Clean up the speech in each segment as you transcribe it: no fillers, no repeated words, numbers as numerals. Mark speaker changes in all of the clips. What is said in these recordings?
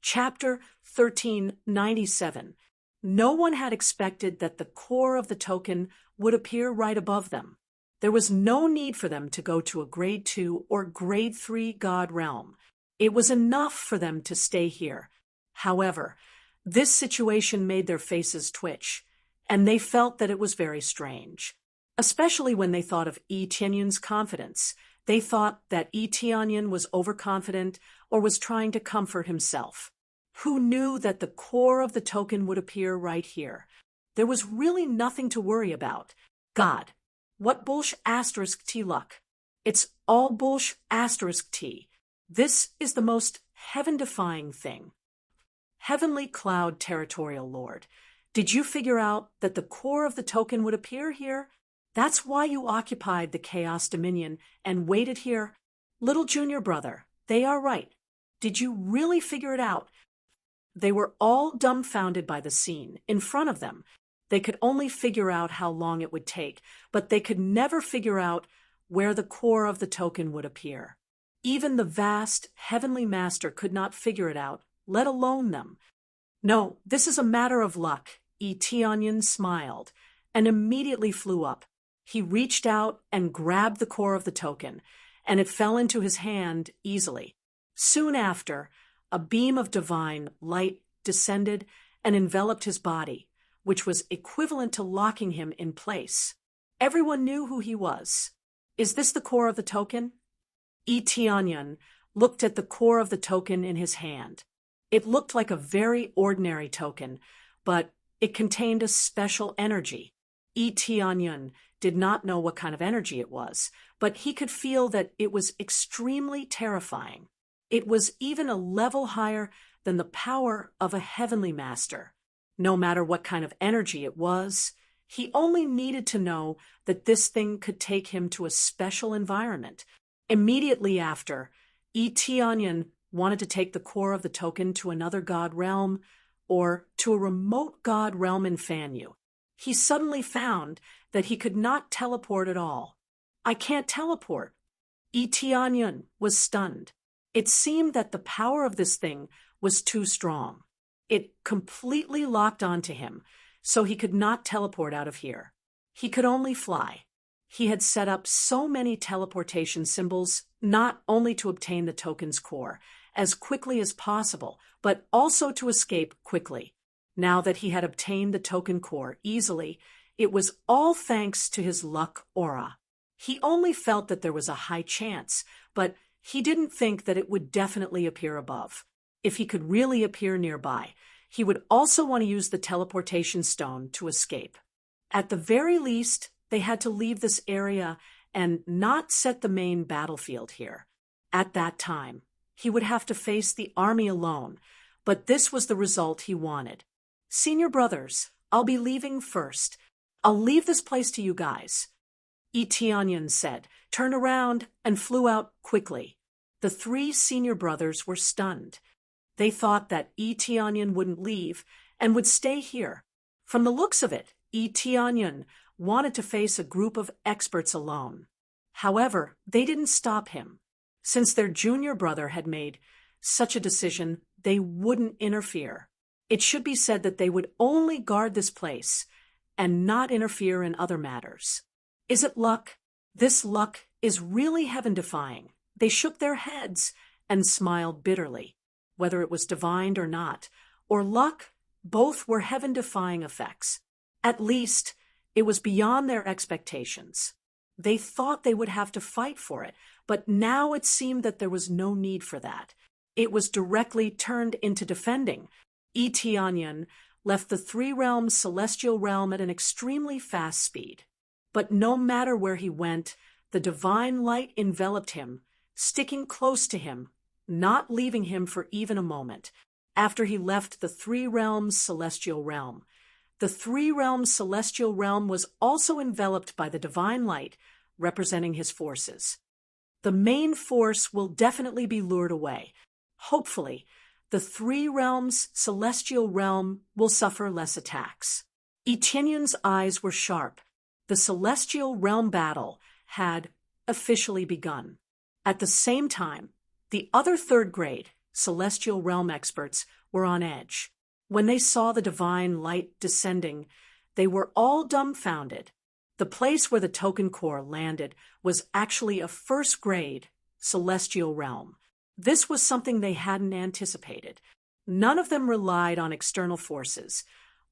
Speaker 1: Chapter 1397. No one had expected that the core of the token would appear right above them. There was no need for them to go to a Grade 2 or Grade 3 god realm. It was enough for them to stay here. However, this situation made their faces twitch, and they felt that it was very strange. Especially when they thought of Yi Tianyun's confidence. They thought that Yi Tianyun was overconfident or was trying to comfort himself. Who knew that the core of the token would appear right here? There was really nothing to worry about. God, what bullsh asterisk T luck? It's all bullsh asterisk T. This is the most heaven-defying thing. Heavenly Cloud Territorial Lord, did you figure out that the core of the token would appear here? That's why you occupied the Chaos Dominion and waited here? Little junior brother, they are right. Did you really figure it out? They were all dumbfounded by the scene in front of them. They could only figure out how long it would take, but they could never figure out where the core of the token would appear. Even the vast Heavenly Master could not figure it out, let alone them. No, this is a matter of luck. Yi Tianyun smiled and immediately flew up. He reached out and grabbed the core of the token, and it fell into his hand easily. Soon after, a beam of divine light descended and enveloped his body, which was equivalent to locking him in place. Everyone knew who he was. Is this the core of the token? Yi Tianyun looked at the core of the token in his hand. It looked like a very ordinary token, but it contained a special energy. Yi Tianyun did not know what kind of energy it was, but he could feel that it was extremely terrifying. It was even a level higher than the power of a heavenly master. No matter what kind of energy it was, he only needed to know that this thing could take him to a special environment. Immediately after, Yi Tianyun wanted to take the core of the token to another god realm or to a remote god realm in Fanyu. He suddenly found that he could not teleport at all. I can't teleport. Yi Tianyun was stunned. It seemed that the power of this thing was too strong. It completely locked onto him, so he could not teleport out of here. He could only fly. He had set up so many teleportation symbols, not only to obtain the token's core as quickly as possible, but also to escape quickly. Now that he had obtained the token core easily, it was all thanks to his luck aura. He only felt that there was a high chance, but he didn't think that it would definitely appear above. If he could really appear nearby, he would also want to use the teleportation stone to escape. At the very least, they had to leave this area and not set the main battlefield here. At that time, he would have to face the army alone, but this was the result he wanted. Senior brothers, I'll be leaving first. I'll leave this place to you guys. Yi Tianyun said, turned around, and flew out quickly. The three senior brothers were stunned. They thought that Yi Tianyun wouldn't leave and would stay here. From the looks of it, Yi Tianyun wanted to face a group of experts alone. However, they didn't stop him. Since their junior brother had made such a decision, they wouldn't interfere. It should be said that they would only guard this place and not interfere in other matters. Is it luck? This luck is really heaven-defying. They shook their heads and smiled bitterly. Whether it was divine or not, or luck, both were heaven-defying effects. At least, it was beyond their expectations. They thought they would have to fight for it, but now it seemed that there was no need for that. It was directly turned into defending. Yi Tianyun left the three-realm celestial realm at an extremely fast speed. But no matter where he went, the divine light enveloped him, sticking close to him, not leaving him for even a moment. After he left the three-realm celestial realm, the three-realm celestial realm was also enveloped by the divine light, representing his forces. The main force will definitely be lured away. Hopefully, the three realms celestial realm will suffer less attacks. Yi Tianyun's eyes were sharp. The celestial realm battle had officially begun. At the same time, the other third grade, celestial realm experts were on edge. When they saw the divine light descending, they were all dumbfounded. The place where the token core landed was actually a first-grade celestial realm. This was something they hadn't anticipated. None of them relied on external forces,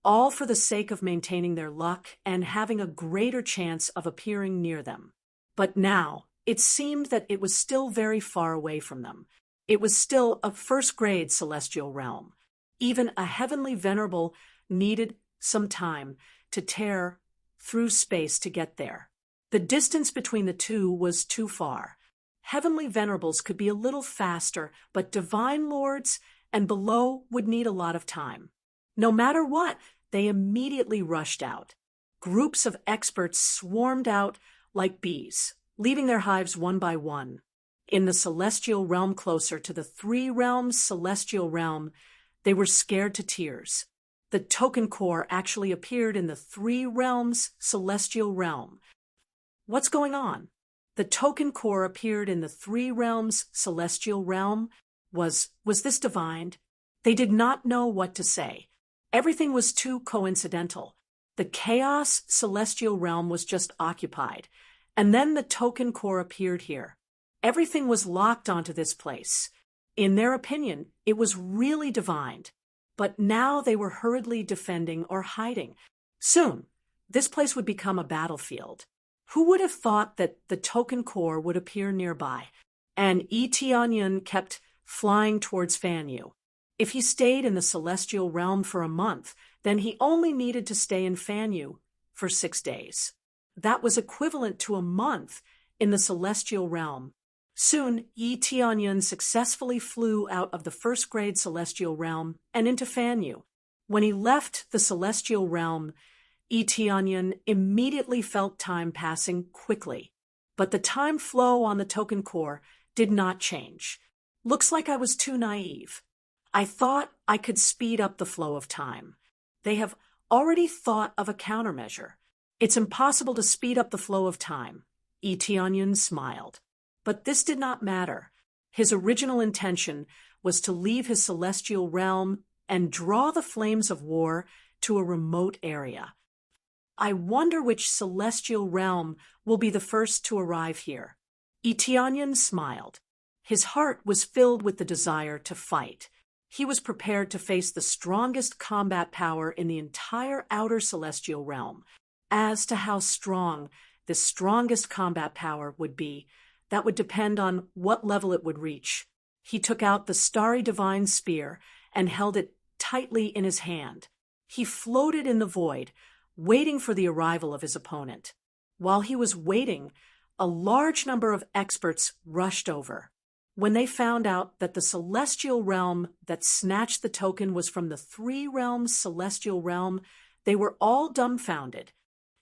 Speaker 1: all for the sake of maintaining their luck and having a greater chance of appearing near them. But now, it seemed that it was still very far away from them. It was still a first-grade celestial realm. Even a heavenly venerable needed some time to tear through space to get there. The distance between the two was too far. Heavenly venerables could be a little faster, but divine lords and below would need a lot of time. No matter what, they immediately rushed out. Groups of experts swarmed out like bees, leaving their hives one by one. In the celestial realm closer to the three realms celestial realm, they were scared to tears. The token core actually appeared in the three realms celestial realm. What's going on? The token core appeared in the three realms celestial realm. Was this divined? They did not know what to say. Everything was too coincidental. The chaos celestial realm was just occupied, and then the token core appeared here. Everything was locked onto this place. In their opinion, it was really divined. But now they were hurriedly defending or hiding. Soon, this place would become a battlefield. Who would have thought that the token core would appear nearby? And Etianyan kept flying towards Fanyu. If he stayed in the celestial realm for a month, then he only needed to stay in Fanyu for 6 days. That was equivalent to a month in the celestial realm. Soon, Yi Tianyan successfully flew out of the first-grade celestial realm and into Fanyu. When he left the celestial realm, Yi Tianyan immediately felt time passing quickly. But the time flow on the token core did not change. Looks like I was too naive. I thought I could speed up the flow of time. They have already thought of a countermeasure. It's impossible to speed up the flow of time. Yi Tianyan smiled. But this did not matter. His original intention was to leave his celestial realm and draw the flames of war to a remote area. I wonder which celestial realm will be the first to arrive here. Yi Tianyan smiled. His heart was filled with the desire to fight. He was prepared to face the strongest combat power in the entire outer celestial realm. As to how strong this strongest combat power would be, that would depend on what level it would reach. He took out the starry divine spear and held it tightly in his hand. He floated in the void, waiting for the arrival of his opponent. While he was waiting, a large number of experts rushed over. When they found out that the celestial realm that snatched the token was from the three realms celestial realm, they were all dumbfounded.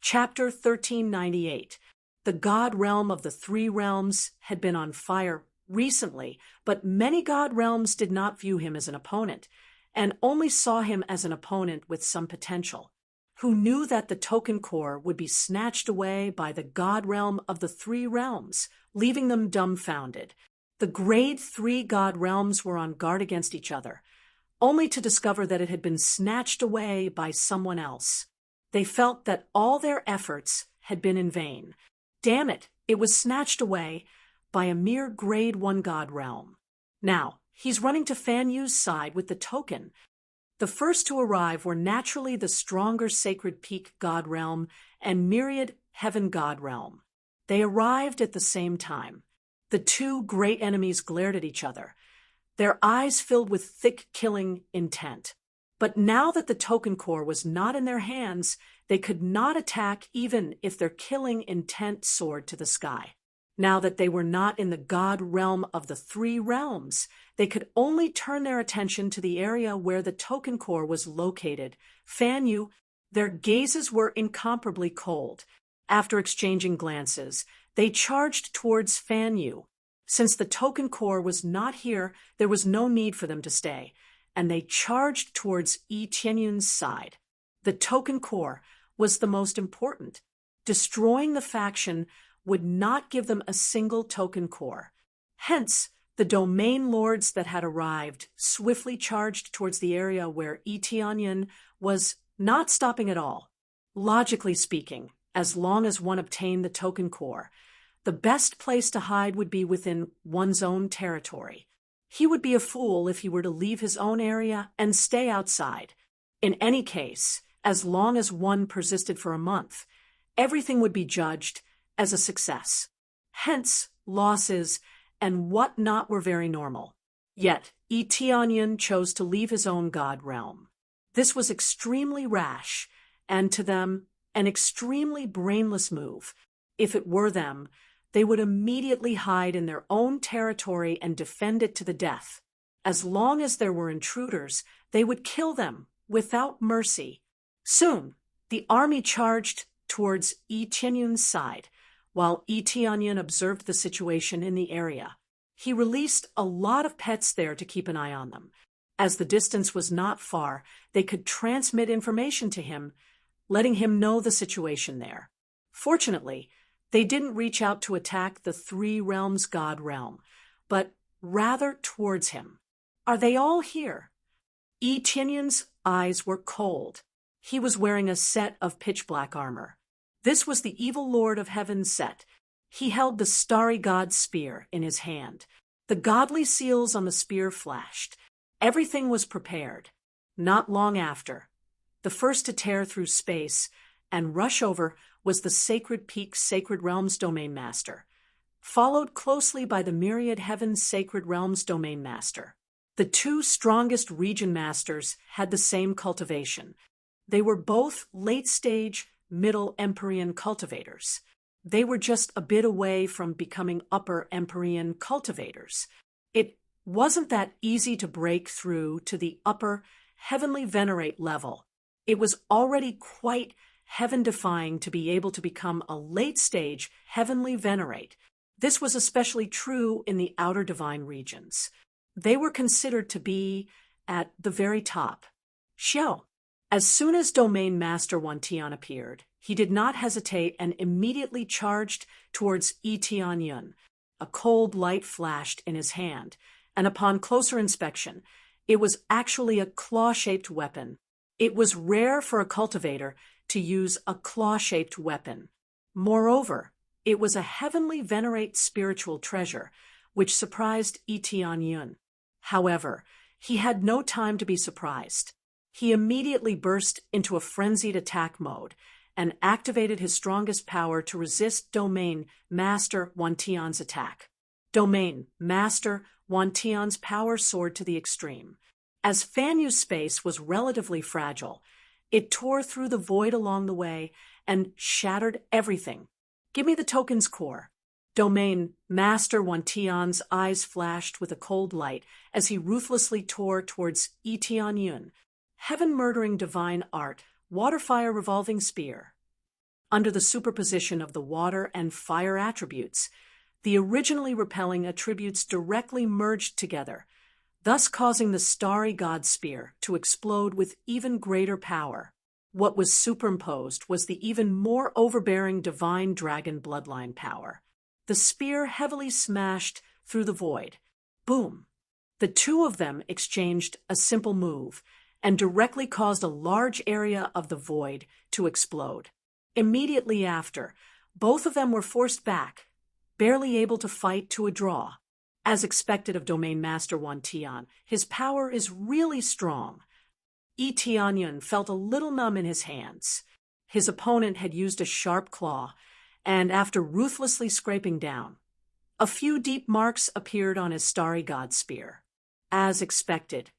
Speaker 1: Chapter 1398. The god realm of the three realms had been on fire recently, but many god realms did not view him as an opponent, and only saw him as an opponent with some potential, who knew that the token core would be snatched away by the god realm of the three realms, leaving them dumbfounded. The grade 3 god realms were on guard against each other, only to discover that it had been snatched away by someone else. They felt that all their efforts had been in vain. Damn it, it was snatched away by a mere grade 1 god realm. Now, he's running to Fanyu's side with the token. The first to arrive were naturally the stronger Sacred Peak god realm and Myriad Heaven god realm. They arrived at the same time. The two great enemies glared at each other, their eyes filled with thick killing intent. But now that the token core was not in their hands, they could not attack even if their killing intent soared to the sky. Now that they were not in the god realm of the three realms, they could only turn their attention to the area where the token core was located. Fanyu, their gazes were incomparably cold. After exchanging glances, they charged towards Fanyu. Since the token core was not here, there was no need for them to stay, and they charged towards Yi Tianyun's side. The token core was the most important. Destroying the faction would not give them a single token core. Hence, The domain lords that had arrived swiftly charged towards the area where Eteonyon was not stopping at all. Logically speaking, as long as one obtained the token core, the best place to hide would be within one's own territory. He would be a fool if he were to leave his own area and stay outside. In any case, as long as one persisted for a month, everything would be judged as a success. Hence, losses and whatnot were very normal. Yet, Eteonyon chose to leave his own god realm. This was extremely rash, and to them, an extremely brainless move. If it were them, they would immediately hide in their own territory and defend it to the death. As long as there were intruders, they would kill them without mercy. Soon, the army charged towards Eteonyon's side, while Eteonyon observed the situation in the area. He released a lot of pets there to keep an eye on them. As the distance was not far, they could transmit information to him, letting him know the situation there. Fortunately, they didn't reach out to attack the Three Realms God realm, but rather towards him. Are they all here? Eteonyon's eyes were cold. He was wearing a set of pitch-black armor. This was the evil lord of heaven's set. He held the starry god's spear in his hand. The godly seals on the spear flashed. Everything was prepared. Not long after, the first to tear through space and rush over was the Sacred Peak's Sacred Realms Domain Master, followed closely by the Myriad Heaven's Sacred Realms Domain Master. The two strongest region masters had the same cultivation. They were both late-stage, middle Empyrean cultivators. They were just a bit away from becoming upper Empyrean cultivators. It wasn't that easy to break through to the upper Heavenly Venerate level. It was already quite heaven-defying to be able to become a late-stage Heavenly Venerate. This was especially true in the outer divine regions. They were considered to be at the very top. Xiao. As soon as Domain Master Wantian appeared, he did not hesitate and immediately charged towards Eteonyon. A cold light flashed in his hand, and upon closer inspection, it was actually a claw-shaped weapon. It was rare for a cultivator to use a claw-shaped weapon. Moreover, it was a heavenly venerate spiritual treasure, which surprised Eteonyon. However, he had no time to be surprised. He immediately burst into a frenzied attack mode and activated his strongest power to resist Domain Master Wantian's attack. Domain Master Wantian's power soared to the extreme. As Fanyu's space was relatively fragile, it tore through the void along the way and shattered everything. Give me the token's core. Domain Master Wantian's eyes flashed with a cold light as he ruthlessly tore towards Eteonyon. Heaven-murdering divine art, water-fire revolving spear. Under the superposition of the water and fire attributes, the originally repelling attributes directly merged together, thus causing the starry god spear to explode with even greater power. What was superimposed was the even more overbearing divine dragon bloodline power. The spear heavily smashed through the void. Boom! The two of them exchanged a simple move, and directly caused a large area of the void to explode. Immediately after, both of them were forced back, barely able to fight to a draw. As expected of Domain Master Wantian, his power is really strong. Eteonyon felt a little numb in his hands. His opponent had used a sharp claw, and after ruthlessly scraping down, a few deep marks appeared on his starry god spear. As expected,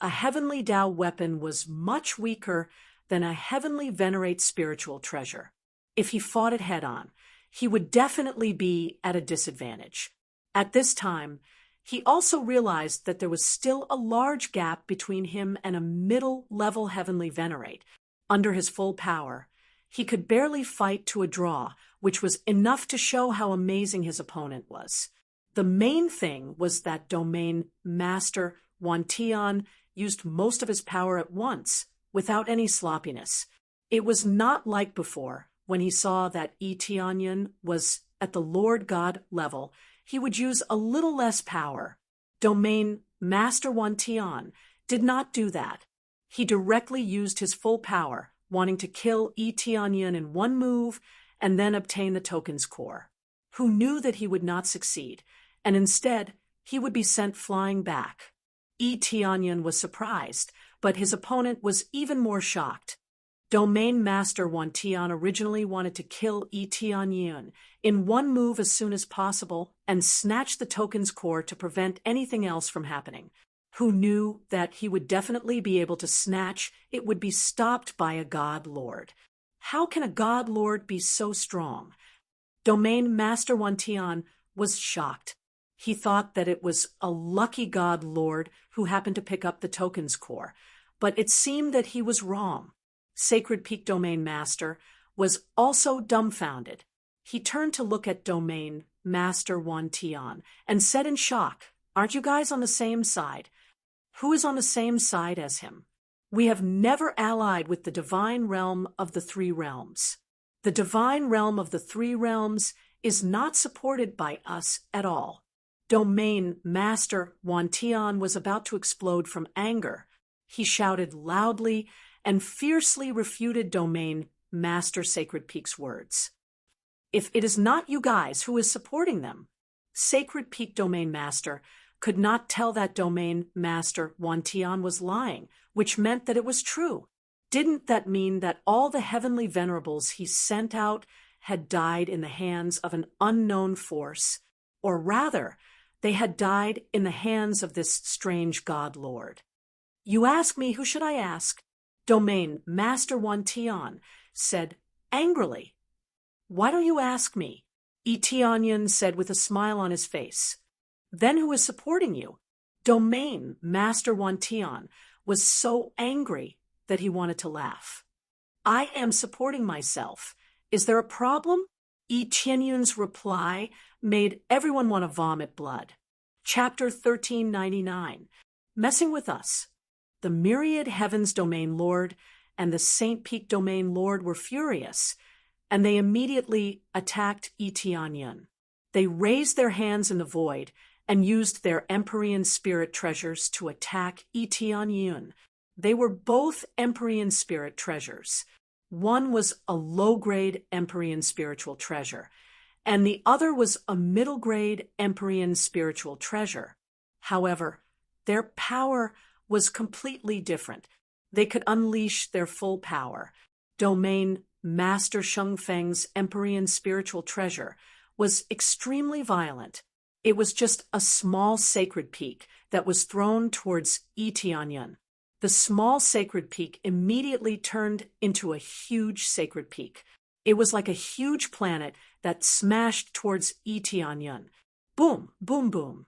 Speaker 1: a heavenly Tao weapon was much weaker than a heavenly venerate spiritual treasure. If he fought it head-on, he would definitely be at a disadvantage. At this time, he also realized that there was still a large gap between him and a middle-level heavenly venerate. Under his full power, he could barely fight to a draw, which was enough to show how amazing his opponent was. The main thing was that Domain Master Wantian used most of his power at once, without any sloppiness. It was not like before, when he saw that Eteonyon was at the Lord God level. He would use a little less power, Domain Master Wan Tian did not do that. He directly used his full power, wanting to kill Yi Tianyin in one move and then obtain the token's core. Who knew that he would not succeed, and instead he would be sent flying back. Yi Tianyin was surprised, but his opponent was even more shocked. Domain Master Wan Tian originally wanted to kill Yi Tianyin in one move as soon as possible and snatch the token's core to prevent anything else from happening. Who knew that he would definitely be able to snatch, it would be stopped by a God Lord. How can a God Lord be so strong? Domain Master Wan Tian was shocked. He thought that it was a lucky God Lord who happened to pick up the token's core, but it seemed that he was wrong. Sacred Peak Domain Master was also dumbfounded. He turned to look at Domain Master Wan Tian and said in shock, "Aren't you guys on the same side?" Who is on the same side as him? We have never allied with the divine realm of the three realms. The divine realm of the three realms is not supported by us at all. Domain Master Wan Tian was about to explode from anger. He shouted loudly and fiercely refuted Domain Master Sacred Peak's words. If it is not you guys who is supporting them, Sacred Peak Domain Master could not tell that Domain Master Wan Tian was lying, which meant that it was true. Didn't that mean that all the heavenly venerables he sent out had died in the hands of an unknown force, or rather, they had died in the hands of this strange God Lord? You ask me, who should I ask? Domain Master Wan Tian said angrily. Why don't you ask me? Yi Tianyin said with a smile on his face. Then who is supporting you? Domain Master Wan Tian was so angry that he wanted to laugh. I am supporting myself. Is there a problem? Yi Tianyun's reply made everyone want to vomit blood. Chapter 1399. Messing with us. The Myriad Heavens Domain Lord and the Saint Peak Domain Lord were furious, and they immediately attacked Yi Tianyin. They raised their hands in the void and used their Empyrean spirit treasures to attack Yi Tianyin. They were both Empyrean spirit treasures. One was a low-grade Empyrean spiritual treasure, and the other was a middle-grade Empyrean spiritual treasure. However, their power was completely different. They could unleash their full power. Domain Master Sheng Feng's Empyrean spiritual treasure was extremely violent. It was just a small sacred peak that was thrown towards Yi Tianyin. The small sacred peak immediately turned into a huge sacred peak. It was like a huge planet that smashed towards Yi Tianyin. Boom, boom, boom.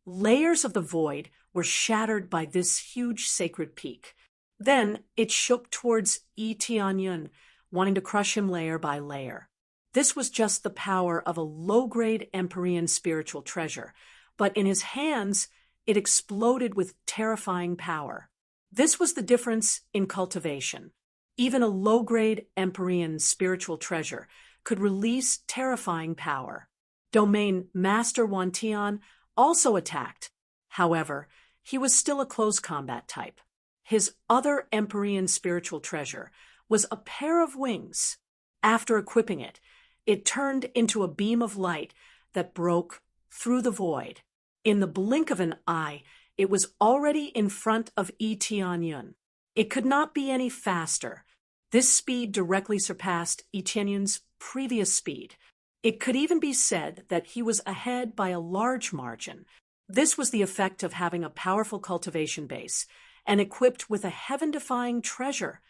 Speaker 1: Layers of the void were shattered by this huge sacred peak. Then it shook towards Yi Tianyin, wanting to crush him layer by layer. This was just the power of a low-grade Empyrean spiritual treasure, but in his hands it exploded with terrifying power. This was the difference in cultivation. Even a low-grade Empyrean spiritual treasure could release terrifying power. Domain Master Wan Tian also attacked. However, he was still a close combat type. His other Empyrean spiritual treasure was a pair of wings. After equipping it, it turned into a beam of light that broke through the void. In the blink of an eye, it was already in front of Yi Tianyin. It could not be any faster. This speed directly surpassed Yi Tianyun's previous speed. It could even be said that he was ahead by a large margin. This was the effect of having a powerful cultivation base and equipped with a heaven-defying treasure.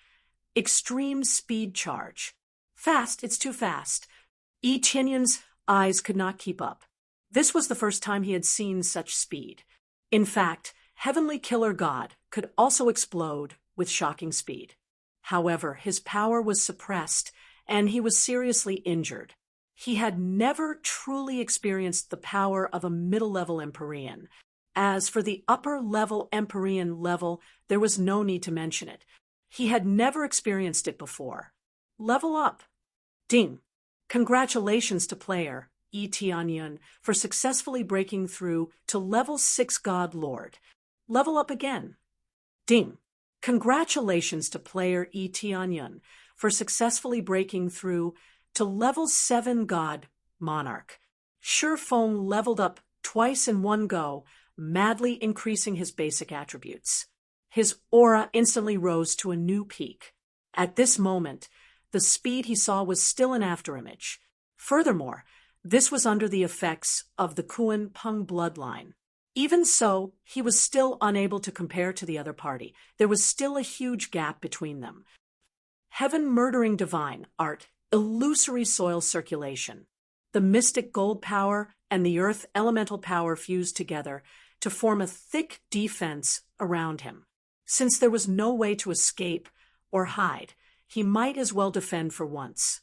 Speaker 1: Extreme speed charge. Fast, it's too fast. Yi Tianyun's eyes could not keep up. This was the first time he had seen such speed. In fact, Heavenly Killer God could also explode with shocking speed. However, his power was suppressed, and he was seriously injured. He had never truly experienced the power of a middle-level Empyrean. As for the upper-level Empyrean level, there was no need to mention it. He had never experienced it before. Level up. Ding. Congratulations to player Tianyun for successfully breaking through to level 6 God Lord. Level up again. Ding! Congratulations to player Tianyun for successfully breaking through to level 7 God Monarch. Surefeng leveled up twice in one go, madly increasing his basic attributes. His aura instantly rose to a new peak. At this moment, the speed he saw was still an afterimage. Furthermore, this was under the effects of the Kuan Peng bloodline. Even so, he was still unable to compare to the other party. There was still a huge gap between them. Heaven-murdering divine art, illusory soil circulation. The mystic gold power and the earth elemental power fused together to form a thick defense around him. Since there was no way to escape or hide, he might as well defend for once.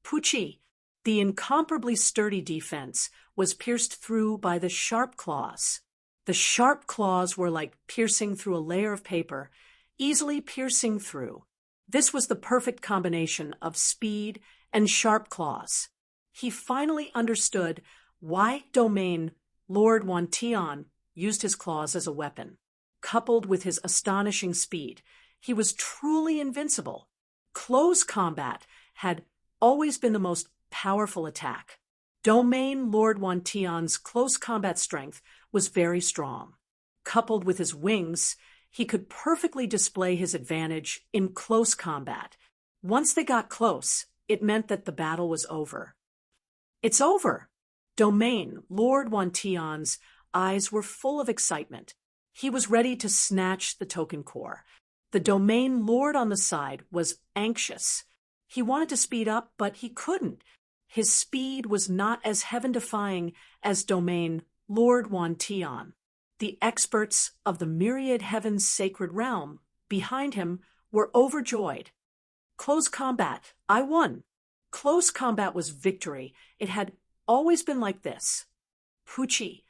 Speaker 1: Puchi, the incomparably sturdy defense, was pierced through by the sharp claws. The sharp claws were like piercing through a layer of paper, easily piercing through. This was the perfect combination of speed and sharp claws. He finally understood why Domain Lord Wantian used his claws as a weapon. Coupled with his astonishing speed, he was truly invincible. Close combat had always been the most powerful attack. Domain Lord Wantian's close combat strength was very strong. Coupled with his wings, he could perfectly display his advantage in close combat. Once they got close, it meant that the battle was over. It's over! Domain Lord Wantian's eyes were full of excitement. He was ready to snatch the token core. The Domain Lord on the side was anxious. He wanted to speed up, but he couldn't. His speed was not as heaven-defying as Domain Lord Wantian. The experts of the myriad heaven's sacred realm behind him were overjoyed. Close combat, I won. Close combat was victory. It had always been like this. Puchi,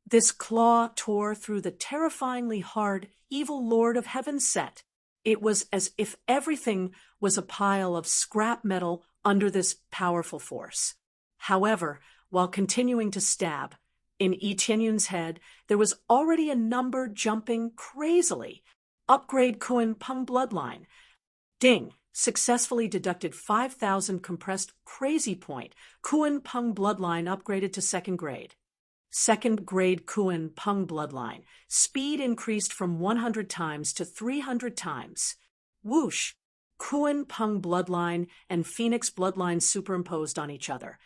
Speaker 1: this claw tore through the terrifyingly hard, evil Lord of Heaven set. It was as if everything was a pile of scrap metal under this powerful force. However, while continuing to stab, in Tianyun's head, there was already a number jumping crazily. Upgrade Kuan Peng bloodline. Ding! Successfully deducted 5,000 compressed crazy point. Kuan Peng bloodline upgraded to 2nd grade. 2nd grade Kuan Peng bloodline. Speed increased from 100 times to 300 times. Whoosh! Kuan Peng bloodline and Phoenix bloodline superimposed on each other,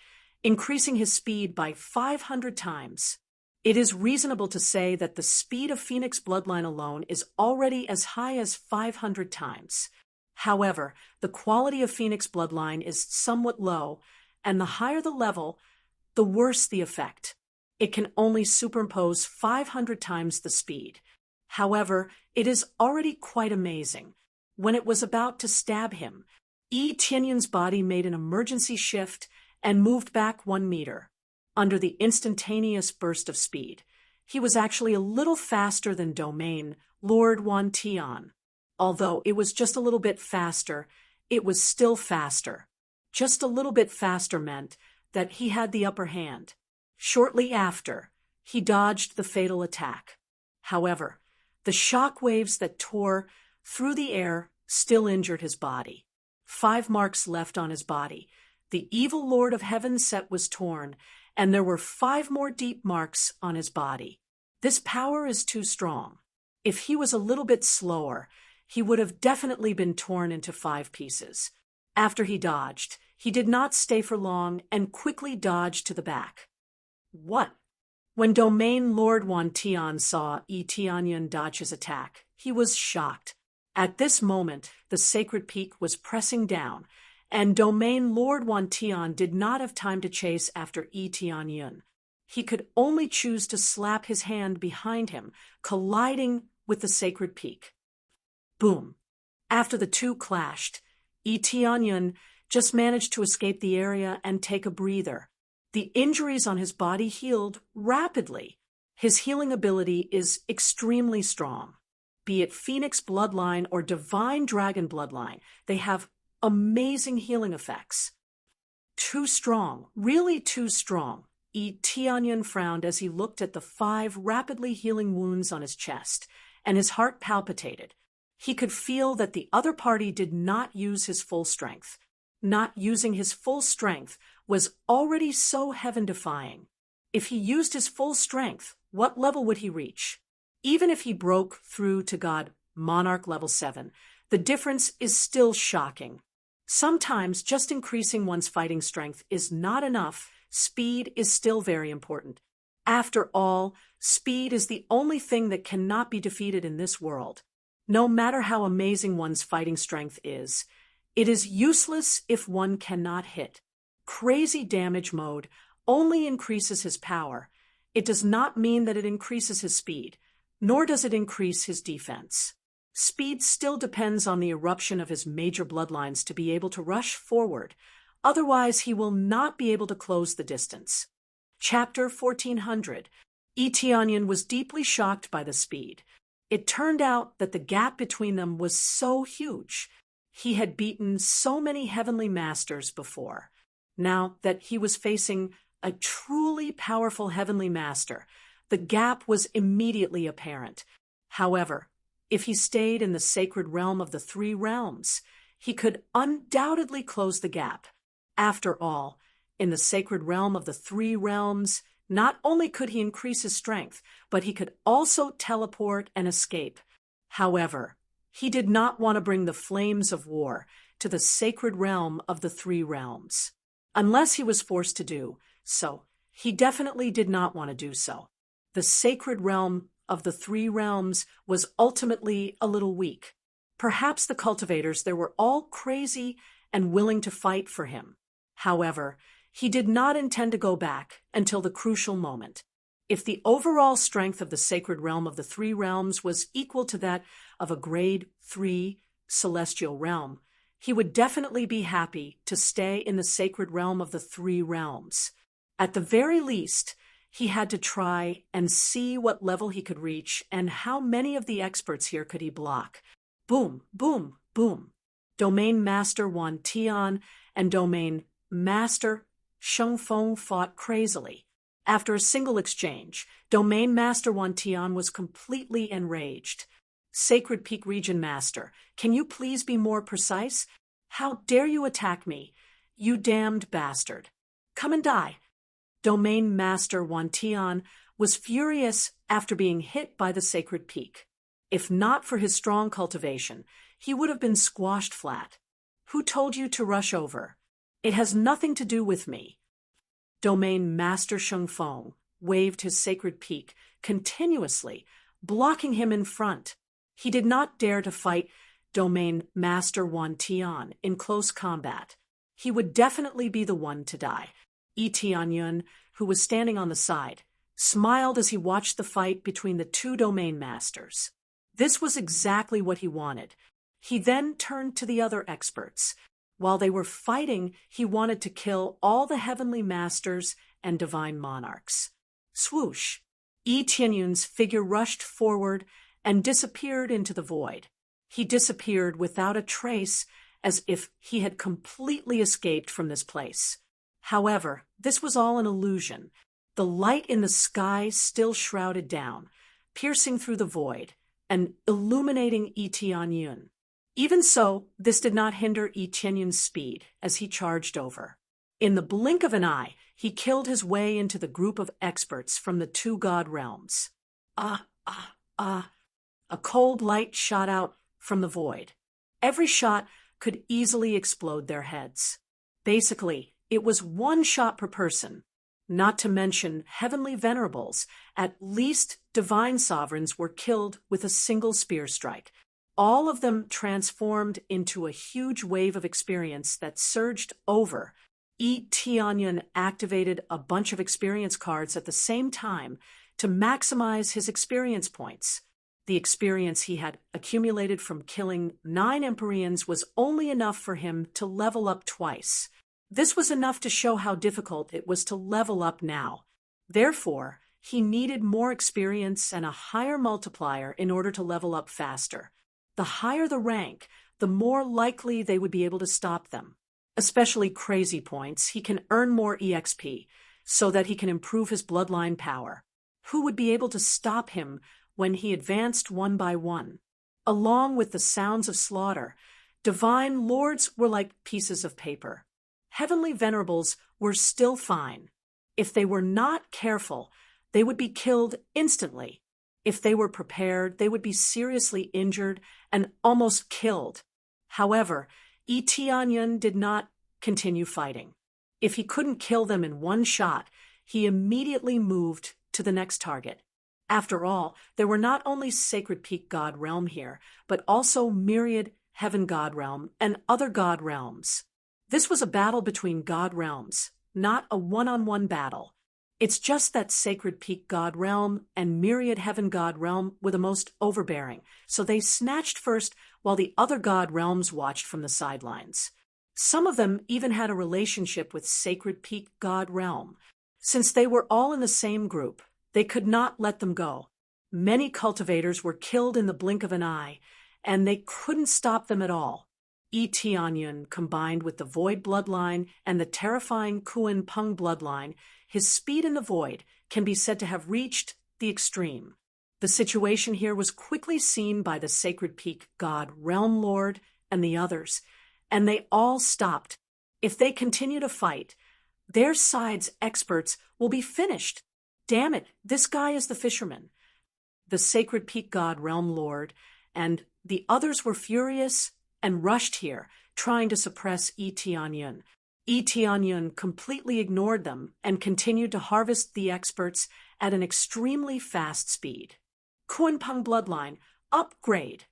Speaker 1: increasing his speed by 500 times. It is reasonable to say that the speed of Phoenix bloodline alone is already as high as 500 times. However, the quality of Phoenix bloodline is somewhat low, and the higher the level, the worse the effect. It can only superimpose 500 times the speed. However, it is already quite amazing. When it was about to stab him, Tianyun's body made an emergency shift and moved back 1 meter. Under the instantaneous burst of speed, he was actually a little faster than Domain Lord Wantian. Although it was just a little bit faster, it was still faster. Just a little bit faster meant that he had the upper hand. Shortly after, he dodged the fatal attack. However, the shock waves that tore through the air still injured his body. 5 marks left on his body. The evil Lord of Heaven set was torn, and there were 5 more deep marks on his body. This power is too strong. If he was a little bit slower, he would have definitely been torn into 5 pieces. After he dodged, he did not stay for long and quickly dodged to the back. What? When Domain Lord Wantian saw Tianyun dodge his attack, he was shocked. At this moment, the sacred peak was pressing down, and Domain Lord Wantian did not have time to chase after Tianyun. He could only choose to slap his hand behind him, colliding with the sacred peak. Boom! After the two clashed, Tianyun just managed to escape the area and take a breather. The injuries on his body healed rapidly. His healing ability is extremely strong. Be it Phoenix bloodline or Divine Dragon bloodline, they have amazing healing effects. Too strong, really too strong. Tianyun frowned as he looked at the 5 rapidly healing wounds on his chest, and his heart palpitated. He could feel that the other party did not use his full strength. Not using his full strength was already so heaven-defying. If he used his full strength, what level would he reach? Even if he broke through to God Monarch level 7, the difference is still shocking. Sometimes just increasing one's fighting strength is not enough. Speed is still very important. After all, speed is the only thing that cannot be defeated in this world. No matter how amazing one's fighting strength is, it is useless if one cannot hit. Crazy damage mode only increases his power. It does not mean that it increases his speed, nor does it increase his defense. Speed still depends on the eruption of his major bloodlines to be able to rush forward. Otherwise, he will not be able to close the distance. Chapter 1400. Tianyun was deeply shocked by the speed. It turned out that the gap between them was so huge. He had beaten so many heavenly masters before. Now that he was facing a truly powerful heavenly master, the gap was immediately apparent. However, if he stayed in the sacred realm of the 3 realms, he could undoubtedly close the gap. After all, in the sacred realm of the 3 realms, not only could he increase his strength, but he could also teleport and escape. However, he did not want to bring the flames of war to the sacred realm of the 3 realms. Unless he was forced to do so, he definitely did not want to do so. The sacred realm of the 3 realms was ultimately a little weak. Perhaps the cultivators there were all crazy and willing to fight for him. However, he did not intend to go back until the crucial moment. If the overall strength of the sacred realm of the 3 realms was equal to that of a grade 3 celestial realm, he would definitely be happy to stay in the sacred realm of the 3 realms. At the very least, he had to try and see what level he could reach and how many of the experts here could he block. Boom, boom, boom. Domain Master Wan Tian and Domain Master Sheng Feng fought crazily. After a single exchange, Domain Master Wan Tian was completely enraged. Sacred Peak Region Master, can you please be more precise? How dare you attack me, you damned bastard. Come and die. Domain Master Wan Tian was furious after being hit by the Sacred Peak. If not for his strong cultivation, he would have been squashed flat. Who told you to rush over? It has nothing to do with me. Domain Master Sheng Feng waved his Sacred Peak continuously, blocking him in front. He did not dare to fight Domain Master Wan Tian in close combat. He would definitely be the one to die. Tianyun, who was standing on the side, smiled as he watched the fight between the 2 domain masters. This was exactly what he wanted. He then turned to the other experts. While they were fighting, he wanted to kill all the heavenly masters and divine monarchs. Swoosh! Tianyun's figure rushed forward and disappeared into the void. He disappeared without a trace, as if he had completely escaped from this place. However, this was all an illusion. The light in the sky still shrouded down, piercing through the void and illuminating Tianyun. Even so, this did not hinder Tianyun's speed as he charged over. In the blink of an eye, he killed his way into the group of experts from the 2 god realms. A cold light shot out from the void. Every shot could easily explode their heads. Basically, it was 1 shot per person. Not to mention heavenly venerables, at least divine sovereigns were killed with a single spear strike. All of them transformed into a huge wave of experience that surged over. Tianyun activated a bunch of experience cards at the same time to maximize his experience points. The experience he had accumulated from killing 9 Empyreans was only enough for him to level up twice. This was enough to show how difficult it was to level up now. Therefore, he needed more experience and a higher multiplier in order to level up faster. The higher the rank, the more likely they would be able to stop them. especially crazy points. He can earn more EXP so that he can improve his bloodline power. Who would be able to stop him when he advanced one by one? Along with the sounds of slaughter, divine lords were like pieces of paper. Heavenly venerables were still fine. If they were not careful, they would be killed instantly. If they were prepared, they would be seriously injured and almost killed. However, Etianyan did not continue fighting. If he couldn't kill them in one shot, he immediately moved to the next target. After all, there were not only Sacred Peak God Realm here, but also myriad Heaven God Realm and other God Realms. This was a battle between God Realms, not a one-on-one battle. It's just that Sacred Peak God Realm and myriad Heaven God Realm were the most overbearing, so they snatched first while the other God Realms watched from the sidelines. Some of them even had a relationship with Sacred Peak God Realm. Since they were all in the same group, they could not let them go. Many cultivators were killed in the blink of an eye, and they couldn't stop them at all. Etianyan, combined with the Void bloodline and the terrifying Kuan Peng bloodline, his speed in the Void can be said to have reached the extreme. The situation here was quickly seen by the Sacred Peak God Realm Lord and the others, and they all stopped. If they continue to fight, their side's experts will be finished. Damn it, this guy is the fisherman. The Sacred Peak God Realm Lord and the others were furious and rushed here, trying to suppress Etianyan. Etianyan completely ignored them and continued to harvest the experts at an extremely fast speed. Kuan Peng bloodline, upgrade.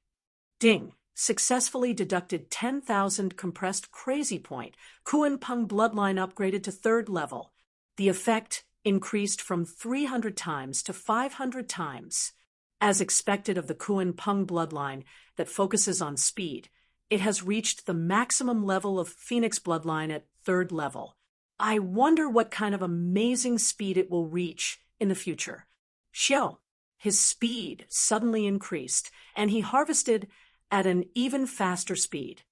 Speaker 1: Ding. Successfully deducted 10,000 compressed crazy point. Kuan Peng bloodline upgraded to 3rd level. The effect increased from 300 times to 500 times. As expected of the Kuan Peng bloodline that focuses on speed, it has reached the maximum level of Phoenix bloodline at 3rd level. I wonder what kind of amazing speed it will reach in the future. Xiao, his speed suddenly increased, and he harvested at an even faster speed.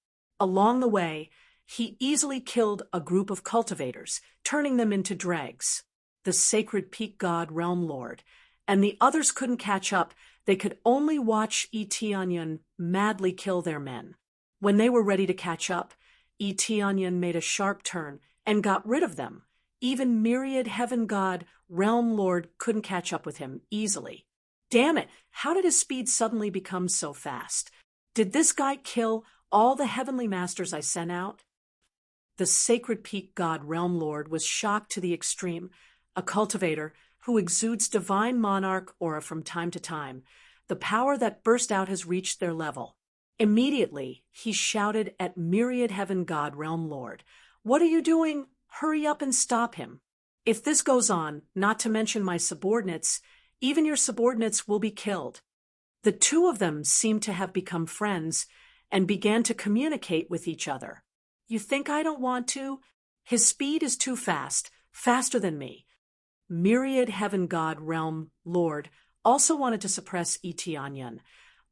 Speaker 1: Along the way, he easily killed a group of cultivators, turning them into dregs. The Sacred Peak God Realm Lord and the others couldn't catch up. They could only watch Etianyan madly kill their men. When they were ready to catch up, Etianyan made a sharp turn and got rid of them. Even myriad Heaven God Realm Lord couldn't catch up with him easily. Damn it, how did his speed suddenly become so fast? Did this guy kill all the heavenly masters I sent out? The Sacred Peak God Realm Lord was shocked to the extreme. A cultivator who exudes divine monarch aura from time to time, the power that burst out has reached their level. Immediately, he shouted at myriad Heaven God Realm Lord, "What are you doing? Hurry up and stop him. If this goes on, not to mention my subordinates, even your subordinates will be killed." The two of them seemed to have become friends and began to communicate with each other. "You think I don't want to? His speed is too fast, faster than me." Myriad Heaven God Realm Lord also wanted to suppress Etianyan,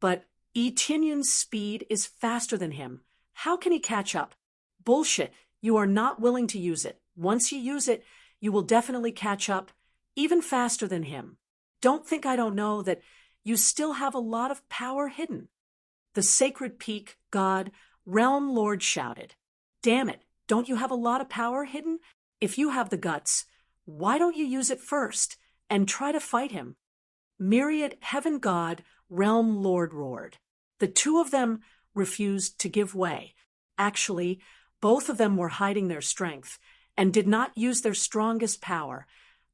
Speaker 1: but Etianyan's speed is faster than him. How can he catch up? Bullshit, you are not willing to use it. Once you use it, you will definitely catch up, even faster than him. Don't think I don't know that you still have a lot of power hidden. The Sacred Peak God Realm Lord shouted, "Damn it, don't you have a lot of power hidden? If you have the guts, why don't you use it first and try to fight him?" Myriad Heaven God Realm Lord roared. The two of them refused to give way. Actually, both of them were hiding their strength and did not use their strongest power,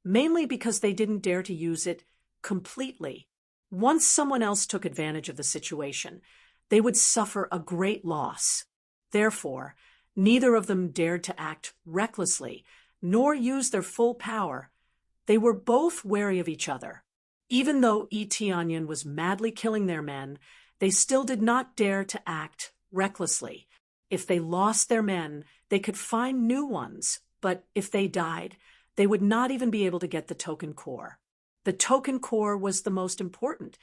Speaker 1: mainly because they didn't dare to use it completely. Once someone else took advantage of the situation, they would suffer a great loss. Therefore, neither of them dared to act recklessly, nor use their full power. They were both wary of each other. Even though Etianyan was madly killing their men, they still did not dare to act recklessly. If they lost their men, they could find new ones, but if they died, they would not even be able to get the token core. The token core was the most important.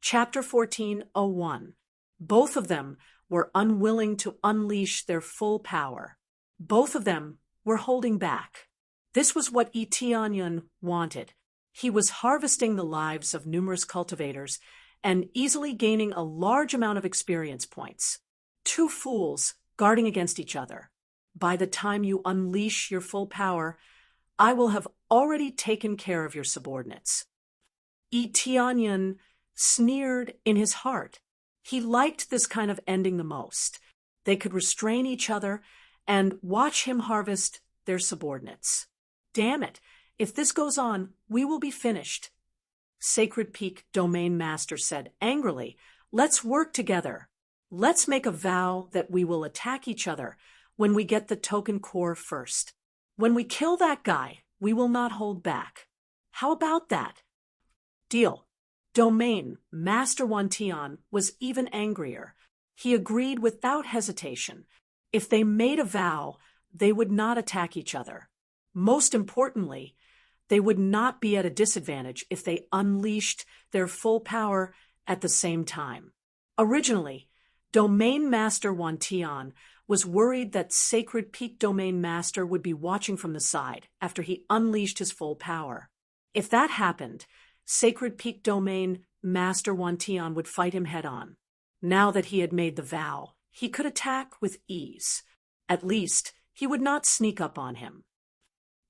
Speaker 1: Chapter 14:01. Both of them were unwilling to unleash their full power. Both of them were holding back. This was what Itianyan wanted. He was harvesting the lives of numerous cultivators and easily gaining a large amount of experience points. Two fools guarding against each other. By the time you unleash your full power, I will have already taken care of your subordinates. Itianyan sneered in his heart. He liked this kind of ending the most. They could restrain each other and watch him harvest their subordinates. Damn it, if this goes on, we will be finished. Sacred Peak Domain Master said angrily, let's work together. Let's make a vow that we will attack each other when we get the token core first. When we kill that guy, we will not hold back. How about that? Deal. Domain Master Wantian was even angrier. He agreed without hesitation. If they made a vow, they would not attack each other. Most importantly, they would not be at a disadvantage if they unleashed their full power at the same time. Originally, Domain Master Wantian was worried that Sacred Peak Domain Master would be watching from the side after he unleashed his full power. If that happened, Sacred Peak Domain Master Wantian would fight him head-on. Now that he had made the vow, he could attack with ease. At least, he would not sneak up on him.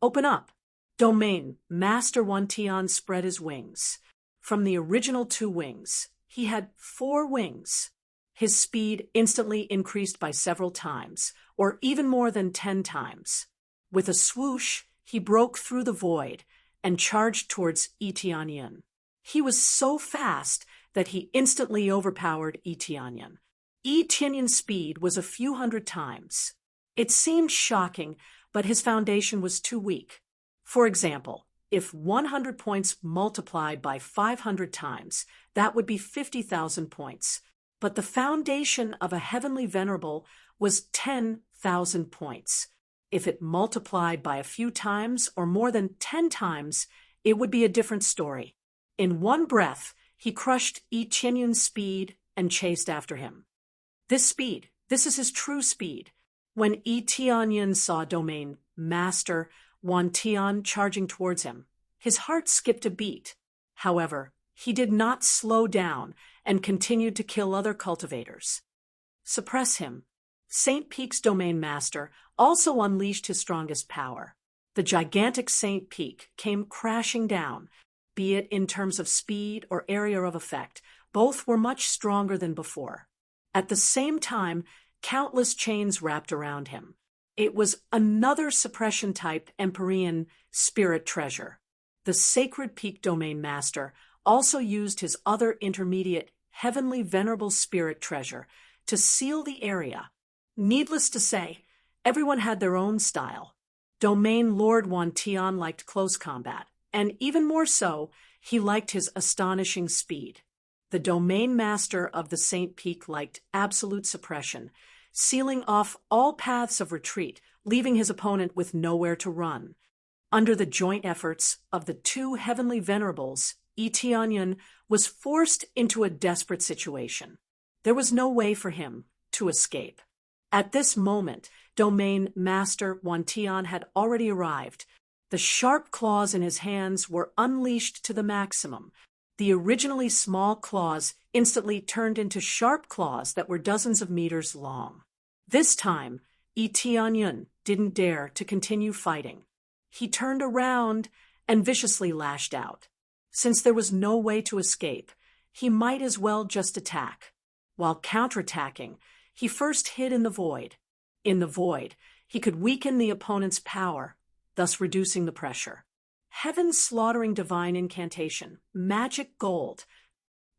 Speaker 1: Open up. Domain Master Wantian spread his wings. From the original 2 wings, he had 4 wings. His speed instantly increased by several times, or even more than 10 times. With a swoosh, he broke through the void and charged towards Itianyan. He was so fast that he instantly overpowered Itianyan. Itianyan's speed was a few hundred times. It seemed shocking, but his foundation was too weak. For example, if 100 points multiplied by 500 times, that would be 50,000 points. But the foundation of a heavenly venerable was 10,000 points. If it multiplied by a few times or more than 10 times, it would be a different story. In one breath, he crushed Itianyan's speed and chased after him. This is his true speed. When Itianyan saw Domain Master Wantian charging towards him, his heart skipped a beat. However, he did not slow down and continued to kill other cultivators. Suppress him. St. Peak's Domain Master also unleashed his strongest power. The gigantic St. Peak came crashing down. Be it in terms of speed or area of effect, both were much stronger than before. At the same time, countless chains wrapped around him. It was another suppression-type Empyrean spirit treasure. The Sacred Peak Domain Master also used his other intermediate heavenly venerable spirit treasure to seal the area. Needless to say, everyone had their own style. Domain Lord Wantian liked close combat, and even more so, he liked his astonishing speed. The Domain Master of the St. Peak liked absolute suppression, sealing off all paths of retreat, leaving his opponent with nowhere to run. Under the joint efforts of the 2 heavenly venerables, Itianyan was forced into a desperate situation. There was no way for him to escape. At this moment, Domain Master Wantian had already arrived. The sharp claws in his hands were unleashed to the maximum. The originally small claws instantly turned into sharp claws that were dozens of meters long. This time, Itianyan didn't dare to continue fighting. He turned around and viciously lashed out. Since there was no way to escape, he might as well just attack. While counterattacking, he first hid in the void. In the void, he could weaken the opponent's power, thus reducing the pressure. Heaven's slaughtering divine incantation, magic gold.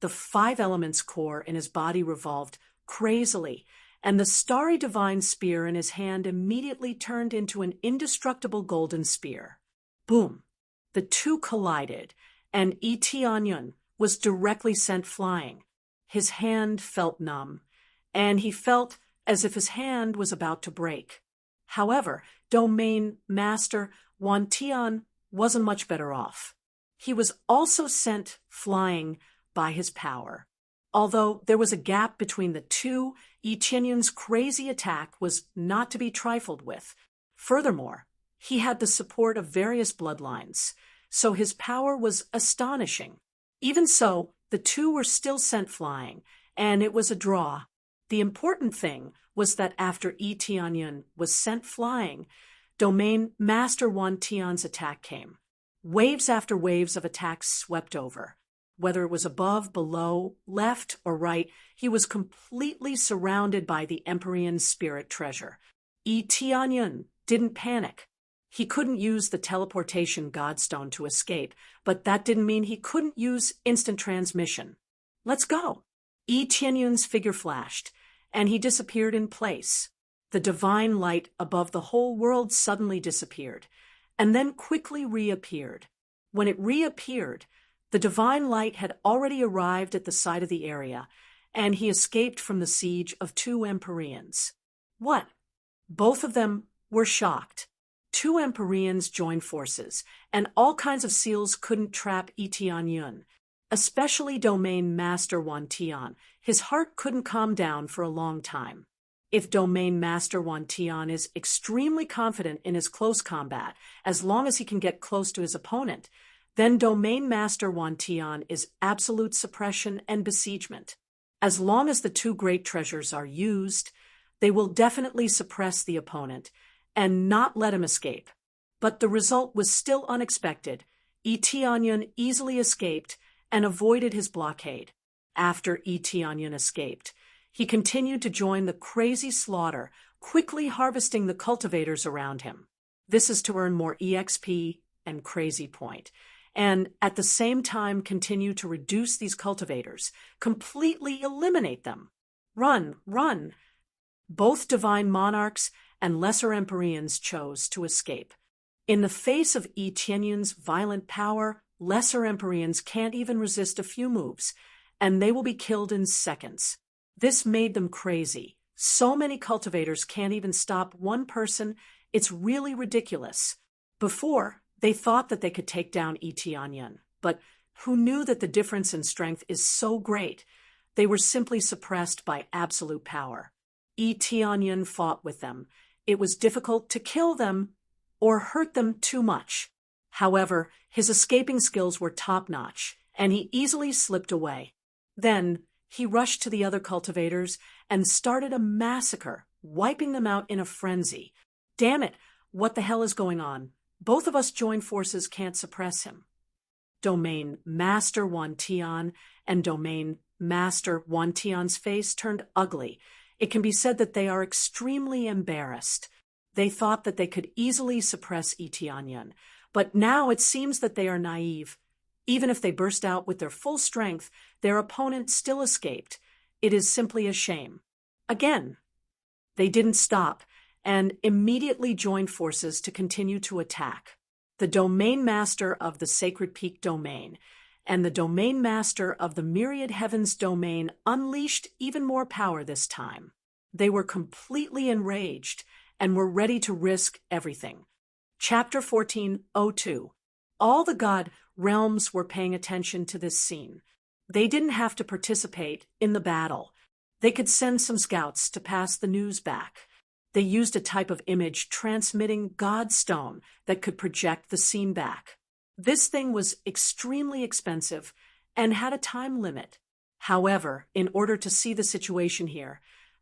Speaker 1: The 5 elements core in his body revolved crazily, and the starry divine spear in his hand immediately turned into an indestructible golden spear. Boom! The 2 collided, and Itianyan was directly sent flying. His hand felt numb, and he felt as if his hand was about to break. However, Domain Master Wantian wasn't much better off. He was also sent flying by his power. Although there was a gap between the 2 Yi Tianyun's crazy attack was not to be trifled with. Furthermore, he had the support of various bloodlines, so his power was astonishing. Even so, the two were still sent flying, and it was a draw. The important thing was that after Yi Tianyun was sent flying, Domain Master Wan Tian's attack came. Waves after waves of attacks swept over. Whether it was above, below, left, or right, he was completely surrounded by the Empyrean spirit treasure. Yi Tianyun didn't panic. He couldn't use the teleportation godstone to escape, but that didn't mean he couldn't use instant transmission. Let's go. Yi Tianyun's figure flashed, and he disappeared in place. The divine light above the whole world suddenly disappeared, and then quickly reappeared. When it reappeared, the divine light had already arrived at the side of the area, and he escaped from the siege of two Empyreans. What? Both of them were shocked. Two Empyreans joined forces, and all kinds of seals couldn't trap Yi Tianyun, especially Domain Master Wan Tian. His heart couldn't calm down for a long time. If Domain Master Wan Tian is extremely confident in his close combat, as long as he can get close to his opponent, then Domain Master Wan Tian is absolute suppression and besiegement. As long as the two great treasures are used, they will definitely suppress the opponent and not let him escape. But the result was still unexpected. Yi Tianyun easily escaped and avoided his blockade. After Yi Tianyun escaped, he continued to join the crazy slaughter, quickly harvesting the cultivators around him. This is to earn more EXP and crazy point, and at the same time continue to reduce these cultivators, completely eliminate them. Run, run! Both divine monarchs and lesser Empyreans chose to escape. In the face of Yi Tianyun's violent power, lesser Empyreans can't even resist a few moves, and they will be killed in seconds. This made them crazy. So many cultivators can't even stop one person. It's really ridiculous. Before, they thought that they could take down Yi Tianyun, but who knew that the difference in strength is so great? They were simply suppressed by absolute power. Yi Tianyun fought with them. It was difficult to kill them or hurt them too much. However, his escaping skills were top-notch, and he easily slipped away. Then, he rushed to the other cultivators and started a massacre, wiping them out in a frenzy. Damn it, what the hell is going on? Both of us joined forces can't suppress him. Domain Master Wan Tian and Domain Master Wan Tian's face turned ugly. It can be said that they are extremely embarrassed. They thought that they could easily suppress Yi Tianyun, but now it seems that they are naive. Even if they burst out with their full strength, their opponent still escaped. It is simply a shame. Again, they didn't stop and immediately joined forces to continue to attack. The Domain Master of the Sacred Peak Domain and the Domain Master of the Myriad Heavens Domain unleashed even more power this time. They were completely enraged and were ready to risk everything. Chapter 14:02. All the god realms were paying attention to this scene. They didn't have to participate in the battle. They could send some scouts to pass the news back. They used a type of image transmitting godstone that could project the scene back. This thing was extremely expensive and had a time limit. However, in order to see the situation here,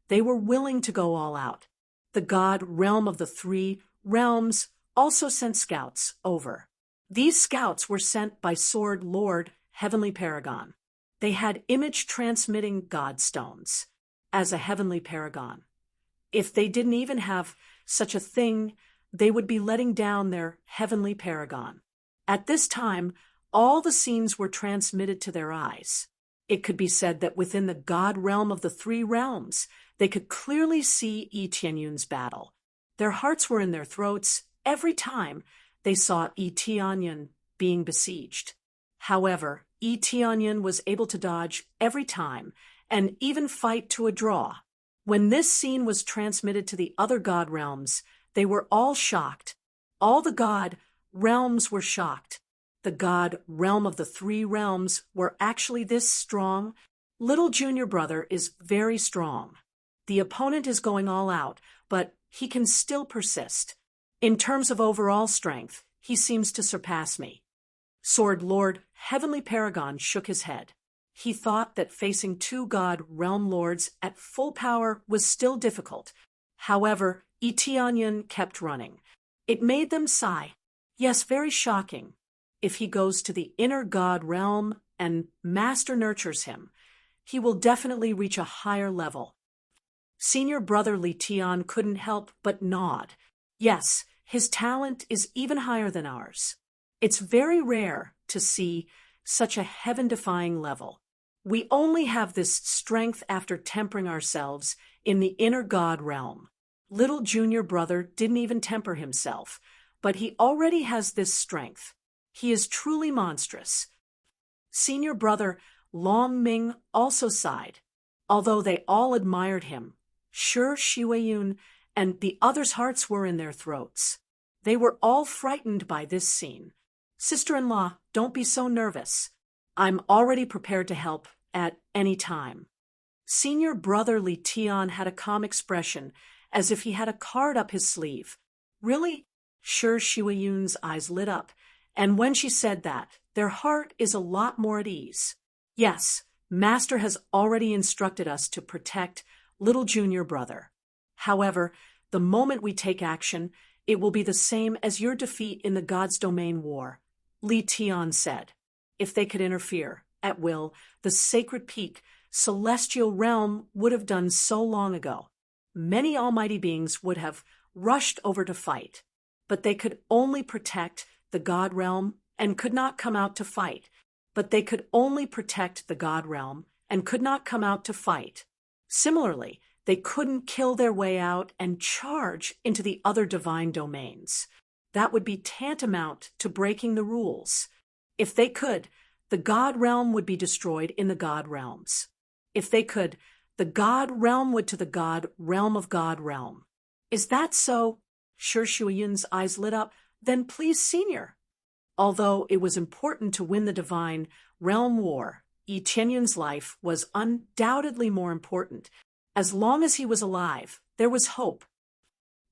Speaker 1: they were willing to go all out. The god realm of the three realms also sent scouts over. These scouts were sent by Sword Lord Heavenly Paragon. They had image-transmitting godstones as a Heavenly Paragon. If they didn't even have such a thing, they would be letting down their Heavenly Paragon. At this time, all the scenes were transmitted to their eyes. It could be said that within the god realm of the three realms, they could clearly see Yi Tianyun's battle. Their hearts were in their throats every time they saw Yi Tianyun being besieged. However, Yi Tianyun was able to dodge every time and even fight to a draw. When this scene was transmitted to the other god realms, they were all shocked. All the god realms were shocked. The god realm of the three realms were actually this strong. Little junior brother is very strong. The opponent is going all out, but he can still persist. In terms of overall strength, he seems to surpass me. Sword Lord Heavenly Paragon shook his head. He thought that facing two god realm lords at full power was still difficult. However, Itianyan kept running. It made them sigh. Yes, very shocking. If he goes to the inner god realm and Master nurtures him, he will definitely reach a higher level. Senior brother Li Tian couldn't help but nod. Yes, his talent is even higher than ours. It's very rare to see such a heaven-defying level. We only have this strength after tempering ourselves in the inner god realm. Little junior brother didn't even temper himself, but he already has this strength. He is truly monstrous. Senior brother Long Ming also sighed. Although they all admired him, sure Shiwei and the others' hearts were in their throats. They were all frightened by this scene. Sister-in-law, don't be so nervous. I'm already prepared to help at any time. Senior brother Li Tian had a calm expression, as if he had a card up his sleeve. Really? Sure Shiwei eyes lit up, and when she said that, their heart is a lot more at ease. Yes, Master has already instructed us to protect little junior brother. However, the moment we take action, it will be the same as your defeat in the God's Domain War, Li Tian said. If they could interfere, at will, the sacred peak, celestial realm would have done so long ago. Many almighty beings would have rushed over to fight, but they could only protect the God realm and could not come out to fight. Similarly, they couldn't kill their way out and charge into the other divine domains. That would be tantamount to breaking the rules. If they could, the God realm would be destroyed in the God realms. If they could, the God realm would to the God realm of God realm. Is that so? Sure Shuiyun's eyes lit up. Then please, Senior. Although it was important to win the divine realm war, Yi Qianyun's life was undoubtedly more important. As long as he was alive, there was hope.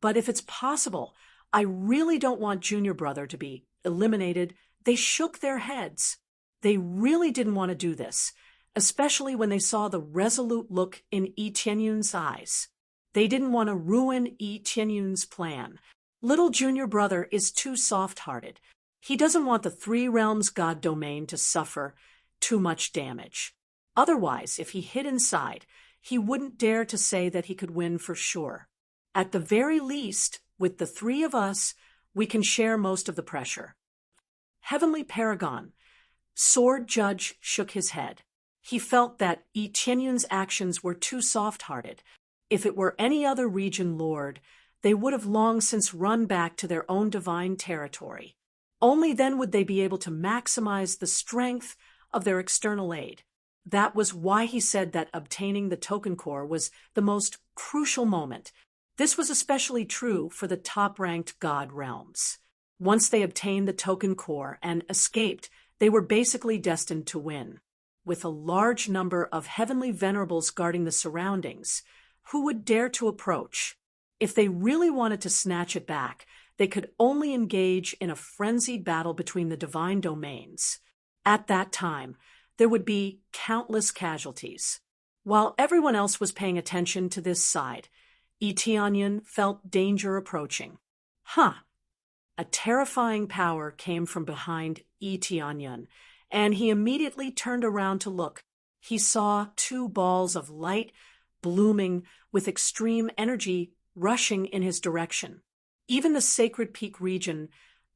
Speaker 1: But if it's possible, I really don't want junior brother to be eliminated. They shook their heads. They really didn't want to do this, especially when they saw the resolute look in Yi Qianyun's eyes. They didn't want to ruin Yi Qianyun's plan. Little junior brother is too soft-hearted. He doesn't want the three realms god domain to suffer too much damage. Otherwise, if he hid inside, he wouldn't dare to say that he could win for sure. At the very least, with the three of us, we can share most of the pressure. Heavenly Paragon. Sword Judge shook his head. He felt that Yi Qianyun's actions were too soft-hearted. If it were any other region lord, they would have long since run back to their own divine territory. Only then would they be able to maximize the strength of their external aid. That was why he said that obtaining the token core was the most crucial moment. This was especially true for the top-ranked god realms. Once they obtained the token core and escaped, they were basically destined to win. With a large number of heavenly venerables guarding the surroundings, who would dare to approach? If they really wanted to snatch it back, they could only engage in a frenzied battle between the divine domains. At that time, there would be countless casualties. While everyone else was paying attention to this side, Yi Tianyan felt danger approaching. A terrifying power came from behind Yi Tianyan, and he immediately turned around to look. He saw two balls of light blooming with extreme energy rushing in his direction. Even the Sacred Peak region,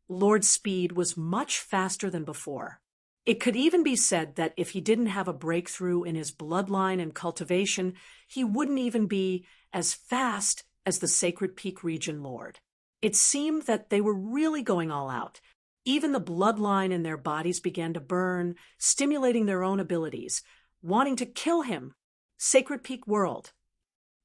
Speaker 1: Lord's speed was much faster than before. It could even be said that if he didn't have a breakthrough in his bloodline and cultivation, he wouldn't even be as fast as the Sacred Peak region Lord. It seemed that they were really going all out. Even the bloodline in their bodies began to burn, stimulating their own abilities, wanting to kill him. Sacred Peak World.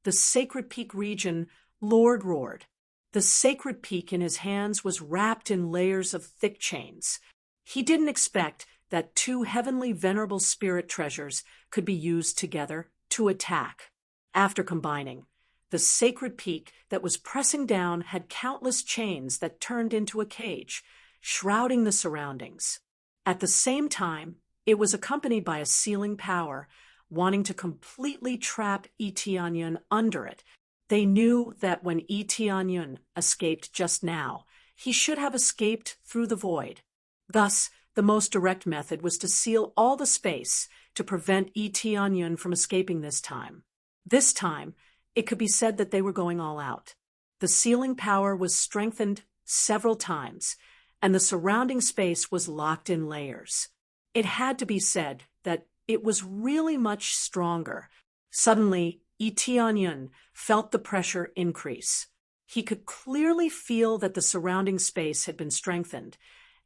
Speaker 1: The Sacred Peak region Lord roared. The sacred peak in his hands was wrapped in layers of thick chains. He didn't expect that two heavenly venerable spirit treasures could be used together to attack. After combining, the sacred peak that was pressing down had countless chains that turned into a cage, shrouding the surroundings. At the same time, it was accompanied by a sealing power, wanting to completely trap Itianyun under it. They knew that when Itianyun escaped just now, he should have escaped through the void. Thus, the most direct method was to seal all the space to prevent Itianyun from escaping this time. This time, it could be said that they were going all out. The sealing power was strengthened several times, and the surrounding space was locked in layers. It had to be said that it was really much stronger. Suddenly, Itianyun felt the pressure increase. He could clearly feel that the surrounding space had been strengthened,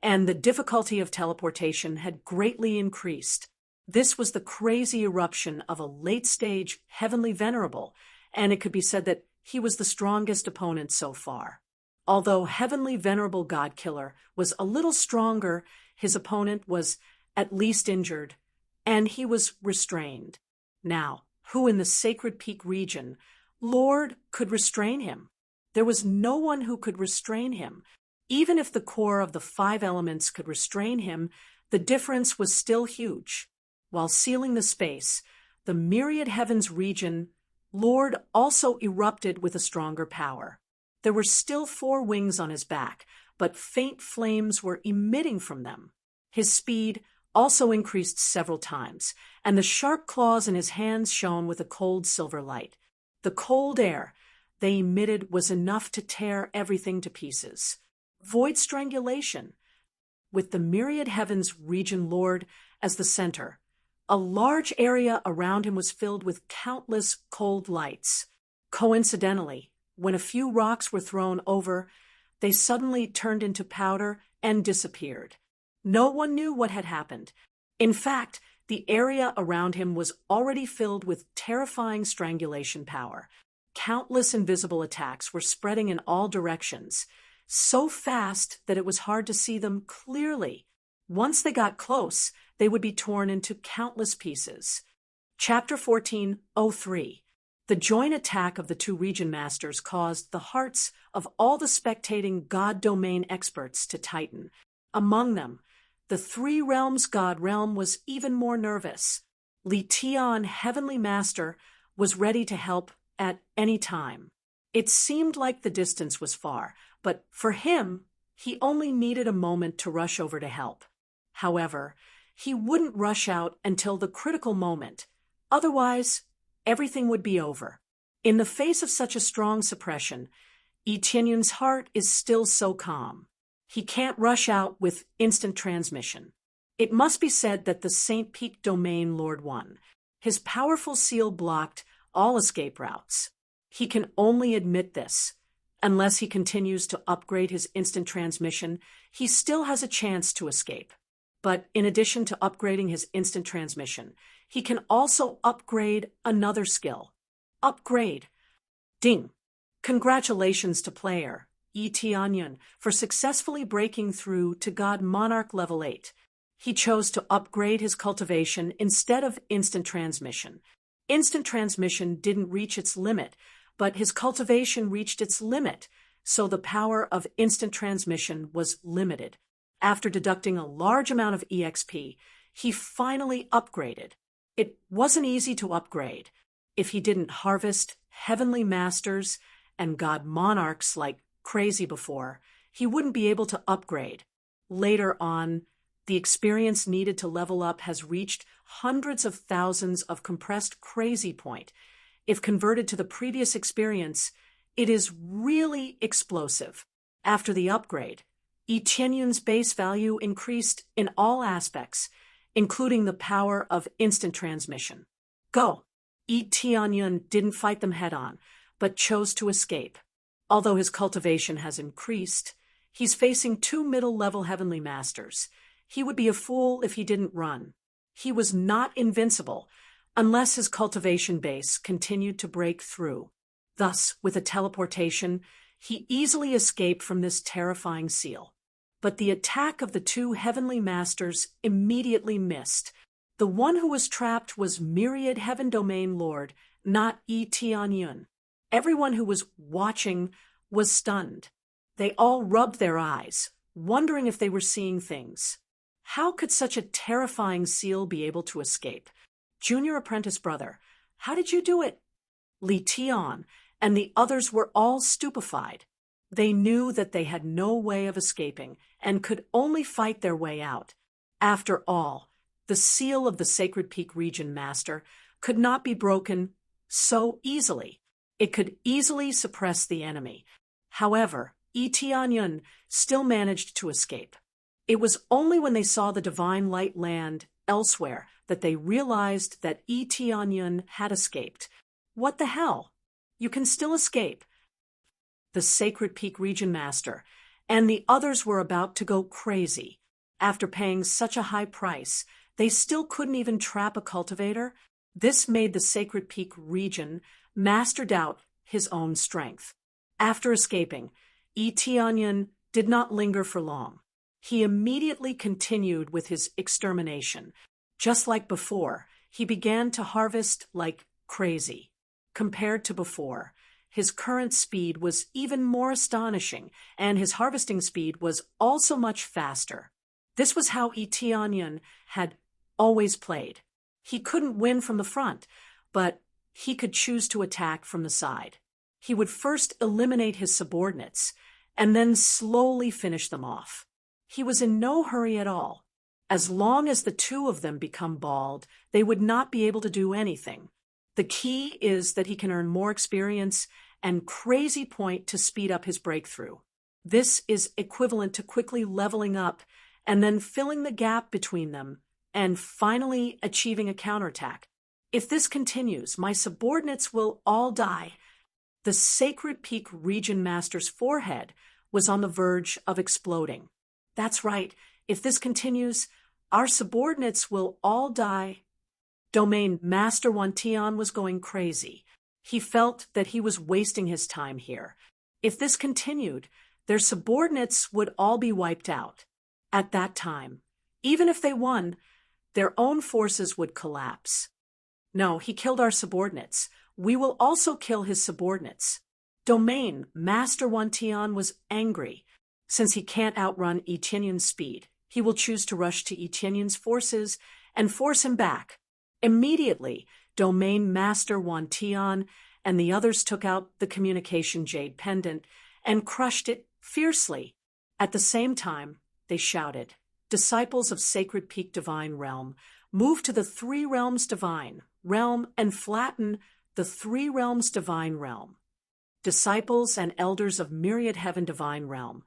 Speaker 1: and the difficulty of teleportation had greatly increased. This was the crazy eruption of a late-stage heavenly venerable, and it could be said that he was the strongest opponent so far. Although heavenly venerable god-killer was a little stronger, his opponent was at least injured, and he was restrained. Now, who in the Sacred Peak region, Lord, could restrain him? There was no one who could restrain him. Even if the core of the 5 elements could restrain him, the difference was still huge. While sealing the space, the myriad heavens region, Lord also erupted with a stronger power. There were still 4 wings on his back, but faint flames were emitting from them. His speed also increased several times, and the sharp claws in his hands shone with a cold silver light. The cold air they emitted was enough to tear everything to pieces. Void strangulation. With the myriad heavens region Lord as the center, a large area around him was filled with countless cold lights. Coincidentally, when a few rocks were thrown over, they suddenly turned into powder and disappeared. No one knew what had happened. In fact, the area around him was already filled with terrifying strangulation power. Countless invisible attacks were spreading in all directions, so fast that it was hard to see them clearly. Once they got close, they would be torn into countless pieces. Chapter 14:03. The joint attack of the 2 region masters caused the hearts of all the spectating God domain experts to tighten. Among them, the 3 realms God realm was even more nervous. Li Tian, heavenly master, was ready to help at any time. It seemed like the distance was far, but for him, he only needed a moment to rush over to help. However, he wouldn't rush out until the critical moment. Otherwise, everything would be over. In the face of such a strong suppression, Itianyun's heart is still so calm. He can't rush out with instant transmission. It must be said that the St. Peak domain Lord won. His powerful seal blocked all escape routes. He can only admit this. Unless he continues to upgrade his instant transmission, he still has a chance to escape. But in addition to upgrading his instant transmission, he can also upgrade another skill. Upgrade. Ding. Congratulations to player Itianyun for successfully breaking through to God Monarch level 8. He chose to upgrade his cultivation instead of instant transmission. Instant transmission didn't reach its limit, but his cultivation reached its limit, so the power of instant transmission was limited. After deducting a large amount of EXP, he finally upgraded. It wasn't easy to upgrade. If he didn't harvest heavenly masters and God monarchs like crazy before, he wouldn't be able to upgrade. Later on, the experience needed to level up has reached hundreds of thousands of compressed crazy point. If converted to the previous experience, it is really explosive. After the upgrade, Itianyun's base value increased in all aspects, including the power of instant transmission. Go! Itianyun didn't fight them head-on, but chose to escape. Although his cultivation has increased, he's facing 2 middle-level heavenly masters. He would be a fool if he didn't run. He was not invincible, unless his cultivation base continued to break through. Thus, with a teleportation, he easily escaped from this terrifying seal. But the attack of the 2 heavenly masters immediately missed. The one who was trapped was Myriad Heaven Domain Lord not Yi Tianyun. Everyone who was watching was stunned. They all rubbed their eyes, wondering if they were seeing things. How could such a terrifying seal be able to escape? Junior apprentice brother, how did you do it? Li Tian and the others were all stupefied. They knew that they had no way of escaping and could only fight their way out. After all, the seal of the Sacred Peak Region Master could not be broken so easily. It could easily suppress the enemy. However, Yi Tianyun still managed to escape. It was only when they saw the divine light land elsewhere that they realized that Yi Tianyun had escaped. What the hell? You can still escape. The Sacred Peak Region Master and the others were about to go crazy. After paying such a high price, they still couldn't even trap a cultivator. This made the Sacred Peak Region Master doubt his own strength. After escaping, Yi Tianyun did not linger for long. He immediately continued with his extermination. Just like before, he began to harvest like crazy. Compared to before, his current speed was even more astonishing, and his harvesting speed was also much faster. This was how Yi Tianyun had always played. He couldn't win from the front, but he could choose to attack from the side. He would first eliminate his subordinates, and then slowly finish them off. He was in no hurry at all. As long as the two of them become bald, they would not be able to do anything. The key is that he can earn more experience and crazy point to speed up his breakthrough. This is equivalent to quickly leveling up and then filling the gap between them and finally achieving a counterattack. If this continues, my subordinates will all die. The Sacred Peak Region Master's forehead was on the verge of exploding. That's right. If this continues, our subordinates will all die. Domain Master Wantian was going crazy. He felt that he was wasting his time here. If this continued, their subordinates would all be wiped out. At that time, even if they won, their own forces would collapse. No, he killed our subordinates. We will also kill his subordinates. Domain Master Wantian was angry. Since he can't outrun Yi Tianyun's speed, he will choose to rush to Yi Tianyun's forces and force him back. Immediately, Domain Master Wantian and the others took out the communication jade pendant and crushed it fiercely. At the same time, they shouted, "Disciples of Sacred Peak Divine Realm, move to the Three Realms Divine Realm and flatten the Three Realms Divine Realm. Disciples and elders of Myriad Heaven Divine Realm,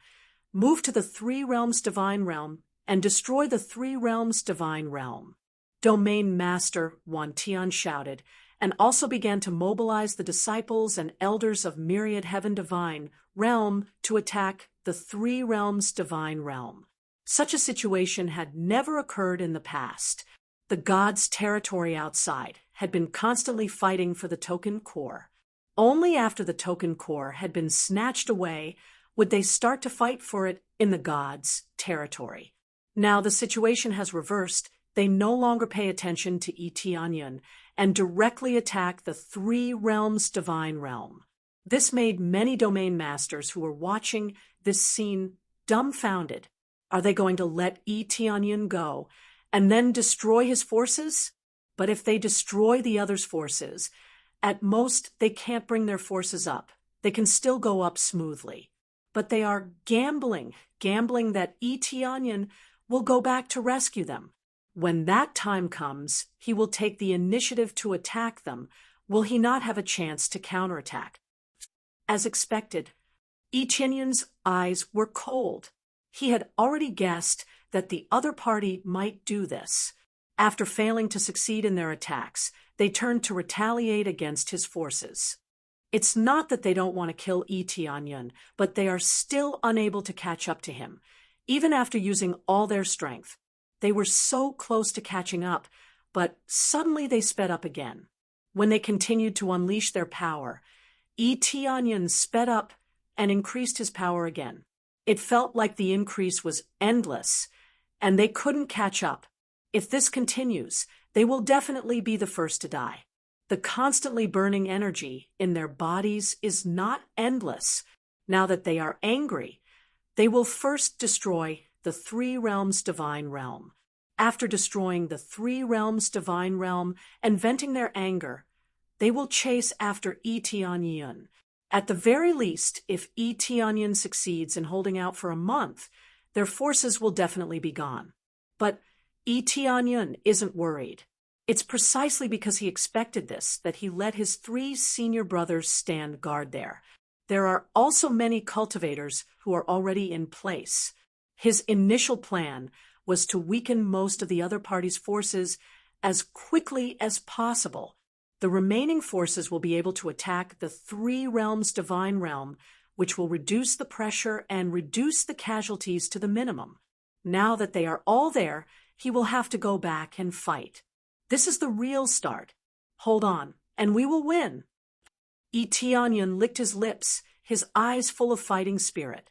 Speaker 1: move to the Three Realms Divine Realm and destroy the Three Realms Divine Realm." Domain Master Wantian shouted, and also began to mobilize the disciples and elders of Myriad Heaven Divine Realm to attack the Three Realms Divine Realm. Such a situation had never occurred in the past. The gods' territory outside had been constantly fighting for the token core. Only after the token core had been snatched away would they start to fight for it in the gods' territory. Now the situation has reversed. They no longer pay attention to Yi Tianyun and directly attack the Three Realms Divine Realm. This made many domain masters who were watching this scene dumbfounded. Are they going to let Yi Tianyun go and then destroy his forces? But if they destroy the others' forces, at most they can't bring their forces up. They can still go up smoothly. But they are gambling that Yi Tianyun will go back to rescue them. When that time comes, he will take the initiative to attack them. Will he not have a chance to counterattack? As expected, Yi Tianyun's eyes were cold. He had already guessed that the other party might do this. After failing to succeed in their attacks, they turned to retaliate against his forces. It's not that they don't want to kill Yi Tianyun, but they are still unable to catch up to him, even after using all their strength. They were so close to catching up, but suddenly they sped up again. When they continued to unleash their power, Yi Tianyun sped up and increased his power again. It felt like the increase was endless, and they couldn't catch up. If this continues, they will definitely be the first to die. The constantly burning energy in their bodies is not endless. Now that they are angry, they will first destroy the three realms divine realm. After destroying the three realms divine realm and venting their anger, they will chase after Tianyun. At the very least, if Tianyun succeeds in holding out for a month, their forces will definitely be gone. But Tianyun isn't worried. It's precisely because he expected this that he let his three senior brothers stand guard there. There are also many cultivators who are already in place. His initial plan was to weaken most of the other party's forces as quickly as possible. The remaining forces will be able to attack the three realms divine realm, which will reduce the pressure and reduce the casualties to the minimum. Now that they are all there, he will have to go back and fight. This is the real start. Hold on, and we will win. Tianyun licked his lips, his eyes full of fighting spirit.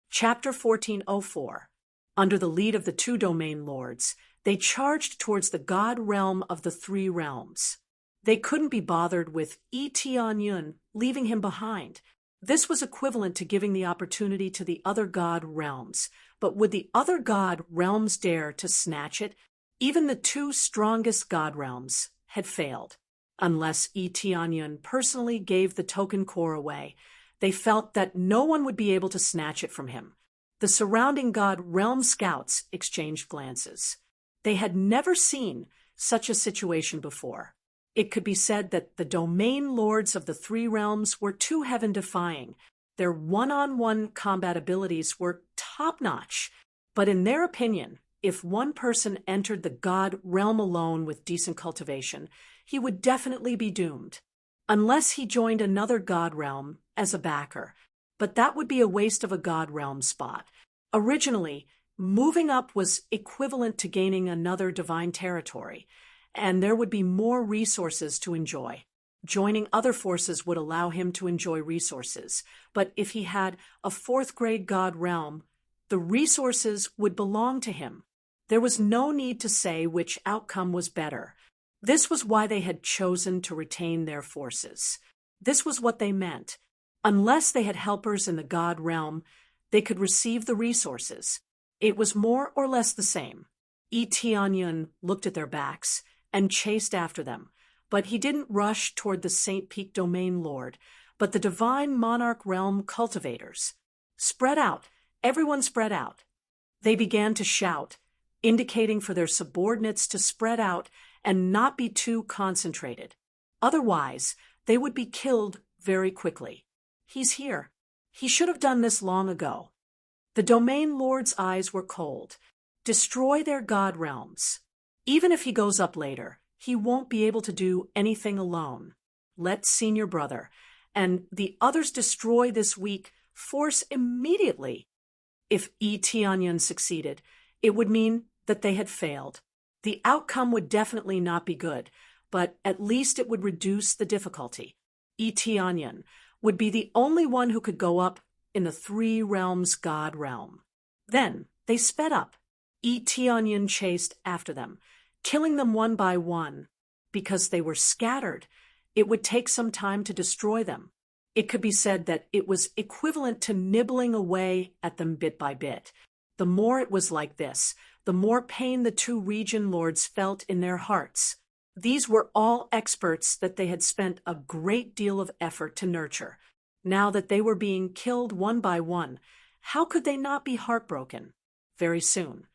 Speaker 1: Chapter 1404. Under the lead of the two domain lords, they charged towards the god realm of the three realms. They couldn't be bothered with Tianyun leaving him behind. This was equivalent to giving the opportunity to the other god realms. But would the other god realms dare to snatch it? Even the two strongest god realms had failed. Unless Tianyun personally gave the token core away, they felt that no one would be able to snatch it from him. The surrounding god realm scouts exchanged glances. They had never seen such a situation before. It could be said that the domain lords of the three realms were too heaven-defying. Their one-on-one combat abilities were top-notch, but in their opinion, if one person entered the god realm alone with decent cultivation, he would definitely be doomed, unless he joined another god realm as a backer. But that would be a waste of a god realm spot. Originally, moving up was equivalent to gaining another divine territory, and there would be more resources to enjoy. Joining other forces would allow him to enjoy resources, but if he had a fourth-grade god realm, the resources would belong to him. There was no need to say which outcome was better. This was why they had chosen to retain their forces. This was what they meant. Unless they had helpers in the god realm, they could receive the resources. It was more or less the same. Tianyun looked at their backs and chased after them, but he didn't rush toward the St. Peak Domain Lord, but the divine monarch realm cultivators. Spread out. Everyone spread out. They began to shout, indicating for their subordinates to spread out and not be too concentrated. Otherwise, they would be killed very quickly. He's here. He should have done this long ago. The domain lord's eyes were cold. Destroy their god realms. Even if he goes up later, he won't be able to do anything alone. Let senior brother and the others destroy this weak force immediately. If Tianyun succeeded, it would mean that they had failed. The outcome would definitely not be good, but at least it would reduce the difficulty. Tianyun would be the only one who could go up in the three realms god realm. Then they sped up. Tianyun chased after them, killing them one by one. Because they were scattered, it would take some time to destroy them. It could be said that it was equivalent to nibbling away at them bit by bit. The more it was like this, the more pain the two region lords felt in their hearts. These were all experts that they had spent a great deal of effort to nurture. Now that they were being killed one by one, how could they not be heartbroken? Very soon,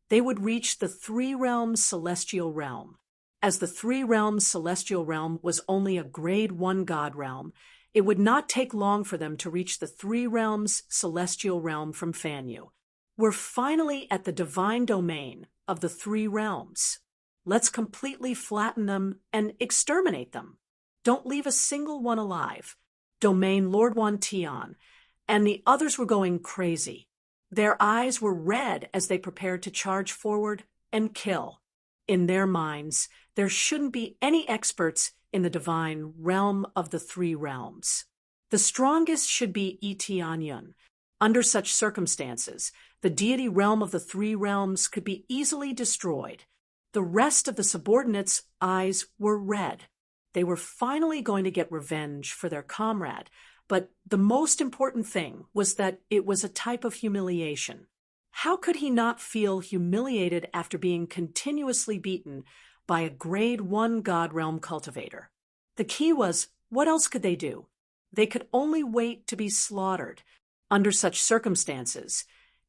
Speaker 1: they would reach the three realms celestial realm. As the three realms celestial realm was only a grade 1 god realm, it would not take long for them to reach the three realms celestial realm from Fanyu. We're finally at the divine domain of the three realms. Let's completely flatten them and exterminate them. Don't leave a single one alive. Domain Lord Wan Tian and the others were going crazy. Their eyes were red as they prepared to charge forward and kill. In their minds, there shouldn't be any experts in the divine realm of the three realms. The strongest should be Tianyun. Under such circumstances, the deity realm of the three realms could be easily destroyed. The rest of the subordinates' eyes were red. They were finally going to get revenge for their comrade, but the most important thing was that it was a type of humiliation. How could he not feel humiliated after being continuously beaten by a grade 1 God Realm cultivator? The key was, what else could they do? They could only wait to be slaughtered. Under such circumstances,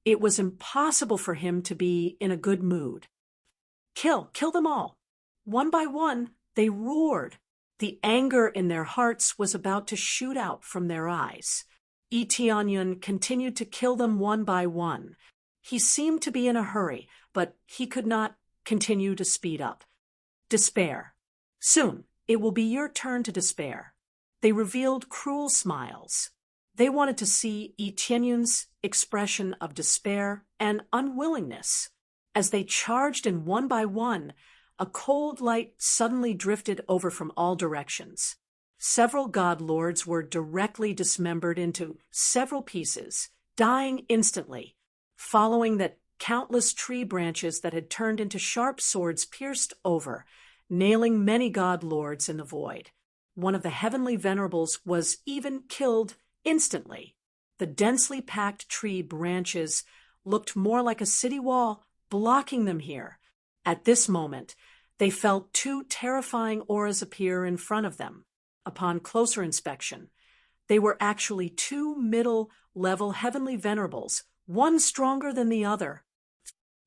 Speaker 1: it was impossible for him to be in a good mood. Kill them all. One by one, they roared. The anger in their hearts was about to shoot out from their eyes. Itianyun continued to kill them one by one. He seemed to be in a hurry, but he could not continue to speed up. Despair. Soon, it will be your turn to despair. They revealed cruel smiles. They wanted to see Itianyun's expression of despair and unwillingness. As they charged in one by one, a cold light suddenly drifted over from all directions. Several god lords were directly dismembered into several pieces, dying instantly. Following that, countless tree branches that had turned into sharp swords pierced over, nailing many god lords in the void. One of the heavenly venerables was even killed instantly. The densely packed tree branches looked more like a city wall, blocking them here. At this moment, they felt two terrifying auras appear in front of them. Upon closer inspection, they were actually two middle-level heavenly venerables, one stronger than the other.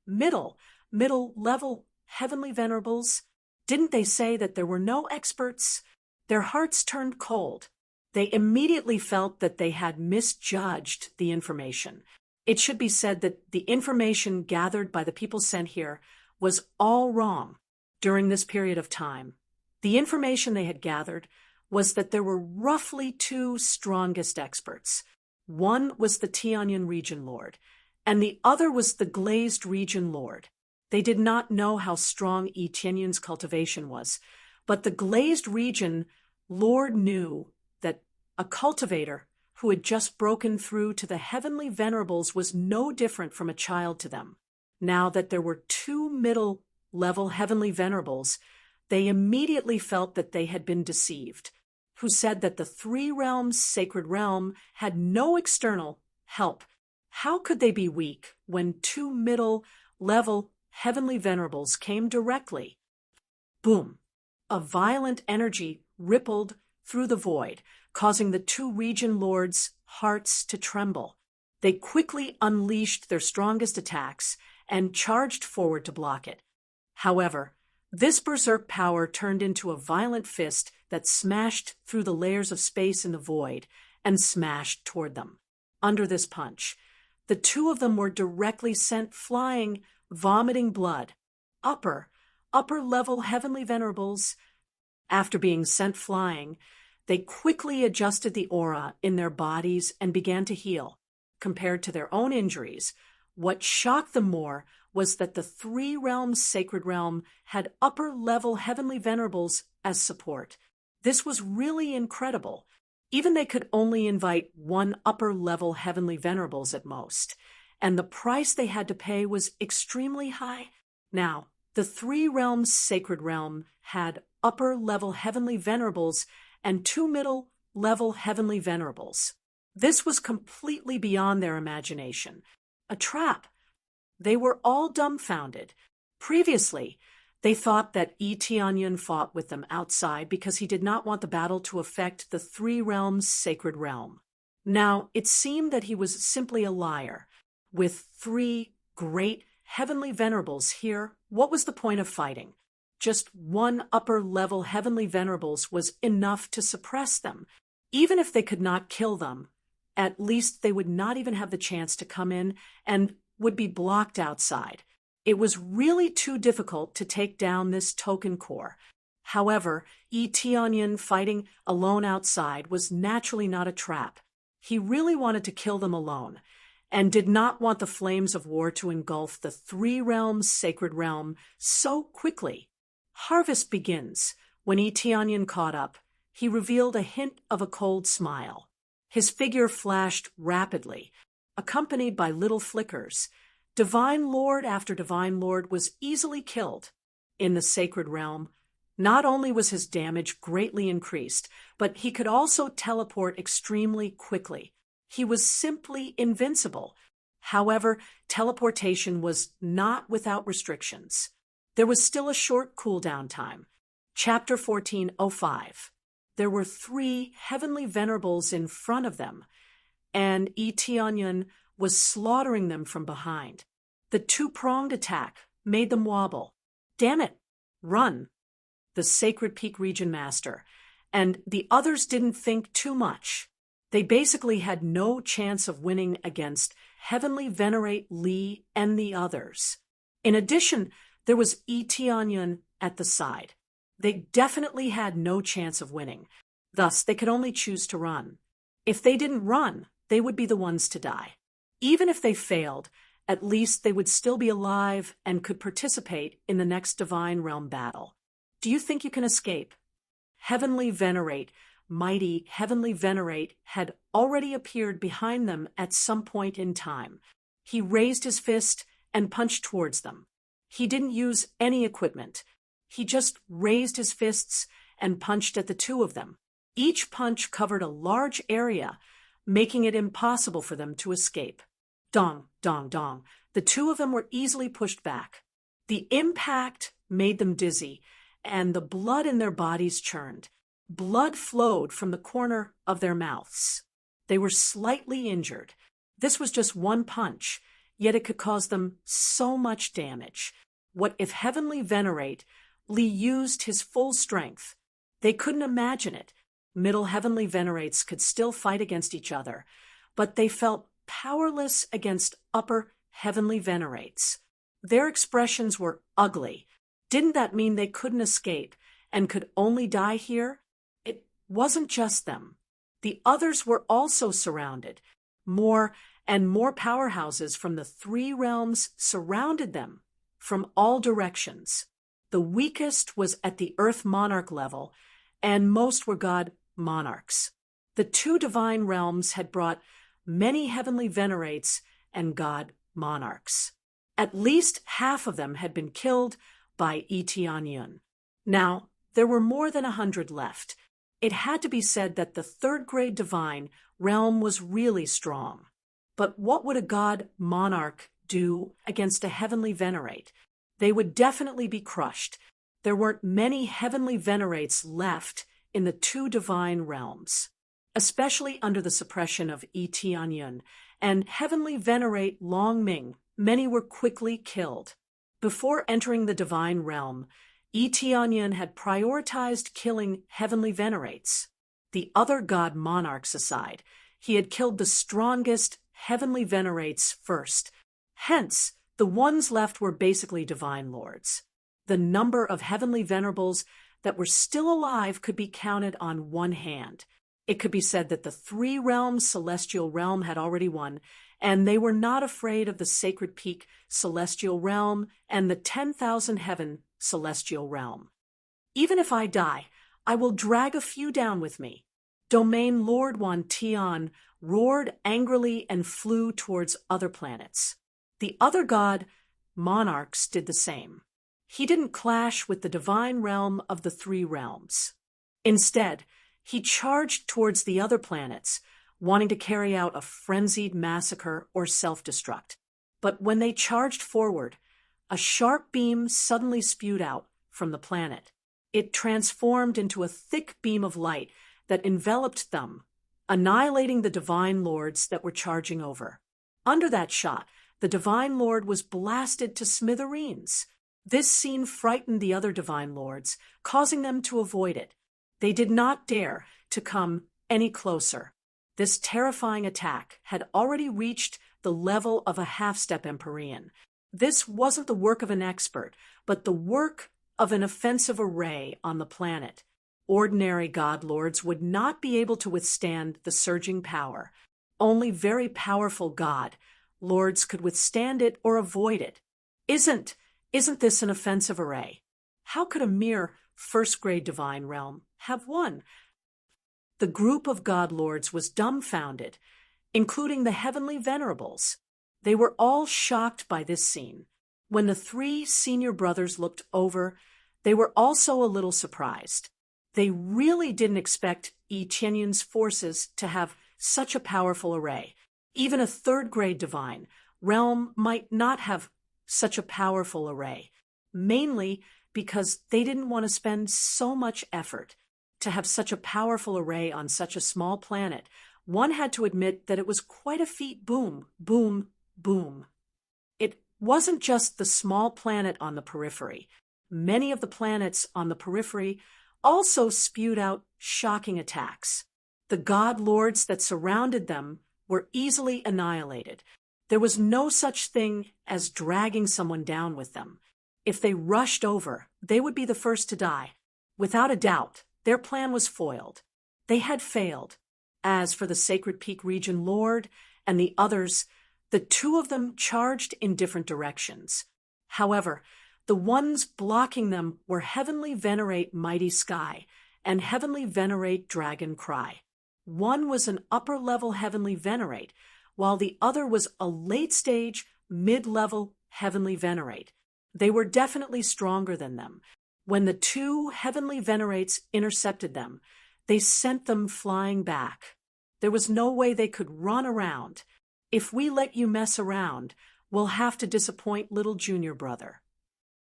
Speaker 1: Middle-level heavenly venerables? Didn't they say that there were no experts? Their hearts turned cold. They immediately felt that they had misjudged the information. It should be said that the information gathered by the people sent here was all wrong during this period of time. The information they had gathered was that there were roughly two strongest experts. One was the Tianyun Region Lord, and the other was the Glazed Region Lord. They did not know how strong Itianyun's cultivation was, but the Glazed Region Lord knew that a cultivator who had just broken through to the heavenly venerables was no different from a child to them. Now that there were two middle-level heavenly venerables, they immediately felt that they had been deceived, who said that the three realms sacred realm had no external help. How could they be weak when two middle-level heavenly venerables came directly? Boom! A violent energy rippled through the void, causing the two region lords' hearts to tremble. They quickly unleashed their strongest attacks and charged forward to block it. However, this berserk power turned into a violent fist that smashed through the layers of space in the void and smashed toward them. Under this punch, the two of them were directly sent flying, vomiting blood. Upper-level heavenly venerables. After being sent flying, they quickly adjusted the aura in their bodies and began to heal. Compared to their own injuries, what shocked them more was that the three realms sacred realm had upper-level heavenly venerables as support. This was really incredible. Even they could only invite one upper-level heavenly venerables at most, and the price they had to pay was extremely high. Now, the three realms sacred realm had upper-level heavenly venerables and two middle-level heavenly venerables. This was completely beyond their imagination. A trap. They were all dumbfounded. Previously, they thought that Itianyun fought with them outside because he did not want the battle to affect the three realms sacred realm. Now, it seemed that he was simply a liar. With three great heavenly venerables here, what was the point of fighting? Just one upper-level heavenly venerables was enough to suppress them. Even if they could not kill them, at least they would not even have the chance to come in and would be blocked outside. It was really too difficult to take down this token core. However, Itianyun fighting alone outside was naturally not a trap. He really wanted to kill them alone, and did not want the flames of war to engulf the three realms sacred realm so quickly. Harvest begins. When Itianyun caught up, he revealed a hint of a cold smile. His figure flashed rapidly, accompanied by little flickers. Divine Lord after Divine Lord was easily killed. In the sacred realm, Not only was his damage greatly increased, but he could also teleport extremely quickly. He was simply invincible. However, teleportation was not without restrictions. There was still a short cooldown time. Chapter 14:05. There were 3 heavenly venerables in front of them, and Eteonyun was slaughtering them from behind. The 2-pronged attack made them wobble. "Damn it! Run!" the Sacred Peak Region Master, and the others didn't think too much. They basically had no chance of winning against Heavenly Venerate Li and the others. In addition, there was Eteonyun at the side. They definitely had no chance of winning. Thus, they could only choose to run. If they didn't run, they would be the ones to die. Even if they failed, at least they would still be alive and could participate in the next Divine Realm battle. Do you think you can escape? Heavenly Venerate, mighty Heavenly Venerate, had already appeared behind them at some point in time. He raised his fist and punched towards them. He didn't use any equipment. He just raised his fists and punched at the 2 of them. Each punch covered a large area, making it impossible for them to escape. Dong, dong, dong. The 2 of them were easily pushed back. The impact made them dizzy, and the blood in their bodies churned. Blood flowed from the corner of their mouths. They were slightly injured. This was just 1 punch, yet it could cause them so much damage. What if Heavenly Venerate Li used his full strength? They couldn't imagine it. Middle Heavenly Venerates could still fight against each other, but they felt powerless against Upper Heavenly Venerates. Their expressions were ugly. Didn't that mean they couldn't escape and could only die here? It wasn't just them. The others were also surrounded. More and more powerhouses from the 3 realms surrounded them from all directions. The weakest was at the Earth Monarch level, and most were God Monarchs. The 2 divine realms had brought many Heavenly Venerates and God Monarchs. At least half of them had been killed by Eteonyun. Now, there were more than 100 left. It had to be said that the 3rd grade divine realm was really strong. But what would a God Monarch do against a Heavenly Venerate? They would definitely be crushed. There weren't many Heavenly Venerates left in the 2 divine realms, especially under the suppression of Eteonyun and Heavenly Venerate Longming. Many were quickly killed. Before entering the divine realm, Eteonyun had prioritized killing Heavenly Venerates. The other God Monarchs aside, he had killed the strongest Heavenly Venerates first. Hence, the ones left were basically Divine Lords. The number of Heavenly Venerables that were still alive could be counted on one hand. It could be said that the 3 realms Celestial Realm had already won, and they were not afraid of the Sacred Peak Celestial Realm and the 10,000 Heaven Celestial Realm. "Even if I die, I will drag a few down with me." Domain Lord Wan Tian roared angrily and flew towards other planets. The other God Monarchs did the same. He didn't clash with the divine realm of the 3 realms. Instead, he charged towards the other planets, wanting to carry out a frenzied massacre or self-destruct. But when they charged forward, a sharp beam suddenly spewed out from the planet. It transformed into a thick beam of light that enveloped them, annihilating the Divine Lords that were charging over. Under that shot, the Divine Lord was blasted to smithereens. This scene frightened the other Divine Lords, causing them to avoid it. They did not dare to come any closer. This terrifying attack had already reached the level of a half-step Empyrean. This wasn't the work of an expert, but the work of an offensive array on the planet. Ordinary God Lords would not be able to withstand the surging power. Only very powerful God Lords could withstand it or avoid it. Isn't this an offensive array? How could a mere 1st grade divine realm have won? The group of God Lords was dumbfounded, including the Heavenly Venerables. They were all shocked by this scene. When the 3 senior brothers looked over, They were also a little surprised. They really didn't expect Yi Tianyun's forces to have such a powerful array. Even a third-grade divine realm might not have such a powerful array, mainly because they didn't want to spend so much effort to have such a powerful array on such a small planet. One had to admit that it was quite a feat. Boom, boom, boom. It wasn't just the small planet on the periphery. Many of the planets on the periphery also spewed out shocking attacks. The god lords that surrounded them were easily annihilated. There was no such thing as dragging someone down with them. If they rushed over, they would be the first to die. Without a doubt, their plan was foiled. They had failed. As for the Sacred Peak Region Lord and the others, the two of them charged in different directions. However, the ones blocking them were Heavenly Venerate Mighty Sky and Heavenly Venerate Dragon Cry. One was an upper-level Heavenly Venerate, while the other was a late-stage, mid-level Heavenly Venerate. They were definitely stronger than them. When the two Heavenly Venerates intercepted them, they sent them flying back. There was no way they could run around. If we let you mess around, we'll have to disappoint little junior brother.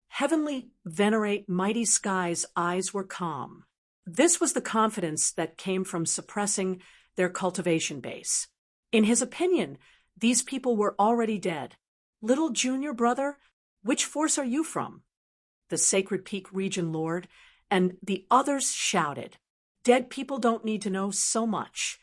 Speaker 1: Heavenly Venerate Mighty Sky's eyes were calm. This was the confidence that came from suppressing their cultivation base. In his opinion, these people were already dead. Little junior brother, which force are you from? The Sacred Peak Region Lord and the others shouted. Dead people don't need to know so much.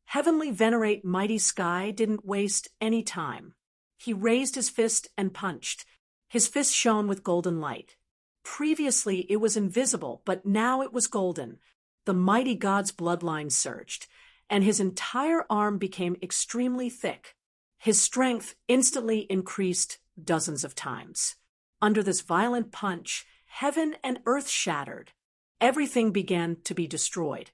Speaker 1: Heavenly Venerate Mighty Sky didn't waste any time. He raised his fist and punched. His fist shone with golden light. Previously it was invisible, but now it was golden. The mighty god's bloodline surged, and his entire arm became extremely thick. His strength instantly increased dozens of times. Under this violent punch, heaven and earth shattered. Everything began to be destroyed,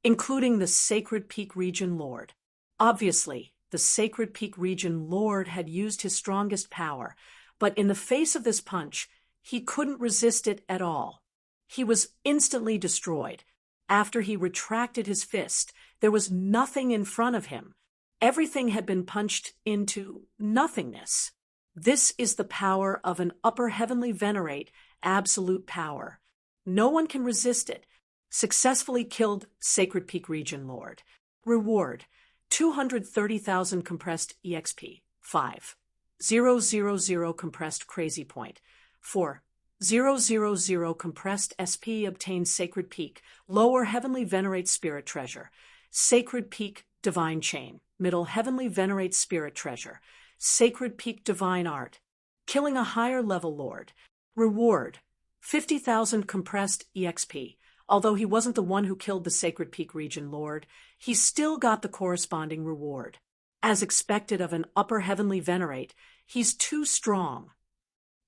Speaker 1: including the Sacred Peak Region Lord. Obviously, the Sacred Peak Region Lord had used his strongest power, but in the face of this punch, he couldn't resist it at all. He was instantly destroyed. After he retracted his fist, there was nothing in front of him. Everything had been punched into nothingness. This is the power of an upper heavenly venerate, absolute power. No one can resist it. Successfully killed Sacred Peak Region Lord. Reward, 230,000 compressed EXP. 5,000 compressed crazy point. 4,000 compressed SP obtained Sacred Peak, lower heavenly venerate spirit treasure. Sacred Peak divine chain, middle heavenly venerate spirit treasure. Sacred Peak divine art, killing a higher level lord. Reward, 50,000 compressed EXP. Although he wasn't the one who killed the Sacred Peak Region Lord, he still got the corresponding reward. As expected of an upper heavenly venerate, he's too strong.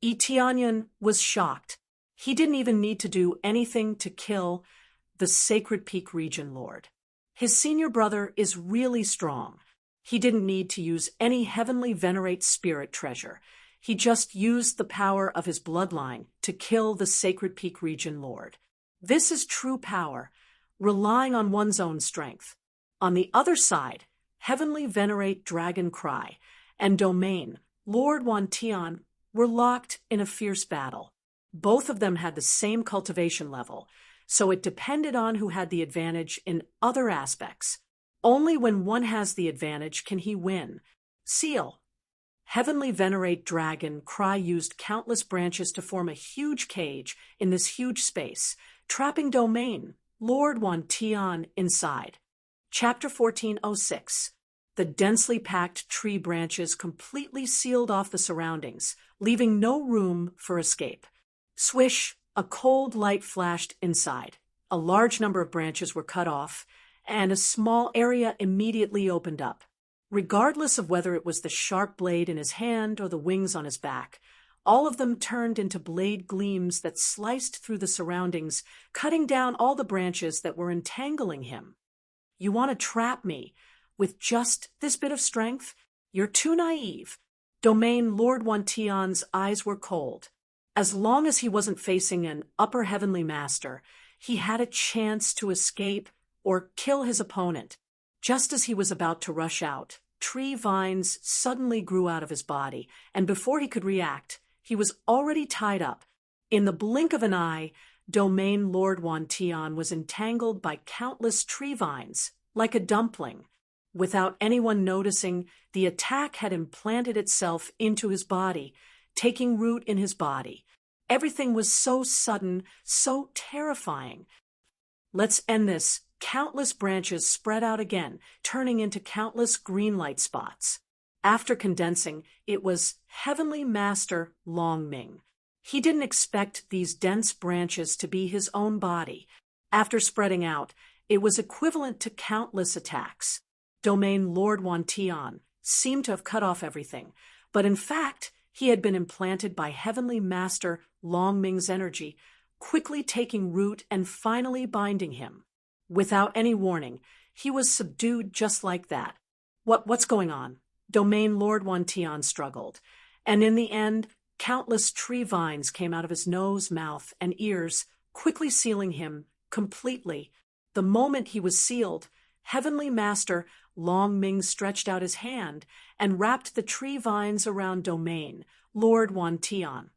Speaker 1: Yi Tianyun was shocked. He didn't even need to do anything to kill the Sacred Peak Region Lord. His senior brother is really strong. He didn't need to use any heavenly venerate spirit treasure. He just used the power of his bloodline to kill the Sacred Peak Region Lord. This is true power, relying on one's own strength. On the other side, Heavenly Venerate Dragon Cry and Domain Lord Wantian were locked in a fierce battle. Both of them had the same cultivation level, so it depended on who had the advantage in other aspects. Only when one has the advantage can he win. Seal. Heavenly Venerate Dragon Cry used countless branches to form a huge cage in this huge space, trapping Domain Lord Wantian inside. Chapter 1406. The densely packed tree branches completely sealed off the surroundings, leaving no room for escape. Swish, a cold light flashed inside. A large number of branches were cut off, and a small area immediately opened up. Regardless of whether it was the sharp blade in his hand or the wings on his back, all of them turned into blade gleams that sliced through the surroundings, cutting down all the branches that were entangling him. You want to trap me with just this bit of strength? You're too naive. Domain Lord Wantian's eyes were cold. As long as he wasn't facing an upper heavenly master, he had a chance to escape or kill his opponent. Just as he was about to rush out, tree vines suddenly grew out of his body, and before he could react, he was already tied up. In the blink of an eye, Domain Lord Wan Tian was entangled by countless tree vines, like a dumpling. Without anyone noticing, the attack had implanted itself into his body, taking root in his body. Everything was so sudden, so terrifying. Let's end this. Countless branches spread out again, turning into countless green light spots. After condensing, it was Heavenly Master Longming. He didn't expect these dense branches to be his own body. After spreading out, it was equivalent to countless attacks. Domain Lord Wan Tian seemed to have cut off everything, but in fact, he had been implanted by Heavenly Master Longming's energy, quickly taking root and finally binding him. Without any warning, he was subdued just like that. What's going on? Domain Lord Wan Tian struggled, and in the end, countless tree vines came out of his nose, mouth, and ears, quickly sealing him completely. The moment he was sealed, Heavenly Master Longming stretched out his hand and wrapped the tree vines around Domain Lord Wan Tian,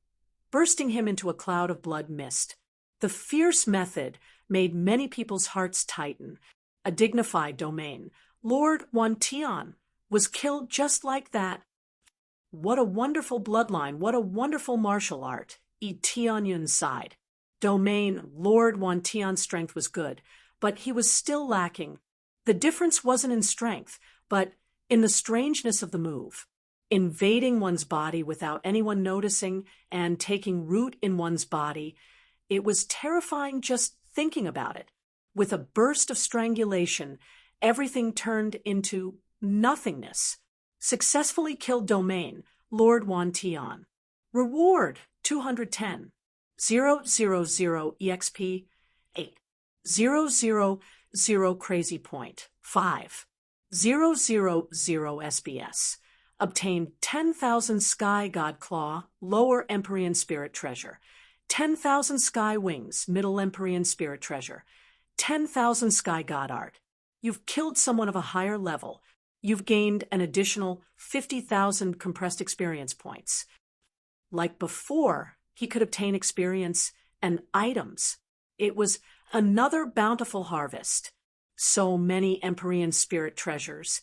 Speaker 1: bursting him into a cloud of blood mist. The fierce method made many people's hearts tighten. A dignified Domain Lord Wan Tian was killed just like that. What a wonderful bloodline, what a wonderful martial art, Yi Tianyun sighed. Domain Lord Wan Tian's strength was good, but he was still lacking. The difference wasn't in strength, but in the strangeness of the move. Invading one's body without anyone noticing and taking root in one's body, it was terrifying just thinking about it. With a burst of strangulation, everything turned into nothingness. Successfully killed Domain Lord Wan Tian. Reward 210. 000 EXP 8. 000 Crazy Point 5. 000 SBS. Obtained 10,000 Sky God Claw, Lower Empyrean Spirit Treasure. 10,000 Sky Wings, Middle Empyrean Spirit Treasure. 10,000 Sky God Art. You've killed someone of a higher level. You've gained an additional 50,000 compressed experience points. Like before, he could obtain experience and items. It was another bountiful harvest. So many Empyrean spirit treasures.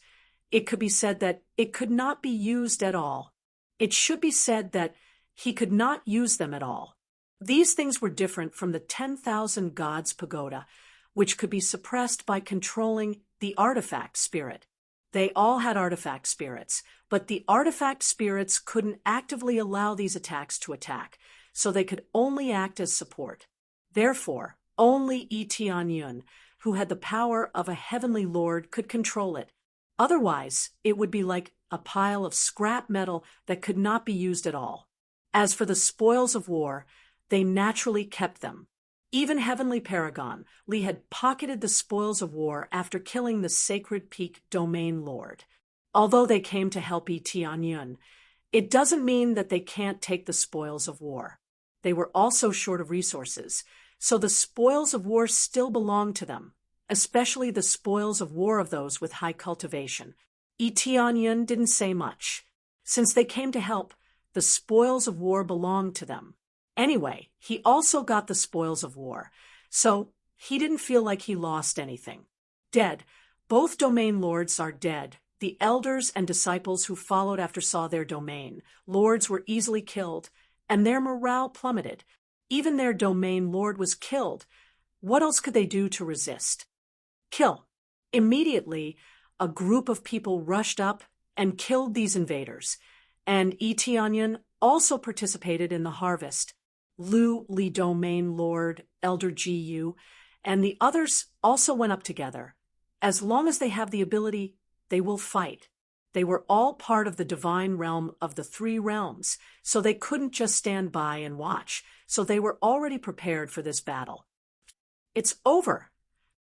Speaker 1: It could be said that it could not be used at all. It should be said that he could not use them at all. These things were different from the 10,000 Gods Pagoda, which could be suppressed by controlling the artifact spirit. They all had artifact spirits, but the artifact spirits couldn't actively allow these attacks to attack, so they could only act as support. Therefore, only Yi Tianyun, who had the power of a heavenly lord, could control it. Otherwise, it would be like a pile of scrap metal that could not be used at all. As for the spoils of war, they naturally kept them. Even Heavenly Paragon, Li had pocketed the spoils of war after killing the Sacred Peak Domain Lord. Although they came to help Yi Tianyun, it doesn't mean that they can't take the spoils of war. They were also short of resources, so the spoils of war still belonged to them, especially the spoils of war of those with high cultivation. Yi Tianyun didn't say much. Since they came to help, the spoils of war belonged to them. Anyway, he also got the spoils of war, so he didn't feel like he lost anything. Dead. Both domain lords are dead. The elders and disciples who followed after saw their domain lords were easily killed, and their morale plummeted. Even their domain lord was killed. What else could they do to resist? Kill. Immediately, a group of people rushed up and killed these invaders, and Yi Tianyun also participated in the harvest. Lu, Li Domain Lord, Elder Gu, and the others also went up together. As long as they have the ability, they will fight. They were all part of the divine realm of the three realms, so they couldn't just stand by and watch, so they were already prepared for this battle. It's over.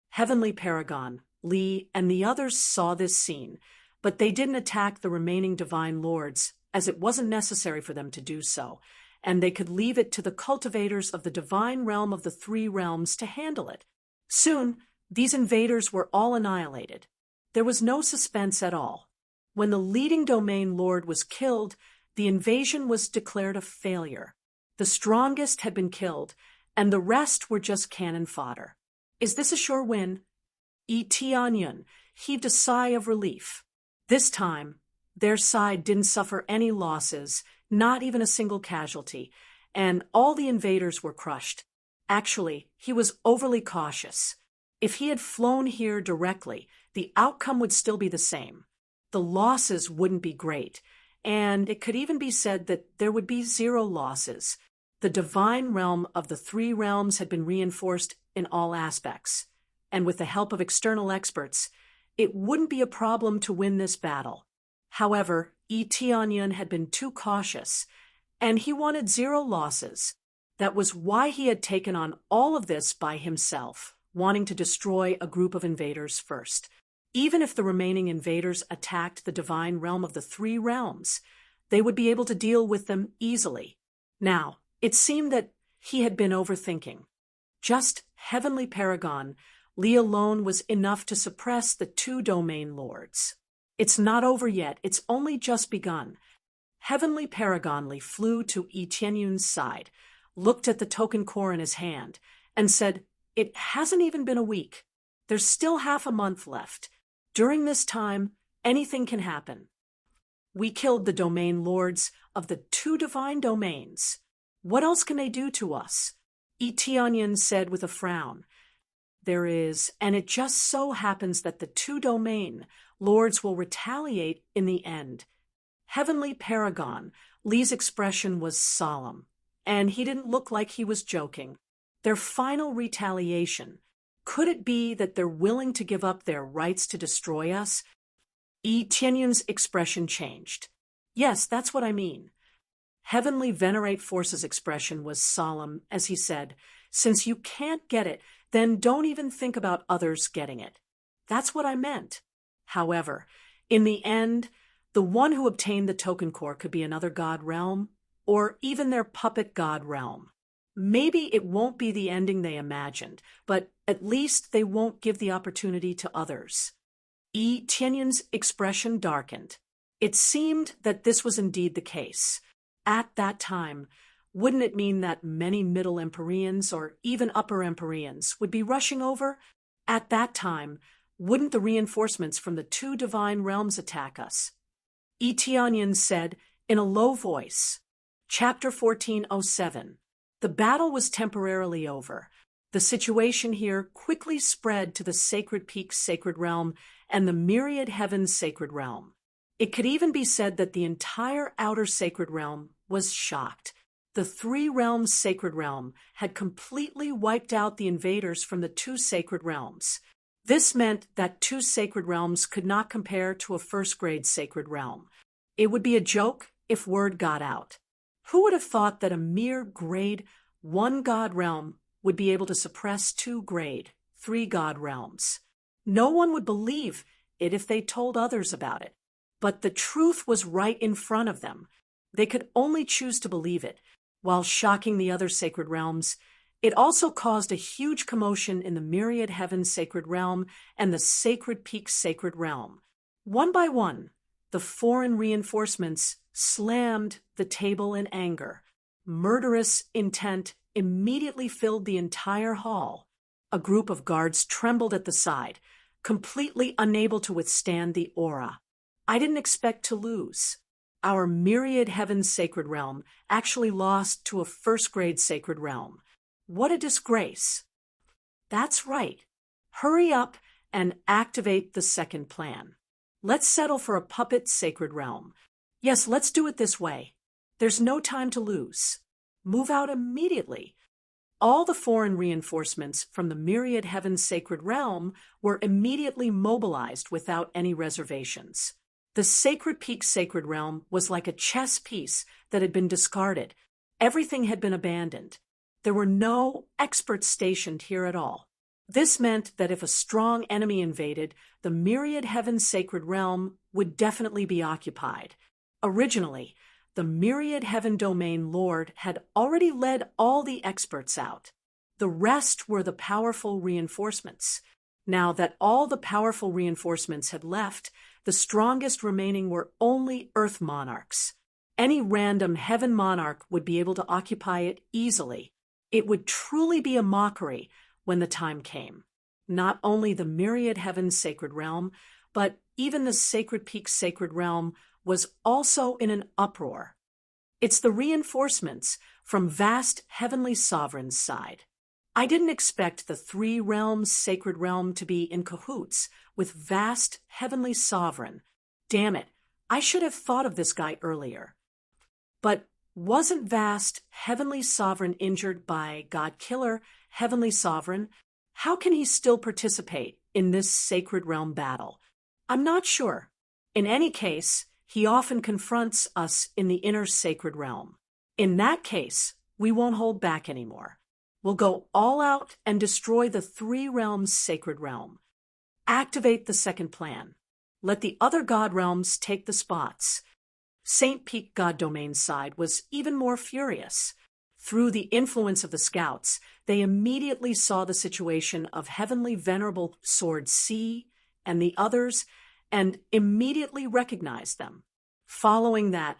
Speaker 1: Heavenly Paragon, Li, and the others saw this scene, but they didn't attack the remaining divine lords, as it wasn't necessary for them to do so, and they could leave it to the cultivators of the divine realm of the three realms to handle it. Soon, these invaders were all annihilated. There was no suspense at all. When the leading domain lord was killed, the invasion was declared a failure. The strongest had been killed, and the rest were just cannon fodder. Is this a sure win? Tianyun heaved a sigh of relief. This time, their side didn't suffer any losses, not even a single casualty, and all the invaders were crushed. Actually, he was overly cautious. If he had flown here directly, the outcome would still be the same. The losses wouldn't be great, and it could even be said that there would be 0 losses. The divine realm of the three realms had been reinforced in all aspects, and with the help of external experts, it wouldn't be a problem to win this battle. However, Tianyun had been too cautious, and he wanted 0 losses. That was why he had taken on all of this by himself, wanting to destroy a group of invaders first. Even if the remaining invaders attacked the divine realm of the three realms, they would be able to deal with them easily. Now, it seemed that he had been overthinking. Just Heavenly Paragon, Lee alone was enough to suppress the 2 domain lords. It's not over yet, it's only just begun. Heavenly Paragon Lee flew to Tianyun's side, looked at the token core in his hand, and said, "It hasn't even been a week. There's still half a month left. During this time, anything can happen. We killed the domain lords of the 2 divine domains. What else can they do to us?" Tianyun said with a frown. "There is, and it just so happens that the 2 domain lords will retaliate in the end." Heavenly Paragon, Lee's expression was solemn, and he didn't look like he was joking. Their final retaliation. Could it be that they're willing to give up their rights to destroy us? Tianyun's expression changed. "Yes, that's what I mean." Heavenly Venerate Force's expression was solemn as he said, "Since you can't get it, then don't even think about others getting it. That's what I meant." However, in the end, the one who obtained the token core could be another god realm, or even their puppet god realm. Maybe it won't be the ending they imagined, but at least they won't give the opportunity to others. Tianyun's expression darkened. It seemed that this was indeed the case. At that time, wouldn't it mean that many Middle Empyreans or even Upper Empyreans would be rushing over? At that time, wouldn't the reinforcements from the 2 divine realms attack us? Tianyun said in a low voice, Chapter 1407. The battle was temporarily over. The situation here quickly spread to the Sacred Peaks Sacred Realm and the Myriad Heavens Sacred Realm. It could even be said that the entire Outer Sacred Realm was shocked. The 3 realms Sacred Realm had completely wiped out the invaders from the 2 Sacred Realms. This meant that 2 Sacred Realms could not compare to a first-grade Sacred Realm. It would be a joke if word got out. Who would have thought that a mere grade 1 god realm would be able to suppress 2 grade 3 god realms? No one would believe it if they told others about it. But the truth was right in front of them. They could only choose to believe it. While shocking the other sacred realms, it also caused a huge commotion in the Myriad Heavens Sacred Realm and the Sacred Peaks Sacred Realm. One by one, the foreign reinforcements slammed the table in anger. Murderous intent immediately filled the entire hall. A group of guards trembled at the side, completely unable to withstand the aura. I didn't expect to lose. Our Myriad Heavens Sacred Realm actually lost to a first-grade Sacred Realm. What a disgrace. That's right. Hurry up and activate the second plan. Let's settle for a puppet Sacred Realm. Yes, let's do it this way. There's no time to lose. Move out immediately. All the foreign reinforcements from the Myriad Heavens Sacred Realm were immediately mobilized without any reservations. The Sacred Peaks Sacred Realm was like a chess piece that had been discarded. Everything had been abandoned. There were no experts stationed here at all. This meant that if a strong enemy invaded, the Myriad Heavens Sacred Realm would definitely be occupied. Originally, The myriad heaven domain lord had already led all the experts out. The rest were the powerful reinforcements. Now that all the powerful reinforcements had left, the strongest remaining were only Earth monarchs. Any random heaven monarch would be able to occupy it easily. It would truly be a mockery when the time came. Not only the myriad heaven's sacred realm, but even the Sacred Peak sacred realm was also in an uproar. It's the reinforcements from vast heavenly sovereign's side. I didn't expect the three realms sacred realm to be in cahoots with vast heavenly sovereign. Damn it, I should have thought of this guy earlier. But wasn't vast heavenly sovereign injured by God Killer, heavenly sovereign? How can he still participate in this sacred realm battle? I'm not sure. In any case, he often confronts us in the inner sacred realm. In that case, we won't hold back anymore. We'll go all out and destroy the three realms' sacred realm. Activate the second plan. Let the other god realms take the spots. St. Peak God Domain's side was even more furious. Through the influence of the scouts, they immediately saw the situation of Heavenly Venerable Sword C and the others and immediately recognized them. Following that,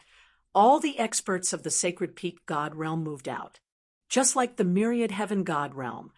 Speaker 1: all the experts of the Sacred Peak God realm moved out. Just like the Myriad Heaven God realm,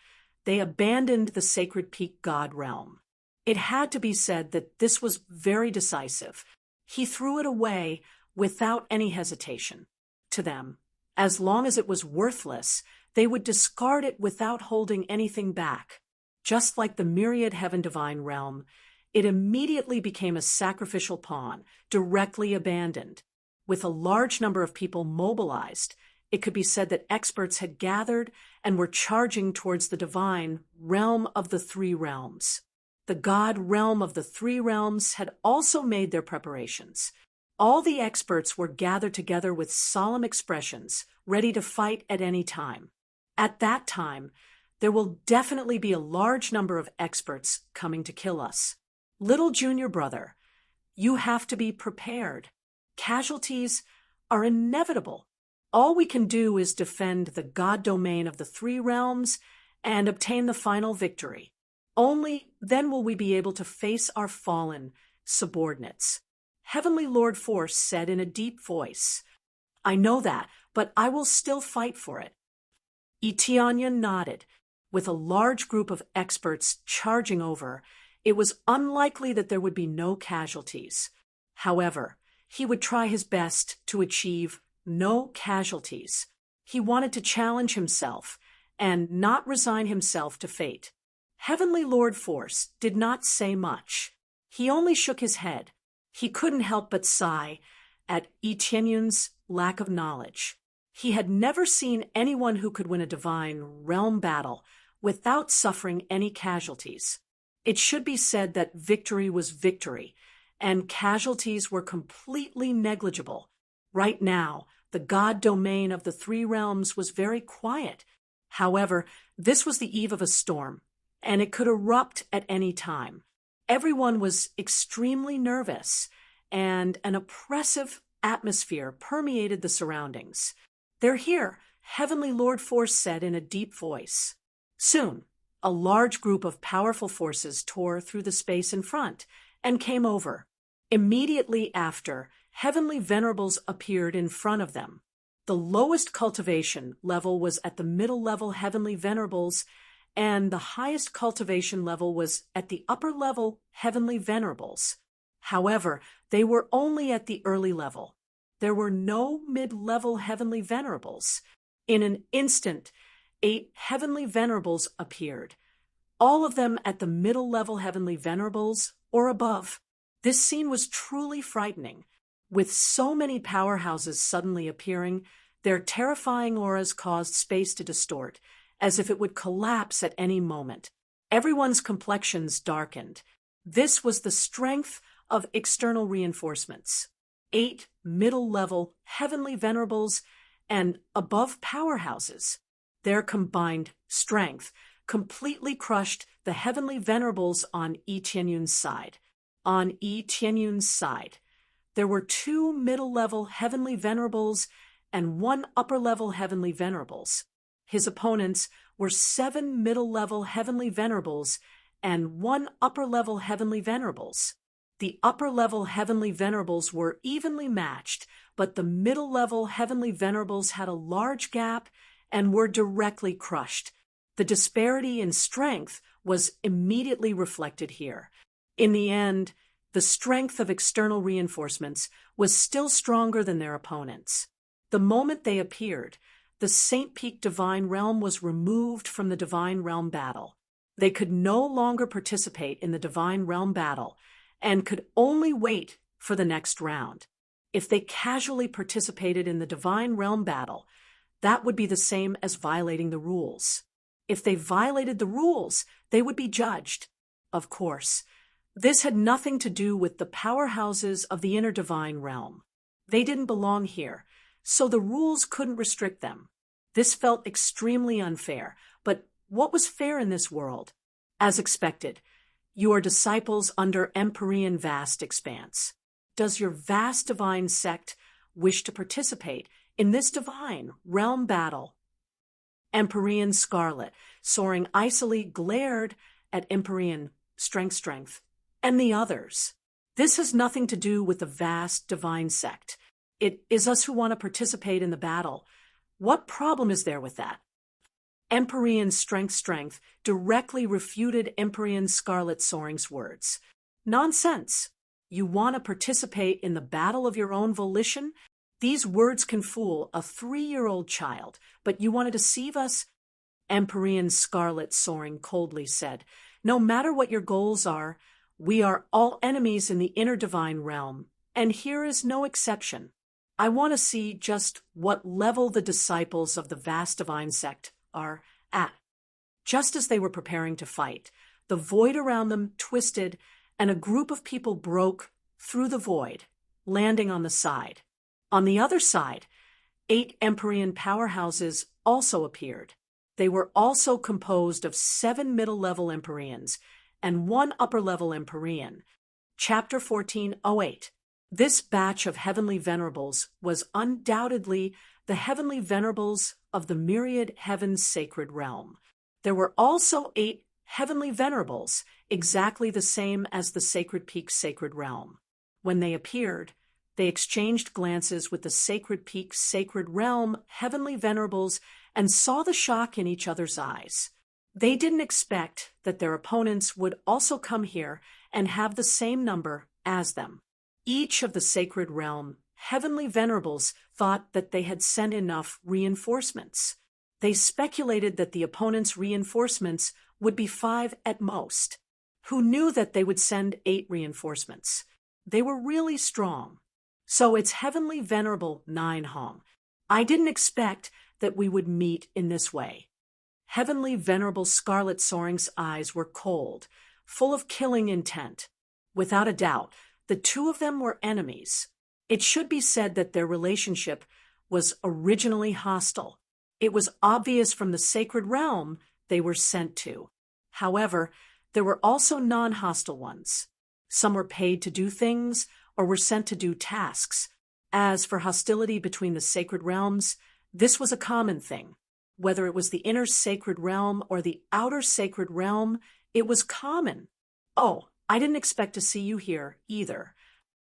Speaker 1: they abandoned the Sacred Peak God realm. It had to be said that this was very decisive. He threw it away without any hesitation. To them, as long as it was worthless, they would discard it without holding anything back. Just like the Myriad Heaven Divine realm, it immediately became a sacrificial pawn, directly abandoned. With a large number of people mobilized, it could be said that experts had gathered and were charging towards the divine realm of the three realms. The god realm of the three realms had also made their preparations. All the experts were gathered together with solemn expressions, ready to fight at any time. At that time, there will definitely be a large number of experts coming to kill us. Little junior brother, you have to be prepared. Casualties are inevitable. All we can do is defend the god domain of the three realms and obtain the final victory. Only then will we be able to face our fallen subordinates. Heavenly Lord Force said in a deep voice, I know that, but I will still fight for it. Etianya nodded. With a large group of experts charging over, it was unlikely that there would be no casualties. However, he would try his best to achieve no casualties. He wanted to challenge himself and not resign himself to fate. Heavenly Lord Force did not say much. He only shook his head. He couldn't help but sigh at Etienne's lack of knowledge. He had never seen anyone who could win a divine realm battle without suffering any casualties. It should be said that victory was victory, and casualties were completely negligible. Right now, the god domain of the three realms was very quiet. However, this was the eve of a storm, and it could erupt at any time. Everyone was extremely nervous, and an oppressive atmosphere permeated the surroundings. They're here, Heavenly Lord Force said in a deep voice. Soon, a large group of powerful forces tore through the space in front and came over. Immediately after, Heavenly Venerables appeared in front of them. The lowest cultivation level was at the middle level Heavenly Venerables, and the highest cultivation level was at the upper level Heavenly Venerables. However, they were only at the early level. There were no mid-level Heavenly Venerables. In an instant, 8 Heavenly Venerables appeared, all of them at the middle-level Heavenly Venerables or above. This scene was truly frightening. With so many powerhouses suddenly appearing, their terrifying auras caused space to distort, as if it would collapse at any moment. Everyone's complexions darkened. This was the strength of external reinforcements. 8 middle-level Heavenly Venerables and above powerhouses. Their combined strength completely crushed the Heavenly Venerables on Etienne's side. On Etienne's side, There were 2 middle-level heavenly venerables and 1 upper-level heavenly venerables. His opponents were 7 middle-level heavenly venerables and 1 upper-level heavenly venerables. The upper-level heavenly venerables were evenly matched, but the middle-level heavenly venerables had a large gap and were directly crushed. The disparity in strength was immediately reflected here. In the end, the strength of external reinforcements was still stronger than their opponents. The moment they appeared, the St. Peak Divine Realm was removed from the Divine Realm battle. They could no longer participate in the Divine Realm battle and could only wait for the next round. If they casually participated in the Divine Realm battle, that would be the same as violating the rules. If they violated the rules, they would be judged. Of course, this had nothing to do with the powerhouses of the inner Divine Realm. They didn't belong here, so the rules couldn't restrict them. This felt extremely unfair, but what was fair in this world? As expected, you are disciples under Empyrean vast expanse. Does your vast divine sect wish to participate in this divine realm battle? Empyrean Scarlet, soaring icily, glared at Empyrean Strength, and the others. This has nothing to do with the vast divine sect. It is us who want to participate in the battle. What problem is there with that? Empyrean Strength directly refuted Empyrean Scarlet Soaring's words. Nonsense. You want to participate in the battle of your own volition? These words can fool a 3-year-old child, but you want to deceive us? Empyrean Scarlet Soaring coldly said, no matter what your goals are, we are all enemies in the inner divine realm, and here is no exception. I want to see just what level the disciples of the vast divine sect are at. Just as they were preparing to fight, the void around them twisted, and a group of people broke through the void, landing on the side. On the other side, 8 Empyrean powerhouses also appeared. They were also composed of 7 middle-level Empyreans and 1 upper-level Empyrean. Chapter 1408. This batch of heavenly venerables was undoubtedly the heavenly venerables of the myriad heaven's sacred realm. There were also 8 heavenly venerables, exactly the same as the Sacred Peak's sacred realm. When they appeared, they exchanged glances with the Sacred Peak's sacred realm heavenly venerables and saw the shock in each other's eyes. They didn't expect that their opponents would also come here and have the same number as them. Each of the sacred realm heavenly venerables thought that they had sent enough reinforcements. They speculated that the opponent's reinforcements would be 5 at most. Who knew that they would send 8 reinforcements? They were really strong. So it's heavenly venerable 9 Hong. I didn't expect that we would meet in this way. Heavenly venerable Scarlet Soaring's eyes were cold, full of killing intent. Without a doubt, the two of them were enemies. It should be said that their relationship was originally hostile. It was obvious from the sacred realm they were sent to. However, there were also non-hostile ones. Some were paid to do things or were sent to do tasks. As for hostility between the sacred realms, this was a common thing. Whether it was the inner sacred realm or the outer sacred realm, it was common. Oh, I didn't expect to see you here either.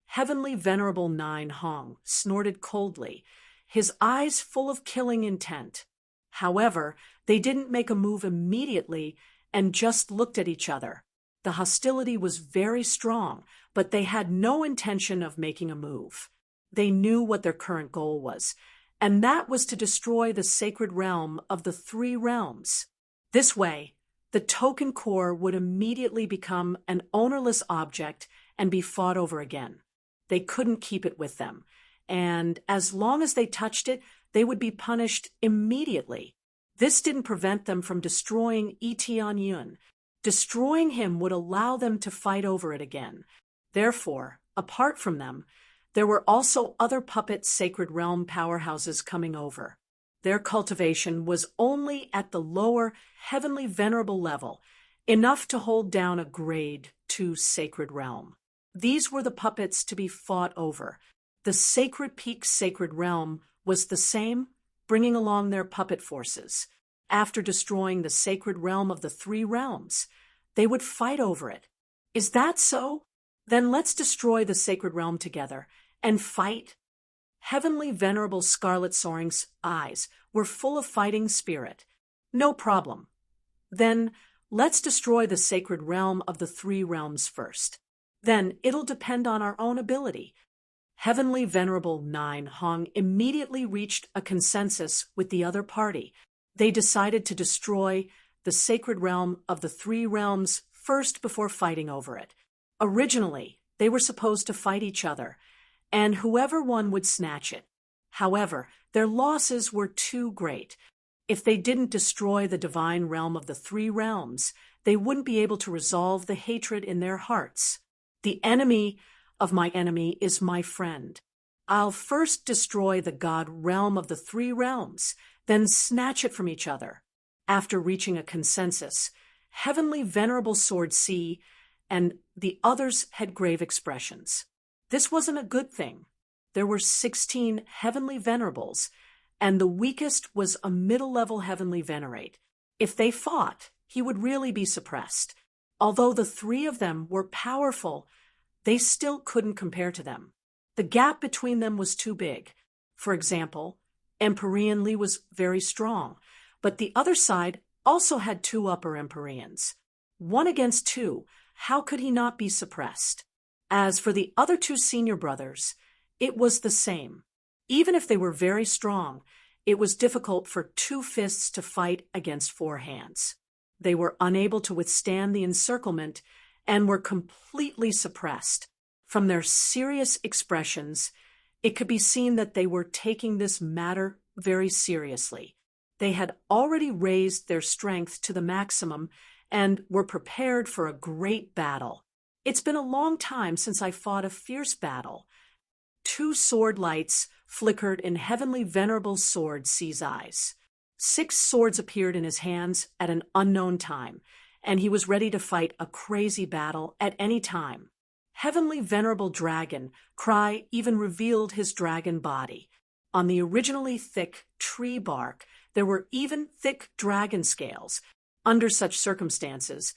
Speaker 1: Heavenly Venerable 9 Hong snorted coldly, his eyes full of killing intent. However, they didn't make a move immediately and just looked at each other. The hostility was very strong, but they had no intention of making a move. They knew what their current goal was, and that was to destroy the sacred realm of the 3 realms. This way, the token core would immediately become an ownerless object and be fought over again. They couldn't keep it with them, and as long as they touched it, they would be punished immediately. This didn't prevent them from destroying Etian. Destroying him would allow them to fight over it again. Therefore, apart from them, there were also other puppet sacred realm powerhouses coming over. Their cultivation was only at the lower, heavenly venerable level, enough to hold down a grade 2 sacred realm. These were the puppets to be fought over. The Sacred Peak Sacred Realm was the same, bringing along their puppet forces. After destroying the sacred realm of the three realms, they would fight over it. Is that so? Then let's destroy the sacred realm together and fight. Heavenly Venerable Scarlet Soaring's eyes were full of fighting spirit. No problem. Then let's destroy the sacred realm of the three realms first. Then it'll depend on our own ability. Heavenly Venerable Nine Hong immediately reached a consensus with the other party. They decided to destroy the sacred realm of the three realms first before fighting over it. Originally, they were supposed to fight each other, and whoever won would snatch it. However, their losses were too great. If they didn't destroy the divine realm of the three realms, they wouldn't be able to resolve the hatred in their hearts. The enemy of my enemy is my friend. I'll first destroy the god realm of the three realms, then snatch it from each other. After reaching a consensus, Heavenly Venerable Sword C and the others had grave expressions. This wasn't a good thing. There were 16 Heavenly Venerables, and the weakest was a middle-level Heavenly Venerate. If they fought, he would really be suppressed. Although the three of them were powerful, they still couldn't compare to them. The gap between them was too big. For example, Empyrean Li was very strong, but the other side also had two upper Empyreans. 1 against 2, how could he not be suppressed? As for the other two senior brothers, it was the same. Even if they were very strong, it was difficult for 2 fists to fight against 4 hands. They were unable to withstand the encirclement and were completely suppressed. From their serious expressions, it could be seen that they were taking this matter very seriously. They had already raised their strength to the maximum and were prepared for a great battle. It's been a long time since I fought a fierce battle. 2 sword lights flickered in Heavenly Venerable Sword C's eyes. 6 swords appeared in his hands at an unknown time, and he was ready to fight a crazy battle at any time. Heavenly Venerable Dragon Cry even revealed his dragon body. On the originally thick tree bark, there were even thick dragon scales. Under such circumstances,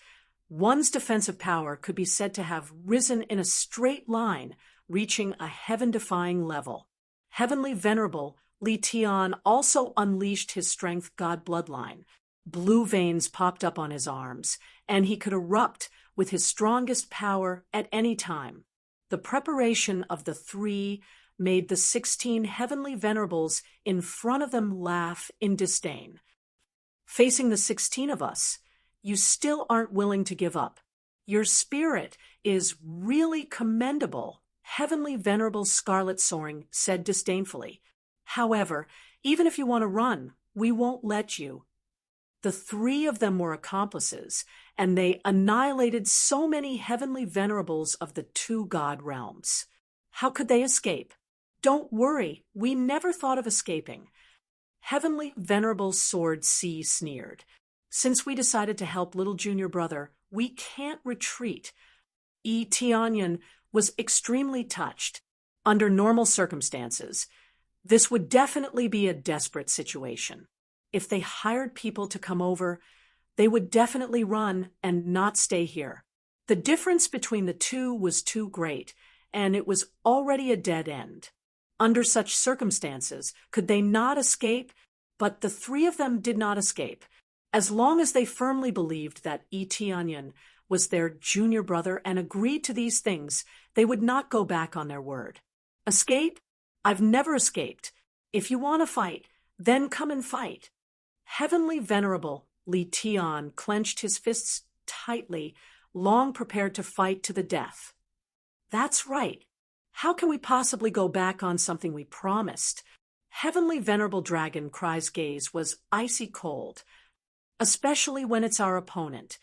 Speaker 1: one's defensive power could be said to have risen in a straight line, reaching a heaven-defying level. Heavenly Venerable Li Tian also unleashed his strength god bloodline. Blue veins popped up on his arms, and he could erupt with his strongest power at any time. The preparation of the 3 made the 16 Heavenly Venerables in front of them laugh in disdain. Facing the 16 of us, you still aren't willing to give up. Your spirit is really commendable, Heavenly Venerable Scarlet Soaring said disdainfully. However, even if you want to run, we won't let you. The 3 of them were accomplices, and they annihilated so many Heavenly Venerables of the 2 god realms. How could they escape? Don't worry, we never thought of escaping. Heavenly Venerable Sword C sneered. Since we decided to help little junior brother, we can't retreat. Tianyan was extremely touched. Under normal circumstances, this would definitely be a desperate situation. If they hired people to come over, they would definitely run and not stay here. The difference between the 2 was too great, and it was already a dead end. Under such circumstances, could they not escape? But the 3 of them did not escape. As long as they firmly believed that Tianyan was their junior brother and agreed to these things, they would not go back on their word. Escape? I've never escaped. If you want to fight, then come and fight. Heavenly Venerable Li Tian clenched his fists tightly, long prepared to fight to the death. That's right. How can we possibly go back on something we promised? Heavenly Venerable Dragon Cry's gaze was icy cold, especially when it's our opponent.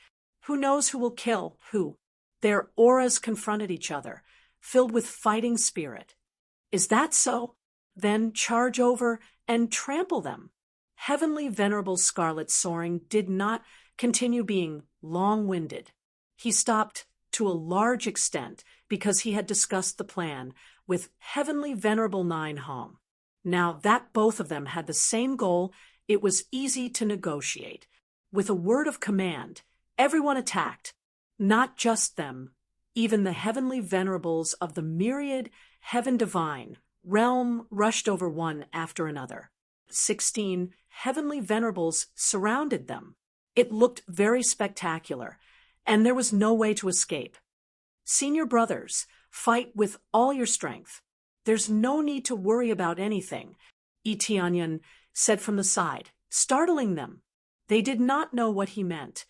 Speaker 1: Who knows who will kill who? Their auras confronted each other, filled with fighting spirit. Is that so? Then charge over and trample them. Heavenly Venerable Scarlet Soaring did not continue being long-winded. He stopped to a large extent, because he had discussed the plan with Heavenly Venerable Nine Hong. Now that both of them had the same goal, it was easy to negotiate. With a word of command, everyone attacked. Not just them, even the Heavenly Venerables of the myriad Heaven Divine realm rushed over one after another. 16 Heavenly Venerables surrounded them. It looked very spectacular, and there was no way to escape. Senior brothers, fight with all your strength. There's no need to worry about anything, Tianyun said from the side, startling them. They did not know what he meant.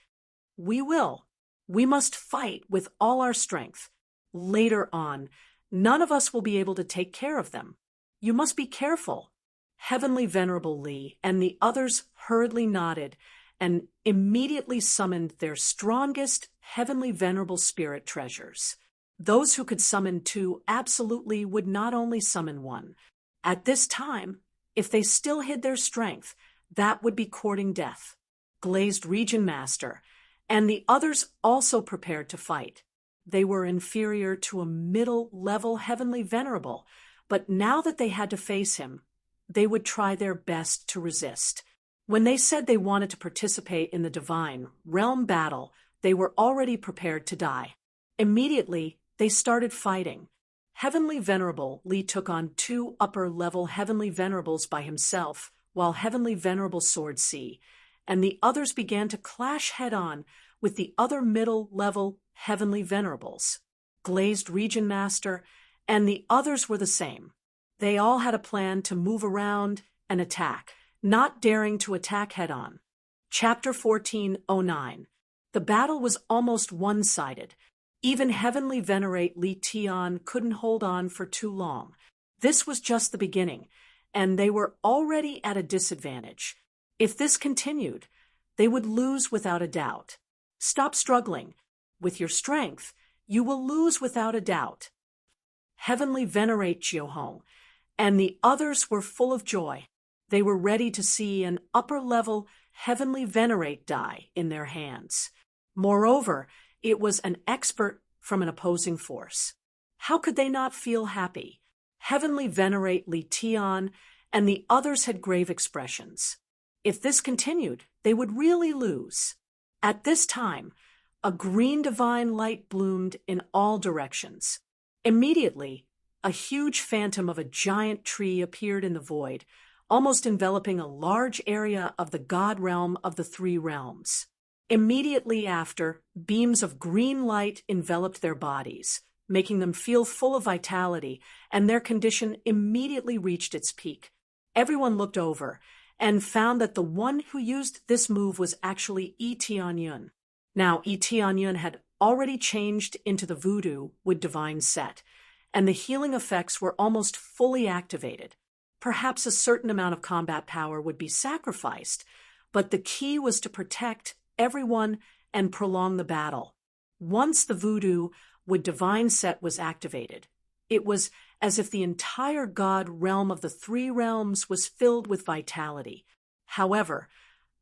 Speaker 1: We will. We must fight with all our strength. Later on, none of us will be able to take care of them. You must be careful. Heavenly Venerable Li and the others hurriedly nodded and immediately summoned their strongest Heavenly Venerable Spirit treasures. Those who could summon two absolutely would not only summon one. At this time, if they still hid their strength, that would be courting death. Glazed Region Master and the others also prepared to fight. They were inferior to a middle-level Heavenly Venerable, but now that they had to face him, they would try their best to resist. When they said they wanted to participate in the divine realm battle, they were already prepared to die. Immediately, they started fighting. Heavenly Venerable Li took on two upper-level Heavenly Venerables by himself, while Heavenly Venerable Sword C and the others began to clash head-on with the other middle-level Heavenly Venerables. Glazed Region Master and the others were the same. They all had a plan to move around and attack, not daring to attack head-on. Chapter 1409. The battle was almost one-sided. Even Heavenly Venerate Li Tian couldn't hold on for too long. This was just the beginning, and they were already at a disadvantage. If this continued, they would lose without a doubt. Stop struggling. With your strength, you will lose without a doubt. Heavenly Venerate Jiuhong and the others were full of joy. They were ready to see an upper-level Heavenly Venerate die in their hands. Moreover, it was an expert from an opposing force. How could they not feel happy? Heavenly Venerate Li Tian and the others had grave expressions. If this continued, they would really lose. At this time, a green divine light bloomed in all directions. Immediately, a huge phantom of a giant tree appeared in the void, almost enveloping a large area of the god realm of the three realms. Immediately after, beams of green light enveloped their bodies, making them feel full of vitality, and their condition immediately reached its peak. Everyone looked over and found that the one who used this move was actually Tianyun. Now, Tianyun had already changed into the voodoo with divine set, and the healing effects were almost fully activated. Perhaps a certain amount of combat power would be sacrificed, but the key was to protect everyone and prolong the battle. Once the voodoo with divine set was activated, it was as if the entire god realm of the three realms was filled with vitality. However,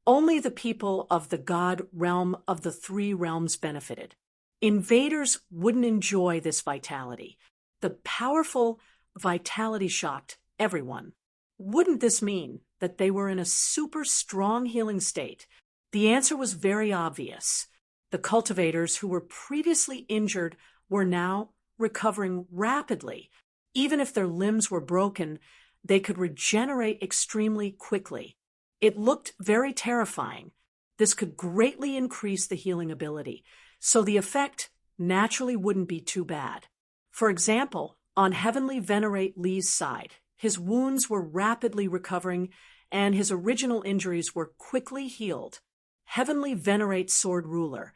Speaker 1: only the people of the god realm of the three realms benefited. Invaders wouldn't enjoy this vitality. The powerful vitality shocked everyone. Wouldn't this mean that they were in a super strong healing state? The answer was very obvious. The cultivators who were previously injured were now recovering rapidly. Even if their limbs were broken, they could regenerate extremely quickly. It looked very terrifying. This could greatly increase the healing ability, so the effect naturally wouldn't be too bad. For example, on Heavenly Venerate Li's side, his wounds were rapidly recovering and his original injuries were quickly healed. Heavenly Venerate Sword Ruler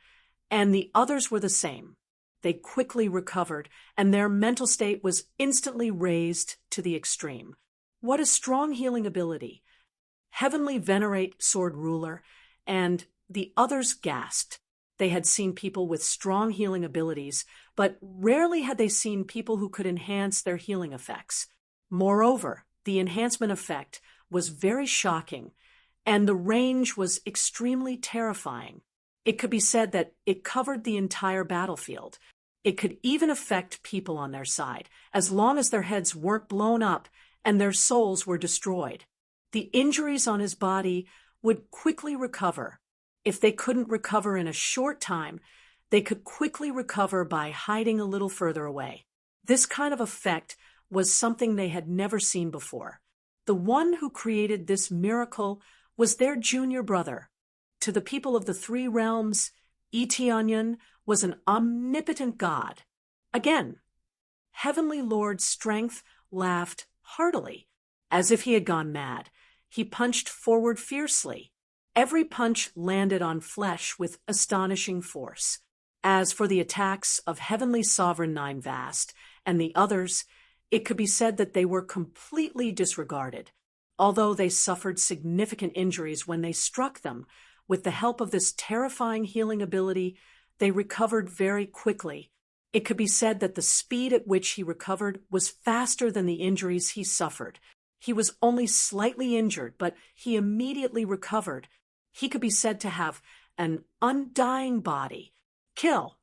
Speaker 1: and the others were the same. They quickly recovered, and their mental state was instantly raised to the extreme. What a strong healing ability! Heavenly Venerate Sword Ruler and the others gasped. They had seen people with strong healing abilities, but rarely had they seen people who could enhance their healing effects. Moreover, the enhancement effect was very shocking, and the range was extremely terrifying. It could be said that it covered the entire battlefield. It could even affect people on their side, as long as their heads weren't blown up and their souls were destroyed. The injuries on his body would quickly recover. If they couldn't recover in a short time, they could quickly recover by hiding a little further away. This kind of effect was something they had never seen before. The one who created this miracle was their junior brother. To the people of the three realms, Eteonion was an omnipotent god. Again, Heavenly Lord Strength laughed heartily, as if he had gone mad. He punched forward fiercely. Every punch landed on flesh with astonishing force. As for the attacks of Heavenly Sovereign Nine Vast and the others, it could be said that they were completely disregarded. Although they suffered significant injuries when they struck them, with the help of this terrifying healing ability, they recovered very quickly. It could be said that the speed at which he recovered was faster than the injuries he suffered. He was only slightly injured, but he immediately recovered. He could be said to have an undying body. Kill.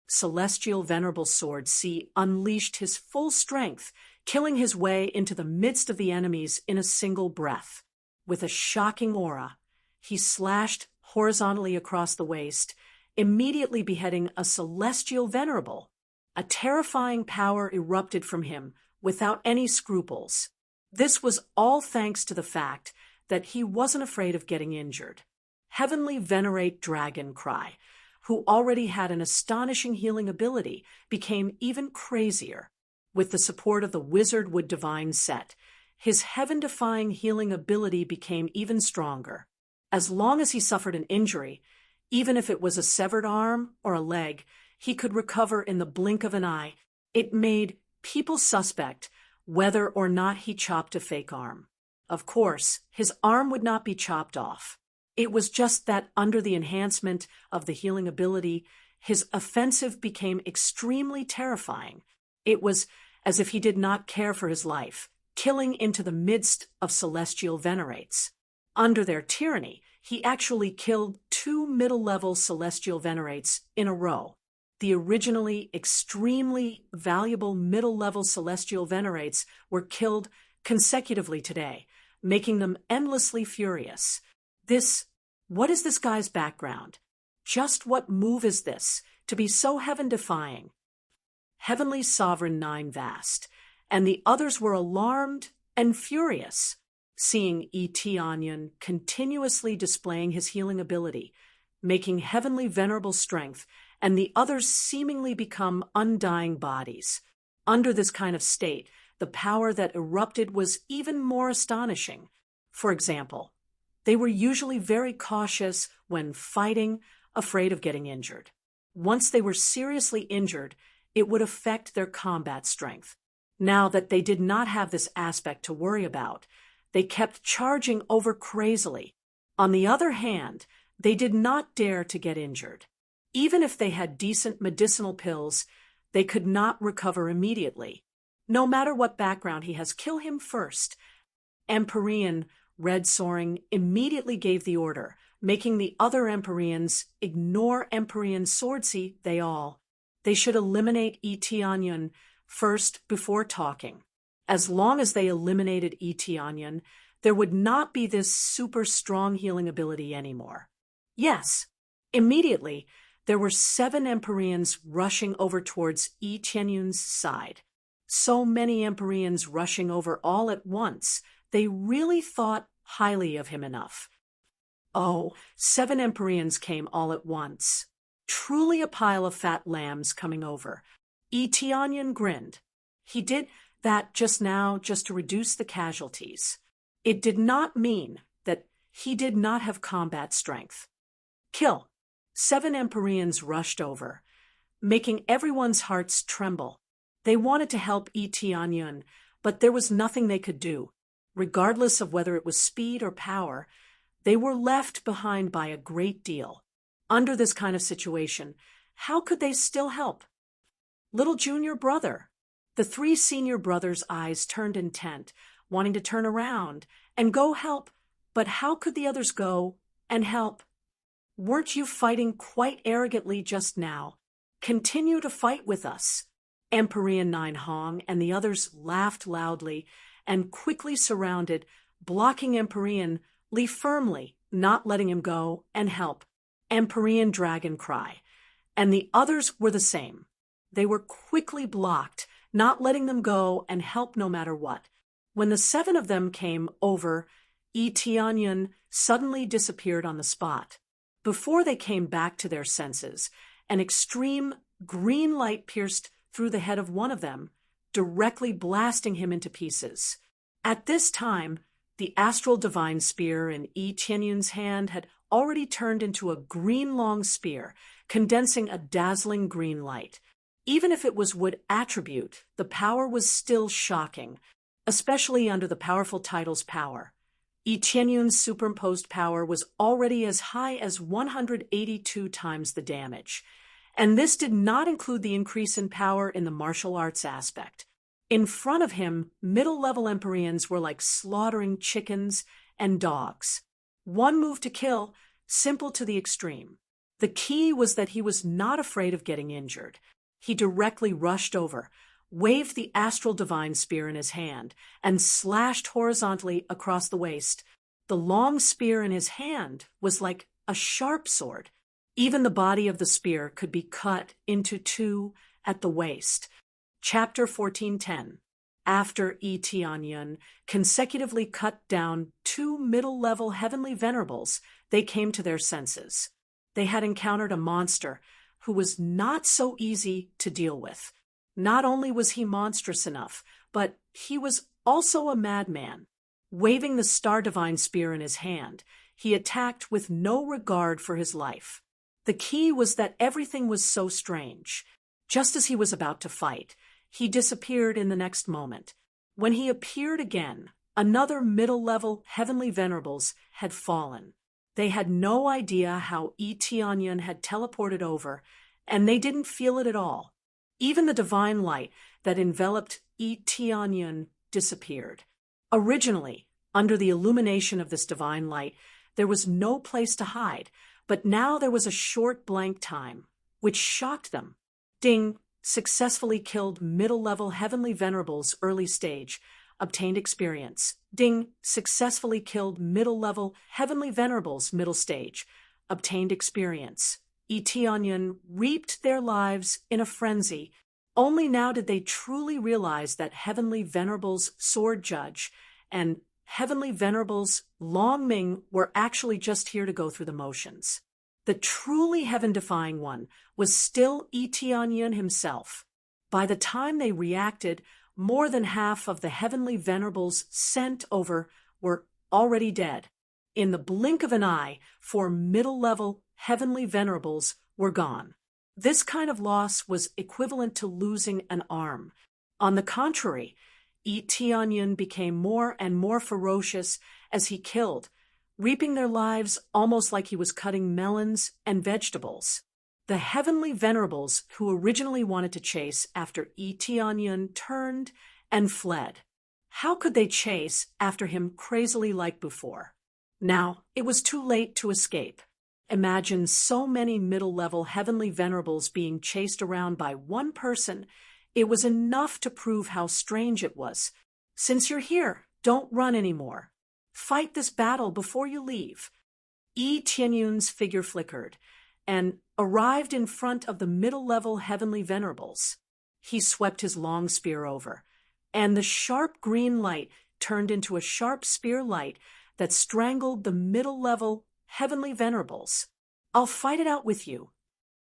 Speaker 1: Celestial Venerable Sword C unleashed his full strength, killing his way into the midst of the enemies in a single breath. With a shocking aura, he slashed horizontally across the waist, immediately beheading a celestial venerable. A terrifying power erupted from him without any scruples. This was all thanks to the fact that he wasn't afraid of getting injured. Heavenly Venerate Dragon Cry, who already had an astonishing healing ability, became even crazier. With the support of the Wizardwood Divine Set, his heaven-defying healing ability became even stronger. As long as he suffered an injury, even if it was a severed arm or a leg, he could recover in the blink of an eye. It made people suspect whether or not he chopped a fake arm. Of course, his arm would not be chopped off. It was just that under the enhancement of the healing ability, his offensive became extremely terrifying. It was as if he did not care for his life, killing into the midst of celestial venerates. Under their tyranny, he actually killed 2 middle-level celestial venerates in a row. The originally extremely valuable middle-level celestial venerates were killed consecutively today, making them endlessly furious. What is this guy's background? Just what move is this, to be so heaven-defying? Heavenly Sovereign Nine Vast, and the others were alarmed and furious, seeing Eteonion continuously displaying his healing ability, making Heavenly Venerable Strength, and the others seemingly become undying bodies. Under this kind of state, the power that erupted was even more astonishing. For example, they were usually very cautious when fighting, afraid of getting injured. Once they were seriously injured, it would affect their combat strength. Now that they did not have this aspect to worry about, they kept charging over crazily. On the other hand, they did not dare to get injured. Even if they had decent medicinal pills, they could not recover immediately. No matter what background he has, kill him first. Empyrean Red Soaring immediately gave the order, making the other Empyreans ignore Empyrean Swordsea. They should eliminate Eteonion first before talking. As long as they eliminated Eteonion, there would not be this super strong healing ability anymore. Yes, immediately, there were 7 Empyreans rushing over towards Eteonion's side. So many Empyreans rushing over all at once, they really thought highly of him enough. Oh, 7 Empyreans came all at once. Truly a pile of fat lambs coming over. Eteonion grinned. He did that just now just to reduce the casualties. It did not mean that he did not have combat strength. Kill. 7 Empyreans rushed over, making everyone's hearts tremble. They wanted to help Eteonion, but there was nothing they could do. Regardless of whether it was speed or power, they were left behind by a great deal. Under this kind of situation, how could they still help? Little junior brother. The 3 senior brothers' eyes turned intent, wanting to turn around and go help. But how could the others go and help? Weren't you fighting quite arrogantly just now? Continue to fight with us." Empyrean Nine Hong and the others laughed loudly and quickly surrounded, blocking Empyrean Li firmly, not letting him go and help. Empyrean Dragon Cry. And the others were the same. They were quickly blocked, not letting them go and help no matter what. When the 7 of them came over, Yi Tianyun suddenly disappeared on the spot. Before they came back to their senses, an extreme green light pierced through the head of one of them, directly blasting him into pieces. At this time, the astral divine spear in Yi Tianyun's hand had already turned into a green long spear, condensing a dazzling green light. Even if it was wood attribute, the power was still shocking, especially under the powerful title's power. Yi Tianyun's superimposed power was already as high as 182 times the damage, and this did not include the increase in power in the martial arts aspect. In front of him, middle-level Empyreans were like slaughtering chickens and dogs. One move to kill, simple to the extreme. The key was that he was not afraid of getting injured. He directly rushed over, waved the astral divine spear in his hand, and slashed horizontally across the waist. The long spear in his hand was like a sharp sword. Even the body of the spear could be cut into 2 at the waist. Chapter 1410. After Yi Tianyun consecutively cut down 2 middle-level heavenly venerables, they came to their senses. They had encountered a monster who was not so easy to deal with. Not only was he monstrous enough, but he was also a madman. Waving the star divine spear in his hand, he attacked with no regard for his life. The key was that everything was so strange. Just as he was about to fight, he disappeared in the next moment. When he appeared again, another middle-level heavenly venerables had fallen. They had no idea how Yi Tianyun had teleported over, and they didn't feel it at all. Even the divine light that enveloped Yi Tianyun disappeared. Originally, under the illumination of this divine light, there was no place to hide, but now there was a short blank time, which shocked them. Ding, successfully killed middle-level heavenly venerables early stage, obtained experience. Ding, successfully killed middle-level heavenly venerables middle stage, obtained experience. Yi Tianyun reaped their lives in a frenzy. Only now did they truly realize that heavenly venerables Sword Judge and heavenly venerables Long Ming were actually just here to go through the motions. The truly heaven-defying one was still Yi Tianyun himself. By the time they reacted, more than half of the heavenly venerables sent over were already dead. In the blink of an eye, 4 middle-level heavenly venerables were gone. This kind of loss was equivalent to losing an arm. On the contrary, Yi Tianyun became more and more ferocious as he killed, reaping their lives almost like he was cutting melons and vegetables. The heavenly venerables who originally wanted to chase after Yi Tianyun turned and fled. How could they chase after him crazily like before? Now, it was too late to escape. Imagine so many middle-level heavenly venerables being chased around by one person. It was enough to prove how strange it was. Since you're here, don't run anymore. Fight this battle before you leave. Yi Tianyun's figure flickered and arrived in front of the middle-level heavenly venerables. He swept his long spear over, and the sharp green light turned into a sharp spear light that strangled the middle-level heavenly venerables. I'll fight it out with you.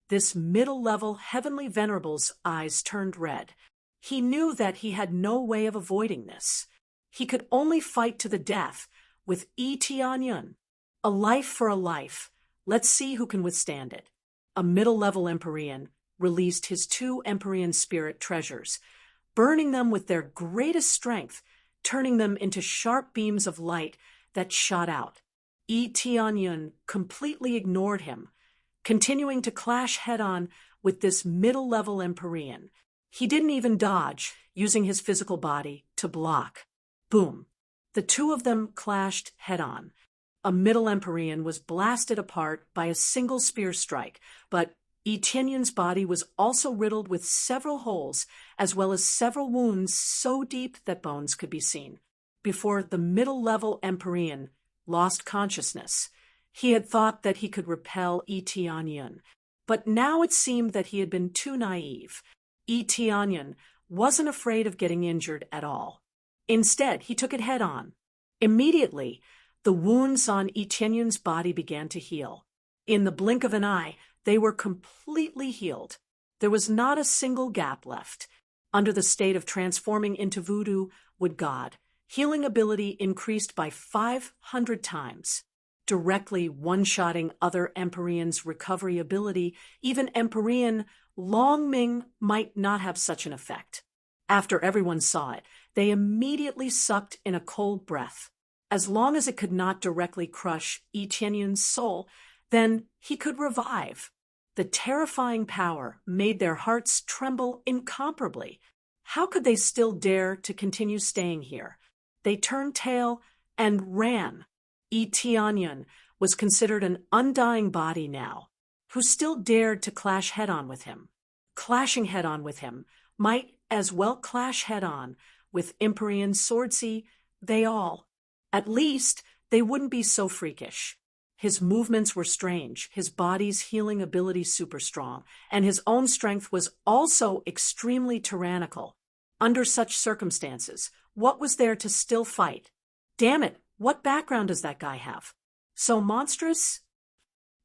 Speaker 1: This middle-level heavenly venerable's eyes turned red. He knew that he had no way of avoiding this. He could only fight to the death with Yi Tianyun. A life for a life. Let's see who can withstand it. A middle-level Empyrean released his 2 Empyrean spirit treasures, burning them with their greatest strength, turning them into sharp beams of light that shot out. Yi Tianyun completely ignored him, continuing to clash head-on with this middle-level Empyrean. He didn't even dodge, using his physical body to block. Boom. The 2 of them clashed head-on. A middle Empyrean was blasted apart by a single spear strike, but Yi Tianyun's body was also riddled with several holes, as well as several wounds so deep that bones could be seen. Before the middle-level Empyrean lost consciousness, he had thought that he could repel Yi Tianyun, but now it seemed that he had been too naive. Yi Tianyun wasn't afraid of getting injured at all. Instead, he took it head-on. Immediately, the wounds on Yi Tianyun's body began to heal. In the blink of an eye, they were completely healed. There was not a single gap left. Under the state of transforming into voodoo wood god, healing ability increased by 500 times. Directly one-shotting other Empyrean's recovery ability, even Empyrean Long Ming might not have such an effect. After everyone saw it, they immediately sucked in a cold breath. As long as it could not directly crush Yi Tianyun's soul, then he could revive. The terrifying power made their hearts tremble incomparably. How could they still dare to continue staying here? They turned tail and ran. Yi Tianyun was considered an undying body now, who still dared to clash head-on with him. Clashing head-on with him might as well clash head-on with Empyrean Swordsea, at least they wouldn't be so freakish. His movements were strange, his body's healing ability super strong, and his own strength was also extremely tyrannical. Under such circumstances, what was there to still fight? Damn it, what background does that guy have? So monstrous?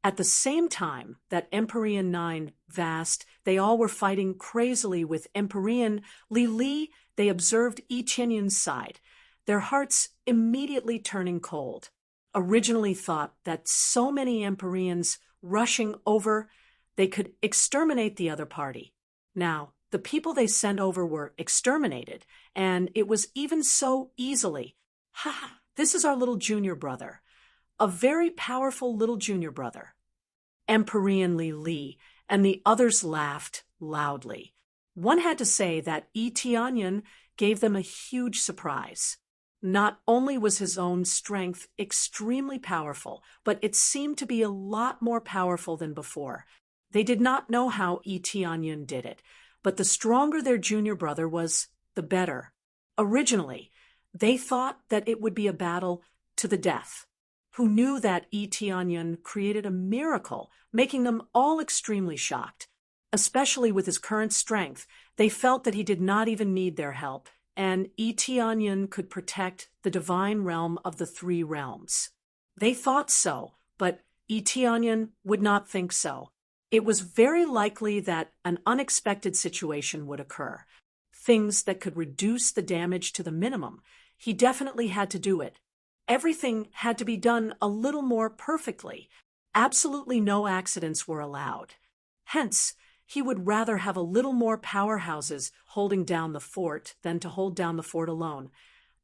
Speaker 1: At the same time that Empyrean 9 vast, they all were fighting crazily with Empyrean Li, they observed Yi Tianyun's side, their hearts immediately turning cold. Originally thought that so many Empyreans rushing over, they could exterminate the other party. Now, the people they sent over were exterminated, and it was even so easily. Ha! This is our little junior brother. A very powerful little junior brother. Empyrean Li and the others laughed loudly. One had to say that Yi Tianyun gave them a huge surprise. Not only was his own strength extremely powerful, but it seemed to be a lot more powerful than before. They did not know how Yi Tianyun did it, but the stronger their junior brother was, the better. Originally, they thought that it would be a battle to the death. Who knew that Yi Tianyun created a miracle, making them all extremely shocked. Especially with his current strength, they felt that he did not even need their help, and Yi Tianyun could protect the divine realm of the three realms. They thought so, but Yi Tianyun would not think so. It was very likely that an unexpected situation would occur. Things that could reduce the damage to the minimum. He definitely had to do it. Everything had to be done a little more perfectly. Absolutely no accidents were allowed. Hence, he would rather have a little more powerhouses holding down the fort than to hold down the fort alone,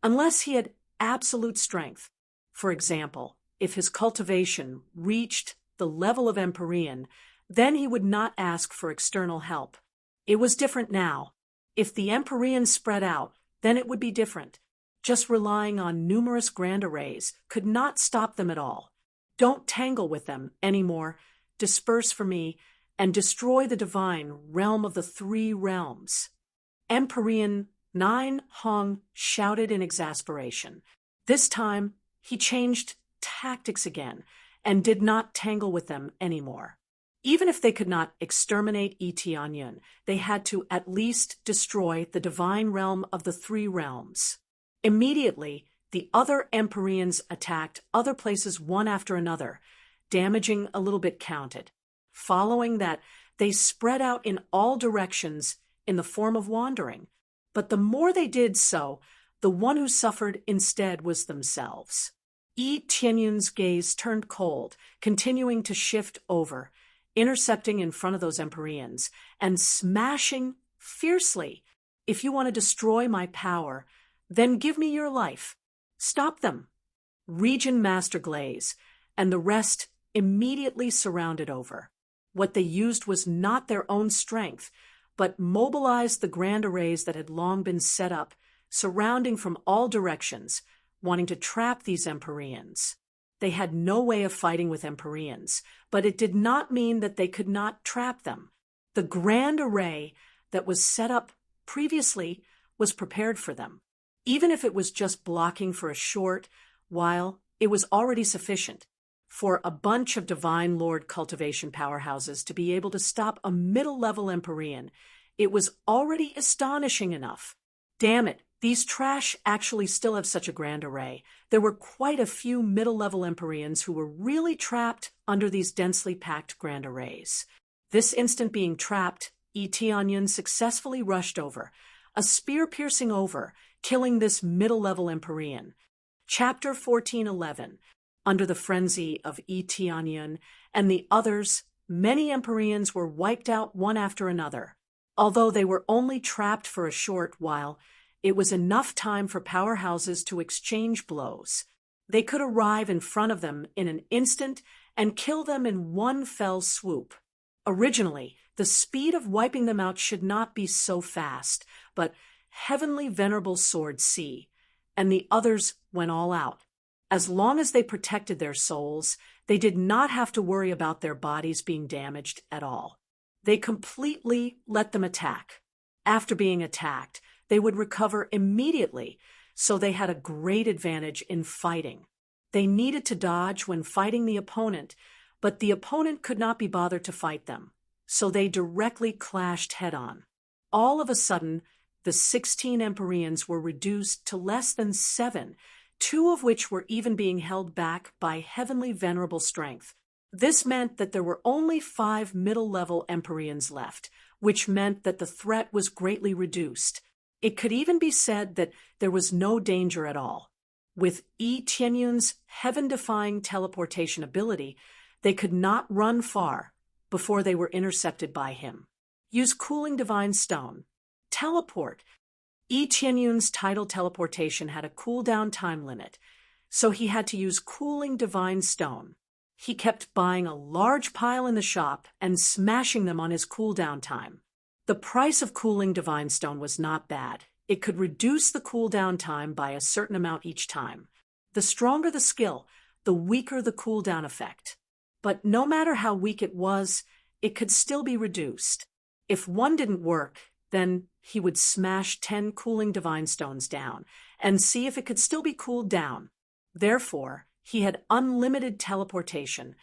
Speaker 1: unless he had absolute strength. For example, if his cultivation reached the level of Empyrean, then he would not ask for external help. It was different now. If the Empyreans spread out, then it would be different. Just relying on numerous grand arrays could not stop them at all. Don't tangle with them anymore. Disperse for me and destroy the divine realm of the three realms. Empyrean 9 Hong shouted in exasperation. This time, he changed tactics again and did not tangle with them anymore. Even if they could not exterminate Yi Tianyun, they had to at least destroy the divine realm of the three realms. Immediately, the other Empyreans attacked other places one after another, damaging a little bit counted. Following that, they spread out in all directions in the form of wandering. But the more they did so, the one who suffered instead was themselves. Yi Tianyun's gaze turned cold, continuing to shift over, intercepting in front of those Empyreans, and smashing fiercely. If you want to destroy my power, then give me your life. Stop them. Region Master Glaze, and the rest immediately surrounded over. What they used was not their own strength, but mobilized the grand arrays that had long been set up, surrounding from all directions, wanting to trap these Empyreans. they had no way of fighting with Empyreans, but it did not mean that they could not trap them. The grand array that was set up previously was prepared for them. Even if it was just blocking for a short while, it was already sufficient for a bunch of Divine Lord cultivation powerhouses to be able to stop a middle-level Empyrean. It was already astonishing enough. Damn it, these trash actually still have such a grand array. There were quite a few middle-level Empyreans who were really trapped under these densely packed grand arrays. This instant being trapped, Eteonion successfully rushed over, a spear piercing over, killing this middle-level Empyrean. Chapter 14:11. Under the frenzy of Eteonion and the others, many Empyreans were wiped out one after another. Although they were only trapped for a short while, it was enough time for powerhouses to exchange blows. They could arrive in front of them in an instant and kill them in one fell swoop. Originally, the speed of wiping them out should not be so fast, but Heavenly Venerable Sword C and the others went all out. As long as they protected their souls, they did not have to worry about their bodies being damaged at all. They completely let them attack. After being attacked, they would recover immediately, so they had a great advantage in fighting. They needed to dodge when fighting the opponent, but the opponent could not be bothered to fight them, so they directly clashed head-on. All of a sudden, the 16 Empyreans were reduced to less than 7, 2 of which were even being held back by Heavenly Venerable Strength. This meant that there were only 5 middle-level Empyreans left, which meant that the threat was greatly reduced. It could even be said that there was no danger at all. With Eteonion's heaven-defying teleportation ability, they could not run far before they were intercepted by him. Use Cooling Divine Stone. Teleport. Eteonion's tidal teleportation had a cooldown time limit, so he had to use Cooling Divine Stone. He kept buying a large pile in the shop and smashing them on his cooldown time. The price of Cooling Divine Stone was not bad. It could reduce the cooldown time by a certain amount each time. The stronger the skill, the weaker the cooldown effect. But no matter how weak it was, it could still be reduced. If one didn't work, then he would smash 10 Cooling Divine Stones down and see if it could still be cooled down. Therefore, he had unlimited teleportation,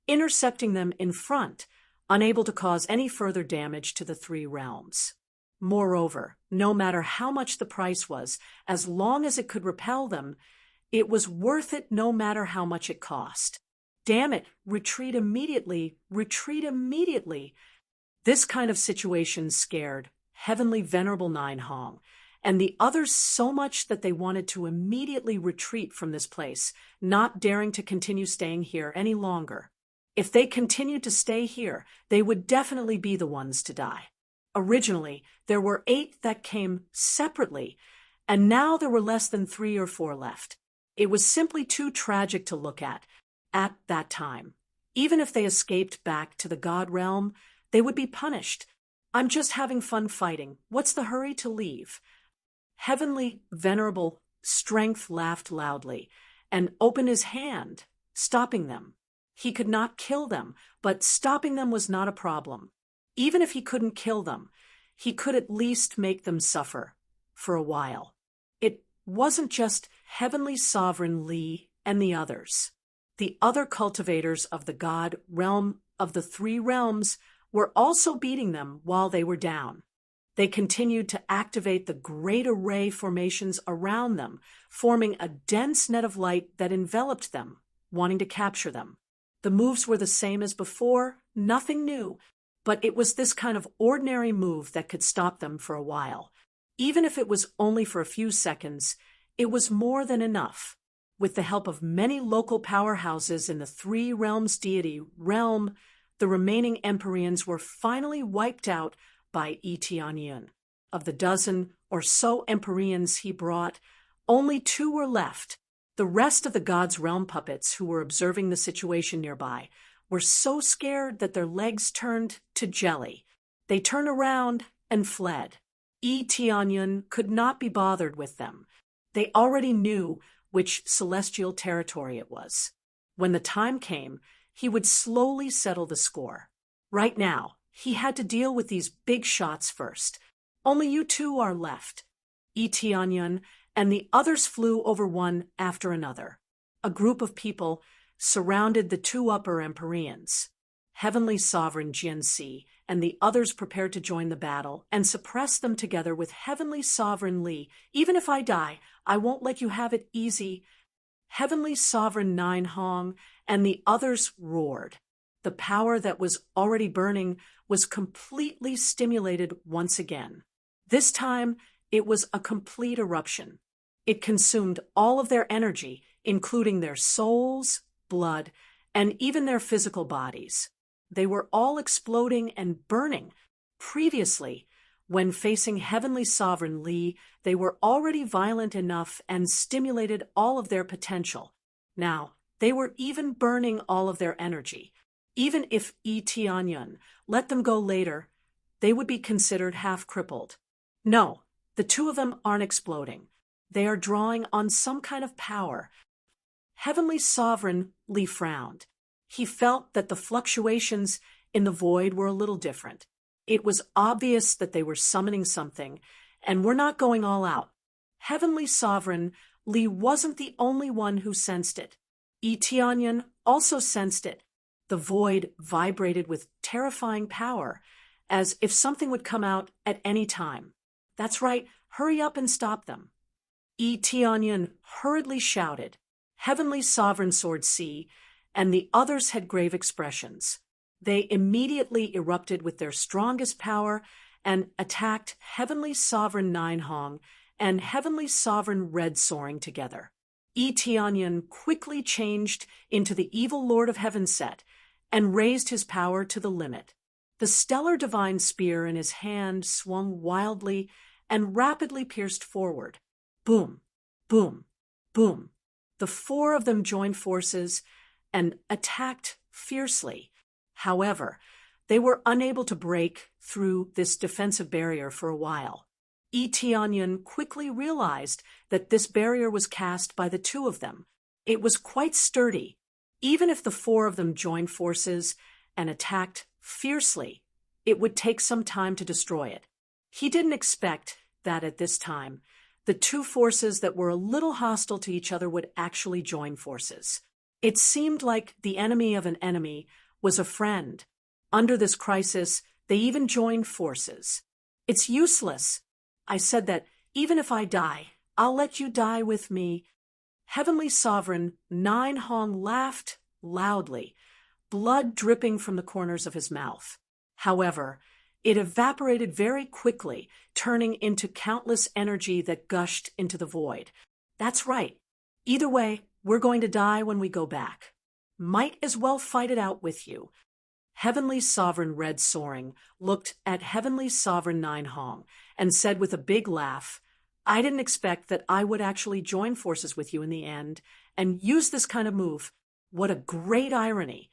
Speaker 1: intercepting them in front, unable to cause any further damage to the 3 realms. Moreover, no matter how much the price was, as long as it could repel them, it was worth it no matter how much it cost. Damn it, retreat immediately, retreat immediately. This kind of situation scared Heavenly Venerable Nine Hong and the others so much that they wanted to immediately retreat from this place, not daring to continue staying here any longer. If they continued to stay here, they would definitely be the ones to die. Originally, there were 8 that came separately, and now there were less than 3 or 4 left. It was simply too tragic to look at that time. Even if they escaped back to the God realm, they would be punished. I'm just having fun fighting. What's the hurry to leave? Heavenly Venerable Strength laughed loudly and opened his hand, stopping them. He could not kill them, but stopping them was not a problem. Even if he couldn't kill them, he could at least make them suffer for a while. It wasn't just Heavenly Sovereign Li and the others. The other cultivators of the God realm of the 3 realms were also beating them while they were down. They continued to activate the great array formations around them, forming a dense net of light that enveloped them, wanting to capture them. The moves were the same as before, nothing new, but it was this kind of ordinary move that could stop them for a while. Even if it was only for a few seconds, it was more than enough. With the help of many local powerhouses in the 3 realms deity realm, the remaining Empyreans were finally wiped out by Eteonion. Of the dozen or so Empyreans he brought, only 2 were left. The rest of the God's realm puppets who were observing the situation nearby were so scared that their legs turned to jelly. They turned around and fled. Eteonion could not be bothered with them. They already knew which celestial territory it was. When the time came, he would slowly settle the score. Right now, he had to deal with these big shots first. Only you two are left. Etianyan and the others flew over one after another. A group of people surrounded the two upper Empyreans. Heavenly Sovereign Jianxi and the others prepared to join the battle and suppress them together with Heavenly Sovereign Li. Even if I die, I won't let you have it easy. Heavenly Sovereign Nine Hong and the others roared. The power that was already burning was completely stimulated once again. This time, it was a complete eruption. It consumed all of their energy, including their souls, blood, and even their physical bodies. They were all exploding and burning. Previously, when facing Heavenly Sovereign Li, they were already violent enough and stimulated all of their potential. Now, they were even burning all of their energy. Even if Etianyan let them go later, they would be considered half-crippled. No, the two of them aren't exploding. They are drawing on some kind of power. Heavenly Sovereign Li frowned. He felt that the fluctuations in the void were a little different. It was obvious that they were summoning something, and were not going all out. Heavenly Sovereign Li wasn't the only one who sensed it. Etianyan also sensed it. The void vibrated with terrifying power, as if something would come out at any time. That's right, hurry up and stop them. Etianyan hurriedly shouted. Heavenly Sovereign Sword C and the others had grave expressions. They immediately erupted with their strongest power and attacked Heavenly Sovereign Nine Hong and Heavenly Sovereign Red Soaring together. Etianyan quickly changed into the evil Lord of Heaven set and raised his power to the limit. The stellar divine spear in his hand swung wildly and rapidly pierced forward. Boom, boom, boom. The four of them joined forces and attacked fiercely. However, they were unable to break through this defensive barrier for a while. Etianyan quickly realized that this barrier was cast by the two of them. It was quite sturdy. Even if the four of them joined forces and attacked fiercely, it would take some time to destroy it. He didn't expect that at this time, the two forces that were a little hostile to each other would actually join forces. It seemed like the enemy of an enemy was a friend. Under this crisis, they even joined forces. It's useless. I said that even if I die, I'll let you die with me. Heavenly Sovereign Nine Hong laughed loudly, blood dripping from the corners of his mouth. However, it evaporated very quickly, turning into countless energy that gushed into the void. That's right. Either way, we're going to die when we go back. Might as well fight it out with you. Heavenly Sovereign Red Soaring looked at Heavenly Sovereign Nine Hong and said with a big laugh, I didn't expect that I would actually join forces with you in the end and use this kind of move. What a great irony.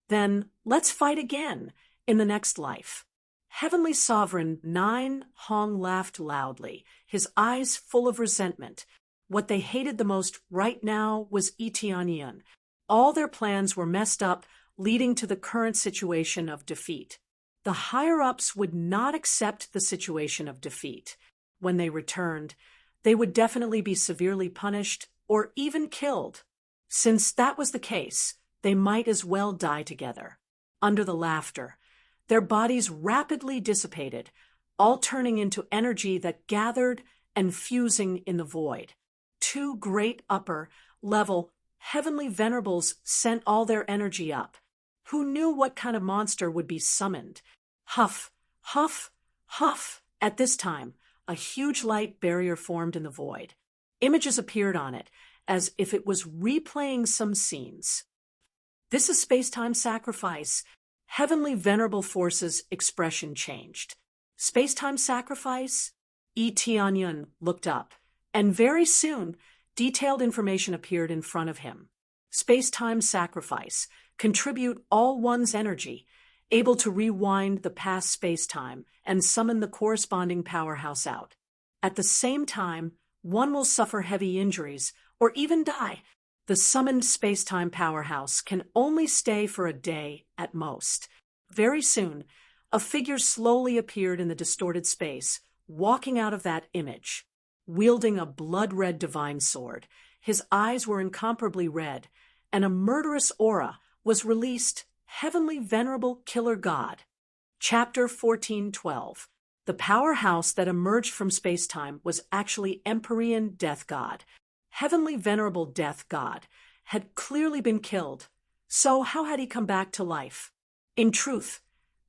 Speaker 1: Then let's fight again in the next life. Heavenly Sovereign Nine Hong laughed loudly, his eyes full of resentment. What they hated the most right now was Etianyan. All their plans were messed up, leading to the current situation of defeat. The higher-ups would not accept the situation of defeat. When they returned, they would definitely be severely punished or even killed. Since that was the case, they might as well die together. Under the laughter, their bodies rapidly dissipated, all turning into energy that gathered and fusing in the void. Two great upper-level heavenly venerables sent all their energy up. Who knew what kind of monster would be summoned? Huff, huff, huff. At this time, a huge light barrier formed in the void. Images appeared on it, as if it was replaying some scenes. This is space-time sacrifice. Heavenly Venerable Force's expression changed. Space-time sacrifice? Etianyan looked up, and very soon, detailed information appeared in front of him. Space-time sacrifice. Contribute all one's energy, able to rewind the past space-time and summon the corresponding powerhouse out. At the same time, one will suffer heavy injuries or even die. The summoned space-time powerhouse can only stay for a day at most. Very soon, a figure slowly appeared in the distorted space, walking out of that image. Wielding a blood-red divine sword, his eyes were incomparably red, and a murderous aura was released. Heavenly Venerable Killer God. Chapter 1412. The powerhouse that emerged from space-time was actually Empyrean Death God. Heavenly Venerable Death God had clearly been killed, so how had he come back to life? In truth,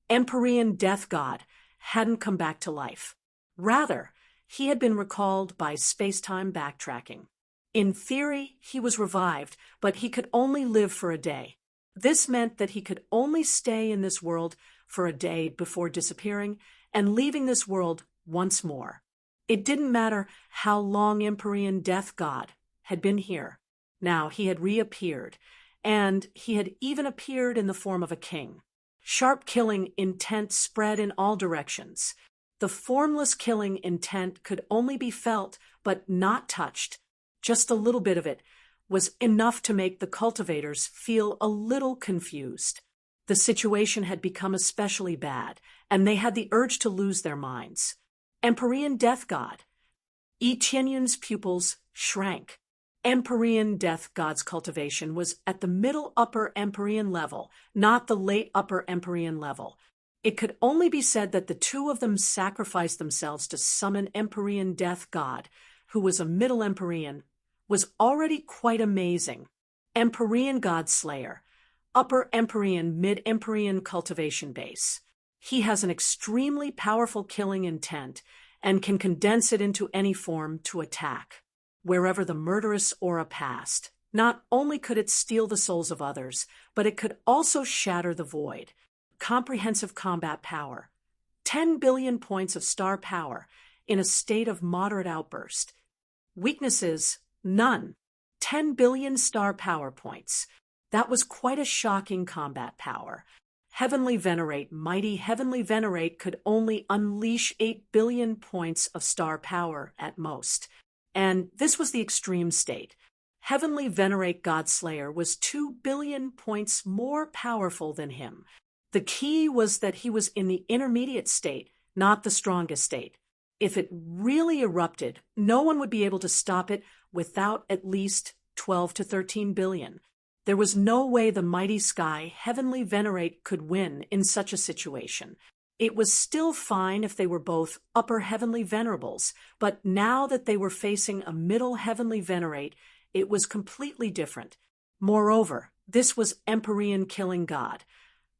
Speaker 1: Empyrean Death God hadn't come back to life. Rather, he had been recalled by space-time backtracking. In theory, he was revived, but he could only live for a day. This meant that he could only stay in this world for a day before disappearing and leaving this world once more. It didn't matter how long Empyrean Death God had been here. Now he had reappeared, and he had even appeared in the form of a king. Sharp killing intent spread in all directions. The formless killing intent could only be felt, but not touched. Just a little bit of it was enough to make the cultivators feel a little confused. The situation had become especially bad, and they had the urge to lose their minds. Empyrean Death God. Etienne's pupils shrank. Empyrean Death God's cultivation was at the middle upper Empyrean level, not the late upper Empyrean level. It could only be said that the two of them sacrificed themselves to summon Empyrean Death God, who was a middle Empyrean, was already quite amazing. Empyrean God Slayer, upper Empyrean mid-Empyrean cultivation base. He has an extremely powerful killing intent and can condense it into any form to attack. Wherever the murderous aura passed, not only could it steal the souls of others, but it could also shatter the void. Comprehensive combat power. 10 billion points of star power in a state of moderate outburst. Weaknesses, none. 10 billion star power points. That was quite a shocking combat power. Heavenly Venerate, mighty Heavenly Venerate could only unleash 8 billion points of star power at most. And this was the extreme state. Heavenly Venerate God Slayer was 2 billion points more powerful than him. The key was that he was in the intermediate state, not the strongest state. If it really erupted, no one would be able to stop it without at least 12 to 13 billion. There was no way the mighty sky, Heavenly Venerate, could win in such a situation. It was still fine if they were both upper Heavenly Venerables, but now that they were facing a middle Heavenly Venerate, it was completely different. Moreover, this was Empyrean Killing God,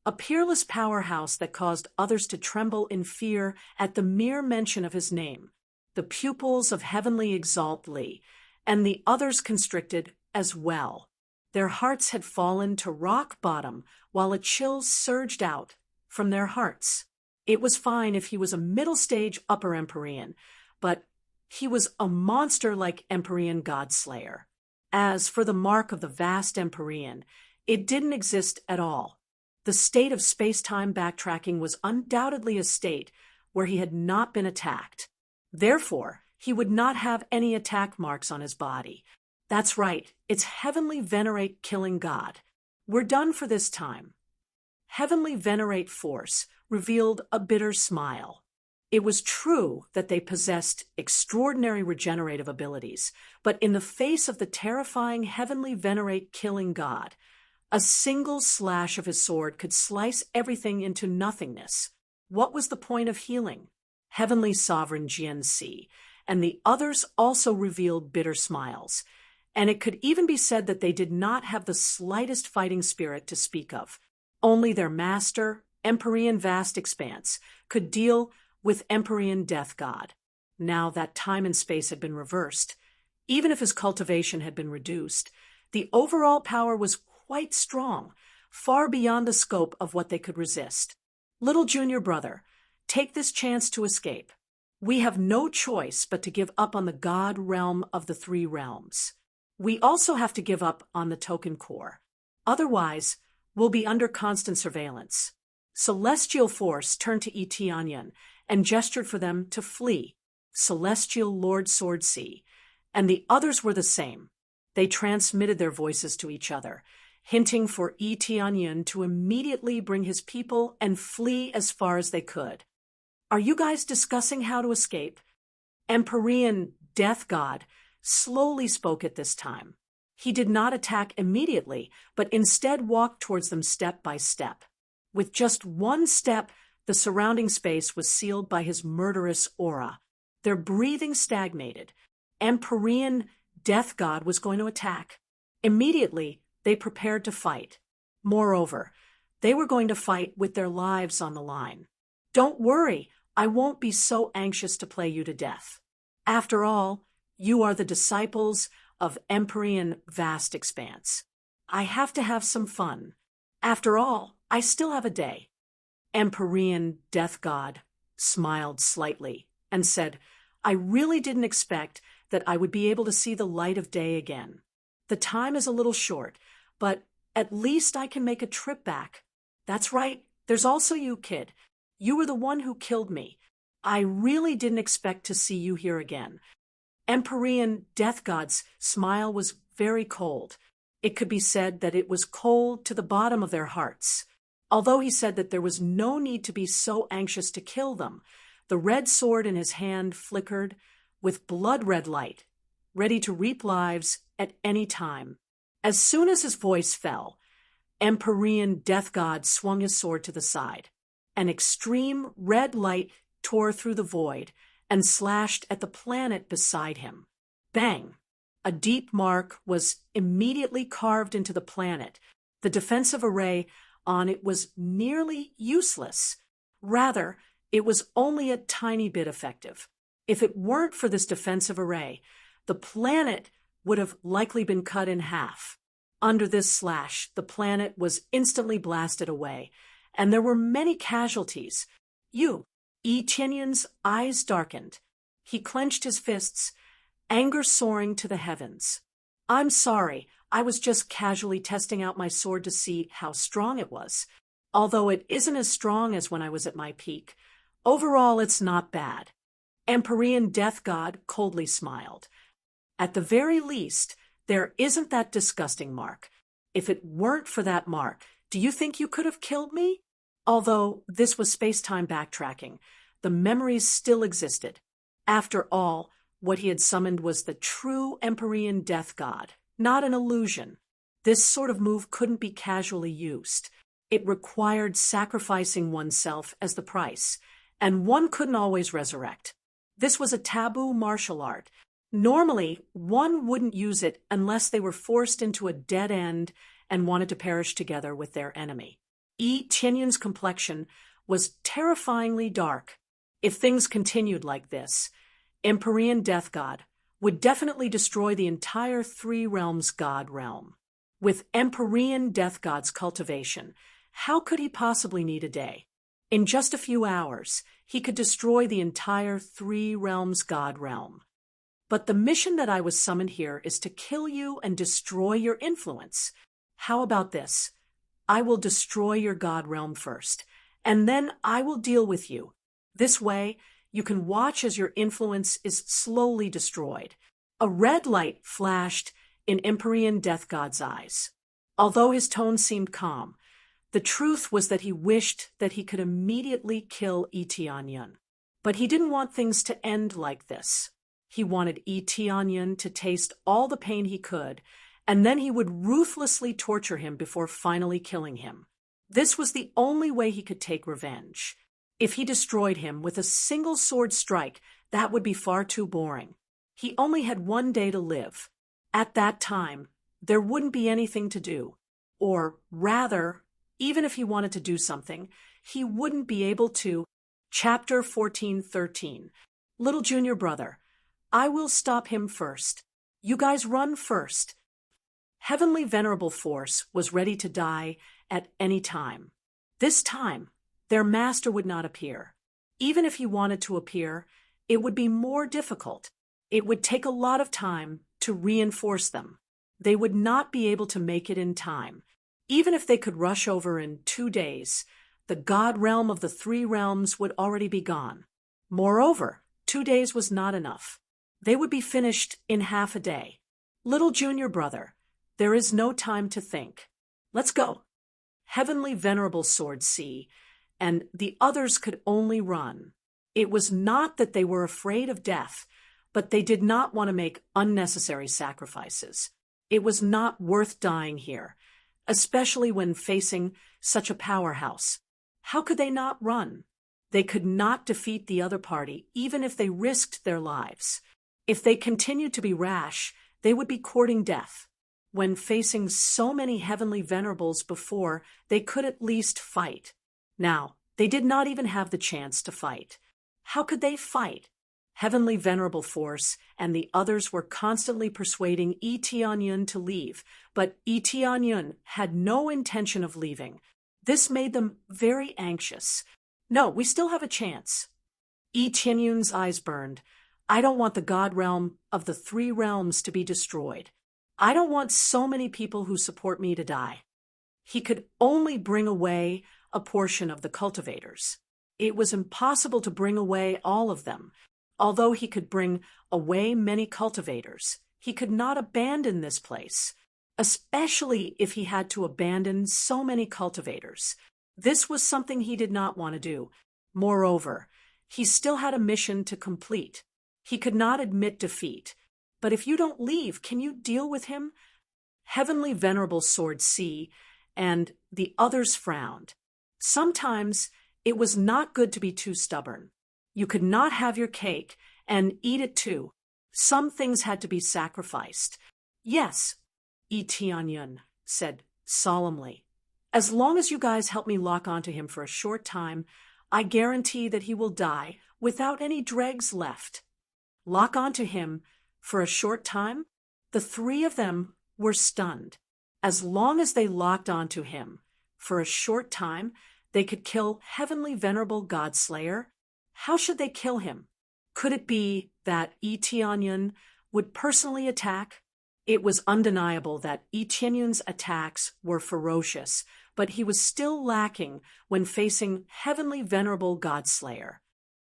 Speaker 1: a peerless powerhouse that caused others to tremble in fear at the mere mention of his name. The pupils of Heavenly Exalt Lee, and the others constricted as well. Their hearts had fallen to rock bottom while a chill surged out from their hearts. It was fine if he was a middle-stage upper Empyrean, but he was a monster like Empyrean God-Slayer. As for the mark of the vast Empyrean, it didn't exist at all. The state of space-time backtracking was undoubtedly a state where he had not been attacked. Therefore, he would not have any attack marks on his body. That's right, it's Heavenly Venerate Killing God. We're done for this time. Heavenly Venerate Force revealed a bitter smile. It was true that they possessed extraordinary regenerative abilities, but in the face of the terrifying Heavenly Venerate Killing God, a single slash of his sword could slice everything into nothingness. What was the point of healing? Heavenly Sovereign GNC and the others also revealed bitter smiles, and it could even be said that they did not have the slightest fighting spirit to speak of. Only their master, Empyrean Vast Expanse, could deal with Empyrean Death God. Now that time and space had been reversed, even if his cultivation had been reduced, the overall power was quite strong, far beyond the scope of what they could resist. Little junior brother, take this chance to escape. We have no choice but to give up on the God realm of the three realms. We also have to give up on the token core. Otherwise, we'll be under constant surveillance. Celestial Force turned to Etienne and gestured for them to flee. Celestial Lord Sword Sea, and the others were the same. They transmitted their voices to each other, hinting for Tianyun to immediately bring his people and flee as far as they could. Are you guys discussing how to escape? Empyrean death god slowly spoke at this time. He did not attack immediately, but instead walked towards them step by step. With just one step, the surrounding space was sealed by his murderous aura. Their breathing stagnated. Empyrean death god was going to attack. Immediately, they prepared to fight. Moreover, they were going to fight with their lives on the line. Don't worry, I won't be so anxious to play you to death. After all, you are the disciples of Empyrean vast expanse. I have to have some fun. After all, I still have a day. Empyrean death god smiled slightly and said, I really didn't expect that I would be able to see the light of day again. The time is a little short, but at least I can make a trip back. That's right, there's also you, kid. You were the one who killed me. I really didn't expect to see you here again. Empyrean death god's smile was very cold. It could be said that it was cold to the bottom of their hearts. Although he said that there was no need to be so anxious to kill them, the red sword in his hand flickered with blood-red light, ready to reap lives at any time. As soon as his voice fell, Empyrean death god swung his sword to the side. An extreme red light tore through the void and slashed at the planet beside him. Bang! A deep mark was immediately carved into the planet. The defensive array on it was nearly useless. Rather, it was only a tiny bit effective. If it weren't for this defensive array, the planet would have likely been cut in half. Under this slash, the planet was instantly blasted away, and there were many casualties. Tianyun's eyes darkened. He clenched his fists, anger soaring to the heavens. I'm sorry, I was just casually testing out my sword to see how strong it was. Although it isn't as strong as when I was at my peak, overall it's not bad. Empyrean death god coldly smiled. At the very least, there isn't that disgusting mark. If it weren't for that mark, do you think you could have killed me? Although this was space-time backtracking, the memories still existed. After all, what he had summoned was the true Empyrean death god, not an illusion. This sort of move couldn't be casually used. It required sacrificing oneself as the price, and one couldn't always resurrect. This was a taboo martial art. Normally, one wouldn't use it unless they were forced into a dead end and wanted to perish together with their enemy. Tianyun's complexion was terrifyingly dark. If things continued like this, Empyrean death god would definitely destroy the entire Three Realms god realm. With Empyrean death god's cultivation, how could he possibly need a day? In just a few hours, he could destroy the entire Three Realms god realm. But the mission that I was summoned here is to kill you and destroy your influence. How about this? I will destroy your god realm first, and then I will deal with you. This way, you can watch as your influence is slowly destroyed. A red light flashed in Empyrean death god's eyes. Although his tone seemed calm, the truth was that he wished that he could immediately kill Tianyun. But he didn't want things to end like this. He wanted Tianyun to taste all the pain he could, and then he would ruthlessly torture him before finally killing him. This was the only way he could take revenge. If he destroyed him with a single sword strike, that would be far too boring. He only had one day to live. At that time, there wouldn't be anything to do. Or rather, even if he wanted to do something, he wouldn't be able to. Chapter 14:13. Little junior brother, I will stop him first. You guys run first. Heavenly Venerable Force was ready to die at any time. This time, their master would not appear. Even if he wanted to appear, it would be more difficult. It would take a lot of time to reinforce them. They would not be able to make it in time. Even if they could rush over in 2 days, the god realm of the Three Realms would already be gone. Moreover, 2 days was not enough. They would be finished in half a day. Little junior brother, there is no time to think. Let's go. Heavenly Venerable Sword C, and the others could only run. It was not that they were afraid of death, but they did not want to make unnecessary sacrifices. It was not worth dying here, especially when facing such a powerhouse. How could they not run? They could not defeat the other party, even if they risked their lives. If they continued to be rash, they would be courting death. When facing so many heavenly venerables before, they could at least fight. Now, they did not even have the chance to fight. How could they fight? Heavenly Venerable Force and the others were constantly persuading Yi Tianyun to leave, but Yi Tianyun had no intention of leaving. This made them very anxious. No, we still have a chance. Yi Tianyun's eyes burned. I don't want the God realm of the three realms to be destroyed. I don't want so many people who support me to die. He could only bring away a portion of the cultivators. It was impossible to bring away all of them. Although he could bring away many cultivators, he could not abandon this place, especially if he had to abandon so many cultivators. This was something he did not want to do. Moreover, he still had a mission to complete. He could not admit defeat. But if you don't leave, can you deal with him? Heavenly Venerable Sword C, and the others frowned. Sometimes it was not good to be too stubborn. You could not have your cake and eat it too. Some things had to be sacrificed. Yes, Yi Tianyun said solemnly. As long as you guys help me lock onto him for a short time, I guarantee that he will die without any dregs left. Lock onto him for a short time? The three of them were stunned. As long as they locked onto him for a short time, they could kill Heavenly Venerable Godslayer. How should they kill him? Could it be that Yi Tianyun would personally attack? It was undeniable that Yi Tianyun's attacks were ferocious, but he was still lacking when facing Heavenly Venerable Godslayer.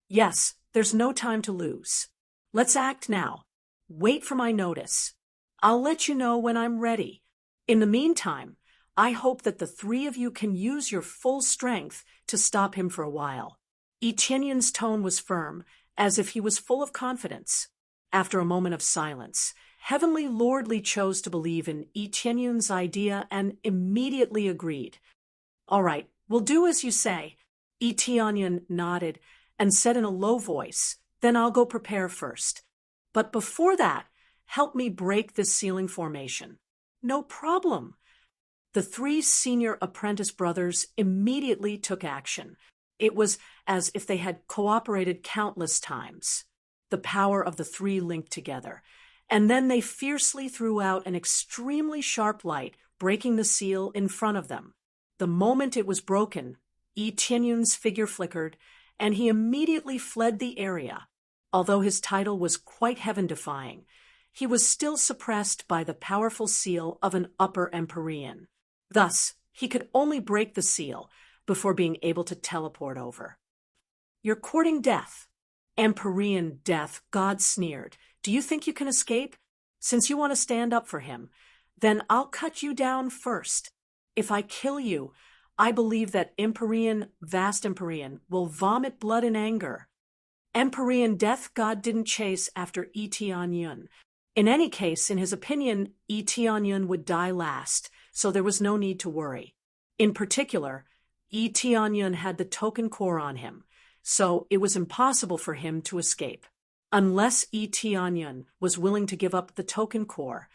Speaker 1: Yes, there's no time to lose. Let's act now. Wait for my notice. I'll let you know when I'm ready. In the meantime, I hope that the three of you can use your full strength to stop him for a while. Yi Tianyun's tone was firm, as if he was full of confidence. After a moment of silence, Heavenly Lordly chose to believe in Yi Tianyun's idea and immediately agreed. All right, we'll do as you say. Yi Tianyun nodded and said in a low voice, then I'll go prepare first. But before that, help me break this ceiling formation. No problem. The three senior apprentice brothers immediately took action. It was as if they had cooperated countless times. The power of the three linked together. And then they fiercely threw out an extremely sharp light, breaking the seal in front of them. The moment it was broken, Yi Tianyun's figure flickered, and he immediately fled the area. Although his title was quite heaven-defying, he was still suppressed by the powerful seal of an upper Empyrean. Thus, he could only break the seal before being able to teleport over. You're courting death. Empyrean death, God sneered. Do you think you can escape? Since you want to stand up for him, then I'll cut you down first. If I kill you, I believe that Empyrean, vast Empyrean, will vomit blood in anger. Empyrean death God didn't chase after Yi Tianyun. In any case, in his opinion, Yi Tianyun would die last, so there was no need to worry. In particular, Yi Tianyun had the token core on him, so it was impossible for him to escape. Unless Yi Tianyun was willing to give up the token core,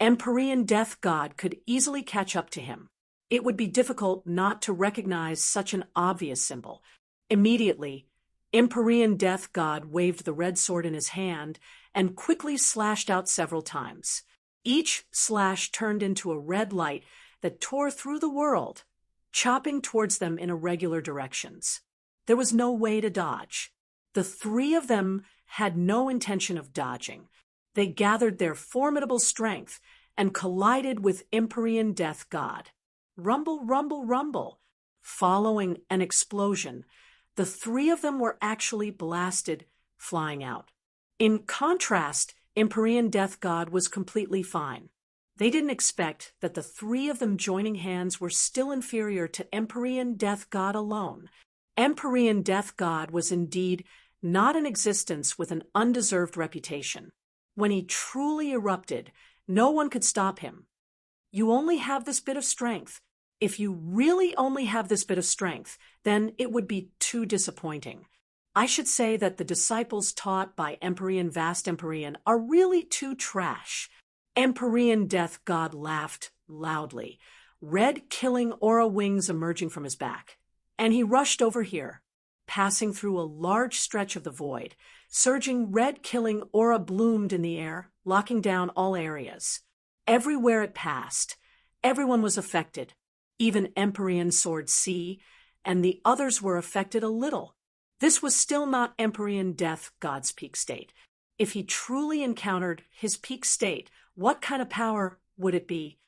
Speaker 1: Empyrean Death God could easily catch up to him. It would be difficult not to recognize such an obvious symbol. Immediately, Empyrean Death God waved the red sword in his hand and quickly slashed out several times. Each slash turned into a red light that tore through the world, chopping towards them in irregular directions. There was no way to dodge. The three of them had no intention of dodging. They gathered their formidable strength and collided with Empyrean Death God. Rumble, rumble, rumble. Following an explosion, the three of them were actually blasted, flying out. In contrast, Empyrean Death God was completely fine. They didn't expect that the three of them joining hands were still inferior to Empyrean Death God alone. Empyrean Death God was indeed not in existence with an undeserved reputation. When he truly erupted, no one could stop him. You only have this bit of strength. If you really only have this bit of strength, then it would be too disappointing. I should say that the disciples taught by Empyrean Vast Empyrean are really too trash. Empyrean Death God laughed loudly, red killing aura wings emerging from his back. And he rushed over here, passing through a large stretch of the void. Surging red killing aura bloomed in the air, locking down all areas. Everywhere it passed, everyone was affected. Even Empyrean Sword C, and the others were affected a little. This was still not Empyrean Death God's peak state. If he truly encountered his peak state, what kind of power would it be?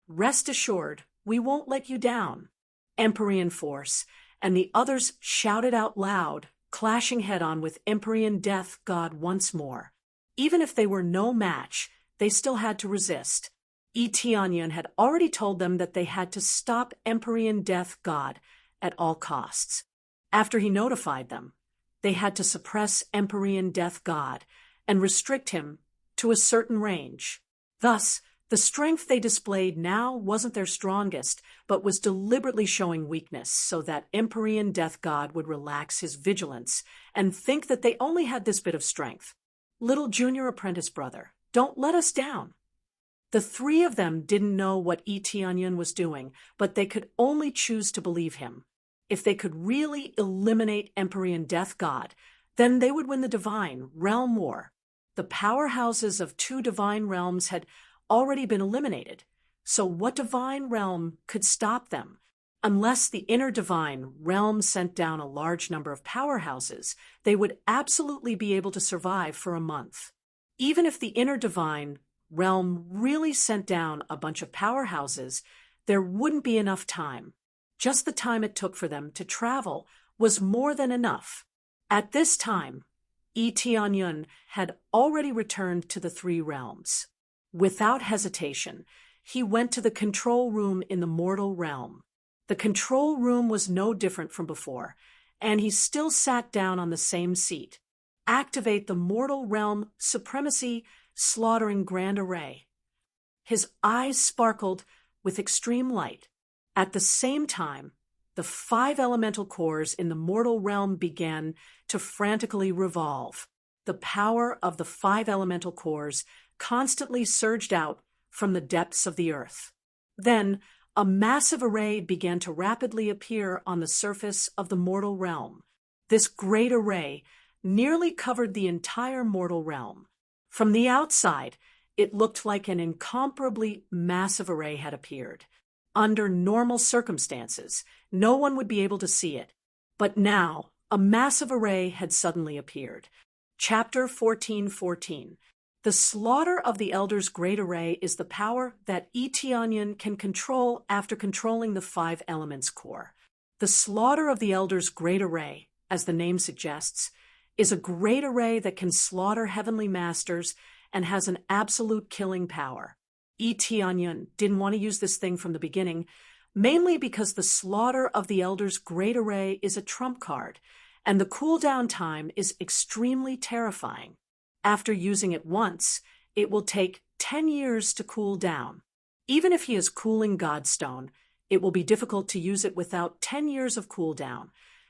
Speaker 1: Rest assured, we won't let you down. Empyrean Force, and the others shouted out loud, clashing head-on with Empyrean Death God once more. Even if they were no match, they still had to resist. Eteonian had already told them that they had to stop Empyrean Death God at all costs. After he notified them, they had to suppress Empyrean Death God and restrict him to a certain range. Thus, the strength they displayed now wasn't their strongest, but was deliberately showing weakness so that Empyrean Death God would relax his vigilance and think that they only had this bit of strength. Little junior apprentice brother, don't let us down. The three of them didn't know what Eteonian was doing, but they could only choose to believe him. If they could really eliminate Empyrean Death God, then they would win the Divine Realm War. The powerhouses of two divine realms had already been eliminated, so what divine realm could stop them? Unless the inner divine realm sent down a large number of powerhouses, they would absolutely be able to survive for a month. Even if the inner divine realm really sent down a bunch of powerhouses, there wouldn't be enough time. Just the time it took for them to travel was more than enough. At this time, Eteonian had already returned to the three realms. Without hesitation, he went to the control room in the mortal realm. The control room was no different from before, and he still sat down on the same seat. Activate the mortal realm supremacy slaughtering grand array. His eyes sparkled with extreme light. At the same time, the 5 elemental cores in the mortal realm began to frantically revolve. The power of the 5 elemental cores constantly surged out from the depths of the earth. Then, a massive array began to rapidly appear on the surface of the mortal realm. This great array nearly covered the entire mortal realm. From the outside, it looked like an incomparably massive array had appeared. Under normal circumstances, no one would be able to see it. But now, a massive array had suddenly appeared. Chapter 14:14. The slaughter of the Elder's great array is the power that Eteonian can control after controlling the 5 elements core. The slaughter of the Elder's great array, as the name suggests, is a great array that can slaughter heavenly masters and has an absolute killing power. Eteonian didn't want to use this thing from the beginning, mainly because the slaughter of the Elder's great array is a trump card, and the cooldown time is extremely terrifying. After using it once, it will take 10 years to cool down. Even if he is cooling Godstone, it will be difficult to use it without 10 years of cooldown.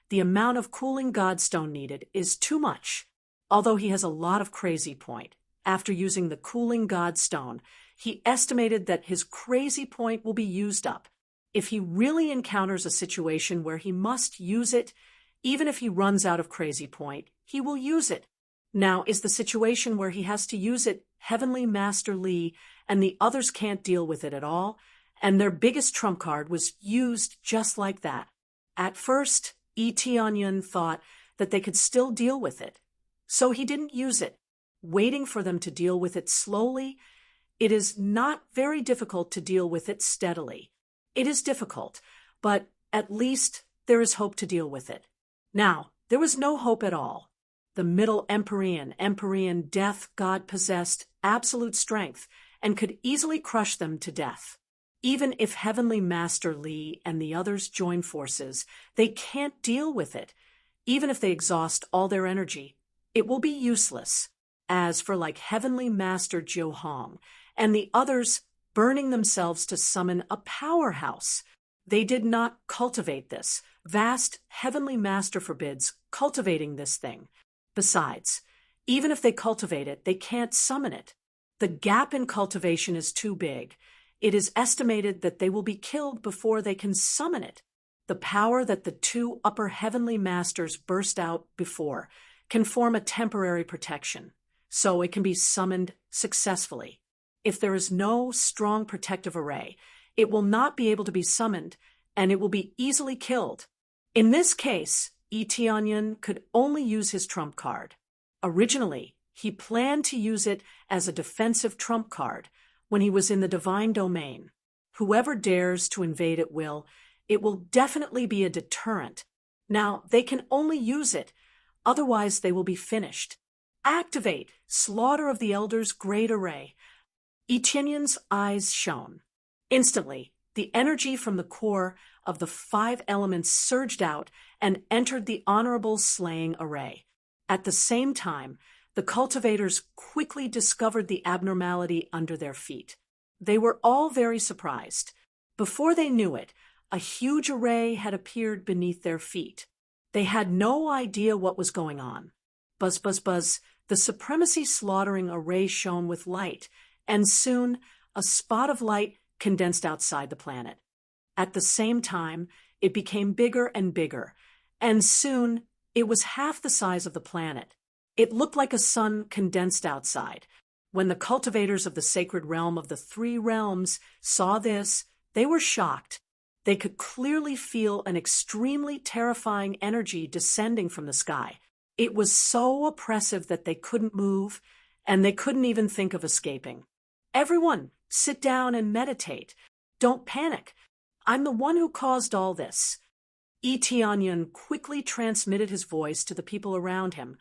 Speaker 1: The amount of cooling Godstone needed is too much. Although he has a lot of crazy point, after using the cooling Godstone, he estimated that his crazy point will be used up. If he really encounters a situation where he must use it, even if he runs out of crazy point, he will use it. Now, is the situation where he has to use it Heavenly Master Lee and the others can't deal with it at all, and their biggest trump card was used just like that. At first, Eteonian thought that they could still deal with it, so he didn't use it, waiting for them to deal with it slowly. It is not very difficult to deal with it steadily. It is difficult, but at least there is hope to deal with it. Now, there was no hope at all. the middle Empyrean death god possessed absolute strength and could easily crush them to death. Even if Heavenly Master Li and the others join forces, they can't deal with it. Even if they exhaust all their energy, it will be useless. As for Heavenly Master Jiu Hong and the others burning themselves to summon a powerhouse, they did not cultivate this. Vast Heavenly Master forbids cultivating this thing. Besides, even if they cultivate it, they can't summon it. The gap in cultivation is too big. It is estimated that they will be killed before they can summon it. The power that the two upper Heavenly Masters burst out before can form a temporary protection, so it can be summoned successfully. If there is no strong protective array, it will not be able to be summoned, and it will be easily killed. In this case, Yi Tianyun could only use his trump card. Originally, he planned to use it as a defensive trump card when he was in the divine domain. Whoever dares to invade it will definitely be a deterrent. Now, they can only use it, otherwise they will be finished. Activate Slaughter of the Elders Great Array. Yi Tianyun's eyes shone. Instantly, the energy from the core of the 5 elements surged out and entered the honorable slaying array. At the same time, the cultivators quickly discovered the abnormality under their feet. They were all very surprised. Before they knew it, a huge array had appeared beneath their feet. They had no idea what was going on. Buzz, buzz, buzz, the supremacy slaughtering array shone with light, and soon a spot of light condensed outside the planet. At the same time, it became bigger and bigger, and soon it was half the size of the planet. It looked like a sun condensed outside. When the cultivators of the sacred realm of the 3 realms saw this, they were shocked. They could clearly feel an extremely terrifying energy descending from the sky. It was so oppressive that they couldn't move, and they couldn't even think of escaping. Everyone, sit down and meditate. Don't panic. I'm the one who caused all this. Yi Tianyun quickly transmitted his voice to the people around him,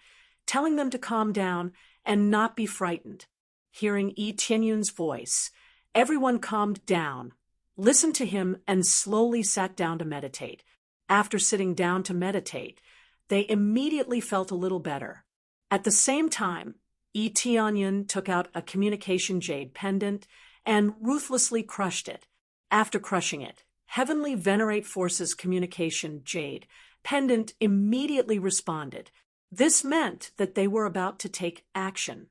Speaker 1: telling them to calm down and not be frightened. Hearing Yi Tianyun's voice, everyone calmed down, listened to him, and slowly sat down to meditate. After sitting down to meditate, they immediately felt a little better. At the same time, Yi Tianyun took out a communication jade pendant and ruthlessly crushed it. After crushing it, Heavenly Venerate Force's communication jade pendant immediately responded. This meant that they were about to take action.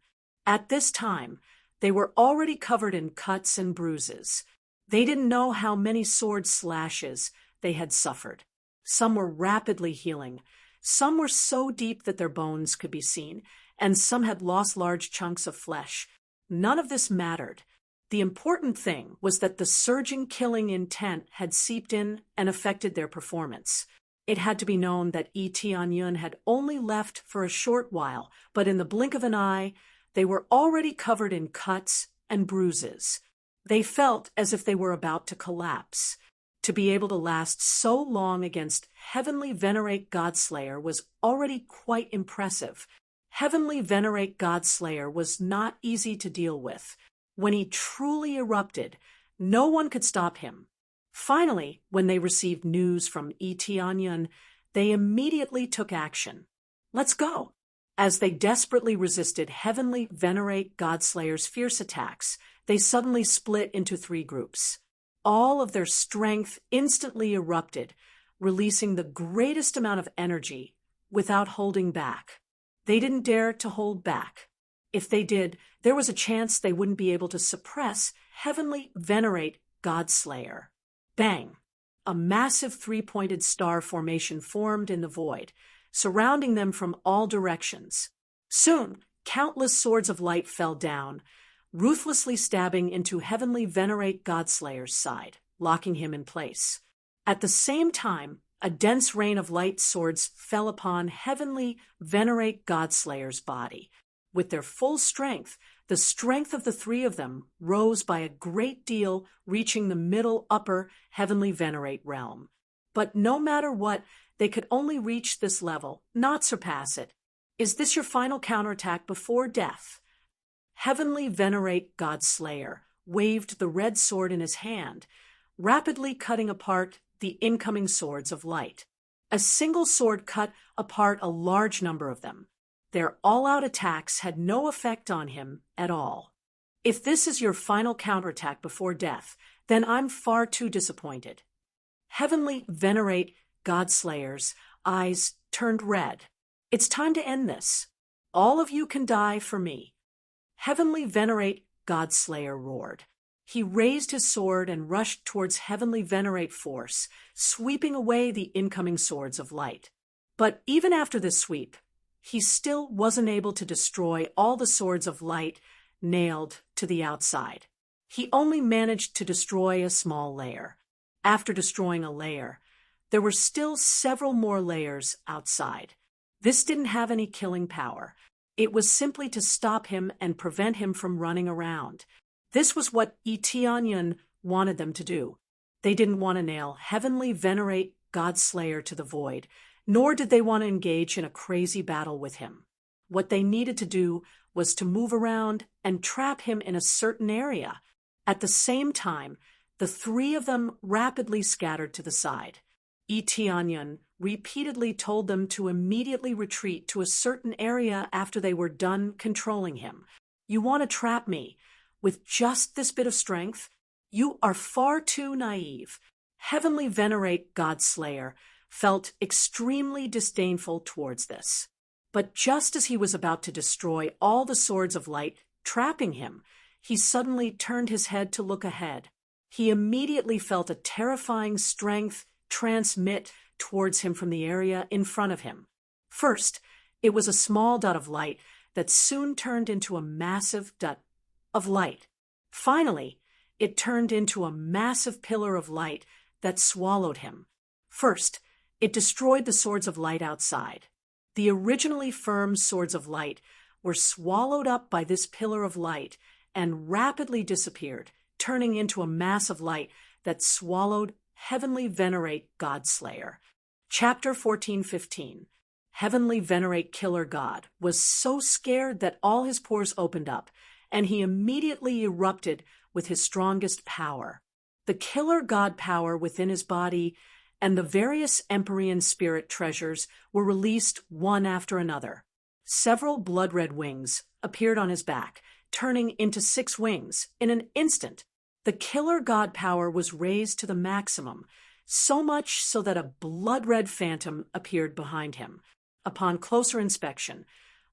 Speaker 1: At this time, they were already covered in cuts and bruises. They didn't know how many sword slashes they had suffered. Some were rapidly healing. Some were so deep that their bones could be seen, and some had lost large chunks of flesh. None of this mattered. The important thing was that the surging killing intent had seeped in and affected their performance. It had to be known that Yi Tianyun had only left for a short while, but in the blink of an eye, they were already covered in cuts and bruises. They felt as if they were about to collapse. To be able to last so long against Heavenly Venerate Godslayer was already quite impressive. Heavenly Venerate Godslayer was not easy to deal with. When he truly erupted, no one could stop him. Finally, when they received news from Yi Tianyun, they immediately took action. Let's go! As they desperately resisted Heavenly Venerate Godslayer's fierce attacks, they suddenly split into 3 groups. All of their strength instantly erupted, releasing the greatest amount of energy without holding back. They didn't dare to hold back. If they did, there was a chance they wouldn't be able to suppress Heavenly Venerate Godslayer. Bang! A massive 3-pointed star formation formed in the void, surrounding them from all directions. Soon, countless swords of light fell down, ruthlessly stabbing into Heavenly Venerate Godslayer's side, locking him in place. At the same time, a dense rain of light swords fell upon Heavenly Venerate Godslayer's body. With their full strength, the strength of the 3 of them rose by a great deal, reaching the middle upper Heavenly Venerate realm. But no matter what, they could only reach this level, not surpass it. Is this your final counterattack before death? Heavenly Venerate Godslayer waved the red sword in his hand, rapidly cutting apart the incoming swords of light. A single sword cut apart a large number of them. Their all-out attacks had no effect on him at all. If this is your final counterattack before death, then I'm far too disappointed. Heavenly Venerate Godslayer's eyes turned red. It's time to end this. All of you can die for me. Heavenly Venerate Godslayer roared. He raised his sword and rushed towards Heavenly Venerate Force, sweeping away the incoming swords of light. But even after this sweep, he still wasn't able to destroy all the swords of light nailed to the outside. He only managed to destroy a small layer. After destroying a layer, there were still several more layers outside. This didn't have any killing power. It was simply to stop him and prevent him from running around. This was what Etianyan wanted them to do. They didn't want to nail Heavenly Venerate Godslayer to the void, nor did they want to engage in a crazy battle with him. What they needed to do was to move around and trap him in a certain area. At the same time, the three of them rapidly scattered to the side. Etianyan repeatedly told them to immediately retreat to a certain area after they were done controlling him. You want to trap me with just this bit of strength? You are far too naive. Heavenly Venerate Godslayer felt extremely disdainful towards this. But just as he was about to destroy all the swords of light trapping him, he suddenly turned his head to look ahead. He immediately felt a terrifying strength transmit towards him from the area in front of him. First, it was a small dot of light that soon turned into a massive dot of light. Finally, it turned into a massive pillar of light that swallowed him. First, it destroyed the swords of light outside. The originally firm swords of light were swallowed up by this pillar of light and rapidly disappeared, turning into a mass of light that swallowed Heavenly Venerate Godslayer. Chapter 14:15. Heavenly Venerate Killer God was so scared that all his pores opened up, and he immediately erupted with his strongest power. The Killer God power within his body and the various Empyrean spirit treasures were released one after another. Several blood-red wings appeared on his back, turning into 6 wings in an instant. The Killer God power was raised to the maximum, so much so that a blood-red phantom appeared behind him. Upon closer inspection,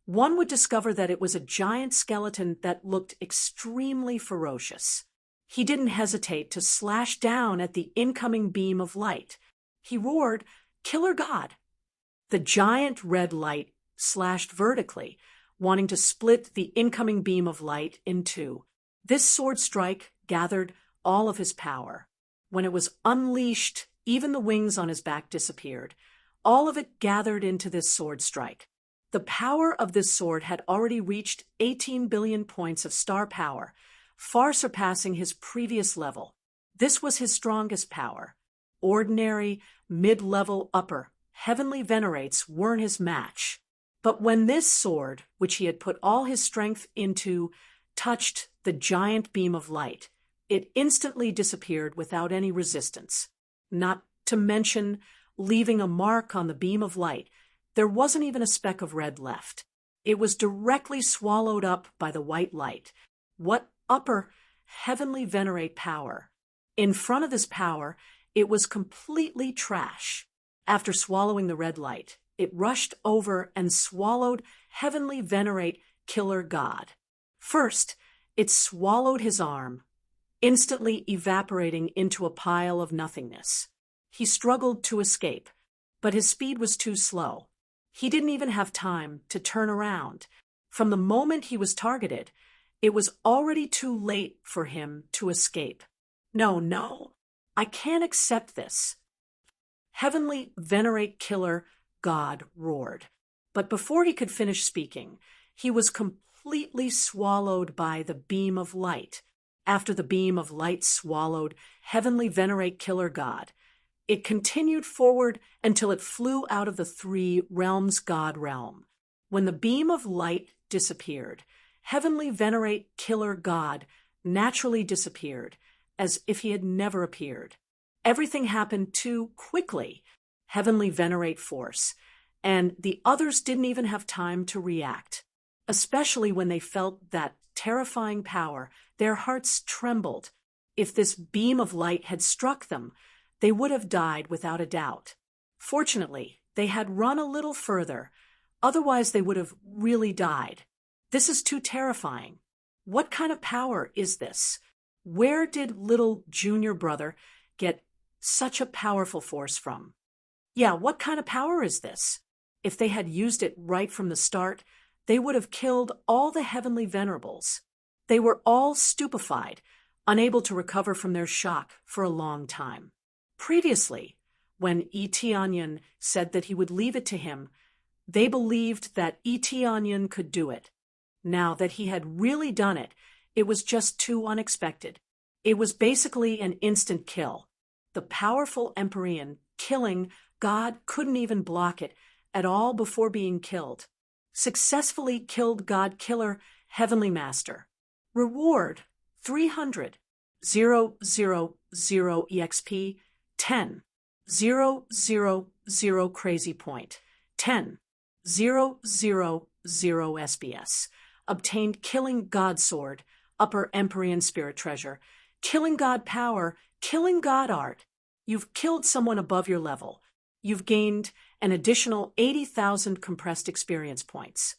Speaker 1: one would discover that it was a giant skeleton that looked extremely ferocious. He didn't hesitate to slash down at the incoming beam of light. He roared, "Killer God!" The giant red light slashed vertically, wanting to split the incoming beam of light in two. This sword strike gathered all of his power. When it was unleashed, even the wings on his back disappeared. All of it gathered into this sword strike. The power of this sword had already reached 18 billion points of star power, far surpassing his previous level. This was his strongest power. Ordinary, mid-level, upper, heavenly venerates weren't his match. But when this sword, which he had put all his strength into, touched the giant beam of light, it instantly disappeared without any resistance. Not to mention leaving a mark on the beam of light, there wasn't even a speck of red left. It was directly swallowed up by the white light. What upper heavenly venerate power! In front of this power, it was completely trash. After swallowing the red light, it rushed over and swallowed heavenly venerate Killer God. First, it swallowed his arm, instantly evaporating into a pile of nothingness. He struggled to escape, but his speed was too slow. He didn't even have time to turn around. From the moment he was targeted, it was already too late for him to escape. No, I can't accept this. Heavenly venerate Killer God roared. But before he could finish speaking, he was completely swallowed by the beam of light. After the beam of light swallowed heavenly venerate Killer God, it continued forward until it flew out of the 3 realms God realm. When the beam of light disappeared, Heavenly Venerate Killer God naturally disappeared, as if he had never appeared. Everything happened too quickly, Heavenly Venerate Force, and the others didn't even have time to react. Especially when they felt that terrifying power, their hearts trembled. If this beam of light had struck them, they would have died without a doubt. Fortunately, they had run a little further, otherwise they would have really died. This is too terrifying. What kind of power is this? Where did little junior brother get such a powerful force from? Yeah, what kind of power is this? If they had used it right from the start, they would have killed all the heavenly venerables. They were all stupefied, unable to recover from their shock for a long time. Previously, when Eteonyon said that he would leave it to him, they believed that Eteonyon could do it. Now that he had really done it, it was just too unexpected. It was basically an instant kill. The powerful Empyrean killing God couldn't even block it at all before being killed. Successfully killed God Killer Heavenly Master. Reward 300. 000 EXP 10. 000 Crazy Point 10. 000 SBS. Obtained Killing God Sword, Upper Empyrean Spirit Treasure, Killing God Power, Killing God Art. You've killed someone above your level. You've gained an additional 80,000 compressed experience points.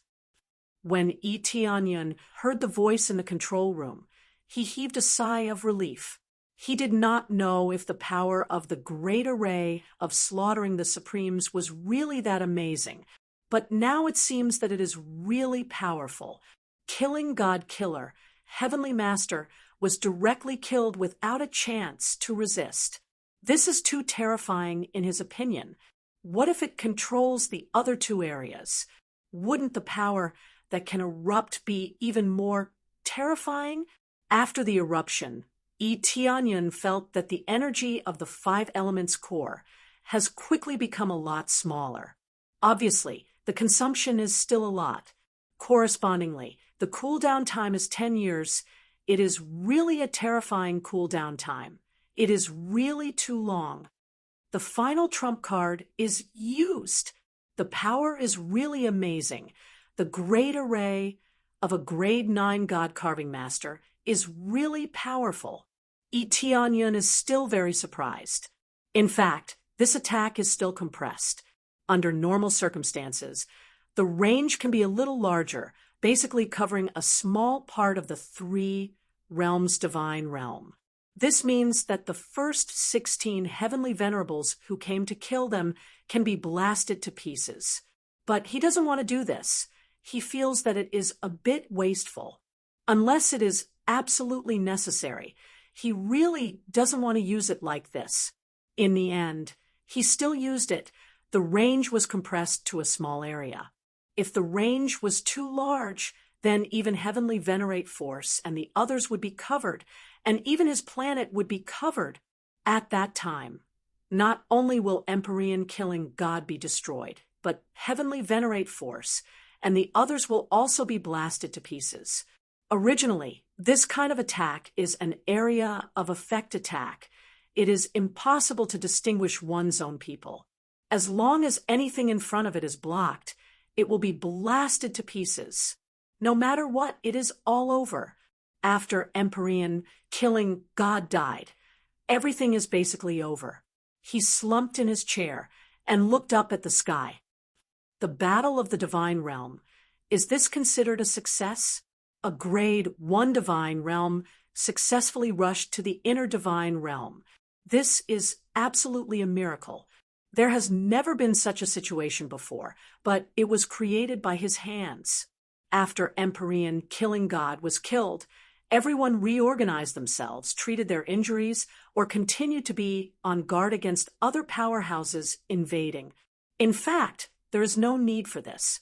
Speaker 1: When Eteonyon heard the voice in the control room, he heaved a sigh of relief. He did not know if the power of the great array of slaughtering the Supremes was really that amazing, but now it seems that it is really powerful. Killing God Killer, Heavenly Master, was directly killed without a chance to resist. This is too terrifying in his opinion. What if it controls the other two areas? Wouldn't the power that can erupt be even more terrifying? After the eruption, Eteonyon felt that the energy of the 5 elements core has quickly become a lot smaller. Obviously, the consumption is still a lot. Correspondingly, the cooldown time is 10 years. It is really a terrifying cooldown time. It is really too long. The final trump card is used. The power is really amazing. The great array of a grade 9 God Carving Master is really powerful. Eteonyon is still very surprised. In fact, this attack is still compressed. Under normal circumstances, the range can be a little larger, basically covering a small part of the 3 realms divine realm. This means that the first 16 heavenly venerables who came to kill them can be blasted to pieces. But he doesn't want to do this. He feels that it is a bit wasteful. Unless it is absolutely necessary, he really doesn't want to use it like this. In the end, he still used it. The range was compressed to a small area. If the range was too large, then even Heavenly Venerate Force and the others would be covered, and even his planet would be covered at that time. Not only will Empyrean Killing God be destroyed, but Heavenly Venerate Force and the others will also be blasted to pieces. Originally, this kind of attack is an area of effect attack. It is impossible to distinguish one's own people. As long as anything in front of it is blocked, it will be blasted to pieces. No matter what, it is all over. After Empyrean Killing God died, everything is basically over. He slumped in his chair and looked up at the sky. The Battle of the Divine Realm. Is this considered a success? A grade 1 divine realm successfully rushed to the inner divine realm. This is absolutely a miracle. There has never been such a situation before, but it was created by his hands. After Empyrean Killing God was killed, everyone reorganized themselves, treated their injuries, or continued to be on guard against other powerhouses invading. In fact, there is no need for this.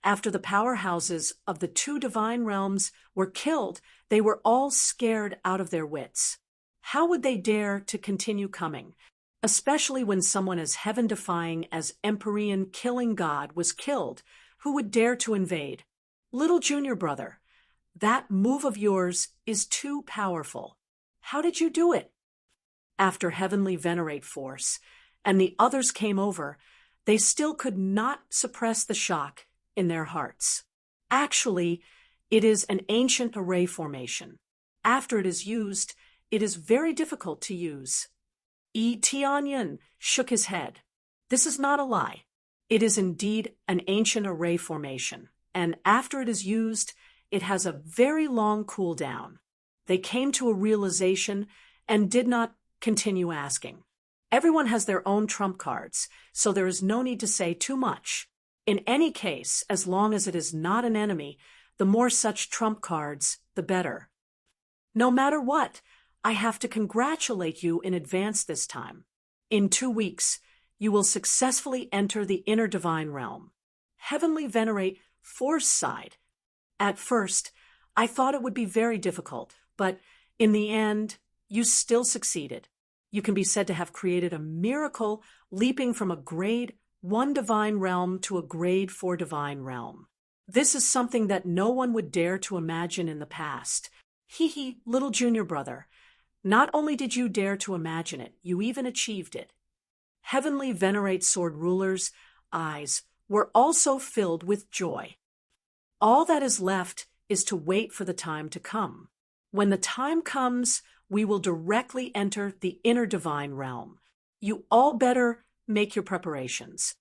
Speaker 1: After the powerhouses of the 2 divine realms were killed, they were all scared out of their wits. How would they dare to continue coming? Especially when someone as heaven-defying as Empyrean Killing God was killed who would dare to invade. Little junior brother, that move of yours is too powerful. How did you do it? After Heavenly Venerate Force and the others came over, they still could not suppress the shock in their hearts. Actually, it is an ancient array formation. After it is used, it is very difficult to use. Tianyan shook his head. This is not a lie. It is indeed an ancient array formation, and after it is used, it has a very long cooldown. They came to a realization and did not continue asking. Everyone has their own trump cards, so there is no need to say too much. In any case, as long as it is not an enemy, the more such trump cards, the better. No matter what, I have to congratulate you in advance this time. In 2 weeks, you will successfully enter the inner divine realm. Heavenly Venerate Force side. At first, I thought it would be very difficult, but in the end, you still succeeded. You can be said to have created a miracle, leaping from a grade 1 divine realm to a grade 4 divine realm. This is something that no one would dare to imagine in the past. Hee, little junior brother. Not only did you dare to imagine it, you even achieved it. Heavenly Venerate Sword Ruler's eyes were also filled with joy. All that is left is to wait for the time to come. When the time comes, we will directly enter the inner divine realm. You all better make your preparations.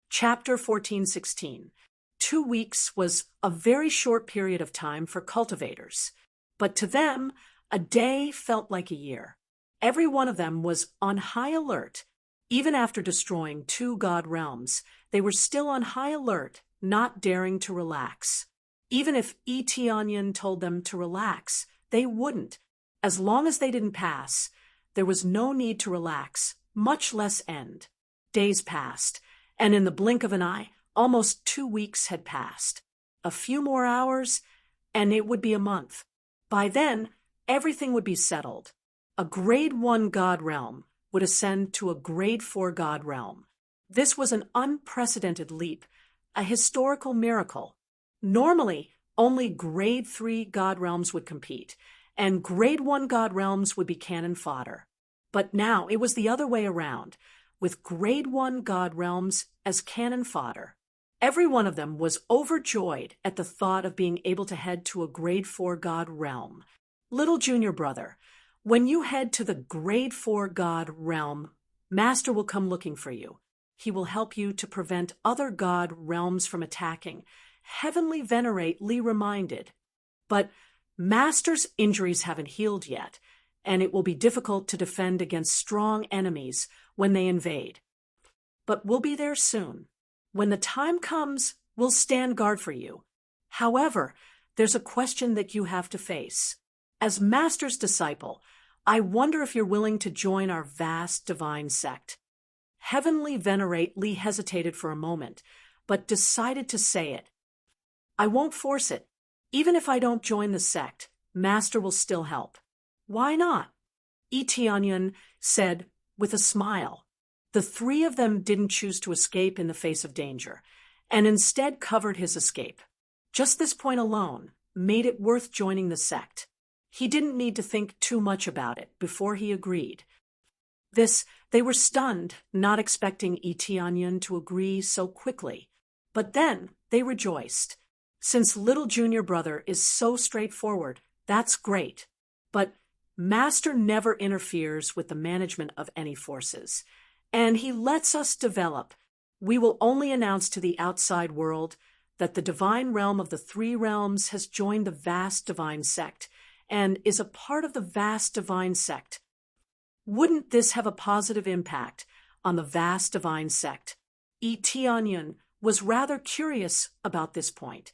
Speaker 1: Chapter 14:16. 2 weeks was a very short period of time for cultivators, but to them, a day felt like a year. Every one of them was on high alert. Even after destroying 2 god realms, they were still on high alert, not daring to relax. Even if Tianyan told them to relax, they wouldn't. As long as they didn't pass, there was no need to relax, much less end. Days passed, and in the blink of an eye, almost 2 weeks had passed. A few more hours, and it would be a month. By then, everything would be settled. A grade 1 god realm would ascend to a grade 4 god realm. This was an unprecedented leap, a historical miracle. Normally, only grade 3 god realms would compete, and grade 1 god realms would be cannon fodder. But now it was the other way around, with grade 1 god realms as cannon fodder. Every one of them was overjoyed at the thought of being able to head to a grade 4 god realm. Little junior brother, when you head to the grade 4 god realm, Master will come looking for you. He will help you to prevent other god realms from attacking. Heavenly Venerate Lee reminded. But Master's injuries haven't healed yet, and it will be difficult to defend against strong enemies when they invade. But we'll be there soon. When the time comes, we'll stand guard for you. However, there's a question that you have to face. As Master's disciple, I wonder if you're willing to join our vast divine sect. Heavenly Venerate Lee hesitated for a moment, but decided to say it. I won't force it. Even if I don't join the sect, Master will still help. Why not? Tianyan said with a smile. The 3 of them didn't choose to escape in the face of danger, and instead covered his escape. Just this point alone made it worth joining the sect. He didn't need to think too much about it before he agreed. They were stunned, not expecting Tianyan to agree so quickly. But then they rejoiced. Since little junior brother is so straightforward, that's great. But Master never interferes with the management of any forces, and he lets us develop. We will only announce to the outside world that the divine realm of the 3 realms has joined the vast divine sect and is a part of the vast divine sect. Wouldn't this have a positive impact on the vast divine sect? Tianyan was rather curious about this point.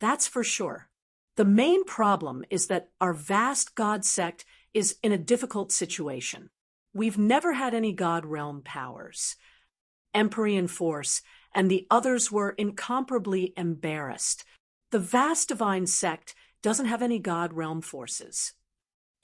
Speaker 1: That's for sure. The main problem is that our vast god sect is in a difficult situation. We've never had any god realm powers. Empyrean Force and the others were incomparably embarrassed. The vast divine sect doesn't have any god realm forces.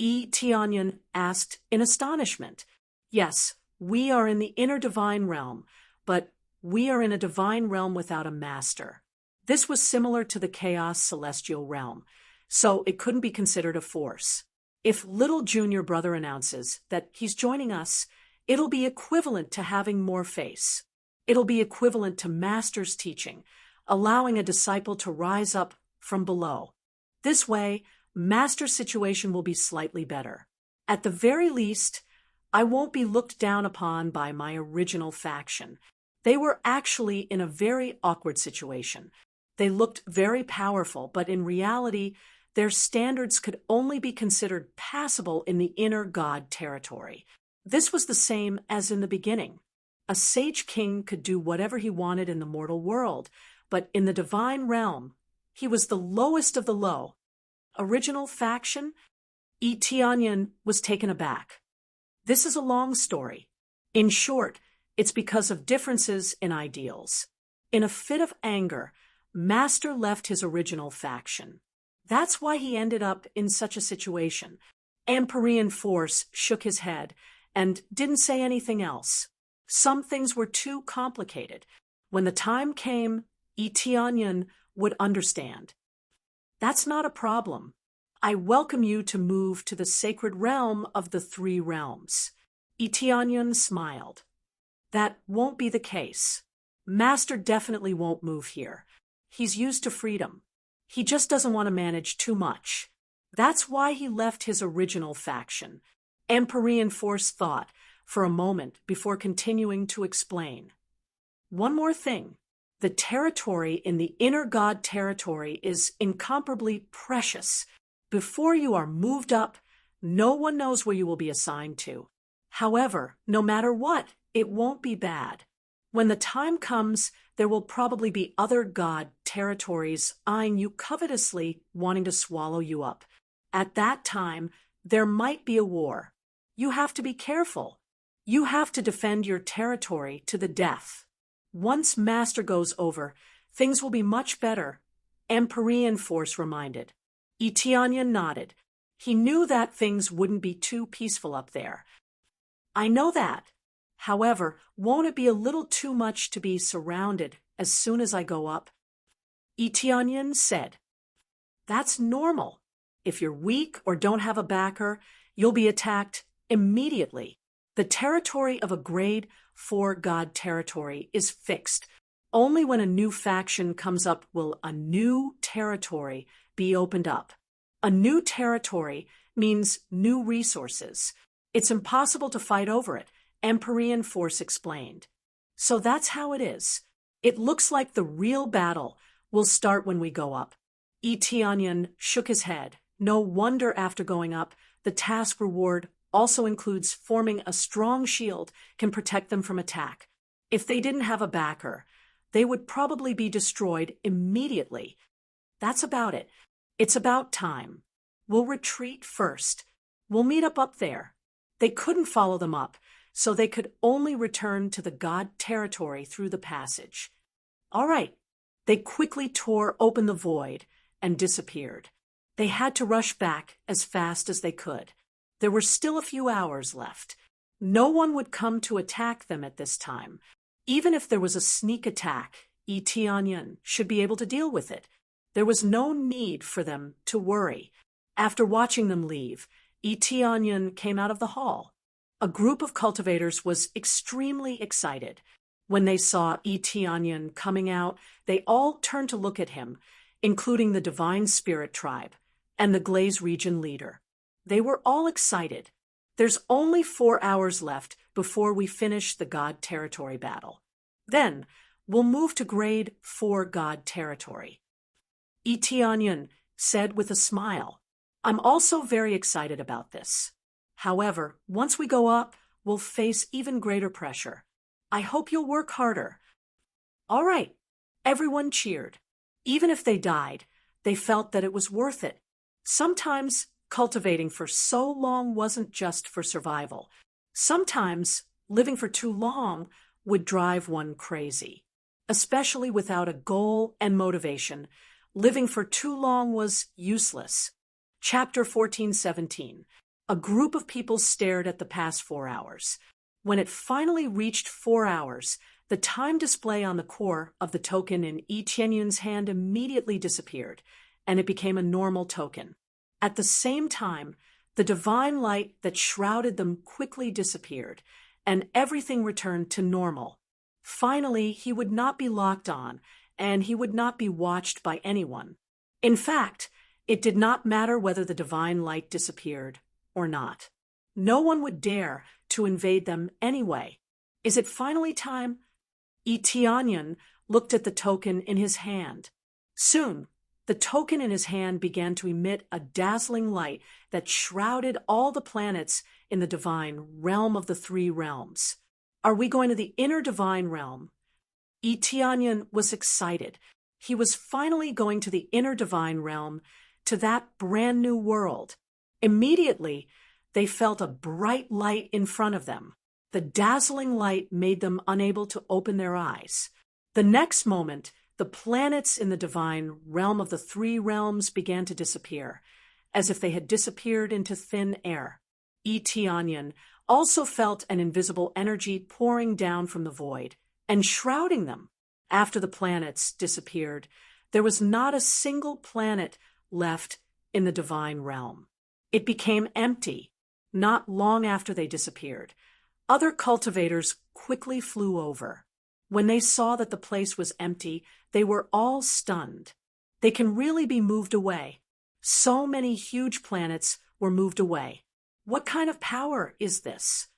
Speaker 1: Tianyan asked in astonishment. Yes, we are in the inner divine realm, but we are in a divine realm without a master. This was similar to the chaos celestial realm, so it couldn't be considered a force. If little junior brother announces that he's joining us, it'll be equivalent to having more face. It'll be equivalent to master's teaching, allowing a disciple to rise up from below. This way, master's situation will be slightly better. At the very least, I won't be looked down upon by my original faction. They were actually in a very awkward situation. They looked very powerful, but in reality, their standards could only be considered passable in the inner god territory. This was the same as in the beginning. A sage king could do whatever he wanted in the mortal world, but in the divine realm, he was the lowest of the low. Original faction? Tianyan was taken aback. This is a long story. In short, it's because of differences in ideals. In a fit of anger, Master left his original faction. That's why he ended up in such a situation. Empyrean Force shook his head and didn't say anything else. Some things were too complicated. When the time came, Tianyan would understand. That's not a problem. I welcome you to move to the sacred realm of the three realms. Tianyan smiled. That won't be the case. Master definitely won't move here. He's used to freedom. He just doesn't want to manage too much. That's why he left his original faction. Empyrean Force thought for a moment before continuing to explain. One more thing. The territory in the inner god territory is incomparably precious. Before you are moved up, no one knows where you will be assigned to. However, no matter what, it won't be bad. When the time comes, there will probably be other god territories eyeing you covetously, wanting to swallow you up. At that time, there might be a war. You have to be careful. You have to defend your territory to the death. Once Master goes over, things will be much better, Empyrean Force reminded. Tianyan nodded. He knew that things wouldn't be too peaceful up there. I know that. However, won't it be a little too much to be surrounded as soon as I go up? Tianyan said. That's normal. If you're weak or don't have a backer, you'll be attacked immediately. The territory of a grade 4 god territory is fixed. Only when a new faction comes up will a new territory be opened up. A new territory means new resources. It's impossible to fight over it, Empyrean Force explained. So that's how it is. It looks like the real battle will start when we go up. Tianyan shook his head. No wonder after going up, the task reward also includes forming a strong shield can protect them from attack. If they didn't have a backer, they would probably be destroyed immediately. That's about it. It's about time. We'll retreat first. We'll meet up there. They couldn't follow them up, so they could only return to the god territory through the passage. All right. They quickly tore open the void and disappeared. They had to rush back as fast as they could. There were still a few hours left. No one would come to attack them at this time. Even if there was a sneak attack, Tianyan should be able to deal with it. There was no need for them to worry. After watching them leave, Tianyan came out of the hall. A group of cultivators was extremely excited. When they saw Tianyan coming out, they all turned to look at him, including the Divine Spirit tribe and the Glaze region leader. They were all excited. There's only 4 hours left before we finish the God territory battle. Then, we'll move to grade 4 God territory. Tianyan said with a smile. I'm also very excited about this. However, once we go up, we'll face even greater pressure. I hope you'll work harder. All right. Everyone cheered. Even if they died, they felt that it was worth it. Sometimes cultivating for so long wasn't just for survival. Sometimes living for too long would drive one crazy. Especially without a goal and motivation, living for too long was useless. Chapter 14:17. A group of people stared at the past 4 hours. When it finally reached 4 hours, the time display on the core of the token in Yi Tianyun's hand immediately disappeared, and it became a normal token. At the same time, the divine light that shrouded them quickly disappeared, and everything returned to normal. Finally, he would not be locked on, and he would not be watched by anyone. In fact, it did not matter whether the divine light disappeared or not. No one would dare to invade them anyway. Is it finally time? Yi Tianyun looked at the token in his hand. Soon, the token in his hand began to emit a dazzling light that shrouded all the planets in the divine realm of the three realms. Are we going to the inner divine realm? Yi Tianyun was excited. He was finally going to the inner divine realm, to that brand new world. Immediately, they felt a bright light in front of them. The dazzling light made them unable to open their eyes. The next moment, the planets in the divine realm of the three realms began to disappear, as if they had disappeared into thin air. Yi Tianyun also felt an invisible energy pouring down from the void and shrouding them. After the planets disappeared, there was not a single planet left in the divine realm. It became empty. Not long after they disappeared, other cultivators quickly flew over. When they saw that the place was empty, they were all stunned. They can really be moved away. So many huge planets were moved away. What kind of power is this?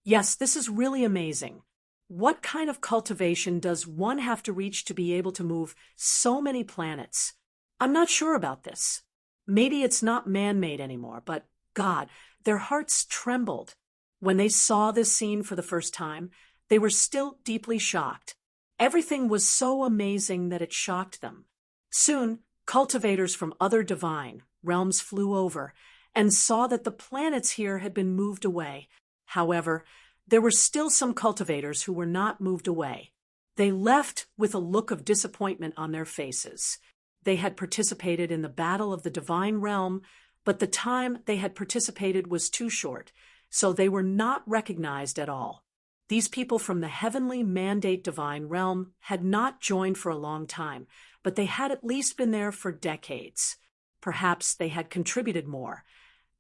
Speaker 1: Yes, this is really amazing. What kind of cultivation does one have to reach to be able to move so many planets? I'm not sure about this. Maybe it's not man-made anymore, but God, their hearts trembled. When they saw this scene for the first time, they were still deeply shocked. Everything was so amazing that it shocked them. Soon, cultivators from other divine realms flew over and saw that the planets here had been moved away. However, there were still some cultivators who were not moved away. They left with a look of disappointment on their faces. They had participated in the battle of the divine realm, but the time they had participated was too short, so they were not recognized at all. These people from the heavenly mandate divine realm had not joined for a long time, but they had at least been there for decades. Perhaps they had contributed more,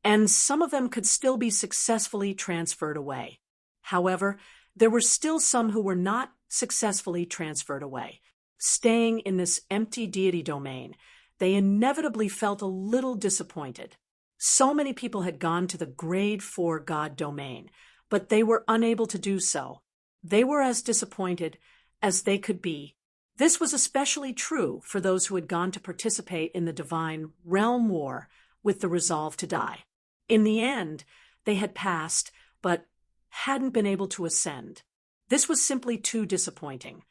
Speaker 1: and some of them could still be successfully transferred away. However, there were still some who were not successfully transferred away. Staying in this empty deity domain, they inevitably felt a little disappointed. So many people had gone to the grade 4 God domain, but they were unable to do so. They were as disappointed as they could be. This was especially true for those who had gone to participate in the divine realm war with the resolve to die. In the end, they had passed, but hadn't been able to ascend. This was simply too disappointing.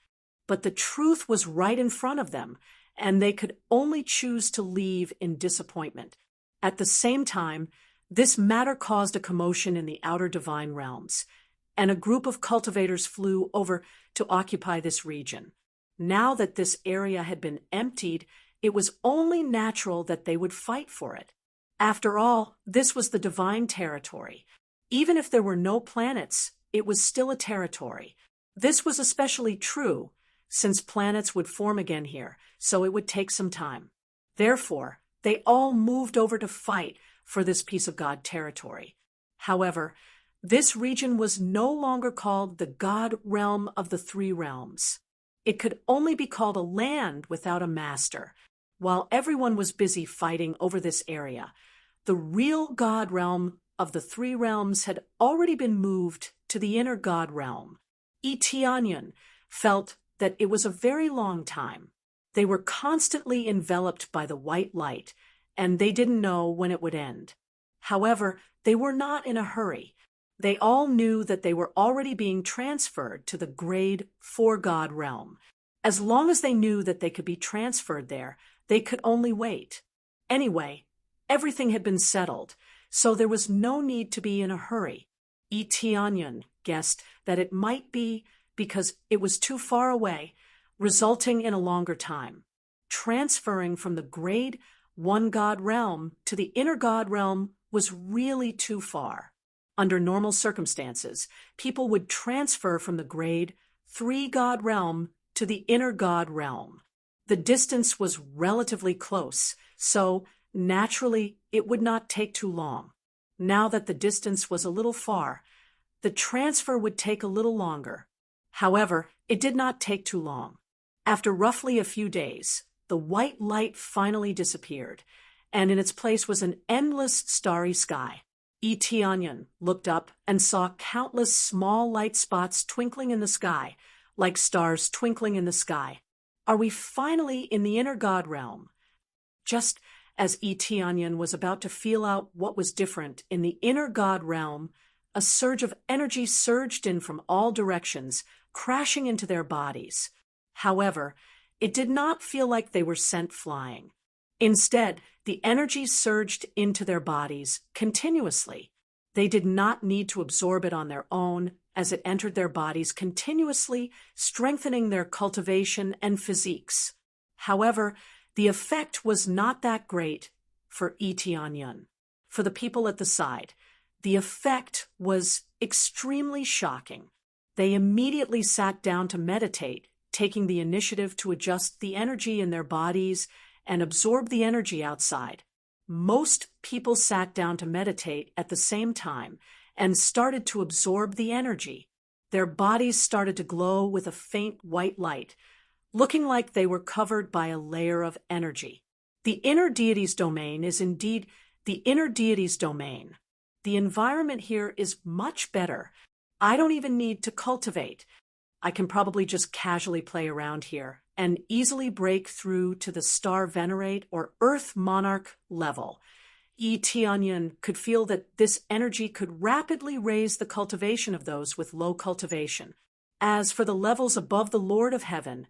Speaker 1: But the truth was right in front of them, and they could only choose to leave in disappointment. At the same time, this matter caused a commotion in the outer divine realms, and a group of cultivators flew over to occupy this region. Now that this area had been emptied, it was only natural that they would fight for it. After all, this was the divine territory. Even if there were no planets, it was still a territory. This was especially true since planets would form again here, so it would take some time. Therefore, they all moved over to fight for this piece of God territory. However, this region was no longer called the God realm of the three realms. It could only be called a land without a master. While everyone was busy fighting over this area, the real God realm of the three realms had already been moved to the inner God realm. Yi Tianyun felt that it was a very long time. They were constantly enveloped by the white light, and they didn't know when it would end. However, they were not in a hurry. They all knew that they were already being transferred to the grade 4 God realm. As long as they knew that they could be transferred there, they could only wait. Anyway, everything had been settled, so there was no need to be in a hurry. Yi Tianyun guessed that it might be because it was too far away, resulting in a longer time. Transferring from the grade 1 God realm to the inner God realm was really too far. Under normal circumstances, people would transfer from the grade 3-god realm to the inner god realm. The distance was relatively close, so naturally it would not take too long. Now that the distance was a little far, the transfer would take a little longer. However, it did not take too long. After roughly a few days, the white light finally disappeared, and in its place was an endless starry sky. Etienne looked up and saw countless small light spots twinkling in the sky, like stars twinkling in the sky. Are we finally in the inner god realm? Just as Etienne was about to feel out what was different in the inner god realm, a surge of energy surged in from all directions, crashing into their bodies. However, it did not feel like they were sent flying. Instead, the energy surged into their bodies continuously. They did not need to absorb it on their own, as it entered their bodies continuously, strengthening their cultivation and physiques. However, the effect was not that great for Etienne. For the people at the side, the effect was extremely shocking. They immediately sat down to meditate, taking the initiative to adjust the energy in their bodies and absorb the energy outside. Most people sat down to meditate at the same time and started to absorb the energy. Their bodies started to glow with a faint white light, looking like they were covered by a layer of energy. The inner deity's domain is indeed the inner deity's domain. The environment here is much better. I don't even need to cultivate. I can probably just casually play around here and easily break through to the star venerate or earth monarch level. Etienne could feel that this energy could rapidly raise the cultivation of those with low cultivation. As for the levels above the Lord of Heaven,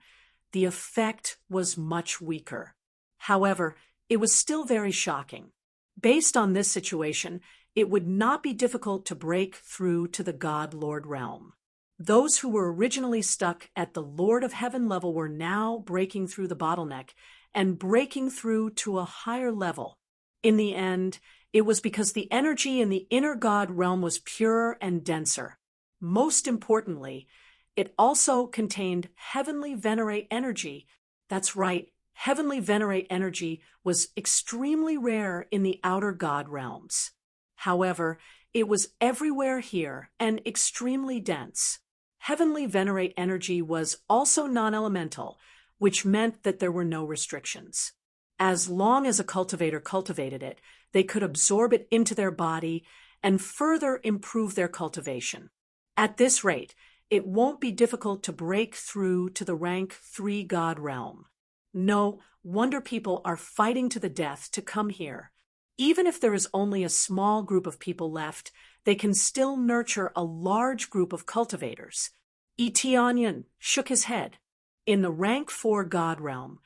Speaker 1: the effect was much weaker. However, it was still very shocking. Based on this situation, it would not be difficult to break through to the God-Lord realm. Those who were originally stuck at the Lord of Heaven level were now breaking through the bottleneck and breaking through to a higher level. In the end, it was because the energy in the inner God realm was purer and denser. Most importantly, it also contained heavenly venerate energy. That's right, heavenly venerate energy was extremely rare in the outer God realms. However, it was everywhere here and extremely dense. Heavenly venerate energy was also non-elemental, which meant that there were no restrictions. As long as a cultivator cultivated it, they could absorb it into their body and further improve their cultivation. At this rate, it won't be difficult to break through to the rank 3 God realm. No wonder people are fighting to the death to come here. Even if there is only a small group of people left, they can still nurture a large group of cultivators. Etienne shook his head. In the rank 4 God realm,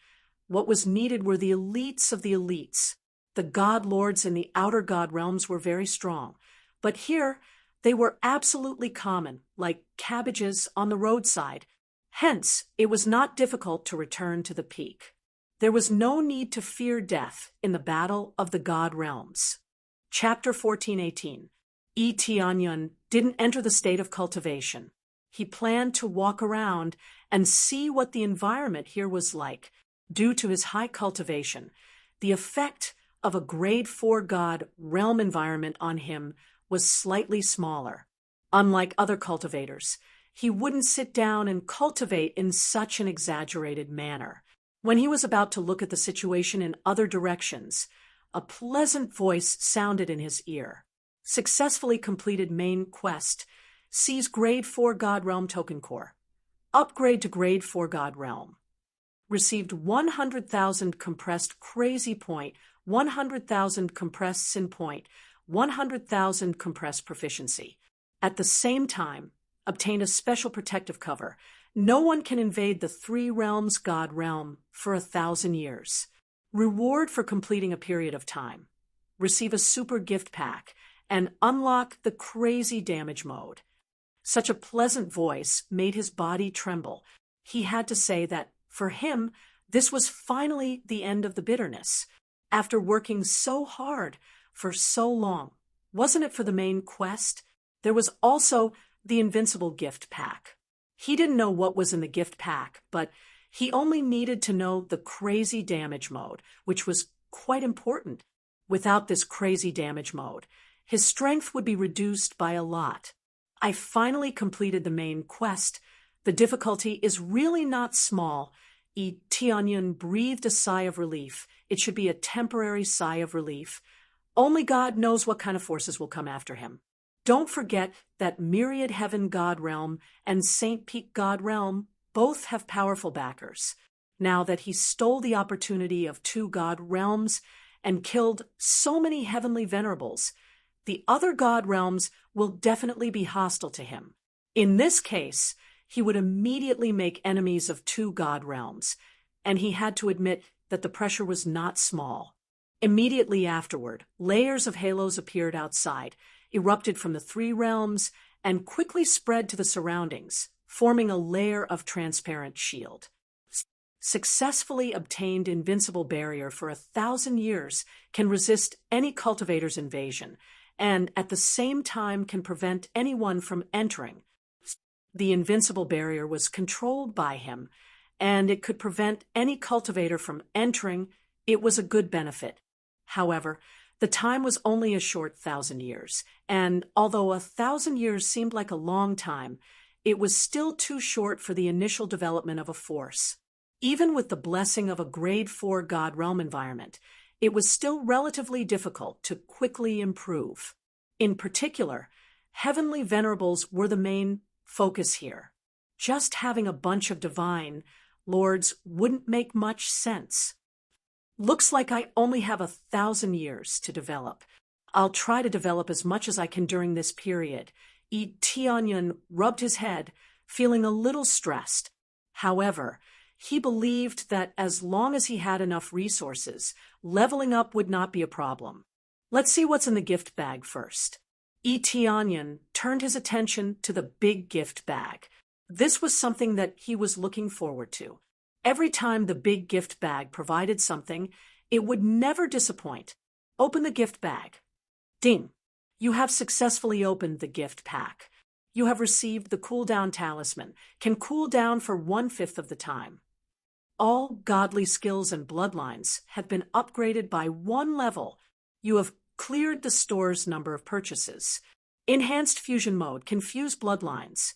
Speaker 1: what was needed were the elites of the elites. The God lords in the outer God realms were very strong, but here they were absolutely common, like cabbages on the roadside. Hence, it was not difficult to return to the peak. There was no need to fear death in the battle of the God realms. Chapter 14:18. Etienne didn't enter the state of cultivation. He planned to walk around and see what the environment here was like. Due to his high cultivation, the effect of a grade 4 God realm environment on him was slightly smaller. Unlike other cultivators, he wouldn't sit down and cultivate in such an exaggerated manner. When he was about to look at the situation in other directions, a pleasant voice sounded in his ear. Successfully completed main quest. Seize grade 4 God Realm token core. Upgrade to grade 4 God Realm. Received 100,000 compressed crazy point, 100,000 compressed sin point, 100,000 compressed proficiency. At the same time, obtain a special protective cover. No one can invade the 3 realms God realm for 1,000 years. Reward for completing a period of time. Receive a super gift pack and unlock the crazy damage mode. Such a pleasant voice made his body tremble. He had to say that, for him, this was finally the end of the bitterness. After working so hard for so long, wasn't it for the main quest? There was also the invincible gift pack. He didn't know what was in the gift pack, but he only needed to know the crazy damage mode, which was quite important. Without this crazy damage mode, his strength would be reduced by a lot. I finally completed the main quest. The difficulty is really not small. Tianyan breathed a sigh of relief. It should be a temporary sigh of relief. Only God knows what kind of forces will come after him. Don't forget that Myriad Heaven God Realm and St. Peak God Realm both have powerful backers. Now that he stole the opportunity of 2 God Realms and killed so many heavenly venerables, the other God Realms will definitely be hostile to him. In this case, he would immediately make enemies of 2 God Realms, and he had to admit that the pressure was not small. Immediately afterward, layers of halos appeared outside, erupted from the 3 realms, and quickly spread to the surroundings, forming a layer of transparent shield. Successfully obtained invincible barrier for 1,000 years can resist any cultivator's invasion, and at the same time can prevent anyone from entering. The invincible barrier was controlled by him, and it could prevent any cultivator from entering. It was a good benefit. However, the time was only a short 1,000 years, and although 1,000 years seemed like a long time, it was still too short for the initial development of a force. Even with the blessing of a grade 4 God Realm environment, it was still relatively difficult to quickly improve. In particular, heavenly venerables were the main focus here. Just having a bunch of divine lords wouldn't make much sense. Looks like I only have 1,000 years to develop. I'll try to develop as much as I can during this period. Tianyan rubbed his head, feeling a little stressed. However, he believed that as long as he had enough resources, leveling up would not be a problem. Let's see what's in the gift bag first. Tianyan turned his attention to the big gift bag. This was something that he was looking forward to. Every time the big gift bag provided something, it would never disappoint. Open the gift bag. Ding! You have successfully opened the gift pack. You have received the cooldown talisman, can cool down for 1/5 of the time. All godly skills and bloodlines have been upgraded by 1 level. You have cleared the store's number of purchases. Enhanced fusion mode can fuse bloodlines.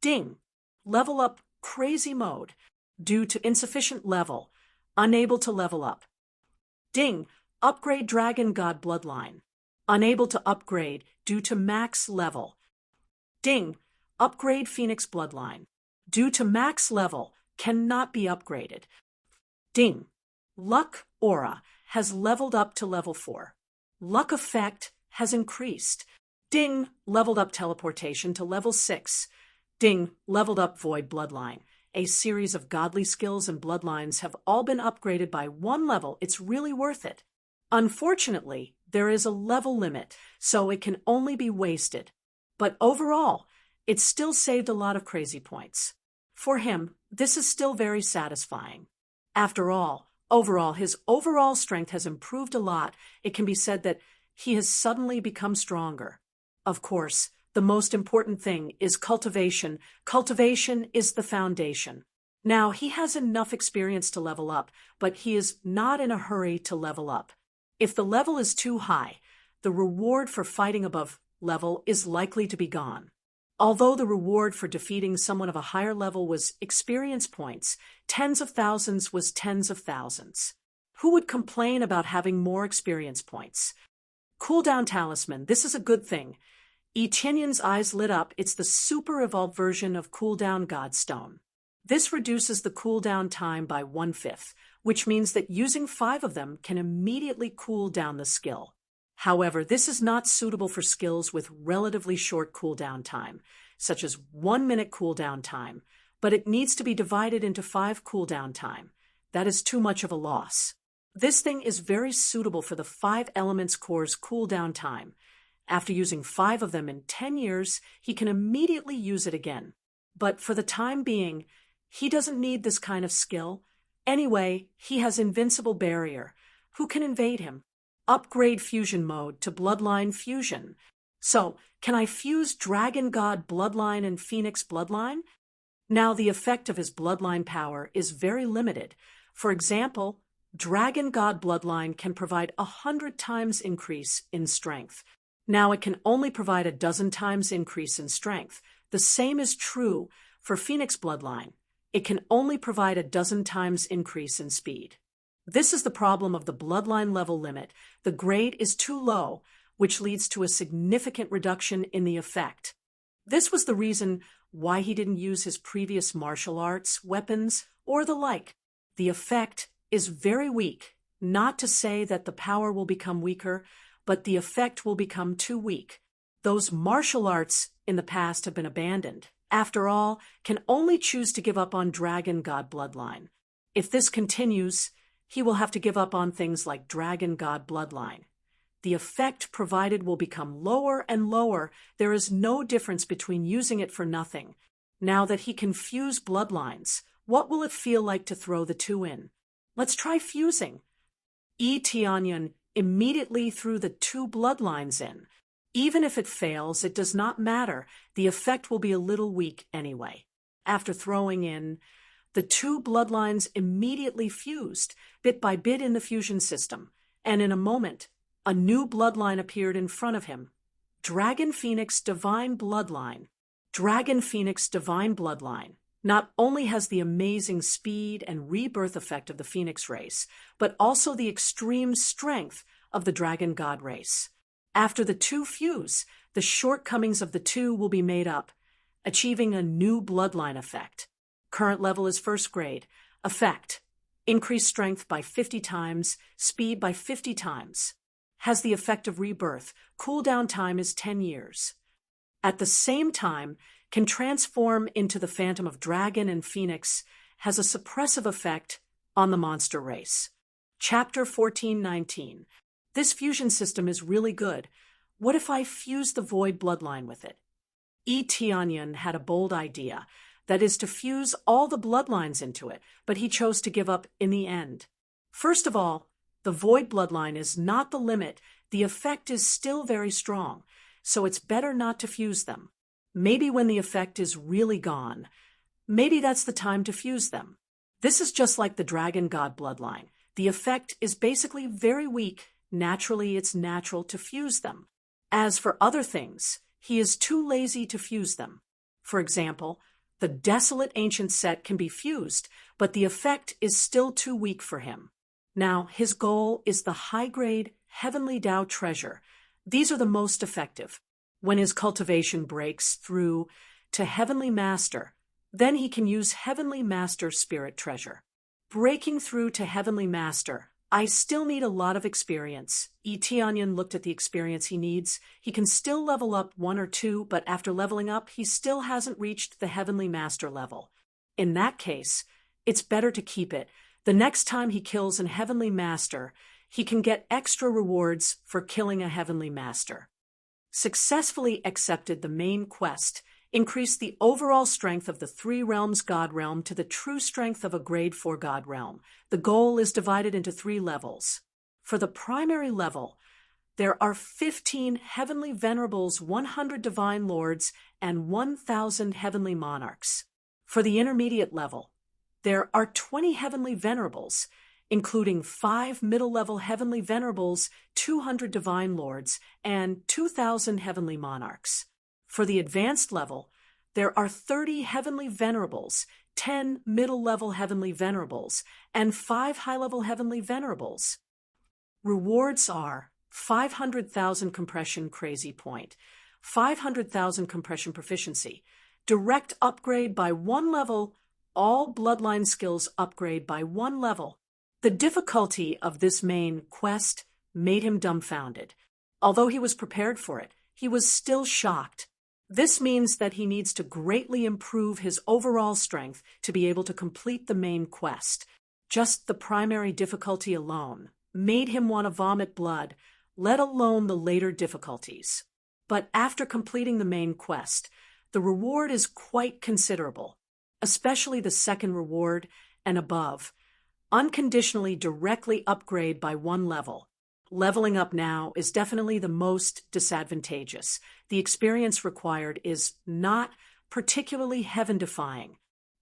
Speaker 1: Ding! Level up crazy mode. Due to insufficient level, unable to level up. Ding! Upgrade Dragon God bloodline. Unable to upgrade due to max level. Ding! Upgrade Phoenix bloodline. Due to max level, cannot be upgraded. Ding! Luck aura has leveled up to level 4. Luck effect has increased. Ding! Leveled up teleportation to level 6. Ding! Leveled up void bloodline. A series of godly skills and bloodlines have all been upgraded by 1 level. It's really worth it. Unfortunately, there is a level limit, so it can only be wasted. But overall, it still saved a lot of crazy points. For him, this is still very satisfying. After all, overall, his overall strength has improved a lot. It can be said that he has suddenly become stronger. Of course, the most important thing is cultivation. Cultivation is the foundation. Now, he has enough experience to level up, but he is not in a hurry to level up. If the level is too high, the reward for fighting above level is likely to be gone. Although the reward for defeating someone of a higher level was experience points, tens of thousands was tens of thousands. Who would complain about having more experience points? Cooldown talisman, this is a good thing. Tianyan's eyes lit up. It's the super evolved version of cooldown Godstone. This reduces the cooldown time by 1/5, which means that using 5 of them can immediately cool down the skill. However, this is not suitable for skills with relatively short cooldown time, such as 1 minute cooldown time, but it needs to be divided into 5 cooldown time. That is too much of a loss. This thing is very suitable for the 5 elements core's cooldown time. After using 5 of them in 10 years, he can immediately use it again. But for the time being, he doesn't need this kind of skill. Anyway, he has invincible barrier. Who can invade him? Upgrade fusion mode to bloodline fusion. So, can I fuse Dragon God bloodline and Phoenix bloodline? Now, the effect of his bloodline power is very limited. For example, Dragon God bloodline can provide 100 times increase in strength. Now it can only provide a dozen times increase in strength. The same is true for Phoenix bloodline. It can only provide a dozen times increase in speed. This is the problem of the bloodline level limit. The grade is too low, which leads to a significant reduction in the effect. This was the reason why he didn't use his previous martial arts, weapons, or the like. The effect is very weak. Not to say that the power will become weaker, but the effect will become too weak. Those martial arts in the past have been abandoned. After all, can only choose to give up on Dragon God bloodline. If this continues, he will have to give up on things like Dragon God bloodline. The effect provided will become lower and lower. There is no difference between using it for nothing. Now that he can fuse bloodlines, what will it feel like to throw the two in? Let's try fusing. Tianyan immediately threw the two bloodlines in. Even if it fails, it does not matter. The effect will be a little weak anyway. After throwing in, the two bloodlines immediately fused, bit by bit in the fusion system, and in a moment, a new bloodline appeared in front of him. Dragon Phoenix Divine Bloodline. Dragon Phoenix Divine Bloodline not only has the amazing speed and rebirth effect of the Phoenix race, but also the extreme strength of the Dragon God race. After the two fuse, the shortcomings of the two will be made up, achieving a new bloodline effect. Current level is first grade. Effect: increased strength by 50 times, speed by 50 times. Has the effect of rebirth. Cooldown time is 10 years. At the same time, can transform into the Phantom of Dragon and Phoenix, has a suppressive effect on the monster race. Chapter 1419. This fusion system is really good. What if I fuse the Void bloodline with it? Tianyan had a bold idea, that is to fuse all the bloodlines into it, but he chose to give up in the end. First of all, the Void bloodline is not the limit. The effect is still very strong, so it's better not to fuse them. Maybe when the effect is really gone, maybe that's the time to fuse them. This is just like the Dragon God bloodline. The effect is basically very weak. Naturally, it's natural to fuse them. As for other things, he is too lazy to fuse them. For example, the Desolate Ancient set can be fused, but the effect is still too weak for him. Now, his goal is the high-grade Heavenly Tao treasure. These are the most effective. When his cultivation breaks through to Heavenly Master, then he can use Heavenly Master Spirit Treasure. Breaking through to Heavenly Master, I still need a lot of experience. Tianyan looked at the experience he needs. He can still level up 1 or 2, but after leveling up, he still hasn't reached the Heavenly Master level. In that case, it's better to keep it. The next time he kills an Heavenly Master, he can get extra rewards for killing a Heavenly Master. Successfully accepted the main quest, increased the overall strength of the 3 realms God realm to the true strength of a grade 4 God realm. The goal is divided into 3 levels. For the primary level, there are 15 Heavenly Venerables, 100 Divine Lords, and 1,000 Heavenly Monarchs. For the intermediate level, there are 20 Heavenly Venerables, including 5 middle-level Heavenly Venerables, 200 Divine Lords, and 2,000 Heavenly Monarchs. For the advanced level, there are 30 Heavenly Venerables, 10 middle-level Heavenly Venerables, and 5 high-level Heavenly Venerables. Rewards are 500,000 compression crazy point, 500,000 compression proficiency, direct upgrade by 1 level, all bloodline skills upgrade by 1 level. The difficulty of this main quest made him dumbfounded. Although he was prepared for it, he was still shocked. This means that he needs to greatly improve his overall strength to be able to complete the main quest. Just the primary difficulty alone made him want to vomit blood, let alone the later difficulties. But after completing the main quest, the reward is quite considerable, especially the second reward and above. Unconditionally directly upgrade by 1 level. Leveling up now is definitely the most disadvantageous. The experience required is not particularly heaven-defying.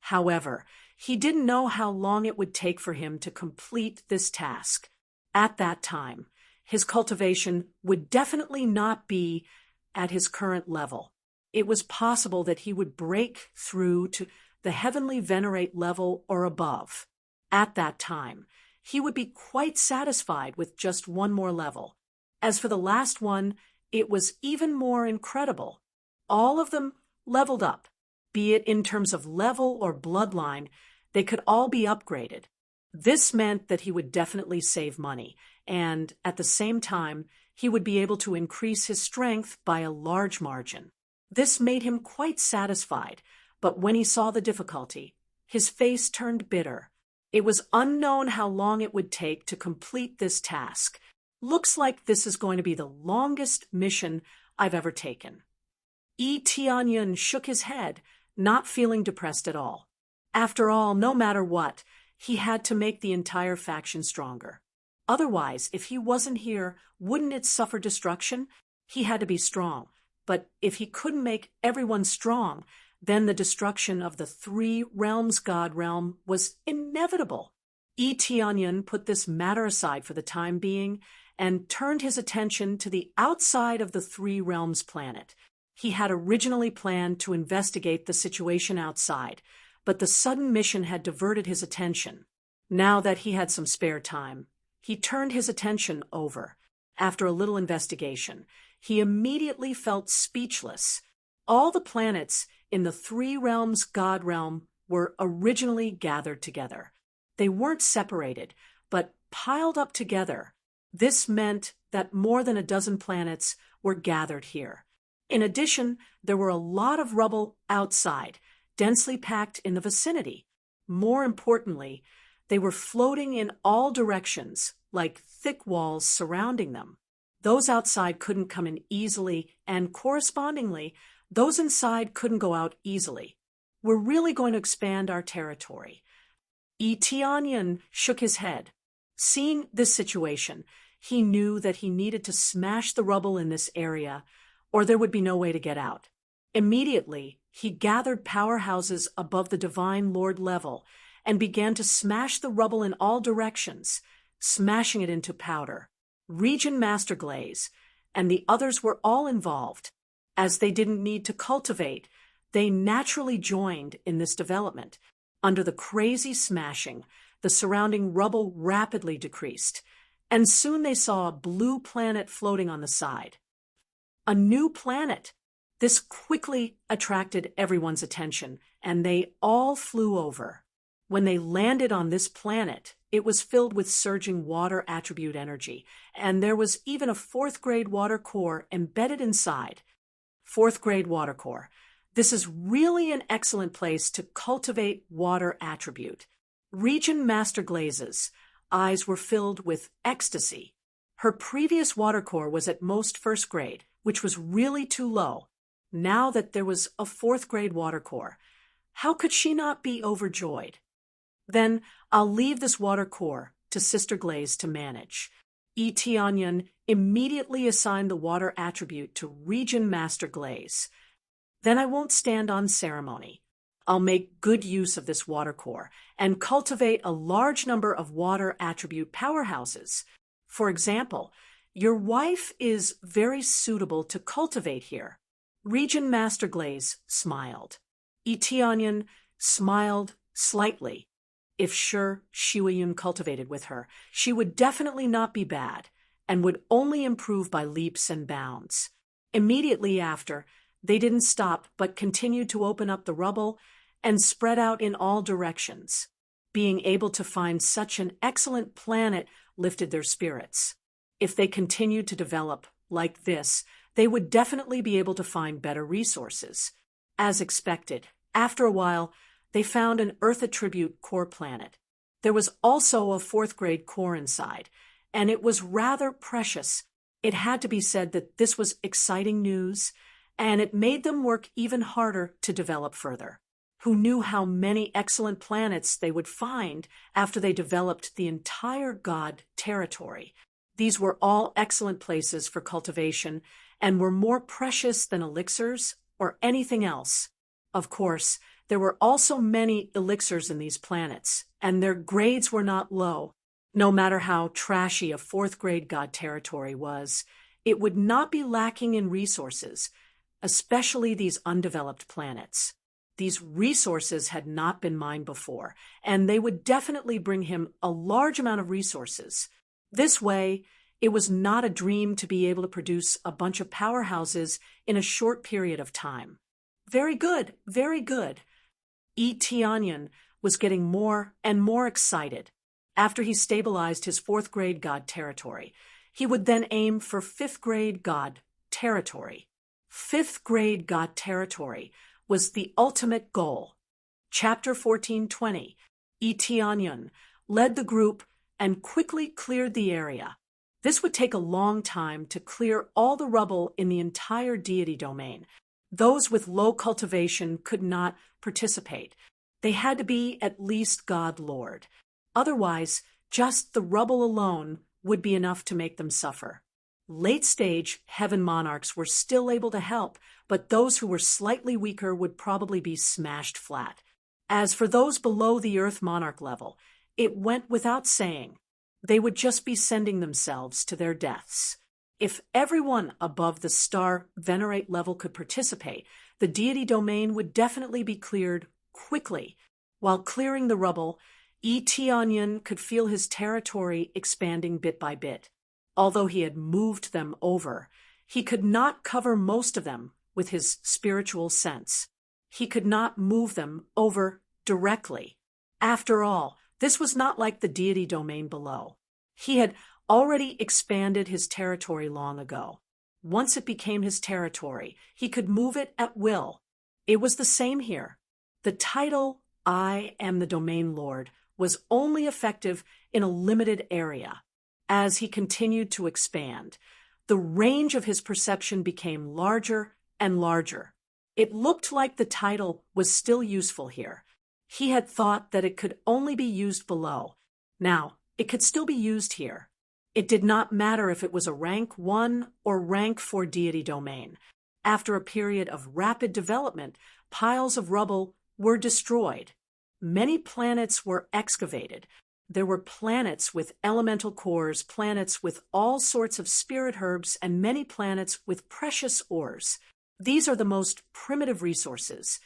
Speaker 1: However, he didn't know how long it would take for him to complete this task. At that time, his cultivation would definitely not be at his current level. It was possible that he would break through to the heavenly venerate level or above. At that time, he would be quite satisfied with just one more level. As for the last one, it was even more incredible. All of them leveled up, be it in terms of level or bloodline, they could all be upgraded. This meant that he would definitely save money, and at the same time, he would be able to increase his strength by a large margin. This made him quite satisfied, but when he saw the difficulty, his face turned bitter. It was unknown how long it would take to complete this task. Looks like this is going to be the longest mission I've ever taken. Tianyun shook his head, not feeling depressed at all. After all, no matter what, he had to make the entire faction stronger. Otherwise, if he wasn't here, wouldn't it suffer destruction? He had to be strong. But if he couldn't make everyone strong, then the destruction of the three realms god realm was inevitable. Tianyun put this matter aside for the time being and turned his attention to the outside of the three realms planet. He had originally planned to investigate the situation outside, but the sudden mission had diverted his attention. Now that he had some spare time, he turned his attention over. After a little investigation, he immediately felt speechless. All the planets in the three realms god realm were originally gathered together. They weren't separated, but piled up together. This meant that more than a dozen planets were gathered here. In addition, there were a lot of rubble outside, densely packed in the vicinity. More importantly, they were floating in all directions, like thick walls surrounding them. Those outside couldn't come in easily, and correspondingly, those inside couldn't go out easily. We're really going to expand our territory. Tianyun shook his head. Seeing this situation, he knew that he needed to smash the rubble in this area, or there would be no way to get out. Immediately, he gathered powerhouses above the Divine Lord level and began to smash the rubble in all directions, smashing it into powder. Region Master Glaze and the others were all involved. As they didn't need to cultivate, they naturally joined in this development. Under the crazy smashing, the surrounding rubble rapidly decreased, and soon they saw a blue planet floating on the side. A new planet! This quickly attracted everyone's attention, and they all flew over. When they landed on this planet, it was filled with surging water attribute energy, and there was even a fourth-grade water core embedded inside. Fourth-grade water core. This is really an excellent place to cultivate water attribute. Region Master Glaze's eyes were filled with ecstasy. Her previous water core was at most first grade, which was really too low. Now that there was a fourth-grade water core, how could she not be overjoyed? Then I'll leave this water core to Sister Glaze to manage. Tianyun immediately assigned the water attribute to Region Master Glaze. Then I won't stand on ceremony. I'll make good use of this water core and cultivate a large number of water attribute powerhouses. For example, your wife is very suitable to cultivate here. Region Master Glaze smiled. Tianyun smiled slightly. If Shiwayun cultivated with her, she would definitely not be bad and would only improve by leaps and bounds. Immediately after, they didn't stop but continued to open up the rubble and spread out in all directions. Being able to find such an excellent planet lifted their spirits. If they continued to develop like this, they would definitely be able to find better resources. As expected, after a while, they found an Earth attribute core planet. There was also a fourth-grade core inside, and it was rather precious. It had to be said that this was exciting news, and it made them work even harder to develop further. Who knew how many excellent planets they would find after they developed the entire god territory? These were all excellent places for cultivation and were more precious than elixirs or anything else. Of course, there were also many elixirs in these planets, and their grades were not low. No matter how trashy a fourth-grade god territory was, it would not be lacking in resources, especially these undeveloped planets. These resources had not been mined before, and they would definitely bring him a large amount of resources. This way, it was not a dream to be able to produce a bunch of powerhouses in a short period of time. Very good, very good. Tianyan was getting more and more excited. After he stabilized his fourth-grade god territory, he would then aim for fifth-grade god territory. Fifth-grade god territory was the ultimate goal. Chapter 1420, Tianyan led the group and quickly cleared the area. This would take a long time to clear all the rubble in the entire deity domain. Those with low cultivation could not participate. They had to be at least God Lord. Otherwise, just the rubble alone would be enough to make them suffer. Late-stage heaven monarchs were still able to help, but those who were slightly weaker would probably be smashed flat. As for those below the earth monarch level, it went without saying. They would just be sending themselves to their deaths. If everyone above the star venerate level could participate, the deity domain would definitely be cleared quickly. While clearing the rubble, Tianyan could feel his territory expanding bit by bit. Although he had moved them over, he could not cover most of them with his spiritual sense. He could not move them over directly. After all, this was not like the deity domain below. He had already expanded his territory long ago. Once it became his territory, he could move it at will. It was the same here. The title, I am the domain lord, was only effective in a limited area. As he continued to expand, the range of his perception became larger and larger. It looked like the title was still useful here. He had thought that it could only be used below. Now, it could still be used here. It did not matter if it was a rank 1 or rank 4 deity domain. After a period of rapid development, piles of rubble were destroyed. Many planets were excavated. There were planets with elemental cores, planets with all sorts of spirit herbs, and many planets with precious ores. These are the most primitive resources,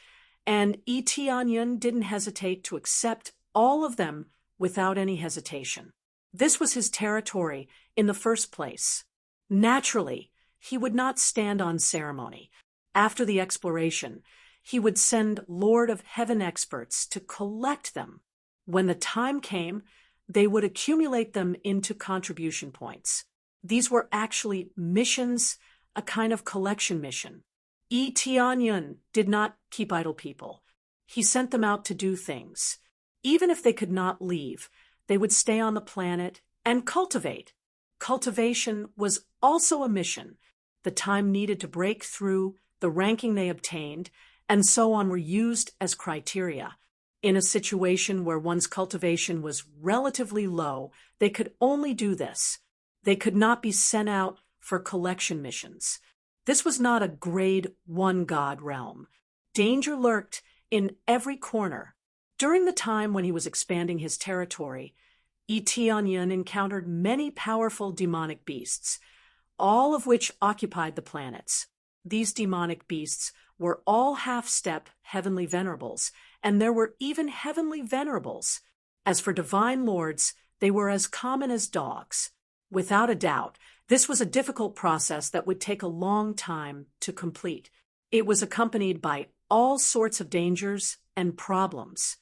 Speaker 1: and Tianyan didn't hesitate to accept all of them without any hesitation. This was his territory in the first place. Naturally, he would not stand on ceremony. After the exploration, he would send Lord of Heaven experts to collect them. When the time came, they would accumulate them into contribution points. These were actually missions, a kind of collection mission. Tianyan did not keep idle people. He sent them out to do things. Even if they could not leave, they would stay on the planet and cultivate. Cultivation was also a mission. The time needed to break through, the ranking they obtained, and so on were used as criteria. In a situation where one's cultivation was relatively low, they could only do this. They could not be sent out for collection missions. This was not a grade 1 god realm. Danger lurked in every corner. During the time when he was expanding his territory, Tianyan encountered many powerful demonic beasts, all of which occupied the planets. These demonic beasts were all half-step heavenly venerables, and there were even heavenly venerables. As for divine lords, they were as common as dogs. Without a doubt, this was a difficult process that would take a long time to complete. It was accompanied by all sorts of dangers and problems.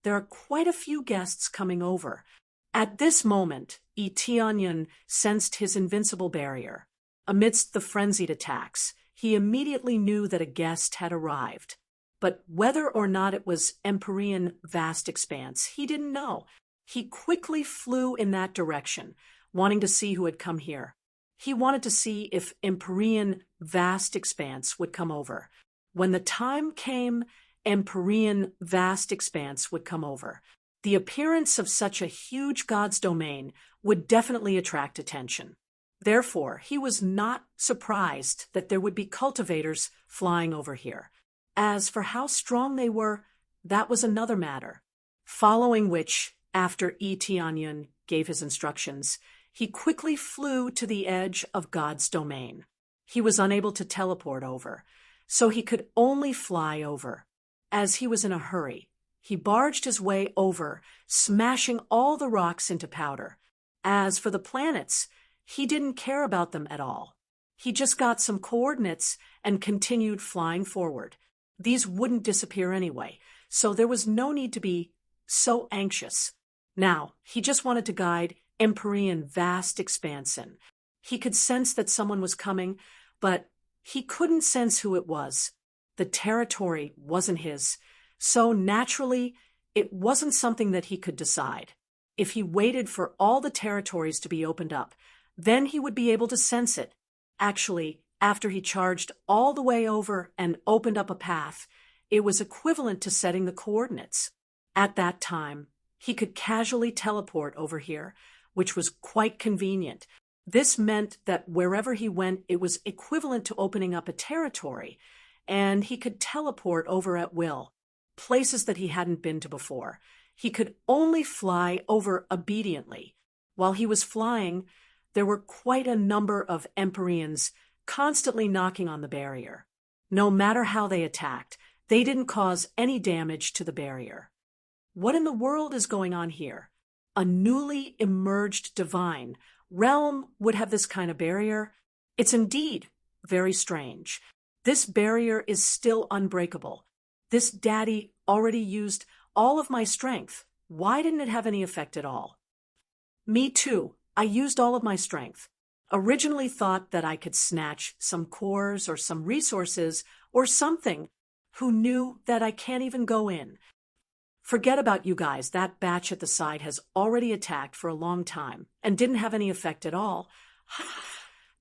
Speaker 1: There are quite a few guests coming over. At this moment, Tianyan sensed his invincible barrier. Amidst the frenzied attacks, he immediately knew that a guest had arrived. But whether or not it was Empyrean vast expanse, he didn't know. He quickly flew in that direction, wanting to see who had come here. He wanted to see if Empyrean vast expanse would come over. When the time came, Empyrean vast expanse would come over. The appearance of such a huge god's domain would definitely attract attention. Therefore, he was not surprised that there would be cultivators flying over here. As for how strong they were, that was another matter. Following which, after Tianyun gave his instructions, he quickly flew to the edge of God's domain. He was unable to teleport over, so he could only fly over. As he was in a hurry, he barged his way over, smashing all the rocks into powder. As for the planets, he didn't care about them at all. He just got some coordinates and continued flying forward. These wouldn't disappear anyway, so there was no need to be so anxious. Now, he just wanted to guide Empyrean vast expansion. He could sense that someone was coming, but he couldn't sense who it was. The territory wasn't his, so naturally, it wasn't something that he could decide. If he waited for all the territories to be opened up, then he would be able to sense it. Actually, after he charged all the way over and opened up a path, it was equivalent to setting the coordinates. At that time, he could casually teleport over here, which was quite convenient. This meant that wherever he went, it was equivalent to opening up a territory, and he could teleport over at will, places that he hadn't been to before. He could only fly over obediently. While he was flying, there were quite a number of Empyreans constantly knocking on the barrier. No matter how they attacked, they didn't cause any damage to the barrier. What in the world is going on here? A newly emerged divine realm would have this kind of barrier? It's indeed very strange. This barrier is still unbreakable. This daddy already used all of my strength. Why didn't it have any effect at all? Me too. I used all of my strength. Originally thought that I could snatch some cores or some resources or something. Who knew that I can't even go in? Forget about you guys. That batch at the side has already attacked for a long time and didn't have any effect at all.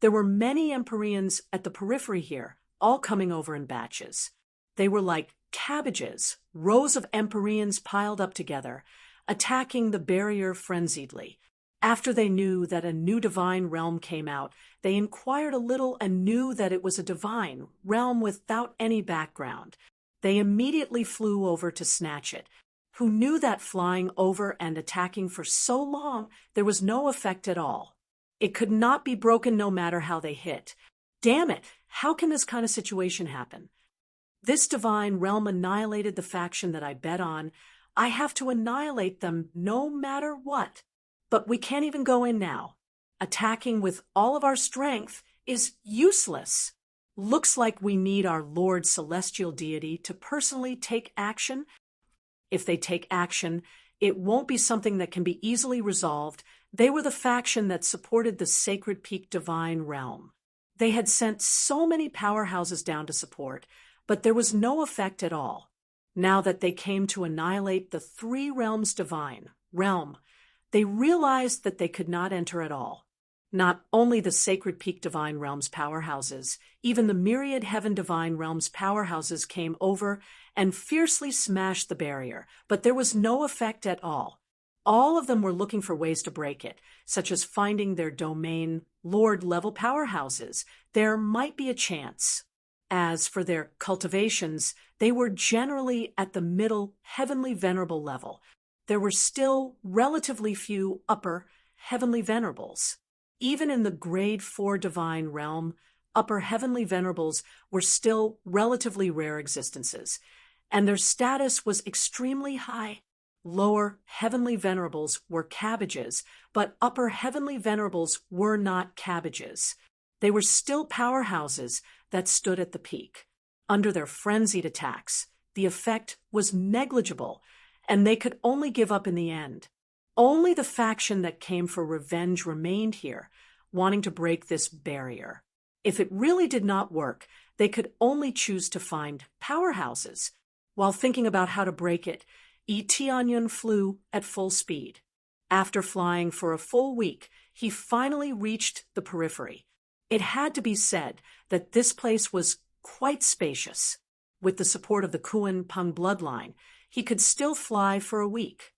Speaker 1: There were many Empyreans at the periphery here, all coming over in batches. They were like cabbages, rows of Empyreans piled up together, attacking the barrier frenziedly. After they knew that a new divine realm came out, they inquired a little and knew that it was a divine realm without any background. They immediately flew over to snatch it. Who knew that flying over and attacking for so long, there was no effect at all. It could not be broken no matter how they hit. Damn it, how can this kind of situation happen? This divine realm annihilated the faction that I bet on. I have to annihilate them no matter what. But we can't even go in now. Attacking with all of our strength is useless. Looks like we need our Lord Celestial Deity to personally take action. If they take action, it won't be something that can be easily resolved. They were the faction that supported the Sacred Peak Divine Realm. They had sent so many powerhouses down to support, but there was no effect at all. Now that they came to annihilate the three realms divine realm, they realized that they could not enter at all. Not only the Sacred Peak Divine Realm's powerhouses, even the myriad Heaven Divine Realm's powerhouses came over and fiercely smashed the barrier, but there was no effect at all. All of them were looking for ways to break it, such as finding their domain Lord-level powerhouses. There might be a chance. As for their cultivations, they were generally at the middle Heavenly Venerable level. There were still relatively few upper Heavenly Venerables. Even in the Grade 4 Divine Realm, upper Heavenly Venerables were still relatively rare existences, and their status was extremely high. Lower Heavenly Venerables were cabbages, but upper Heavenly Venerables were not cabbages. They were still powerhouses that stood at the peak. Under their frenzied attacks, the effect was negligible, and they could only give up in the end. Only the faction that came for revenge remained here, wanting to break this barrier. If it really did not work, they could only choose to find powerhouses. While thinking about how to break it, Tianyun flew at full speed. After flying for a full week, he finally reached the periphery. It had to be said that this place was quite spacious. With the support of the Kuan Peng bloodline, he could still fly for a week.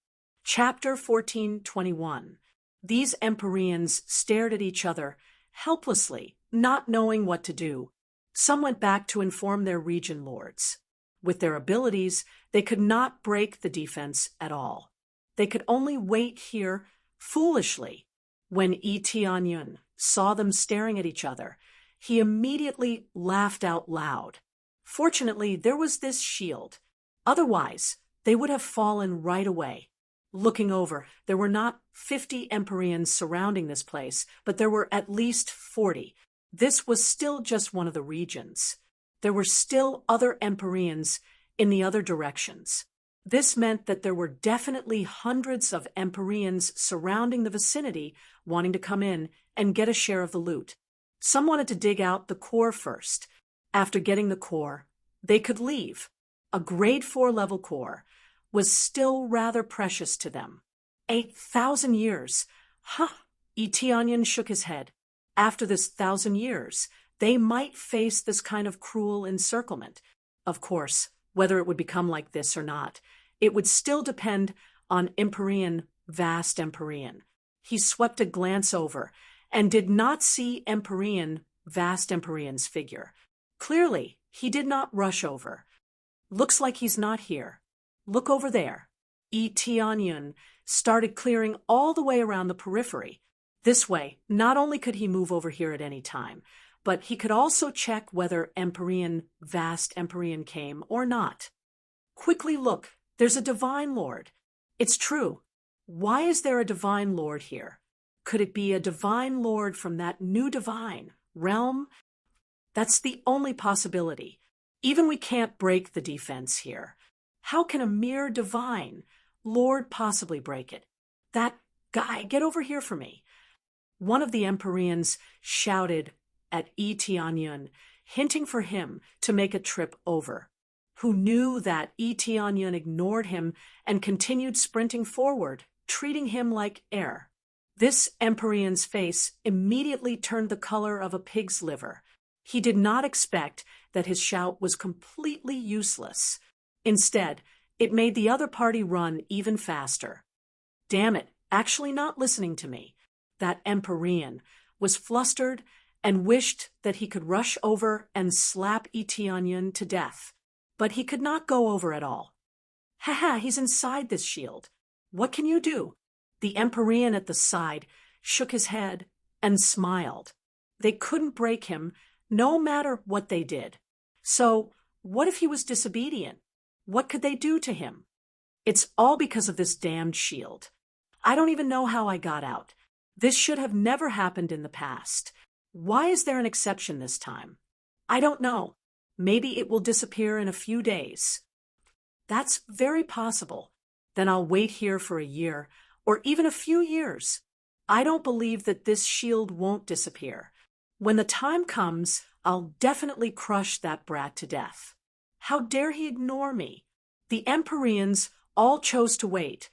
Speaker 1: Chapter 1421. These Empyreans stared at each other, helplessly, not knowing what to do. Some went back to inform their region lords. With their abilities, they could not break the defense at all. They could only wait here foolishly. When Tianyun saw them staring at each other, he immediately laughed out loud. Fortunately, there was this shield. Otherwise, they would have fallen right away. Looking over, there were not 50 Empyreans surrounding this place, but there were at least 40. This was still just one of the regions. There were still other Empyreans in the other directions. This meant that there were definitely hundreds of Empyreans surrounding the vicinity wanting to come in and get a share of the loot. Some wanted to dig out the core first. After getting the core, they could leave. A grade 4 level core was still rather precious to them. 8,000 years. Huh. Tianyun shook his head. After this 1,000 years, they might face this kind of cruel encirclement. Of course, whether it would become like this or not, it would still depend on vast Empyrean. He swept a glance over and did not see vast Empyrean's figure. Clearly, he did not rush over. Looks like he's not here. Look over there. Tianyun started clearing all the way around the periphery. This way, not only could he move over here at any time, but he could also check whether vast Empyrean came or not. Quickly look, there's a Divine Lord. It's true. Why is there a Divine Lord here? Could it be a Divine Lord from that new divine realm? That's the only possibility. Even we can't break the defense here. How can a mere divine Lord possibly break it? That guy, get over here for me. One of the Empyreans shouted at Tianyun, hinting for him to make a trip over. Who knew that Tianyun ignored him and continued sprinting forward, treating him like air. This Empyrean's face immediately turned the color of a pig's liver. He did not expect that his shout was completely useless. Instead, it made the other party run even faster. Damn it, actually not listening to me. That Empyrean was flustered and wished that he could rush over and slap Tianyun to death. But he could not go over at all. Haha, he's inside this shield. What can you do? The Empyrean at the side shook his head and smiled. They couldn't break him, no matter what they did. So, what if he was disobedient? What could they do to him? It's all because of this damned shield. I don't even know how I got out. This should have never happened in the past. Why is there an exception this time? I don't know. Maybe it will disappear in a few days. That's very possible. Then I'll wait here for a year, or even a few years. I don't believe that this shield won't disappear. When the time comes, I'll definitely crush that brat to death. How dare he ignore me? The Empyreans all chose to wait,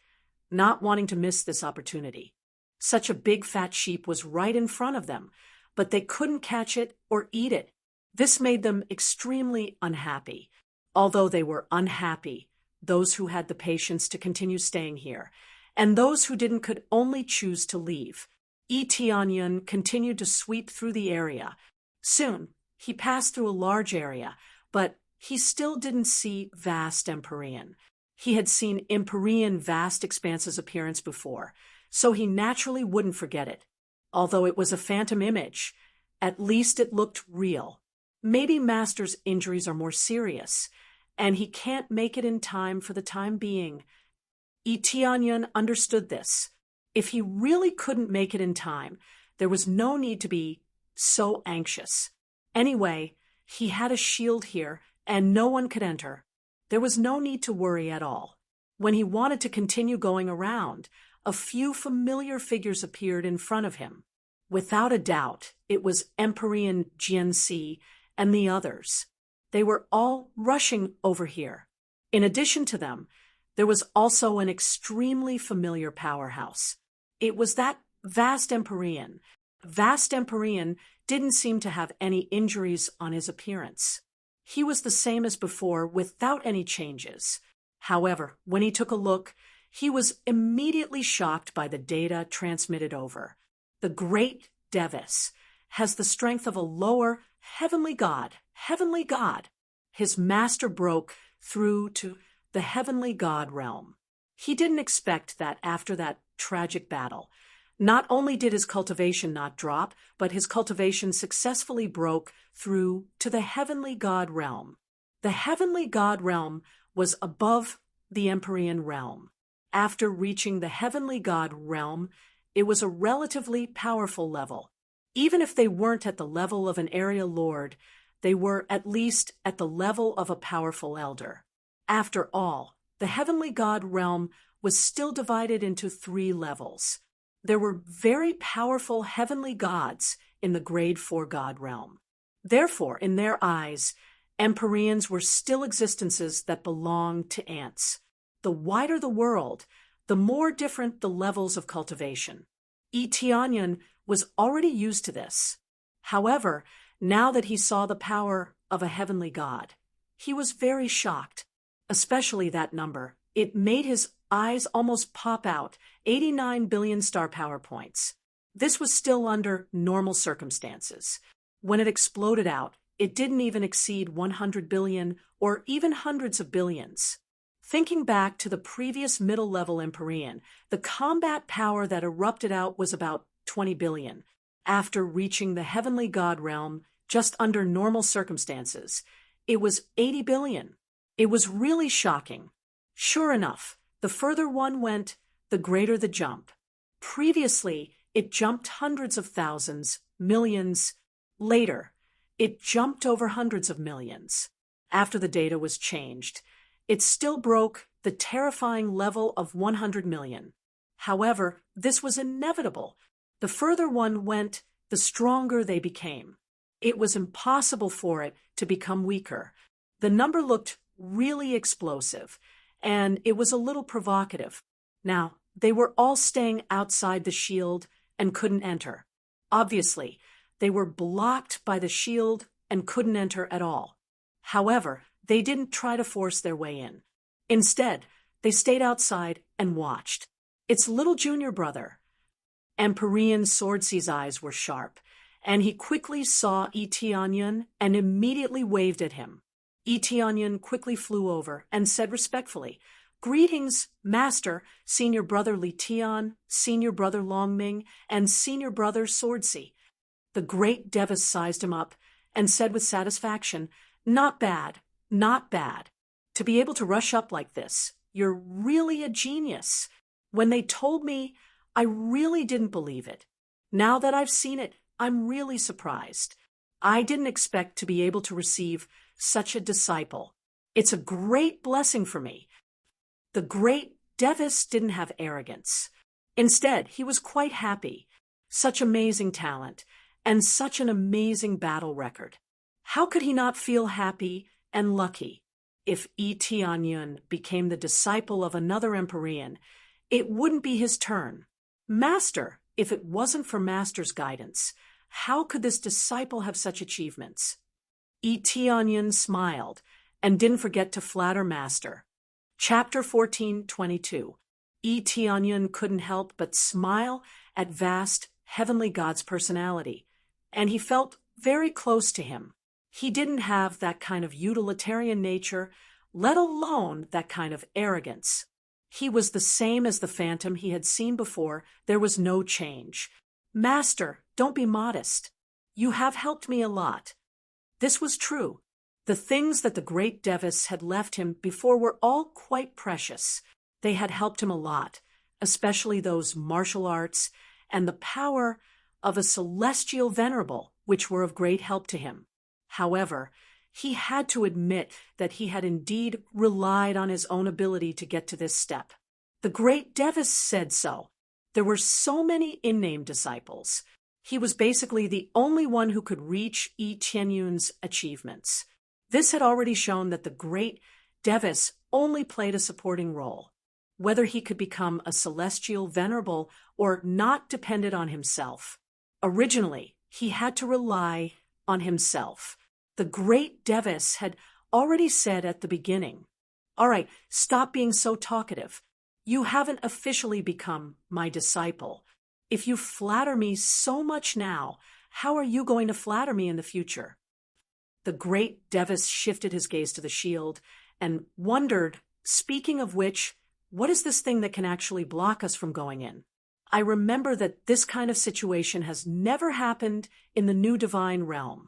Speaker 1: not wanting to miss this opportunity. Such a big fat sheep was right in front of them, but they couldn't catch it or eat it. This made them extremely unhappy. Although they were unhappy, those who had the patience to continue staying here, and those who didn't could only choose to leave. Tianyun continued to sweep through the area. Soon, he passed through a large area, but he still didn't see vast Empyrean. He had seen Empyrean vast expanses appearance before, so he naturally wouldn't forget it. Although it was a phantom image, at least it looked real. Maybe Master's injuries are more serious, and he can't make it in time for the time being. Tianyun understood this. If he really couldn't make it in time, there was no need to be so anxious. Anyway, he had a shield here, and no one could enter. There was no need to worry at all. When he wanted to continue going around, a few familiar figures appeared in front of him. Without a doubt, it was Empyrean Jianxi and the others. They were all rushing over here. In addition to them, there was also an extremely familiar powerhouse. It was that vast Empyrean. Vast Empyrean didn't seem to have any injuries on his appearance. He was the same as before without any changes. However, when he took a look, he was immediately shocked by the data transmitted over. The great Devis has the strength of a lower heavenly god. His master broke through to the heavenly God realm. He didn't expect that after that tragic battle. Not only did his cultivation not drop, but his cultivation successfully broke through to the heavenly God realm. The heavenly God realm was above the Empyrean realm. After reaching the heavenly God realm, it was a relatively powerful level. Even if they weren't at the level of an area lord, they were at least at the level of a powerful elder. After all, the heavenly God realm was still divided into 3 levels. There were very powerful heavenly gods in the grade 4 God realm. Therefore, in their eyes, Empyreans were still existences that belonged to ants. The wider the world, the more different the levels of cultivation. Eteonion was already used to this. However, now that he saw the power of a heavenly god, he was very shocked, especially that number. It made his eyes almost pop out, 89 billion star power points. This was still under normal circumstances. When it exploded out, it didn't even exceed 100 billion or even hundreds of billions. Thinking back to the previous middle-level Empyrean, the combat power that erupted out was about 20 billion. After reaching the heavenly god realm, just under normal circumstances, it was 80 billion. It was really shocking. Sure enough, the further one went, the greater the jump. Previously, it jumped hundreds of thousands, millions. Later, it jumped over hundreds of millions. After the data was changed, it still broke the terrifying level of 100 million. However, this was inevitable. The further one went, the stronger they became. It was impossible for it to become weaker. The number looked really explosive, and it was a little provocative. Now, they were all staying outside the shield and couldn't enter. Obviously, they were blocked by the shield and couldn't enter at all. However, they didn't try to force their way in. Instead, they stayed outside and watched. Its little junior brother, Empyrean Swordsea's eyes were sharp, and he quickly saw Eteonion and immediately waved at him. Eteonion quickly flew over and said respectfully, "Greetings, Master, Senior Brother Lition, Senior Brother Longming, and Senior Brother Swordsea." The great Devis sized him up and said with satisfaction, "Not bad, not bad. To be able to rush up like this, you're really a genius. When they told me, I really didn't believe it. Now that I've seen it, I'm really surprised. I didn't expect to be able to receive such a disciple. It's a great blessing for me." The great Devis didn't have arrogance. Instead, he was quite happy. Such amazing talent, and such an amazing battle record. How could he not feel happy and lucky? If Eteonion became the disciple of another Empyrean, it wouldn't be his turn. Master, if it wasn't for Master's guidance, how could this disciple have such achievements? Eteonion smiled and didn't forget to flatter Master. Chapter 14:22. Eteonion couldn't help but smile at vast heavenly God's personality, and he felt very close to him. He didn't have that kind of utilitarian nature, let alone that kind of arrogance. He was the same as the phantom he had seen before. There was no change. "Master, don't be modest. You have helped me a lot." This was true. The things that the great Devis had left him before were all quite precious. They had helped him a lot, especially those martial arts and the power of a celestial venerable, which were of great help to him. However, he had to admit that he had indeed relied on his own ability to get to this step. The great Devis said so. There were so many in-name disciples. He was basically the only one who could reach Eteonion's achievements. This had already shown that the great Devis only played a supporting role. Whether he could become a celestial venerable or not depended on himself. Originally, he had to rely on himself. The great Devis had already said at the beginning, "All right, stop being so talkative. You haven't officially become my disciple. If you flatter me so much now, how are you going to flatter me in the future?" The great Devis shifted his gaze to the shield and wondered, speaking of which, what is this thing that can actually block us from going in? I remember that this kind of situation has never happened in the new divine realm.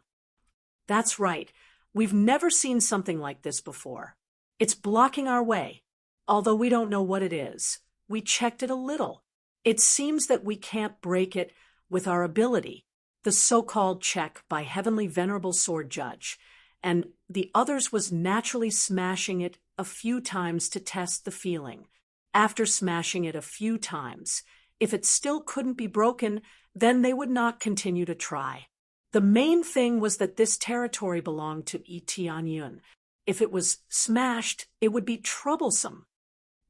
Speaker 1: That's right. We've never seen something like this before. It's blocking our way. Although we don't know what it is. We checked it a little. It seems that we can't break it with our ability, the so-called check by Heavenly Venerable Sword Judge, and the others was naturally smashing it a few times to test the feeling. After smashing it a few times, if it still couldn't be broken, then they would not continue to try. The main thing was that this territory belonged to Tianyun. If it was smashed, it would be troublesome.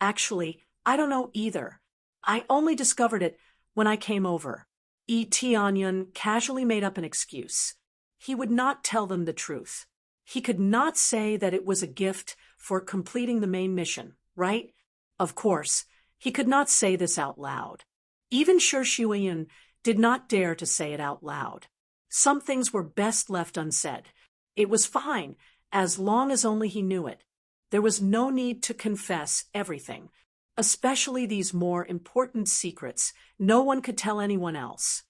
Speaker 1: Actually, I don't know either. I only discovered it when I came over. Tianyun casually made up an excuse. He would not tell them the truth. He could not say that it was a gift for completing the main mission, right? Of course, he could not say this out loud. Even Shuiyin did not dare to say it out loud. Some things were best left unsaid. It was fine, as long as only he knew it. There was no need to confess everything, especially these more important secrets. No one could tell anyone else.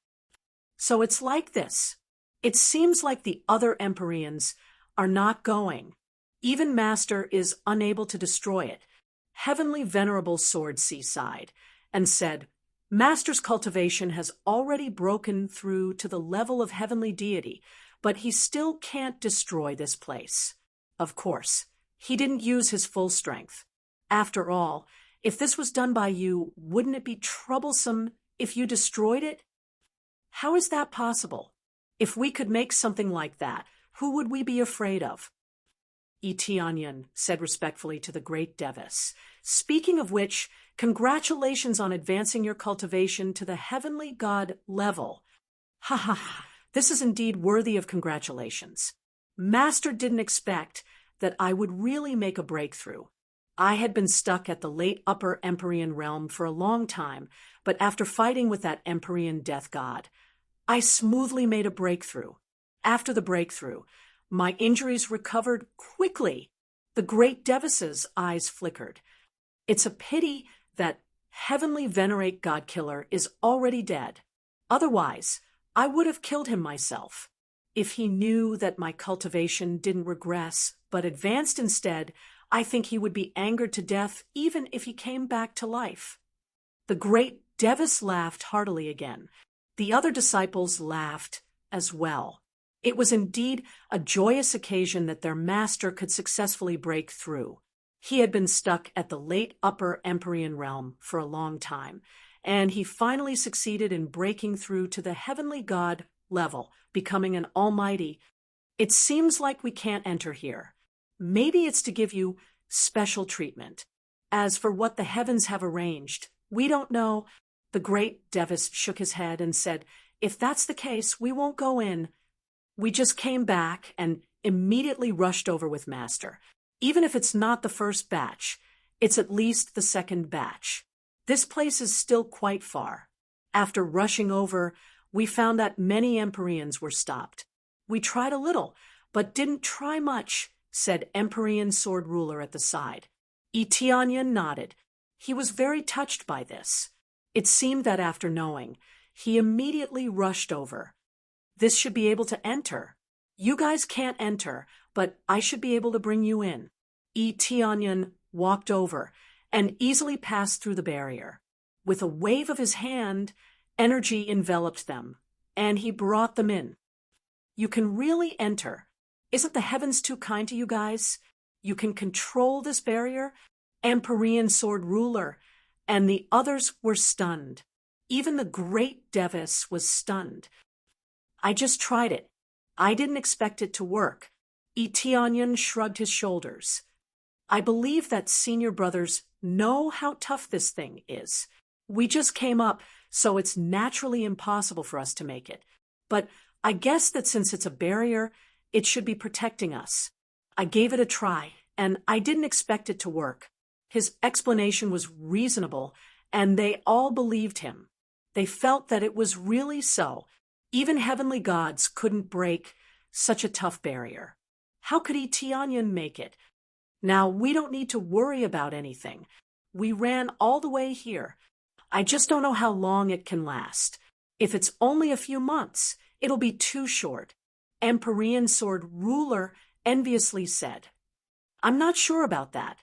Speaker 1: So it's like this. It seems like the other Empyreans are not going. Even Master is unable to destroy it. Heavenly Venerable Sword sighed and said, Master's cultivation has already broken through to the level of heavenly deity, but he still can't destroy this place. Of course, he didn't use his full strength. After all, if this was done by you, wouldn't it be troublesome if you destroyed it? How is that possible? If we could make something like that, who would we be afraid of? Tianyun said respectfully to the great Devis. Speaking of which, congratulations on advancing your cultivation to the heavenly god level. Ha ha ha, this is indeed worthy of congratulations. Master didn't expect that I would really make a breakthrough. I had been stuck at the late Upper Empyrean realm for a long time, but after fighting with that Empyrean death god, I smoothly made a breakthrough. After the breakthrough, my injuries recovered quickly. The great Devis's eyes flickered. It's a pity that Heavenly Venerate Godkiller is already dead. Otherwise, I would have killed him myself. If he knew that my cultivation didn't regress, but advanced instead, I think he would be angered to death even if he came back to life. The great Devis laughed heartily again. The other disciples laughed as well. It was indeed a joyous occasion that their master could successfully break through. He had been stuck at the late Upper Empyrean realm for a long time, and he finally succeeded in breaking through to the heavenly god level, becoming an almighty. It seems like we can't enter here. Maybe it's to give you special treatment. As for what the heavens have arranged, we don't know. The great Devis shook his head and said, if that's the case, we won't go in. We just came back and immediately rushed over with Master. Even if it's not the first batch, it's at least the second batch. This place is still quite far. After rushing over, we found that many Empyreans were stopped. We tried a little, but didn't try much, said Empyrean sword ruler at the side. Tianyun nodded. He was very touched by this. It seemed that after knowing, he immediately rushed over. This should be able to enter. You guys can't enter, but I should be able to bring you in. Tianyun walked over and easily passed through the barrier. With a wave of his hand, energy enveloped them, and he brought them in. You can really enter. Isn't the heavens too kind to you guys? You can control this barrier? Empyrean sword ruler, and the others were stunned. Even the great Devis was stunned. I just tried it. I didn't expect it to work. Tianyun shrugged his shoulders. I believe that senior brothers know how tough this thing is. We just came up, so it's naturally impossible for us to make it. But I guess that since it's a barrier, it should be protecting us. I gave it a try, and I didn't expect it to work. His explanation was reasonable, and they all believed him. They felt that it was really so. Even heavenly gods couldn't break such a tough barrier. How could Tianyun make it? Now, we don't need to worry about anything. We ran all the way here. I just don't know how long it can last. If it's only a few months, it'll be too short. Empyrean Sword Ruler enviously said. I'm not sure about that.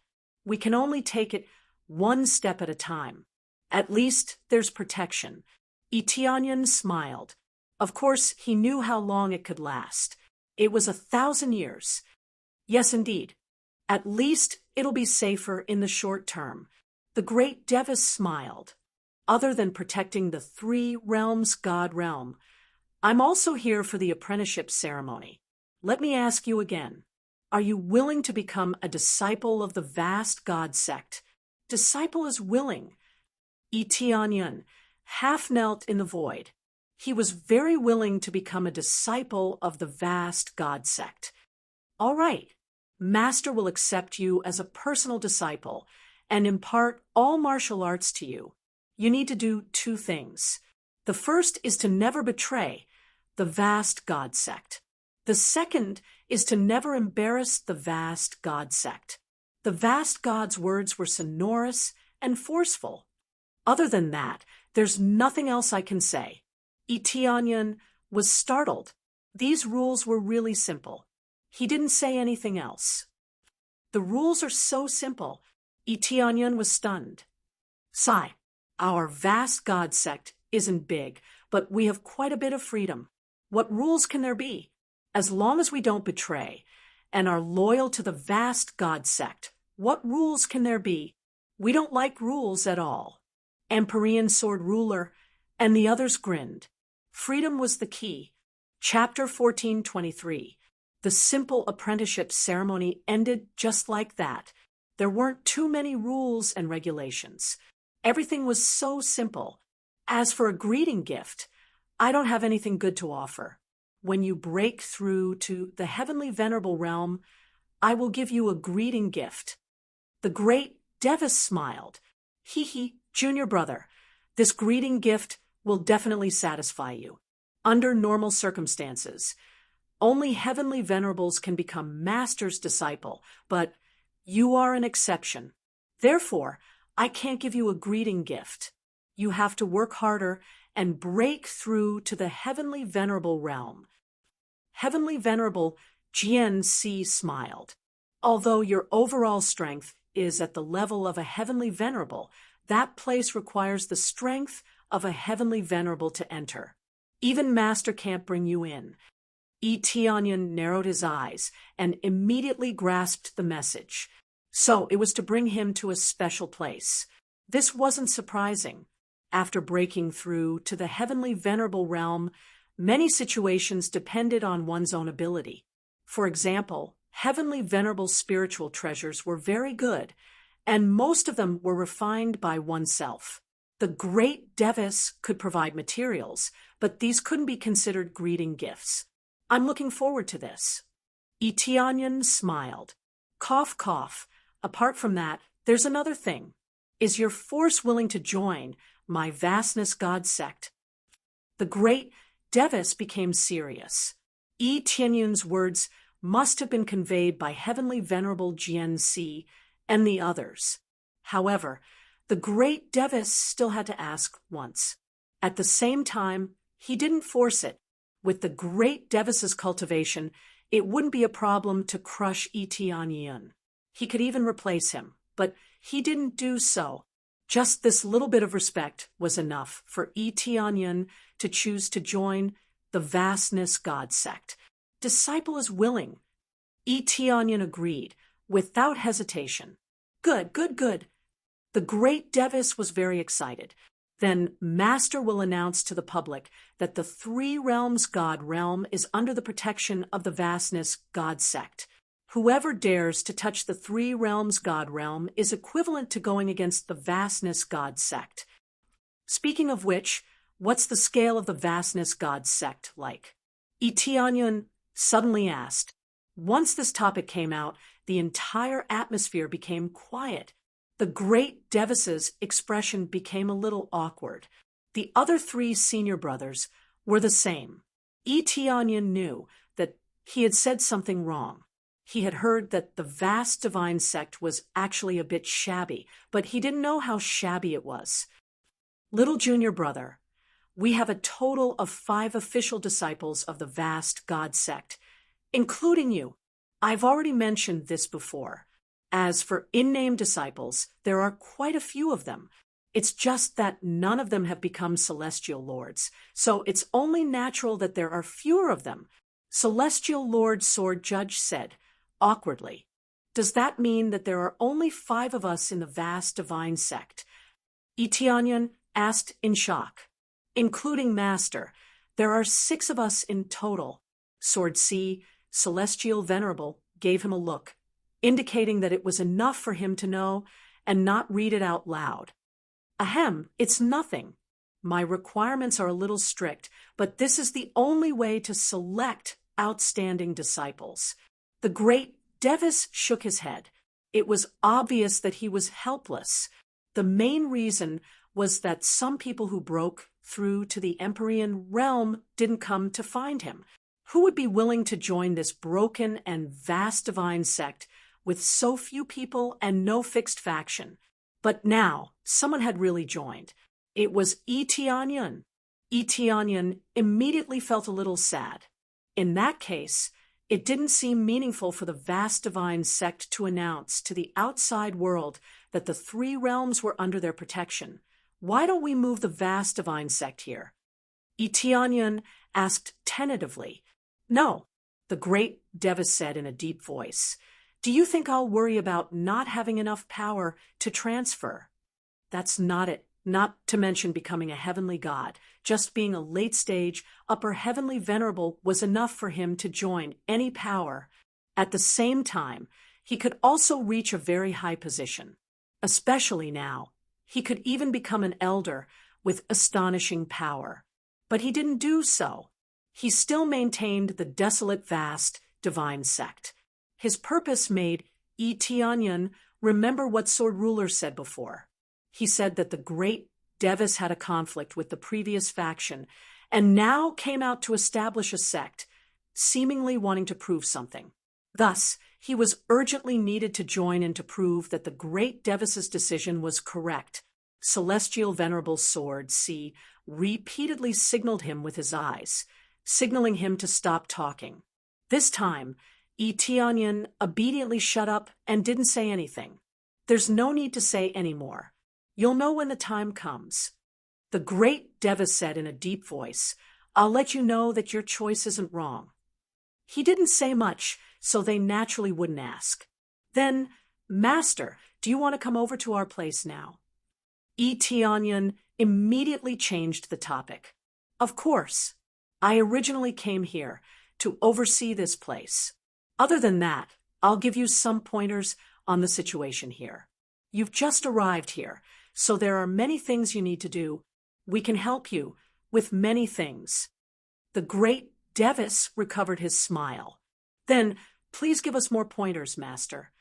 Speaker 1: We can only take it one step at a time. At least there's protection. Eteonion smiled. Of course, he knew how long it could last. It was 1,000 years. Yes, indeed. At least it'll be safer in the short term. The great Devis smiled. Other than protecting the three realms God realm, I'm also here for the apprenticeship ceremony. Let me ask you again. Are you willing to become a disciple of the vast God sect? Disciple is willing. Eteonion half knelt in the void. He was very willing to become a disciple of the vast God sect. All right. Master will accept you as a personal disciple and impart all martial arts to you. You need to do two things. The first is to never betray the vast God sect. The second is to never embarrass the vast God sect. The vast God's words were sonorous and forceful. Other than that, there's nothing else I can say. Eteonion was startled. These rules were really simple. He didn't say anything else. The rules are so simple. Eteonion was stunned. Sigh. Our vast God sect isn't big, but we have quite a bit of freedom. What rules can there be? As long as we don't betray and are loyal to the vast God sect, what rules can there be? We don't like rules at all. Empyrean Sword Ruler and the others grinned. Freedom was the key. Chapter 1423. The simple apprenticeship ceremony ended just like that. There weren't too many rules and regulations. Everything was so simple. As for a greeting gift, I don't have anything good to offer. When you break through to the heavenly venerable realm, I will give you a greeting gift. The great Devis smiled. Hee, junior brother, this greeting gift will definitely satisfy you. Under normal circumstances, only heavenly venerables can become master's disciple, but you are an exception. Therefore, I can't give you a greeting gift. You have to work harder and break through to the heavenly venerable realm. Heavenly venerable GNC smiled. Although your overall strength is at the level of a heavenly venerable, that place requires the strength of a heavenly venerable to enter. Even Master can't bring you in. Eteonion narrowed his eyes and immediately grasped the message. So it was to bring him to a special place. This wasn't surprising. After breaking through to the heavenly venerable realm, many situations depended on one's own ability. For example, heavenly venerable spiritual treasures were very good, and most of them were refined by oneself. The great Devis could provide materials, but these couldn't be considered greeting gifts. I'm looking forward to this. Eteonion smiled. Cough, cough. Apart from that, there's another thing. Is your force willing to join my vastness God sect? The great Devis became serious. Eteonion's words must have been conveyed by heavenly venerable GNC and the others. However, the great Devis still had to ask once. At the same time, he didn't force it. With the great Devis's cultivation, it wouldn't be a problem to crush Eteonion. He could even replace him, but he didn't do so. Just this little bit of respect was enough for Eteonion to choose to join the vastness God sect. Disciple is willing. Eteonion agreed, without hesitation. Good, good, good. The great Devis was very excited. Then Master will announce to the public that the three realms God realm is under the protection of the vastness God sect. Whoever dares to touch the three realms God realm is equivalent to going against the vastness God sect. Speaking of which, what's the scale of the vastness God sect like? Eteonion suddenly asked. Once this topic came out, the entire atmosphere became quiet. The great Devis's expression became a little awkward. The other three senior brothers were the same. Eteonion knew that he had said something wrong. He had heard that the vast divine sect was actually a bit shabby, but he didn't know how shabby it was. Little junior brother, we have a total of 5 official disciples of the vast God sect, including you. I've already mentioned this before. As for in-name disciples, there are quite a few of them. It's just that none of them have become celestial lords, so it's only natural that there are fewer of them. Celestial Lord Sword Judge said, awkwardly. Does that mean that there are only 5 of us in the vast divine sect? Etianyan asked in shock. Including Master, there are 6 of us in total. Sword C, Celestial Venerable, gave him a look, indicating that it was enough for him to know and not read it out loud. Ahem, it's nothing. My requirements are a little strict, but this is the only way to select outstanding disciples. The great Devis shook his head. It was obvious that he was helpless. The main reason was that some people who broke through to the Empyrean realm didn't come to find him. Who would be willing to join this broken and vast divine sect with so few people and no fixed faction? But now, someone had really joined. It was Etianyan. Etianyan immediately felt a little sad. In that case, it didn't seem meaningful for the vast divine sect to announce to the outside world that the 3 realms were under their protection. Why don't we move the vast divine sect here? Etianyan asked tentatively. No, the great Devis said in a deep voice. Do you think I'll worry about not having enough power to transfer? That's not it. Not to mention becoming a heavenly god. Just being a late-stage, upper heavenly venerable was enough for him to join any power. At the same time, he could also reach a very high position. Especially now, he could even become an elder with astonishing power. But he didn't do so. He still maintained the desolate vast divine sect. His purpose made Etianyan remember what Sword Ruler said before. He said that the great Devis had a conflict with the previous faction and now came out to establish a sect, seemingly wanting to prove something. Thus, he was urgently needed to join and to prove that the great Devis's decision was correct. Celestial Venerable Sword C repeatedly signaled him with his eyes, signaling him to stop talking. This time, Etianyan obediently shut up and didn't say anything. There's no need to say any more. You'll know when the time comes. The great Devis said in a deep voice, I'll let you know that your choice isn't wrong. He didn't say much, so they naturally wouldn't ask. Then, Master, do you want to come over to our place now? Etianyan immediately changed the topic. Of course. I originally came here to oversee this place. Other than that, I'll give you some pointers on the situation here. You've just arrived here, so there are many things you need to do. We can help you with many things. The great Devis recovered his smile. Then, please give us more pointers, Master.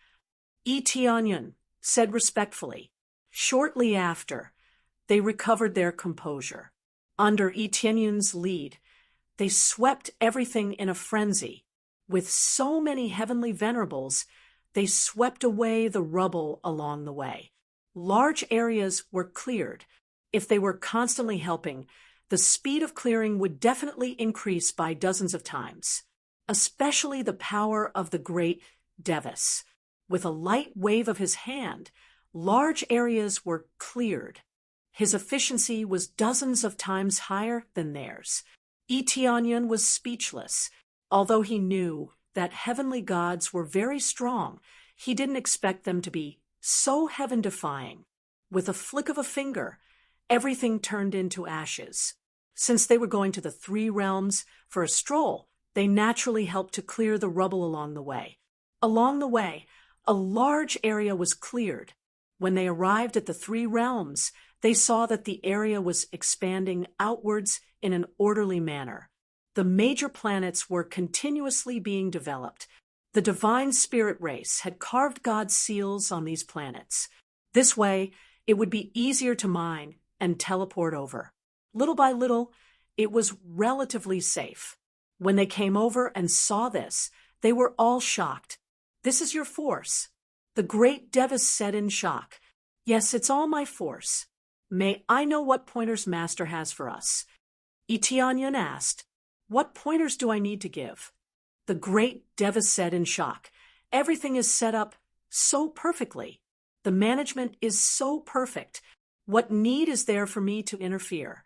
Speaker 1: Etianyan said respectfully. Shortly after, they recovered their composure. Under Etianyan's lead, they swept everything in a frenzy. With so many heavenly venerables, they swept away the rubble along the way. Large areas were cleared. If they were constantly helping, the speed of clearing would definitely increase by dozens of times, especially the power of the great Devis. With a light wave of his hand, large areas were cleared. His efficiency was dozens of times higher than theirs. Etianyan was speechless. Although he knew that heavenly gods were very strong, he didn't expect them to be so heaven-defying. With a flick of a finger, everything turned into ashes. Since they were going to the 3 realms for a stroll, they naturally helped to clear the rubble along the way. Along the way, a large area was cleared. When they arrived at the 3 realms, they saw that the area was expanding outwards in an orderly manner. The major planets were continuously being developed. The divine spirit race had carved God's seals on these planets. This way, it would be easier to mine and teleport over. Little by little, it was relatively safe. When they came over and saw this, they were all shocked. This is your force. The great Devis said in shock. Yes, it's all my force. May I know what pointers Master has for us? Eteonyon asked. What pointers do I need to give? The great Devis said in shock. Everything is set up so perfectly. The management is so perfect. What need is there for me to interfere?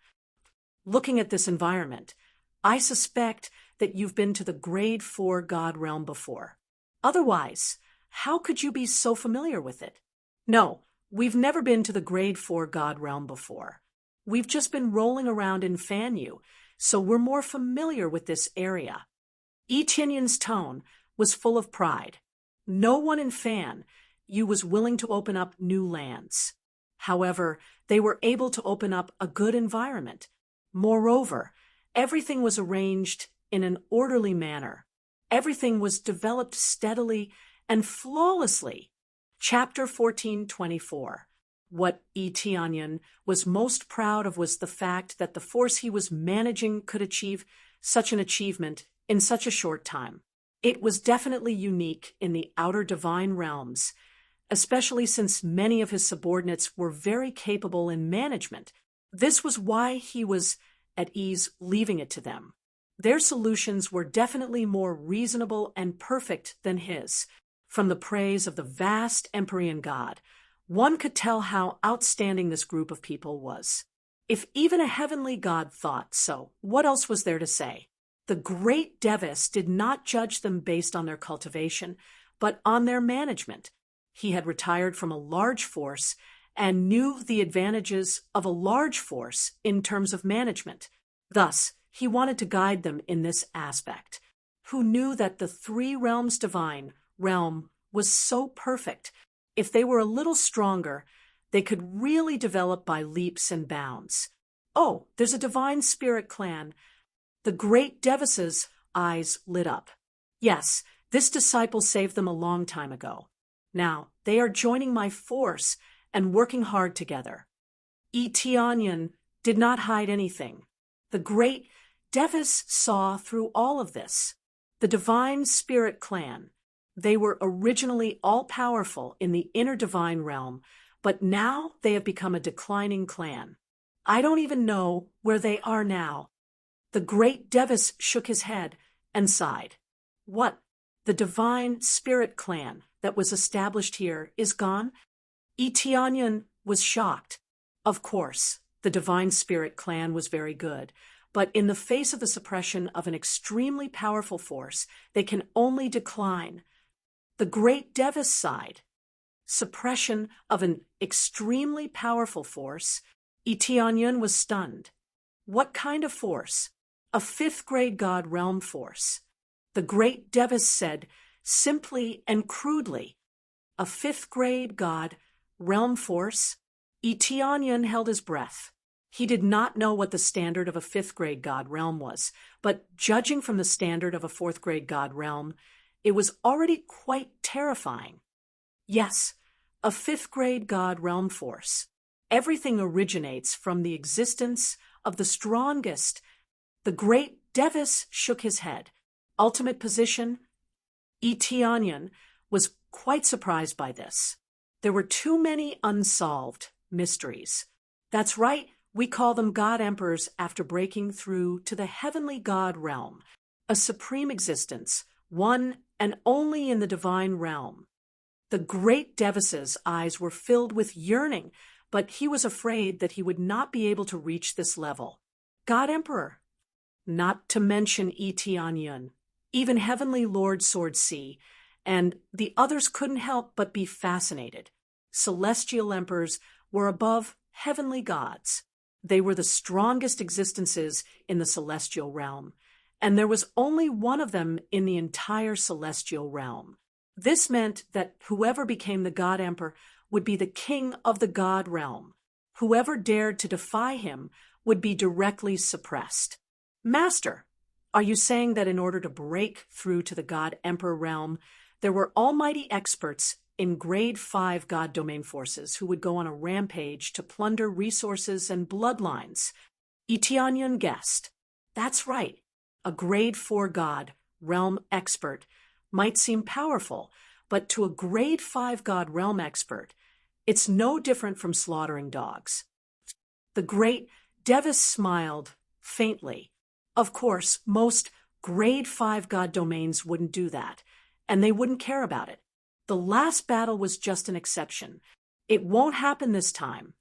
Speaker 1: Looking at this environment, I suspect that you've been to the Grade 4 God realm before. Otherwise, how could you be so familiar with it? No, we've never been to the Grade 4 God realm before. We've just been rolling around in Fanyu, so we're more familiar with this area. Etionyon's tone was full of pride. No one in Fanyu was willing to open up new lands. However, they were able to open up a good environment. Moreover, everything was arranged in an orderly manner. Everything was developed steadily and flawlessly. Chapter 14:24. What Eteonyon was most proud of was the fact that the force he was managing could achieve such an achievement in such a short time. It was definitely unique in the outer divine realms, especially since many of his subordinates were very capable in management. This was why he was at ease leaving it to them. Their solutions were definitely more reasonable and perfect than his. From the praise of the vast Empyrean God, one could tell how outstanding this group of people was. If even a heavenly god thought so, what else was there to say? The great Devis did not judge them based on their cultivation, but on their management. He had retired from a large force and knew the advantages of a large force in terms of management. Thus, he wanted to guide them in this aspect. Who knew that the three realms divine realm was so perfect. If they were a little stronger, they could really develop by leaps and bounds. Oh, there's a divine spirit clan. The great Devis's eyes lit up. Yes, this disciple saved them a long time ago. Now, they are joining my force and working hard together. Eteonyon did not hide anything. The great Devis saw through all of this. The divine spirit clan. They were originally all-powerful in the inner divine realm, but now they have become a declining clan. I don't even know where they are now. The great Devis shook his head and sighed. What? The divine spirit clan that was established here is gone? Eteonyon was shocked. Of course, the divine spirit clan was very good, but in the face of the suppression of an extremely powerful force, they can only decline. The great Devis sighed. Suppression of an extremely powerful force? Eteonyon was stunned. What kind of force? A fifth-grade god realm force. The great Devis said, simply and crudely, a fifth-grade god realm force? Eteonyon held his breath. He did not know what the standard of a fifth-grade god realm was, but judging from the standard of a fourth-grade god realm, it was already quite terrifying. Yes, a fifth-grade god realm force. Everything originates from the existence of the strongest. The great Devis shook his head. Ultimate position? Eteonyon was quite surprised by this. There were too many unsolved mysteries. That's right, we call them God Emperors after breaking through to the heavenly God realm, a supreme existence, one and only in the divine realm. The great Devis's eyes were filled with yearning, but he was afraid that he would not be able to reach this level. God Emperor. Not to mention Eteonyon, even Heavenly Lord Sword Sea, and the others couldn't help but be fascinated. Celestial emperors were above heavenly gods. They were the strongest existences in the celestial realm, and there was only one of them in the entire celestial realm. This meant that whoever became the God Emperor would be the king of the God realm. Whoever dared to defy him would be directly suppressed. Master, are you saying that in order to break through to the God Emperor realm, there were almighty experts in Grade 5 God domain forces who would go on a rampage to plunder resources and bloodlines? Eteonyon guessed. That's right. A Grade 4 God realm expert might seem powerful, but to a grade 5 God realm expert, it's no different from slaughtering dogs. The great Devis smiled faintly. Of course, most grade 5 God domains wouldn't do that, and they wouldn't care about it. The last battle was just an exception. It won't happen this time.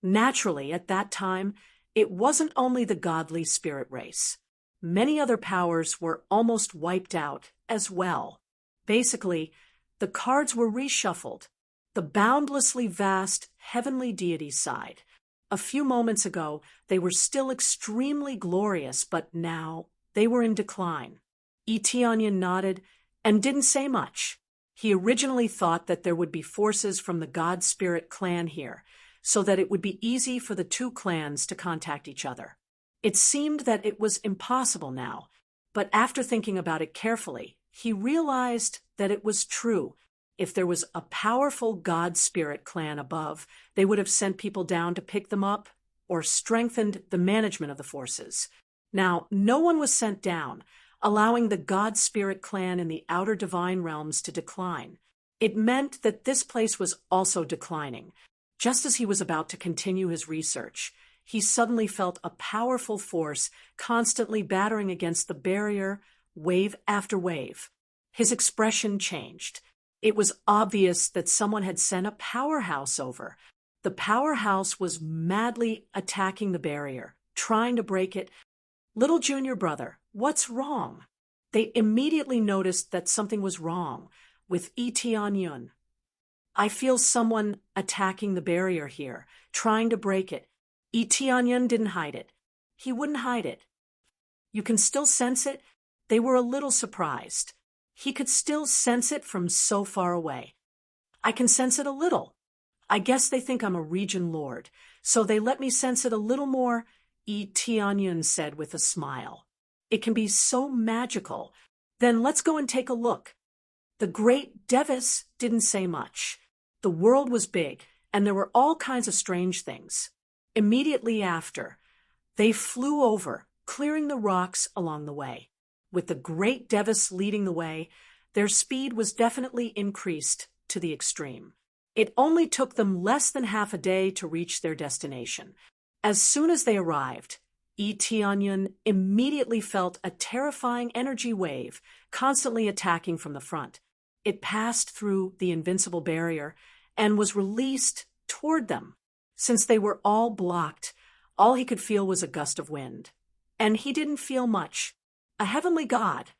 Speaker 1: Naturally, at that time, it wasn't only the godly spirit race. Many other powers were almost wiped out as well. Basically, the cards were reshuffled. The boundlessly vast heavenly deity side. A few moments ago, they were still extremely glorious, but now they were in decline. Eteonian nodded and didn't say much. He originally thought that there would be forces from the God Spirit clan here, so that it would be easy for the two clans to contact each other. It seemed that it was impossible now, but after thinking about it carefully, he realized that it was true. If there was a powerful God Spirit clan above, they would have sent people down to pick them up or strengthened the management of the forces. Now, no one was sent down, allowing the God Spirit clan in the outer divine realms to decline. It meant that this place was also declining. Just as he was about to continue his research, he suddenly felt a powerful force constantly battering against the barrier, wave after wave. His expression changed. It was obvious that someone had sent a powerhouse over. The powerhouse was madly attacking the barrier, trying to break it. Little junior brother, what's wrong? They immediately noticed that something was wrong with Eteonian. I feel someone attacking the barrier here, trying to break it. Eteonian didn't hide it. He wouldn't hide it. You can still sense it? They were a little surprised. He could still sense it from so far away. I can sense it a little. I guess they think I'm a region lord, so they let me sense it a little more, Eteonian said with a smile. It can be so magical. Then let's go and take a look. The great Devis didn't say much. The world was big, and there were all kinds of strange things. Immediately after, they flew over, clearing the rocks along the way. With the great Devis leading the way, their speed was definitely increased to the extreme. It only took them less than half a day to reach their destination. As soon as they arrived, Eteonian immediately felt a terrifying energy wave constantly attacking from the front. It passed through the invincible barrier and was released toward them. Since they were all blocked, all he could feel was a gust of wind. And he didn't feel much. A heavenly god.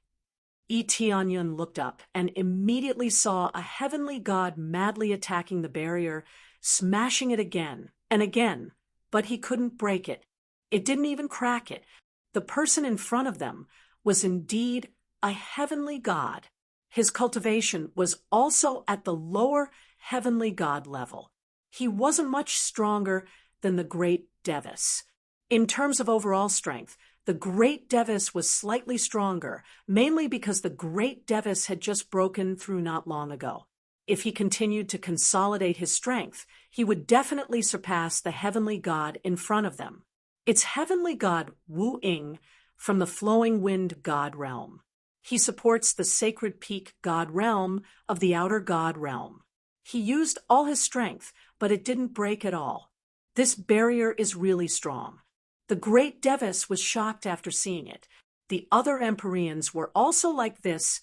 Speaker 1: Eteonian looked up and immediately saw a heavenly god madly attacking the barrier, smashing it again and again, but he couldn't break it. It didn't even crack it. The person in front of them was indeed a heavenly god. His cultivation was also at the lower heavenly god level. He wasn't much stronger than the great Devis. In terms of overall strength, the great Devis was slightly stronger, mainly because the great Devis had just broken through not long ago. If he continued to consolidate his strength, he would definitely surpass the heavenly god in front of them. It's heavenly god Wu Ying from the flowing wind god realm. He supports the sacred peak god realm of the outer god realm. He used all his strength, but it didn't break at all. This barrier is really strong. The great Devis was shocked after seeing it. The other Empyreans were also like this,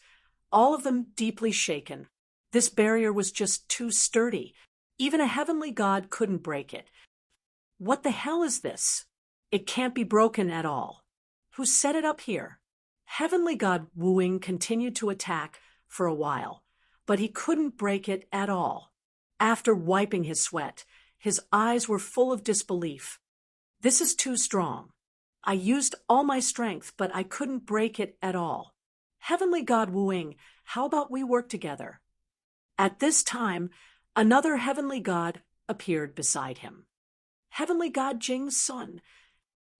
Speaker 1: all of them deeply shaken. This barrier was just too sturdy. Even a heavenly god couldn't break it. What the hell is this? It can't be broken at all. Who set it up here? Heavenly god Wu Ying continued to attack for a while, but he couldn't break it at all. After wiping his sweat, his eyes were full of disbelief. This is too strong. I used all my strength, but I couldn't break it at all. Heavenly god Wu Ying, how about we work together? At this time, another heavenly god appeared beside him. Heavenly god Jing Sun.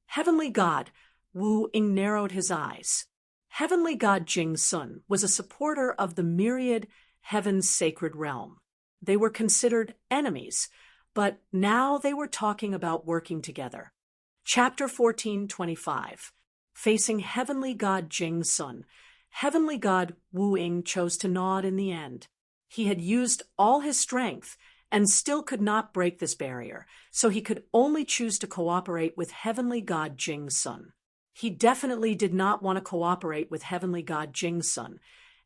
Speaker 1: Heavenly god Wu Ying narrowed his eyes. Heavenly god Jing Sun was a supporter of the myriad heaven's sacred realm. They were considered enemies, but now they were talking about working together. Chapter 14:25. Facing heavenly god Jing Sun, heavenly god Wu Ying chose to nod in the end. He had used all his strength and still could not break this barrier, so he could only choose to cooperate with Heavenly God Jing Sun. He definitely did not want to cooperate with Heavenly God Jing Sun,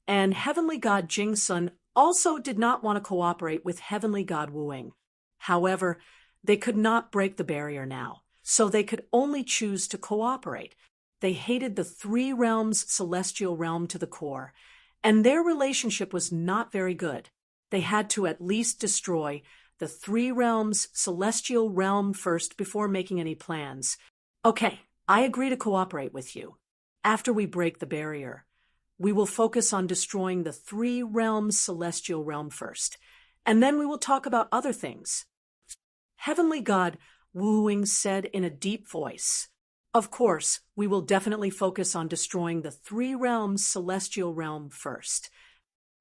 Speaker 1: and Heavenly God Jing Sun also did not want to cooperate with Heavenly God Wu Ying. However, they could not break the barrier now, so they could only choose to cooperate. They hated the three realms' celestial realm to the core, and their relationship was not very good. They had to at least destroy the three realms' celestial realm first before making any plans. Okay, I agree to cooperate with you. After we break the barrier, we will focus on destroying the three realms' celestial realm first, and then we will talk about other things. Heavenly God Wu Ying said in a deep voice, "Of course, we will definitely focus on destroying the three realms' celestial realm first."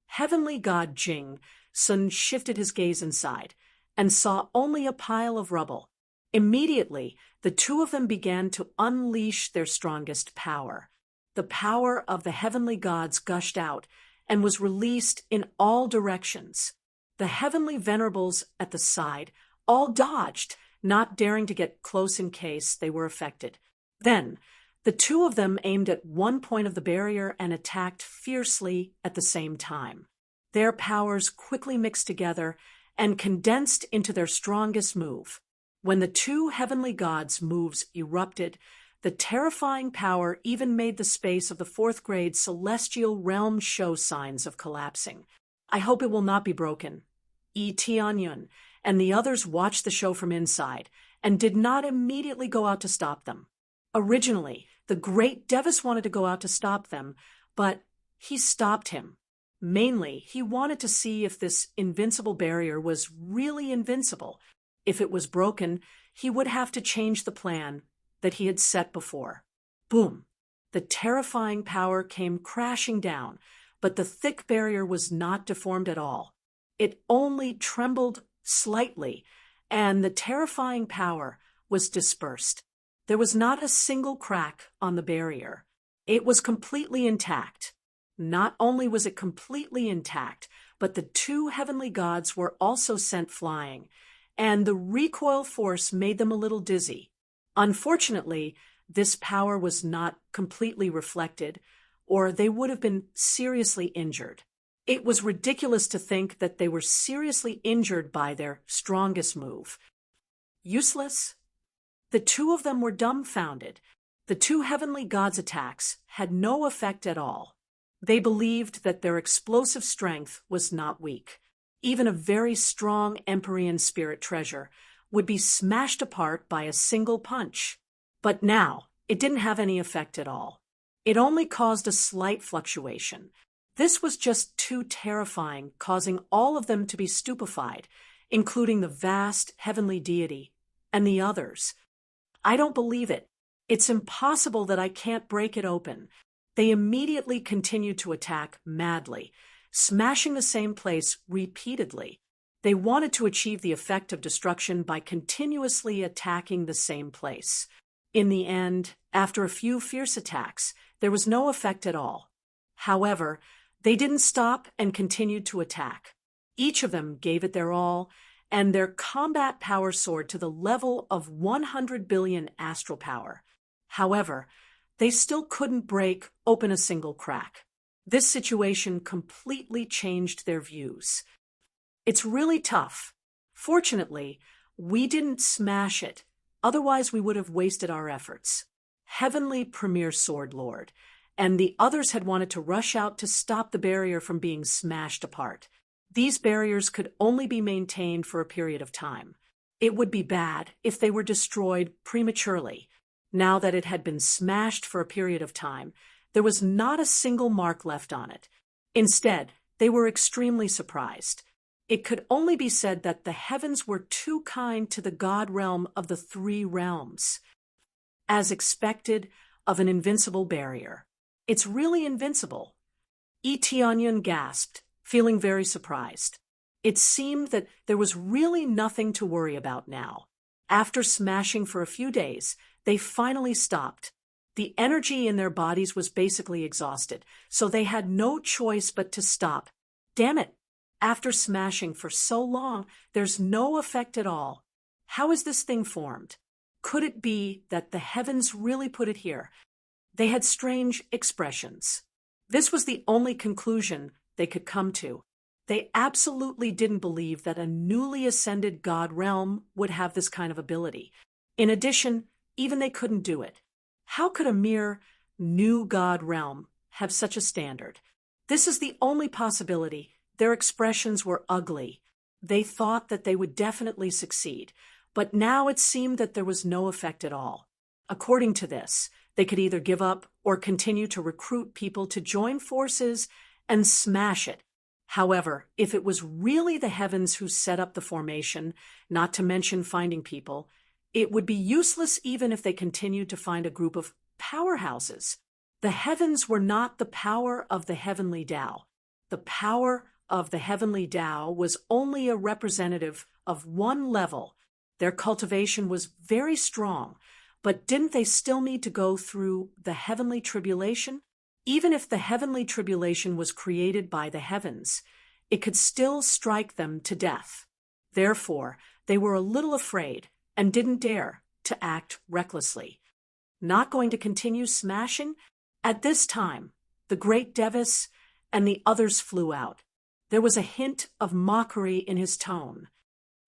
Speaker 1: Heavenly God Jing Sun shifted his gaze inside and saw only a pile of rubble. Immediately, the two of them began to unleash their strongest power. The power of the heavenly gods gushed out and was released in all directions. The heavenly venerables at the side all dodged, not daring to get close in case they were affected. Then, the two of them aimed at one point of the barrier and attacked fiercely at the same time. Their powers quickly mixed together and condensed into their strongest move. When the two heavenly gods' moves erupted, the terrifying power even made the space of the fourth grade celestial realm show signs of collapsing. "I hope it will not be broken." Yi Tianyun and the others watched the show from inside and did not immediately go out to stop them. Originally, the great Devis wanted to go out to stop them, but he stopped him. Mainly, he wanted to see if this invincible barrier was really invincible. If it was broken, he would have to change the plan that he had set before. Boom! The terrifying power came crashing down, but the thick barrier was not deformed at all. It only trembled slightly, and the terrifying power was dispersed. There was not a single crack on the barrier. It was completely intact. Not only was it completely intact, but the two heavenly gods were also sent flying, and the recoil force made them a little dizzy. Unfortunately, this power was not completely reflected, or they would have been seriously injured. It was ridiculous to think that they were seriously injured by their strongest move. Useless? The two of them were dumbfounded. The two heavenly gods' attacks had no effect at all. They believed that their explosive strength was not weak. Even a very strong Empyrean spirit treasure would be smashed apart by a single punch. But now, it didn't have any effect at all. It only caused a slight fluctuation. This was just too terrifying, causing all of them to be stupefied, including the vast heavenly deity and the others. "I don't believe it. It's impossible that I can't break it open." They immediately continued to attack madly, smashing the same place repeatedly. They wanted to achieve the effect of destruction by continuously attacking the same place. In the end, after a few fierce attacks, there was no effect at all. However, they didn't stop and continued to attack. Each of them gave it their all, and their combat power soared to the level of 100 billion astral power. However, they still couldn't break open a single crack. This situation completely changed their views. It's really tough. Fortunately, we didn't smash it, otherwise we would have wasted our efforts. Heavenly Premier Sword Lord and the others had wanted to rush out to stop the barrier from being smashed apart. These barriers could only be maintained for a period of time. It would be bad if they were destroyed prematurely. Now that it had been smashed for a period of time, there was not a single mark left on it. Instead, they were extremely surprised. It could only be said that the heavens were too kind to the god realm of the three realms. As expected of an invincible barrier. "It's really invincible." Yi Tianyun gasped, feeling very surprised. It seemed that there was really nothing to worry about now. After smashing for a few days, they finally stopped. The energy in their bodies was basically exhausted, so they had no choice but to stop. Damn it! After smashing for so long, there's no effect at all. How is this thing formed? Could it be that the heavens really put it here? They had strange expressions. This was the only conclusion they could come to. They absolutely didn't believe that a newly ascended god realm would have this kind of ability. In addition, even they couldn't do it. How could a mere new god realm have such a standard? This is the only possibility. Their expressions were ugly. They thought that they would definitely succeed, but now it seemed that there was no effect at all. According to this, they could either give up or continue to recruit people to join forces and smash it. However, if it was really the heavens who set up the formation, not to mention finding people, it would be useless even if they continued to find a group of powerhouses. The heavens were not the power of the heavenly Tao. The power of the heavenly Tao was only a representative of one level. Their cultivation was very strong, but didn't they still need to go through the heavenly tribulation? Even if the heavenly tribulation was created by the heavens, it could still strike them to death. Therefore, they were a little afraid and didn't dare to act recklessly. Not going to continue smashing? At this time, the great Devis and the others flew out. There was a hint of mockery in his tone.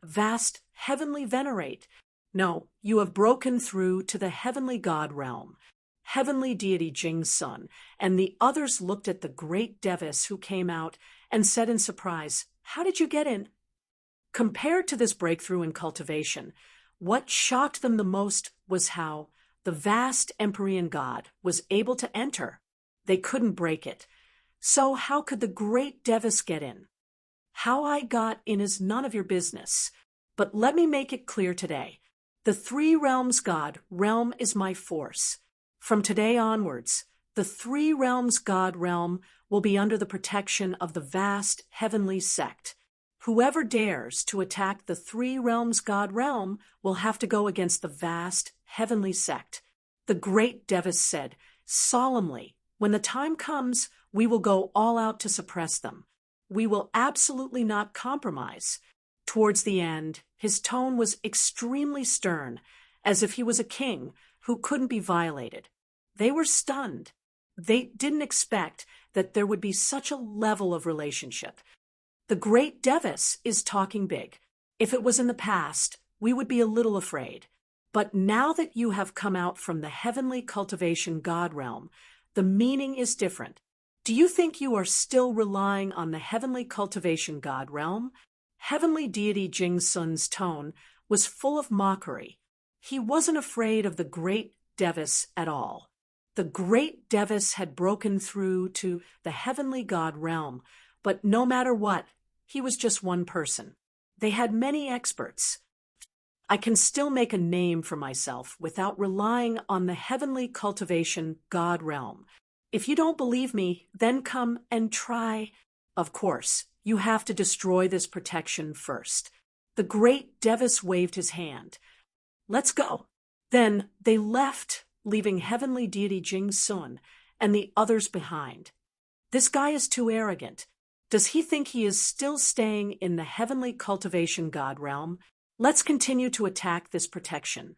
Speaker 1: Vast heavenly venerate. No, you have broken through to the heavenly god realm. Heavenly deity Jing's son, and the others looked at the great Devis who came out and said in surprise, "How did you get in?" Compared to this breakthrough in cultivation, what shocked them the most was how the vast Empyrean god was able to enter. They couldn't break it. So how could the great Devis get in? How I got in is none of your business. But let me make it clear today. The three realms god realm is my force. From today onwards, the three realms god realm will be under the protection of the vast heavenly sect. Whoever dares to attack the three realms god realm will have to go against the vast heavenly sect. The great Devis said, solemnly, when the time comes, we will go all out to suppress them. We will absolutely not compromise. Towards the end, his tone was extremely stern, as if he was a king who couldn't be violated. They were stunned. They didn't expect that there would be such a level of relationship. The great Devis is talking big. If it was in the past, we would be a little afraid. But now that you have come out from the heavenly cultivation god realm, the meaning is different. Do you think you are still relying on the heavenly cultivation god realm? Heavenly deity Jing Sun's tone was full of mockery. He wasn't afraid of the great Devis at all. The great Devis had broken through to the heavenly god realm, but no matter what, he was just one person. They had many experts. I can still make a name for myself without relying on the heavenly cultivation god realm. If you don't believe me, then come and try. Of course, you have to destroy this protection first. The great Devis waved his hand. Let's go. Then they left, leaving heavenly deity Jing Sun and the others behind. This guy is too arrogant. Does he think he is still staying in the heavenly cultivation god realm? Let's continue to attack this protection.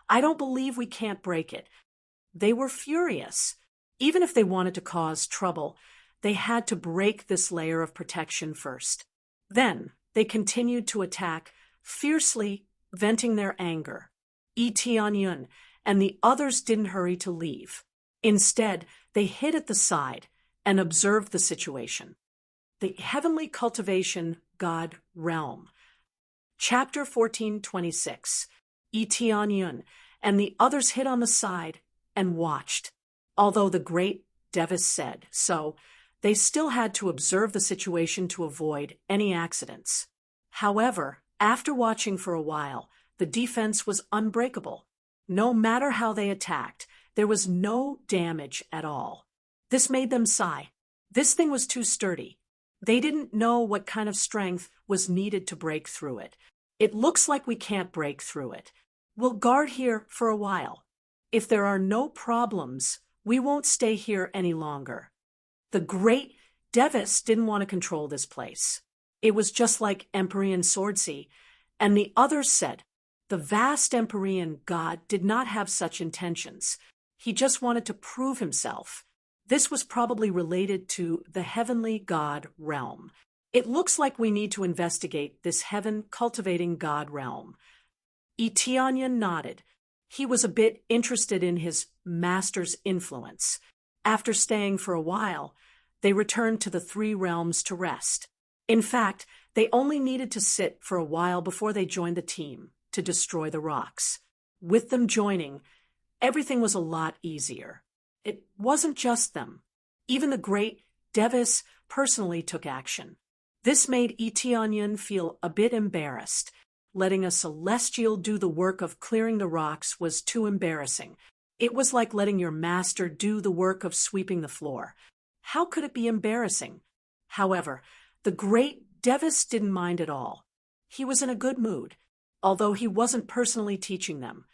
Speaker 1: I don't believe we can't break it. They were furious. Even if they wanted to cause trouble, they had to break this layer of protection first. Then they continued to attack, fiercely venting their anger. Tianyun and the others didn't hurry to leave. Instead, they hid at the side and observed the situation. The heavenly cultivation god realm. Chapter 1426. Tianyun and the others hid on the side and watched. Although the great Devis said so, they still had to observe the situation to avoid any accidents. However, after watching for a while, the defense was unbreakable. No matter how they attacked, there was no damage at all. This made them sigh. This thing was too sturdy. They didn't know what kind of strength was needed to break through it. It looks like we can't break through it. We'll guard here for a while. If there are no problems, we won't stay here any longer. The great Devis didn't want to control this place. It was just like Empyrean Swordsea, and the others said, the vast Empyrean god did not have such intentions. He just wanted to prove himself. This was probably related to the heavenly god realm. It looks like we need to investigate this heaven-cultivating god realm. Eteonion nodded. He was a bit interested in his master's influence. After staying for a while, they returned to the three realms to rest. In fact, they only needed to sit for a while before they joined the team to destroy the rocks. With them joining, everything was a lot easier. It wasn't just them. Even the great Devis personally took action. This made Eteonion feel a bit embarrassed. Letting a celestial do the work of clearing the rocks was too embarrassing. It was like letting your master do the work of sweeping the floor. How could it be embarrassing? However, the great Devis didn't mind at all. He was in a good mood. Although he wasn't personally teaching them,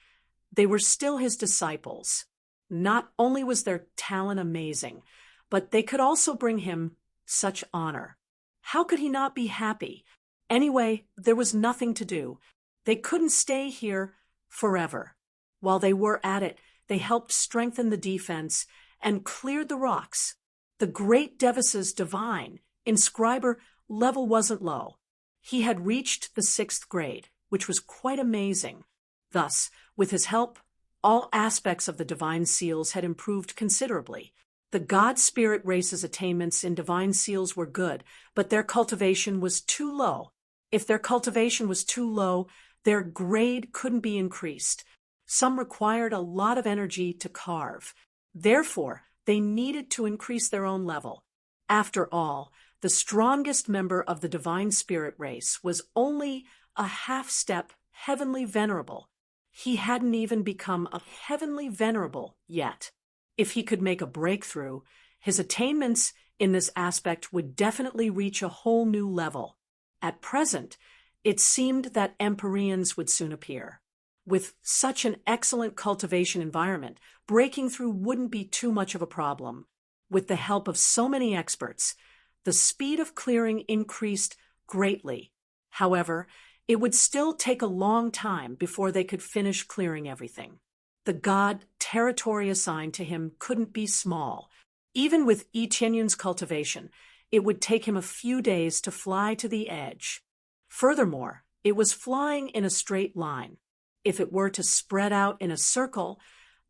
Speaker 1: they were still his disciples. Not only was their talent amazing, but they could also bring him such honor. How could he not be happy? Anyway, there was nothing to do. They couldn't stay here forever. While they were at it, they helped strengthen the defense and cleared the rocks. The great Devis's divine inscriber level wasn't low. He had reached the 6th grade, which was quite amazing. Thus, with his help, all aspects of the divine seals had improved considerably. The God Spirit race's attainments in divine seals were good, but their cultivation was too low. If their cultivation was too low, their grade couldn't be increased. Some required a lot of energy to carve. Therefore, they needed to increase their own level. After all, the strongest member of the divine spirit race was only a half-step heavenly venerable. He hadn't even become a heavenly venerable yet. If he could make a breakthrough, his attainments in this aspect would definitely reach a whole new level. At present, it seemed that Empyreans would soon appear. With such an excellent cultivation environment, breaking through wouldn't be too much of a problem. With the help of so many experts, the speed of clearing increased greatly. However, it would still take a long time before they could finish clearing everything. The god territory assigned to him couldn't be small. Even with Eteonion's cultivation, it would take him a few days to fly to the edge. Furthermore, it was flying in a straight line. If it were to spread out in a circle,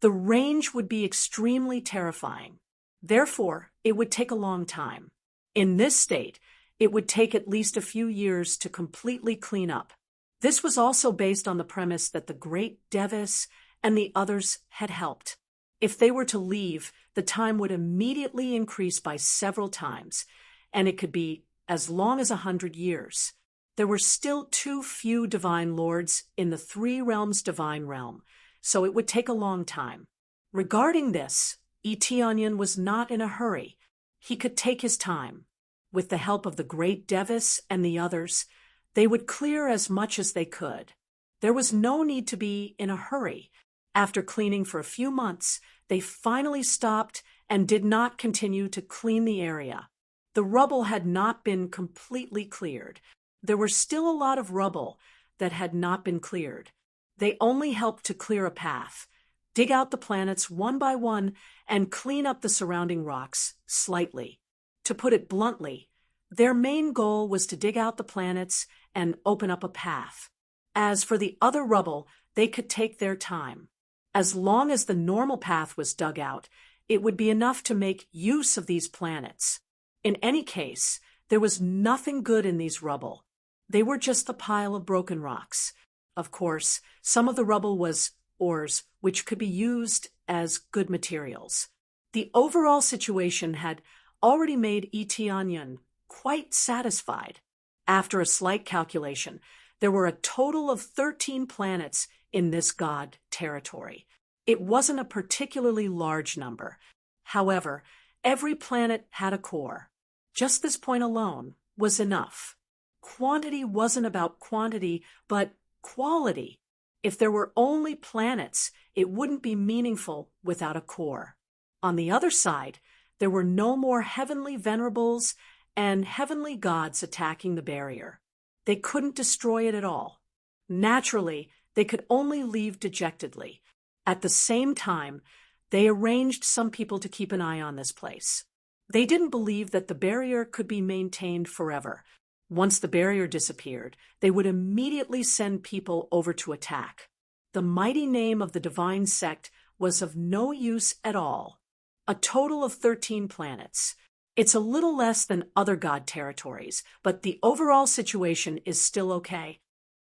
Speaker 1: the range would be extremely terrifying. Therefore, it would take a long time. In this state, it would take at least a few years to completely clean up. This was also based on the premise that the great Devis and the others had helped. If they were to leave, the time would immediately increase by several times, and it could be as long as 100 years. There were still too few divine lords in the three realms divine realm, so it would take a long time. Regarding this, Eteonion was not in a hurry. He could take his time. With the help of the great Devis and the others, they would clear as much as they could. There was no need to be in a hurry. After cleaning for a few months, they finally stopped and did not continue to clean the area. The rubble had not been completely cleared. There were still a lot of rubble that had not been cleared. They only helped to clear a path, dig out the planets one by one, and clean up the surrounding rocks slightly. To put it bluntly, their main goal was to dig out the planets and open up a path. As for the other rubble, they could take their time. As long as the normal path was dug out, it would be enough to make use of these planets. In any case, there was nothing good in these rubble. They were just a pile of broken rocks. Of course, some of the rubble was ores, which could be used as good materials. The overall situation had already made Eteonion quite satisfied. After a slight calculation, there were a total of 13 planets in this god territory. It wasn't a particularly large number. However, every planet had a core. Just this point alone was enough. Quantity wasn't about quantity, but quality. If there were only planets, it wouldn't be meaningful without a core. On the other side, there were no more heavenly venerables and heavenly gods attacking the barrier. They couldn't destroy it at all. Naturally, they could only leave dejectedly. At the same time, they arranged some people to keep an eye on this place. They didn't believe that the barrier could be maintained forever. Once the barrier disappeared, they would immediately send people over to attack. The mighty name of the divine sect was of no use at all. A total of 13 planets. It's a little less than other god territories, but the overall situation is still okay.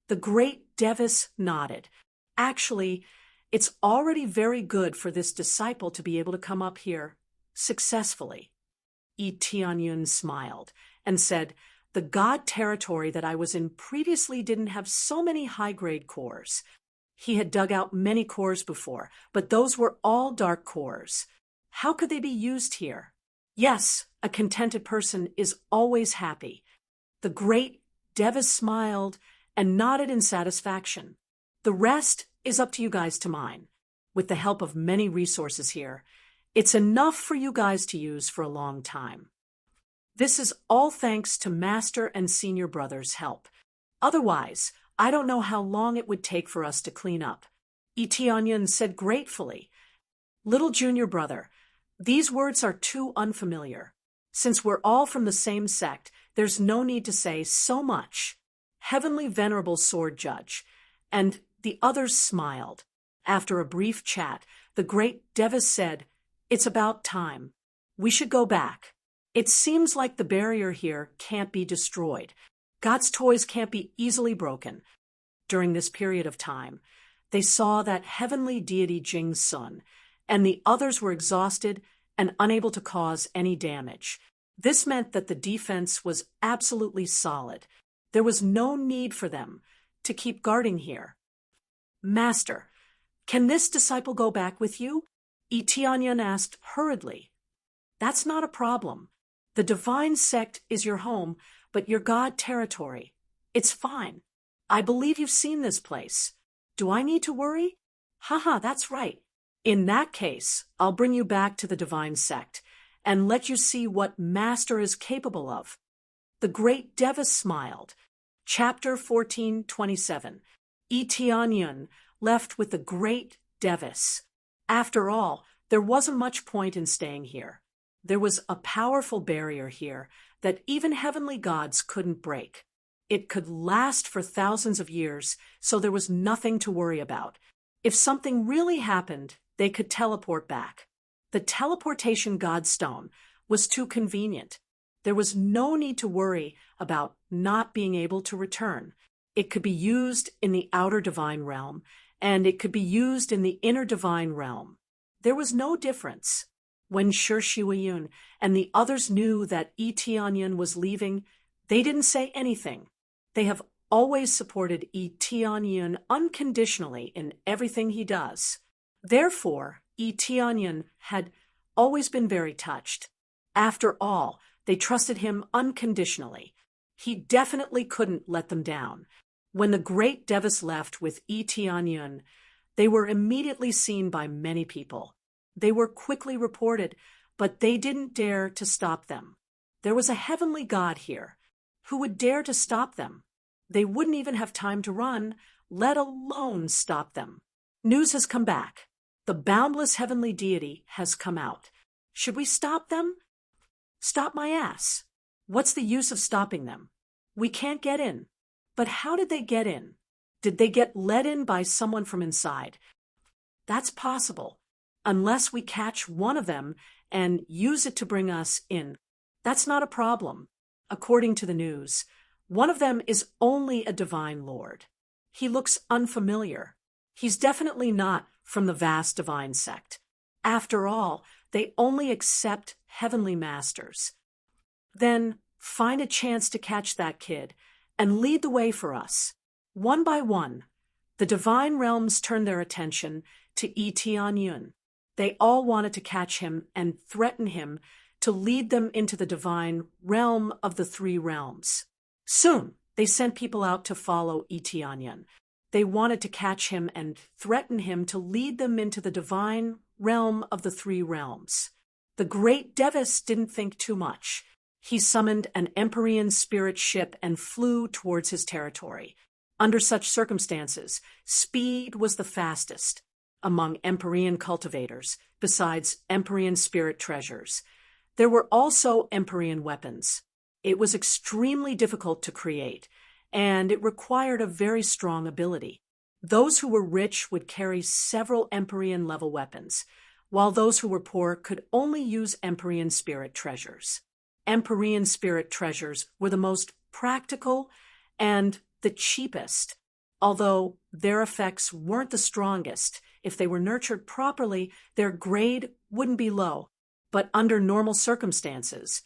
Speaker 1: The great Devis nodded. Actually, it's already very good for this disciple to be able to come up here successfully. Yi Tianyun smiled and said, the god territory that I was in previously didn't have so many high-grade cores. He had dug out many cores before, but those were all dark cores. How could they be used here? Yes, a contented person is always happy. The great Devis smiled and nodded in satisfaction. The rest is up to you guys to mine. With the help of many resources here, it's enough for you guys to use for a long time. This is all thanks to Master and Senior Brother's help. Otherwise, I don't know how long it would take for us to clean up. Yi Tianyun said gratefully, Little Junior Brother, these words are too unfamiliar. Since we're all from the same sect, there's no need to say so much. Heavenly Venerable Sword Judge. And the others smiled. After a brief chat, the great Devis said, it's about time. We should go back. It seems like the barrier here can't be destroyed. God's toys can't be easily broken. During this period of time, they saw that heavenly deity Jing Sun, and the others were exhausted and unable to cause any damage. This meant that the defense was absolutely solid. There was no need for them to keep guarding here. Master, can this disciple go back with you? Yi Tianyun asked hurriedly. That's not a problem. The divine sect is your home, but your god territory. It's fine. I believe you've seen this place. Do I need to worry? Haha, that's right. In that case, I'll bring you back to the divine sect and let you see what Master is capable of. The great Devis smiled. Chapter 1427. Yi Tianyun left with the great Devis. After all, there wasn't much point in staying here. There was a powerful barrier here that even heavenly gods couldn't break. It could last for thousands of years, so there was nothing to worry about. If something really happened, they could teleport back. The teleportation godstone was too convenient. There was no need to worry about not being able to return. It could be used in the outer divine realm, and it could be used in the inner divine realm. There was no difference. When Shi Shiwayun and the others knew that Yi Tianyun was leaving, they didn't say anything. They have always supported Yi Tianyun unconditionally in everything he does. Therefore, Yi Tianyun had always been very touched. After all, they trusted him unconditionally. He definitely couldn't let them down. When the great Devis left with Yi Tianyun, they were immediately seen by many people. They were quickly reported, but they didn't dare to stop them. There was a heavenly god here. Who would dare to stop them? They wouldn't even have time to run, let alone stop them. News has come back. The boundless heavenly deity has come out. Should we stop them? Stop my ass. What's the use of stopping them? We can't get in. But how did they get in? Did they get let in by someone from inside? That's possible. Unless we catch one of them and use it to bring us in. That's not a problem. According to the news, one of them is only a divine lord. He looks unfamiliar. He's definitely not from the vast divine sect. After all, they only accept heavenly masters. Then find a chance to catch that kid and lead the way for us. One by one, the divine realms turned their attention to Yi Tianyun. They all wanted to catch him and threaten him to lead them into the divine realm of the three realms. Soon, they sent people out to follow Yi Tianyun. They wanted to catch him and threaten him to lead them into the divine realm of the three realms. The great Devis didn't think too much. He summoned an Empyrean spirit ship and flew towards his territory. Under such circumstances, speed was the fastest among Empyrean cultivators, besides Empyrean spirit treasures. There were also Empyrean weapons. It was extremely difficult to create, and it required a very strong ability. Those who were rich would carry several Empyrean-level weapons, while those who were poor could only use Empyrean spirit treasures. Empyrean spirit treasures were the most practical and the cheapest, although their effects weren't the strongest. If they were nurtured properly, their grade wouldn't be low. But under normal circumstances,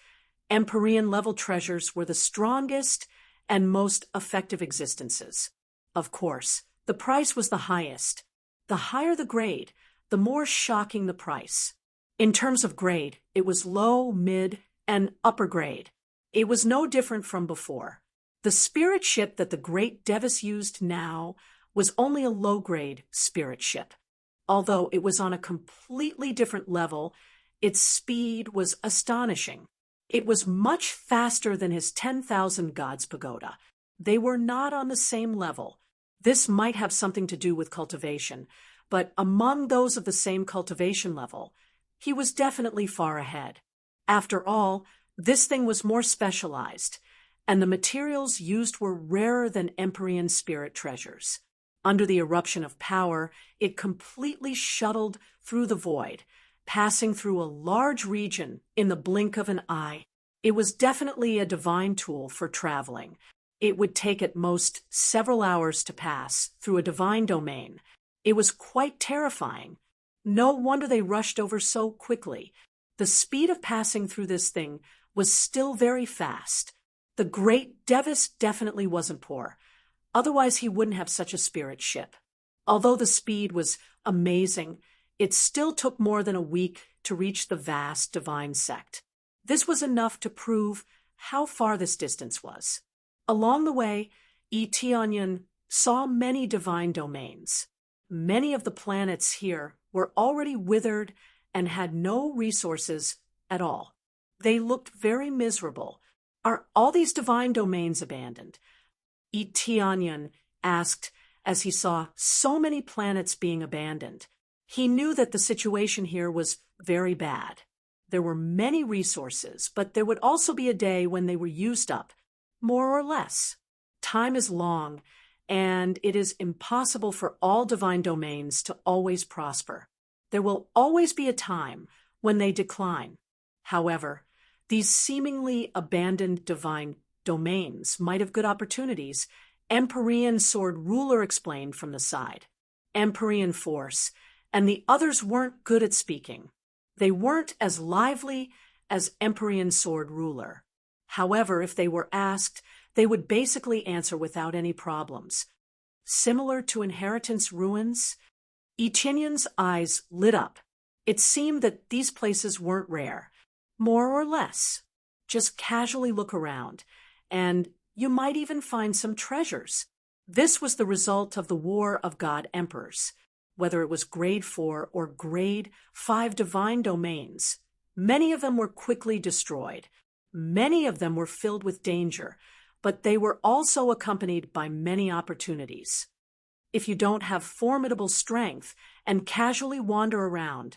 Speaker 1: Empyrean-level treasures were the strongest and most effective existences. Of course, the price was the highest. The higher the grade, the more shocking the price. In terms of grade, it was low, mid, and upper grade. It was no different from before. The spirit ship that the great Devis used now was only a low-grade spirit ship. Although it was on a completely different level, its speed was astonishing. It was much faster than his 10,000 gods pagoda. They were not on the same level. This might have something to do with cultivation, but among those of the same cultivation level, he was definitely far ahead. After all, this thing was more specialized, and the materials used were rarer than Empyrean spirit treasures. Under the eruption of power, it completely shuttled through the void, passing through a large region in the blink of an eye. It was definitely a divine tool for traveling. It would take at most several hours to pass through a divine domain. It was quite terrifying. No wonder they rushed over so quickly. The speed of passing through this thing was still very fast. The great Devis definitely wasn't poor. Otherwise, he wouldn't have such a spirit ship. Although the speed was amazing, it still took more than a week to reach the vast divine sect. This was enough to prove how far this distance was. Along the way, Eteonion saw many divine domains. Many of the planets here were already withered and had no resources at all. They looked very miserable. Are all these divine domains abandoned? Eteonion asked as he saw so many planets being abandoned. He knew that the situation here was very bad. There were many resources, but there would also be a day when they were used up, more or less. Time is long, and it is impossible for all divine domains to always prosper. There will always be a time when they decline. However, these seemingly abandoned divine domains might have good opportunities. Empyrean sword ruler explained from the side. Empyrean force, and the others weren't good at speaking. They weren't as lively as Empyrean sword ruler. However, if they were asked, they would basically answer without any problems. Similar to Inheritance ruins, Eteonion's eyes lit up. It seemed that these places weren't rare. More or less. Just casually look around, and you might even find some treasures. This was the result of the War of God Emperors. Whether it was grade 4 or grade 5 divine domains, many of them were quickly destroyed. Many of them were filled with danger, but they were also accompanied by many opportunities. If you don't have formidable strength and casually wander around,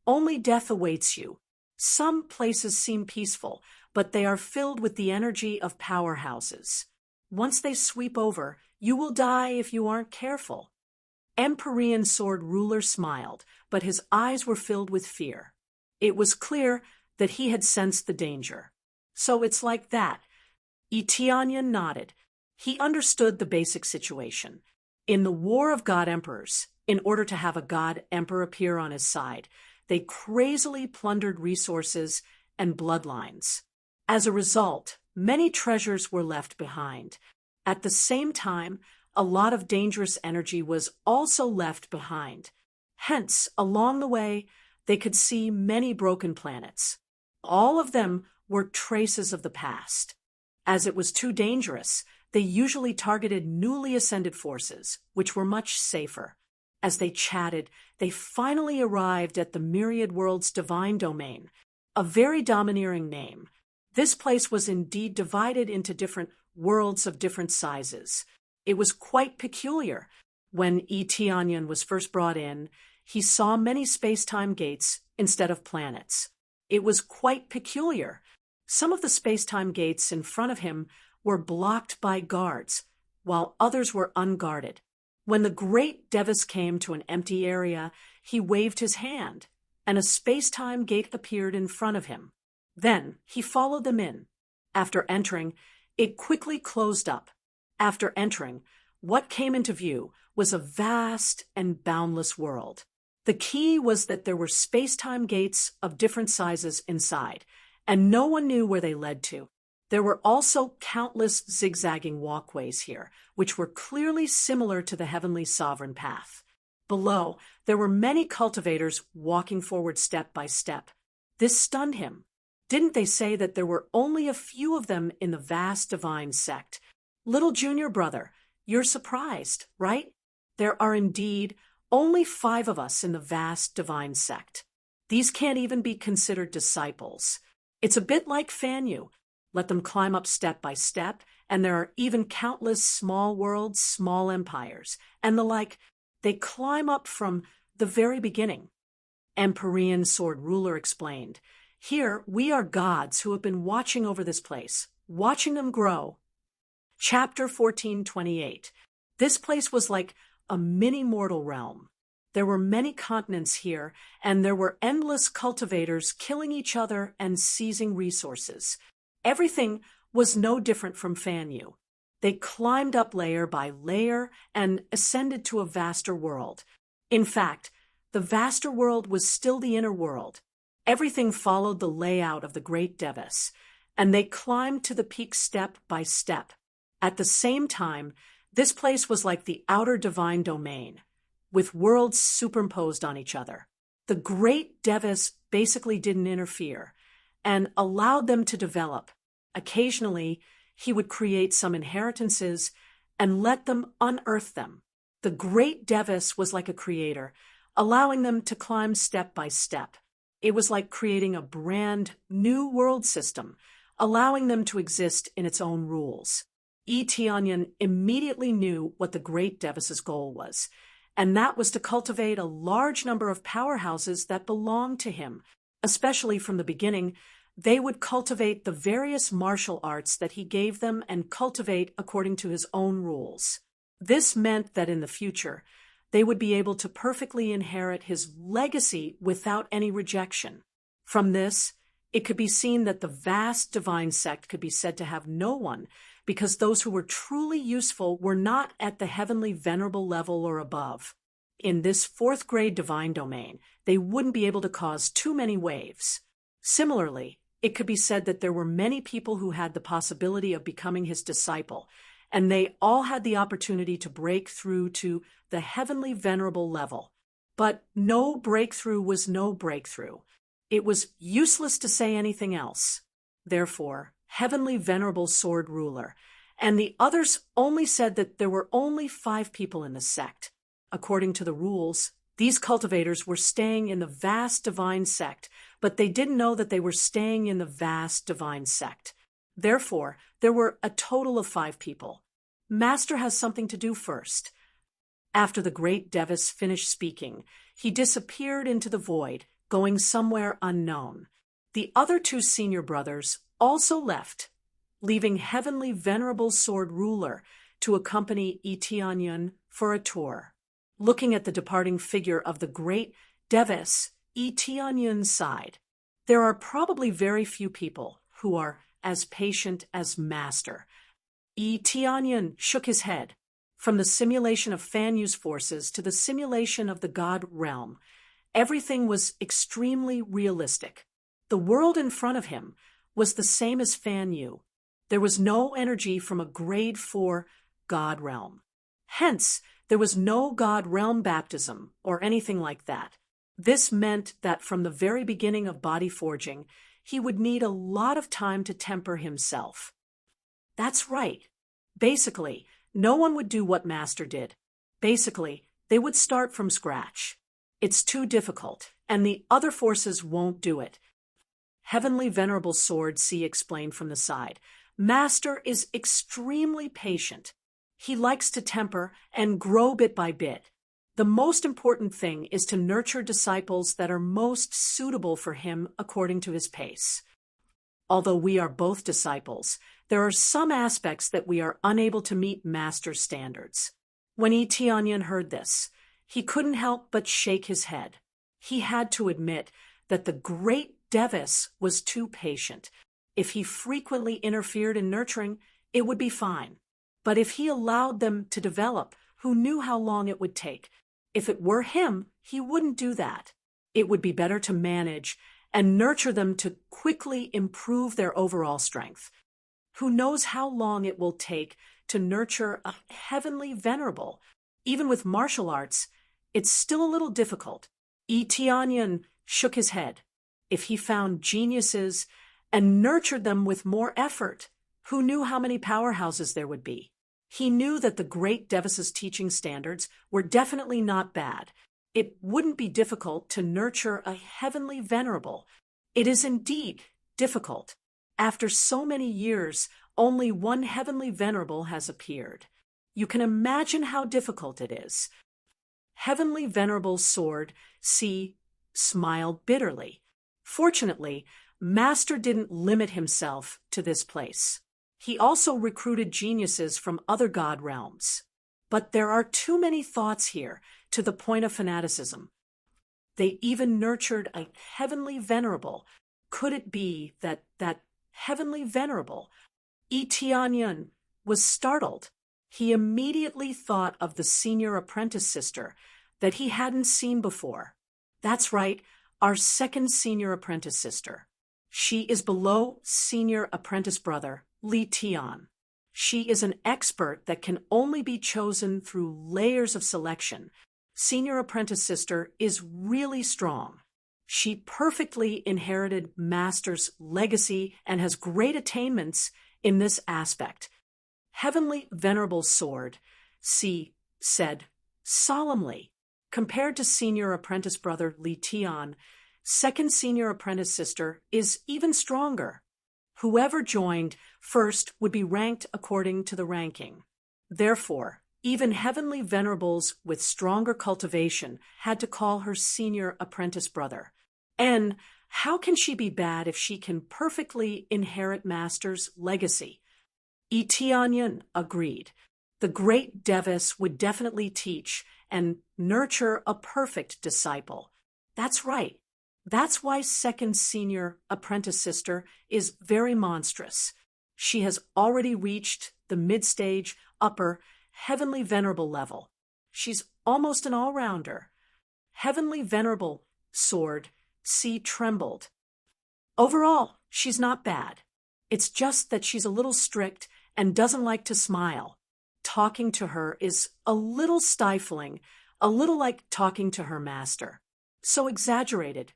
Speaker 1: only death awaits you. Some places seem peaceful, but they are filled with the energy of powerhouses. Once they sweep over, you will die if you aren't careful. Empyrean sword ruler smiled, but his eyes were filled with fear. It was clear that he had sensed the danger. So it's like that. Eteonion nodded. He understood the basic situation. In the War of God Emperors, in order to have a God Emperor appear on his side, they crazily plundered resources and bloodlines. As a result, many treasures were left behind. At the same time, a lot of dangerous energy was also left behind. Hence, along the way, they could see many broken planets. All of them were traces of the past. As it was too dangerous, they usually targeted newly ascended forces, which were much safer. As they chatted, they finally arrived at the Myriad World's divine domain, a very domineering name. This place was indeed divided into different worlds of different sizes. It was quite peculiar. When Eteonion was first brought in, he saw many space-time gates instead of planets. It was quite peculiar. Some of the space-time gates in front of him were blocked by guards, while others were unguarded. When the great Devis came to an empty area, he waved his hand, and a space-time gate appeared in front of him. Then he followed them in. After entering, it quickly closed up. After entering, what came into view was a vast and boundless world. The key was that there were space-time gates of different sizes inside, and no one knew where they led to. There were also countless zigzagging walkways here, which were clearly similar to the heavenly sovereign path. Below, there were many cultivators walking forward step by step. This stunned him. Didn't they say that there were only a few of them in the vast divine sect? Little junior brother, you're surprised, right? There are indeed only 5 of us in the vast divine sect. These can't even be considered disciples. It's a bit like Fanyu. Let them climb up step by step, and there are even countless small worlds, small empires, and the like. They climb up from the very beginning. Empyrean Sword Ruler explained, "Here we are gods who have been watching over this place, watching them grow." Chapter 1428. This place was like a mini-mortal realm. There were many continents here, and there were endless cultivators killing each other and seizing resources. Everything was no different from Fanyu. They climbed up layer by layer and ascended to a vaster world. In fact, the vaster world was still the inner world. Everything followed the layout of the great Devis, and they climbed to the peak step by step. At the same time, this place was like the outer divine domain, with worlds superimposed on each other. The great Devis basically didn't interfere and allowed them to develop. Occasionally, he would create some inheritances and let them unearth them. The great Devis was like a creator, allowing them to climb step by step. It was like creating a brand new world system, allowing them to exist in its own rules. Eteonion immediately knew what the great Devis's goal was, and that was to cultivate a large number of powerhouses that belonged to him. Especially from the beginning, they would cultivate the various martial arts that he gave them and cultivate according to his own rules. This meant that in the future, they would be able to perfectly inherit his legacy without any rejection. From this, it could be seen that the vast divine sect could be said to have no one, because those who were truly useful were not at the heavenly venerable level or above. In this 4th grade divine domain, they wouldn't be able to cause too many waves. Similarly, it could be said that there were many people who had the possibility of becoming his disciple, and they all had the opportunity to break through to the heavenly venerable level. But no breakthrough was no breakthrough. It was useless to say anything else. Therefore, Heavenly Venerable Sword Ruler, and the others only said that there were only 5 people in the sect. According to the rules, these cultivators were staying in the vast divine sect, but they didn't know that they were staying in the vast divine sect. Therefore, there were a total of 5 people. Master has something to do first. After the great Devis finished speaking, he disappeared into the void, going somewhere unknown. The other 2 senior brothers also left, leaving Heavenly Venerable Sword Ruler to accompany Eteonion for a tour. Looking at the departing figure of the great Devis, Eteonion sighed. There are probably very few people who are as patient as Master. Eteonion shook his head. From the simulation of Fanyu's forces to the simulation of the God realm, everything was extremely realistic. The world in front of him was the same as Fanyu. There was no energy from a grade 4 God realm. Hence, there was no God realm baptism or anything like that. This meant that from the very beginning of body forging, he would need a lot of time to temper himself. That's right. Basically, no one would do what Master did. Basically, they would start from scratch. It's too difficult, and the other forces won't do it. Heavenly Venerable Sword C explained from the side. Master is extremely patient. He likes to temper and grow bit by bit. The most important thing is to nurture disciples that are most suitable for him according to his pace. Although we are both disciples, there are some aspects that we are unable to meet Master's standards. When Tianyan heard this, he couldn't help but shake his head. He had to admit that the great Devis was too patient. If he frequently interfered in nurturing, it would be fine. But if he allowed them to develop, who knew how long it would take? If it were him, he wouldn't do that. It would be better to manage and nurture them to quickly improve their overall strength. Who knows how long it will take to nurture a heavenly venerable? Even with martial arts, it's still a little difficult. Tianyan shook his head. If he found geniuses and nurtured them with more effort, who knew how many powerhouses there would be? He knew that the great Devis's teaching standards were definitely not bad. It wouldn't be difficult to nurture a heavenly venerable. It is indeed difficult. After so many years, only one heavenly venerable has appeared. You can imagine how difficult it is. Heavenly Venerable Sword C smiled bitterly. Fortunately, Master didn't limit himself to this place. He also recruited geniuses from other god realms. But there are too many thoughts here, to the point of fanaticism. They even nurtured a heavenly venerable. Could it be that heavenly venerable? Tianyan was startled. He immediately thought of the senior apprentice sister that he hadn't seen before. That's right, our second senior apprentice sister. She is below senior apprentice brother, Li Tian. She is an expert that can only be chosen through layers of selection. Senior apprentice sister is really strong. She perfectly inherited Master's legacy and has great attainments in this aspect. Heavenly Venerable Sword C said solemnly. Compared to senior apprentice brother Li Tian, second senior apprentice sister is even stronger. Whoever joined first would be ranked according to the ranking. Therefore, even heavenly venerables with stronger cultivation had to call her senior apprentice brother. And how can she be bad if she can perfectly inherit Master's legacy? Tianyan agreed. The great Devis would definitely teach and nurture a perfect disciple. That's right. That's why second senior apprentice sister is very monstrous. She has already reached the mid-stage, upper, heavenly venerable level. She's almost an all-rounder. Heavenly Venerable Sword C trembled. Overall, she's not bad. It's just that she's a little strict and doesn't like to smile. Talking to her is a little stifling, a little like talking to her master. So exaggerated.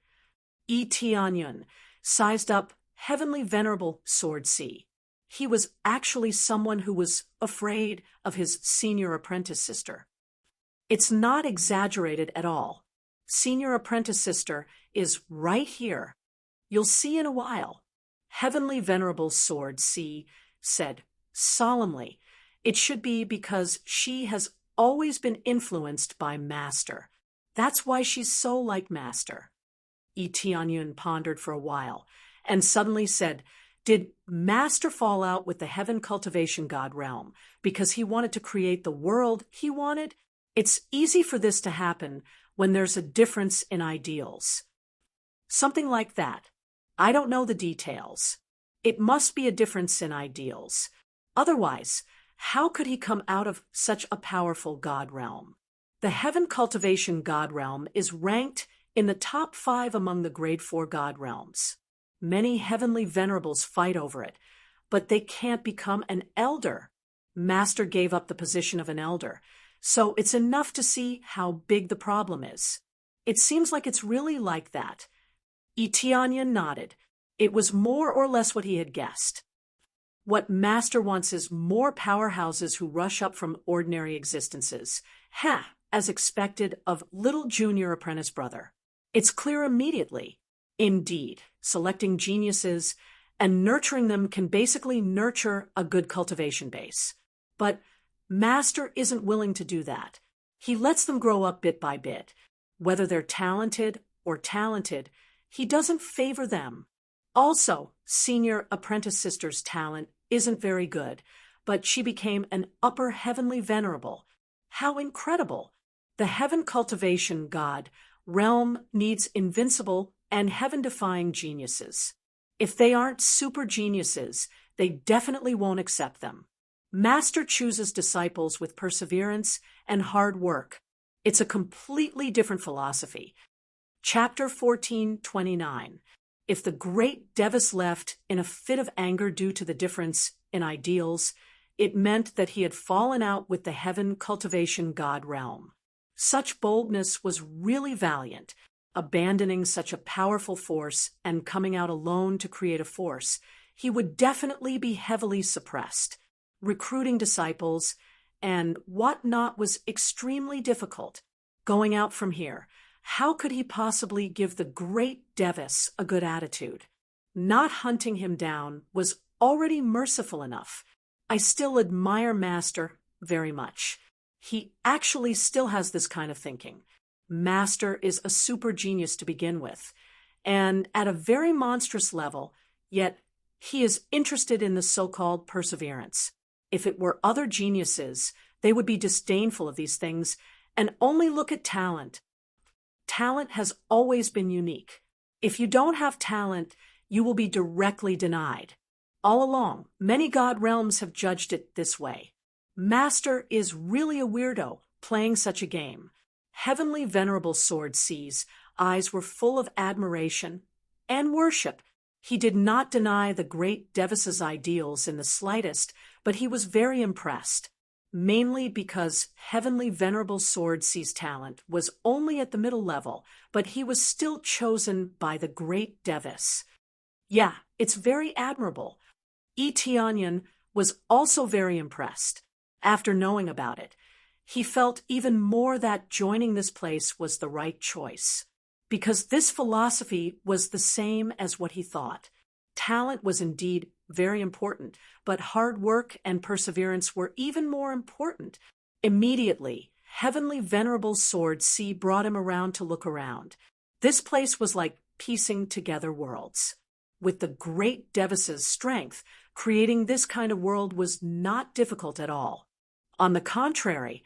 Speaker 1: Tianyan sized up Heavenly Venerable Sword C. He was actually someone who was afraid of his senior apprentice sister. It's not exaggerated at all. Senior apprentice sister is right here. You'll see in a while. Heavenly Venerable Sword C said solemnly. It should be because she has always been influenced by Master. That's why she's so like Master. Tianyun pondered for a while, and suddenly said, did Master fall out with the Heaven Cultivation God realm because he wanted to create the world he wanted? It's easy for this to happen when there's a difference in ideals. Something like that. I don't know the details. It must be a difference in ideals. Otherwise, how could he come out of such a powerful God realm? The Heaven Cultivation God realm is ranked in the top 5 among the grade 4 God realms. Many heavenly venerables fight over it, but they can't become an elder. Master gave up the position of an elder, so it's enough to see how big the problem is. It seems like it's really like that. Tianyan nodded. It was more or less what he had guessed. What Master wants is more powerhouses who rush up from ordinary existences. As expected of little junior apprentice brother. It's clear immediately. Indeed, selecting geniuses and nurturing them can basically nurture a good cultivation base. But Master isn't willing to do that. He lets them grow up bit by bit. Whether they're talented or talented, he doesn't favor them. Also, Senior Apprentice Sister's talent isn't very good, but she became an upper heavenly venerable. How incredible! The heaven cultivation god realm needs invincible and heaven-defying geniuses. If they aren't super geniuses, they definitely won't accept them. Master chooses disciples with perseverance and hard work. It's a completely different philosophy. Chapter 14:29. If the great Devis left in a fit of anger due to the difference in ideals, it meant that he had fallen out with the heaven cultivation god realm. Such boldness was really valiant, abandoning such a powerful force and coming out alone to create a force. He would definitely be heavily suppressed. Recruiting disciples and whatnot was extremely difficult. Going out from here, how could he possibly give the great Devis a good attitude? Not hunting him down was already merciful enough. I still admire Master very much. He actually still has this kind of thinking. Master is a super genius to begin with, and at a very monstrous level, yet he is interested in the so-called perseverance. If it were other geniuses, they would be disdainful of these things and only look at talent. Talent has always been unique. If you don't have talent, you will be directly denied. All along, many god realms have judged it this way. Master is really a weirdo playing such a game. Heavenly Venerable Sword C's eyes were full of admiration and worship. He did not deny the great Devis's ideals in the slightest, but he was very impressed, mainly because Heavenly Venerable Sword C's talent was only at the middle level, but he was still chosen by the great Devis. Yeah, it's very admirable. Tianyan was also very impressed. After knowing about it, he felt even more that joining this place was the right choice, because this philosophy was the same as what he thought. Talent was indeed very important, but hard work and perseverance were even more important. Immediately, Heavenly Venerable Sword C brought him around to look around. This place was like piecing together worlds. With the great Devis's strength, creating this kind of world was not difficult at all. On the contrary,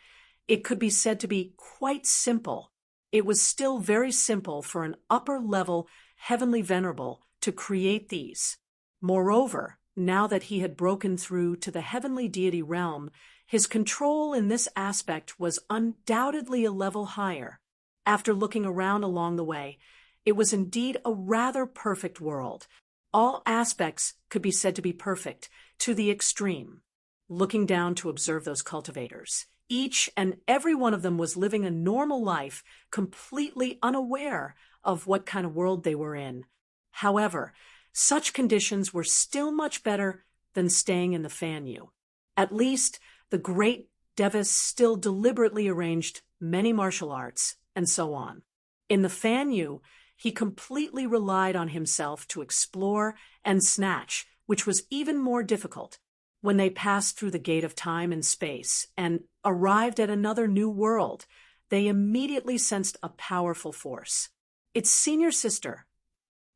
Speaker 1: it could be said to be quite simple. It was still very simple for an upper-level Heavenly Venerable to create these. Moreover, now that he had broken through to the heavenly deity realm, his control in this aspect was undoubtedly a level higher. After looking around along the way, it was indeed a rather perfect world. All aspects could be said to be perfect, to the extreme. Looking down to observe those cultivators, each and every one of them was living a normal life, completely unaware of what kind of world they were in. However, such conditions were still much better than staying in the Fanyu. At least, the great Devis still deliberately arranged many martial arts, and so on. In the Fanyu, he completely relied on himself to explore and snatch, which was even more difficult. When they passed through the gate of time and space and arrived at another new world, they immediately sensed a powerful force. Its senior sister,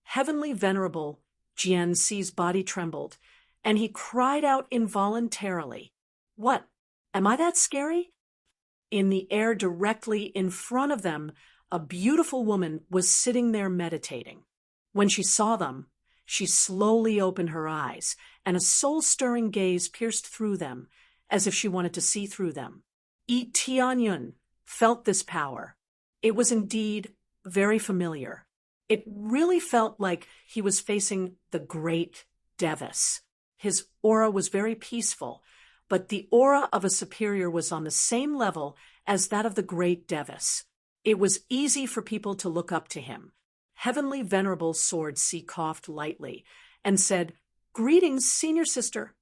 Speaker 1: Heavenly Venerable Jian Ci's body trembled, and he cried out involuntarily, "What? Am I that scary?" In the air directly in front of them, a beautiful woman was sitting there meditating. When she saw them, she slowly opened her eyes, and a soul-stirring gaze pierced through them, as if she wanted to see through them. Tianyun felt this power. It was indeed very familiar. It really felt like he was facing the great Devis. His aura was very peaceful, but the aura of a superior was on the same level as that of the great Devis. It was easy for people to look up to him. Heavenly Venerable Sword C coughed lightly and said, "Greetings, senior sister."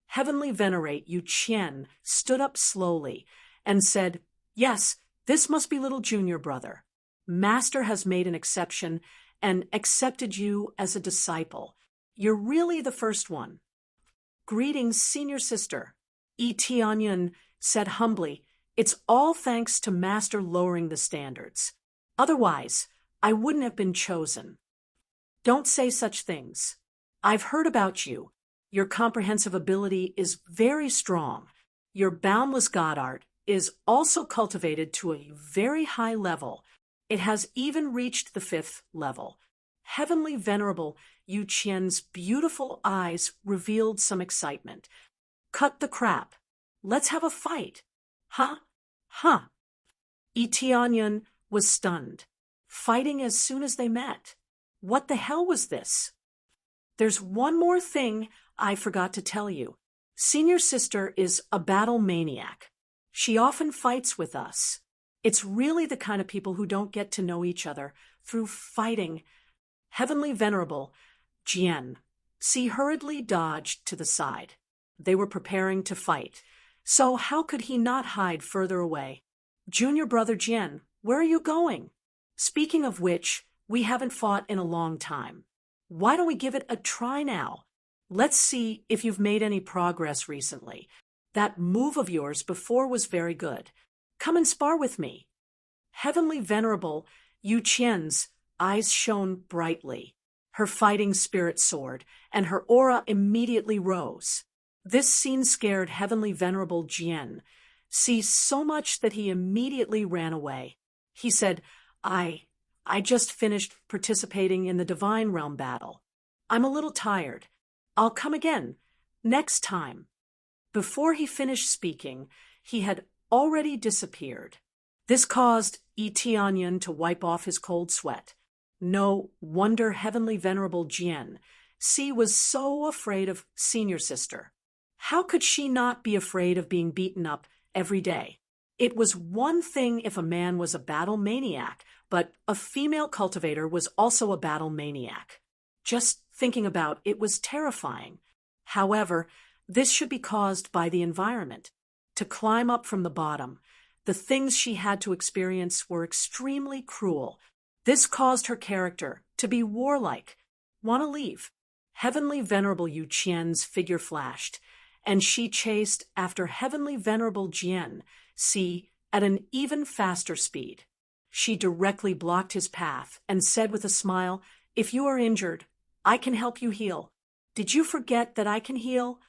Speaker 1: Heavenly Venerate Yu Qian stood up slowly and said, "Yes, this must be little junior brother. Master has made an exception and accepted you as a disciple. You're really the first one. Greetings, senior sister. Tianyun said humbly, it's all thanks to Master lowering the standards. Otherwise, I wouldn't have been chosen. Don't say such things. I've heard about you. Your comprehensive ability is very strong. Your boundless god art is also cultivated to a very high level. It has even reached the 5th level. Heavenly Venerable Yu Qian's beautiful eyes revealed some excitement. Cut the crap. Let's have a fight. Huh? Huh. Tianyun was stunned. Fighting as soon as they met. What the hell was this? There's one more thing I forgot to tell you. Senior sister is a battle maniac. She often fights with us. It's really the kind of people who don't get to know each other through fighting. Heavenly Venerable Jian hurriedly dodged to the side. They were preparing to fight. So how could he not hide further away? Junior brother Jian, where are you going? Speaking of which, we haven't fought in a long time. Why don't we give it a try now? Let's see if you've made any progress recently. That move of yours before was very good. Come and spar with me. Heavenly Venerable Yu Qian's eyes shone brightly. Her fighting spirit soared, and her aura immediately rose. This scene scared Heavenly Venerable Jian so much that he immediately ran away. He said, I just finished participating in the Divine Realm battle. I'm a little tired. I'll come again, next time. Before he finished speaking, he had already disappeared. This caused Tianyun to wipe off his cold sweat. No wonder Heavenly Venerable Jian was so afraid of senior sister. How could she not be afraid of being beaten up every day? It was one thing if a man was a battle maniac, but a female cultivator was also a battle maniac. Just thinking about it was terrifying. However, this should be caused by the environment. To climb up from the bottom, the things she had to experience were extremely cruel. This caused her character to be warlike. Want to leave? Heavenly Venerable Yu Qian's figure flashed, and she chased after Heavenly Venerable Jian at an even faster speed. She directly blocked his path and said with a smile, if you are injured, I can help you heal. Did you forget that I can heal?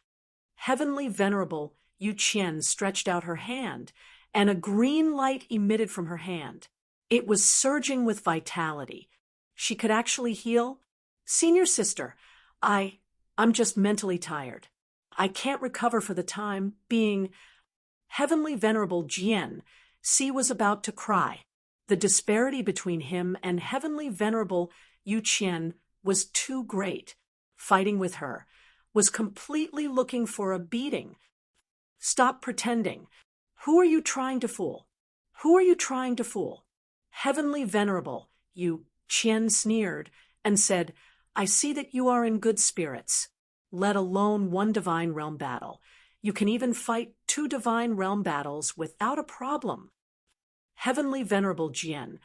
Speaker 1: Heavenly Venerable Yu Qian stretched out her hand, and a green light emitted from her hand. It was surging with vitality. She could actually heal? Senior sister, I'm just mentally tired. I can't recover for the time being. Heavenly Venerable Jian was about to cry. The disparity between him and Heavenly Venerable Yu Qian was too great. Fighting with her was completely looking for a beating. Stop pretending. Who are you trying to fool? Who are you trying to fool? Heavenly Venerable Yu Qian sneered and said, I see that you are in good spirits. Let alone one Divine Realm battle. You can even fight 2 Divine Realm battles without a problem. Heavenly Venerable Jian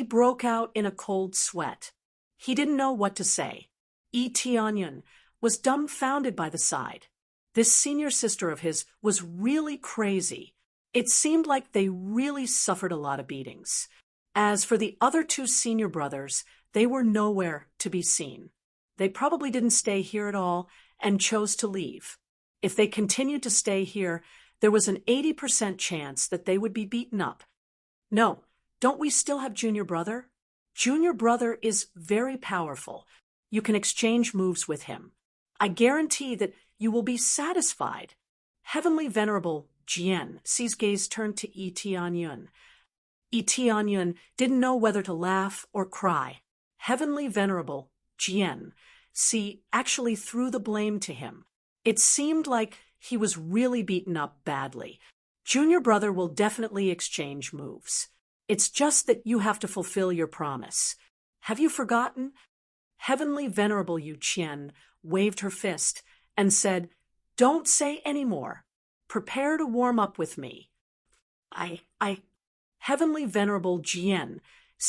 Speaker 1: broke out in a cold sweat. He didn't know what to say. Tianyun was dumbfounded by the sight. This senior sister of his was really crazy. It seemed like they really suffered a lot of beatings. As for the other 2 senior brothers, they were nowhere to be seen. They probably didn't stay here at all and chose to leave. If they continued to stay here, there was an 80% chance that they would be beaten up. No, don't we still have Junior Brother? Junior Brother is very powerful. You can exchange moves with him. I guarantee that you will be satisfied. Heavenly Venerable Jian's gaze turned to Tianyun. Tianyun didn't know whether to laugh or cry. Heavenly Venerable Jian actually threw the blame to him. It seemed like he was really beaten up badly. Junior Brother will definitely exchange moves. It's just that you have to fulfill your promise. Have you forgotten? Heavenly Venerable Yu Qian waved her fist and said, Don't say any more. Prepare to warm up with me. Heavenly Venerable Jian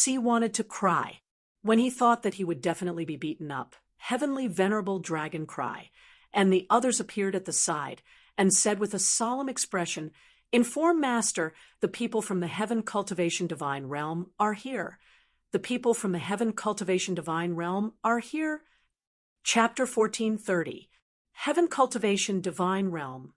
Speaker 1: wanted to cry. When he thought that he would definitely be beaten up, Heavenly Venerable Dragon Cry and the others appeared at the side and said with a solemn expression, "Inform Master, the people from the Heaven Cultivation Divine Realm are here. The people from the Heaven Cultivation Divine Realm are here." Chapter 1430. Heaven Cultivation Divine Realm.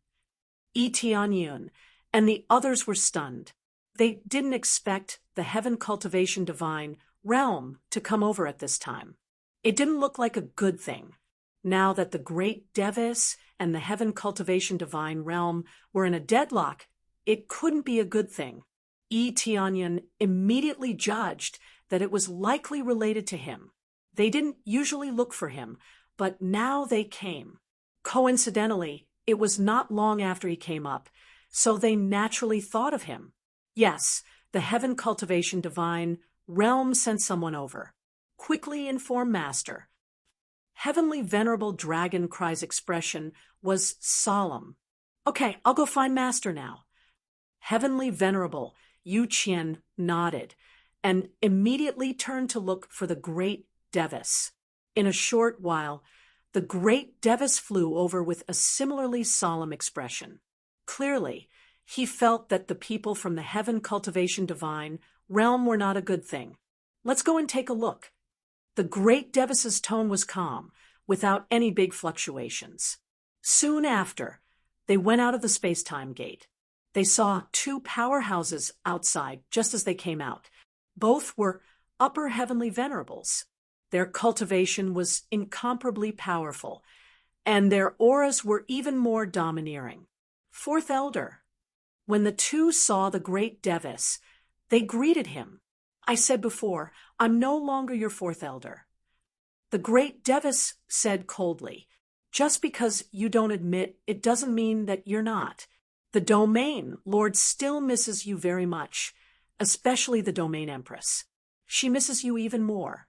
Speaker 1: Tianyun and the others were stunned. They didn't expect the Heaven Cultivation Divine Realm to come over at this time. It didn't look like a good thing. Now that the Great Devis and the Heaven Cultivation Divine Realm were in a deadlock, it couldn't be a good thing. Tianyun immediately judged that it was likely related to him. They didn't usually look for him, but now they came. Coincidentally, it was not long after he came up, so they naturally thought of him. Yes, the Heaven Cultivation Divine Realm sent someone over. Quickly inform Master. Heavenly Venerable Dragon Cry's expression was solemn. "Okay, I'll go find Master now." Heavenly Venerable Yu Qian nodded and immediately turned to look for the Great Devis. In a short while, the Great Devis flew over with a similarly solemn expression. Clearly, he felt that the people from the Heaven Cultivation Divine Realm were not a good thing. "Let's go and take a look." The Great Devis's tone was calm, without any big fluctuations. Soon after, they went out of the space-time gate. They saw two powerhouses outside just as they came out. Both were upper heavenly venerables. Their cultivation was incomparably powerful, and their auras were even more domineering. Fourth Elder. When the two saw the Great Devis, they greeted him. "I said before, I'm no longer your fourth elder." The Great Devis said coldly, "Just because you don't admit it doesn't mean that you're not. The Domain Lord still misses you very much, especially the Domain Empress. She misses you even more."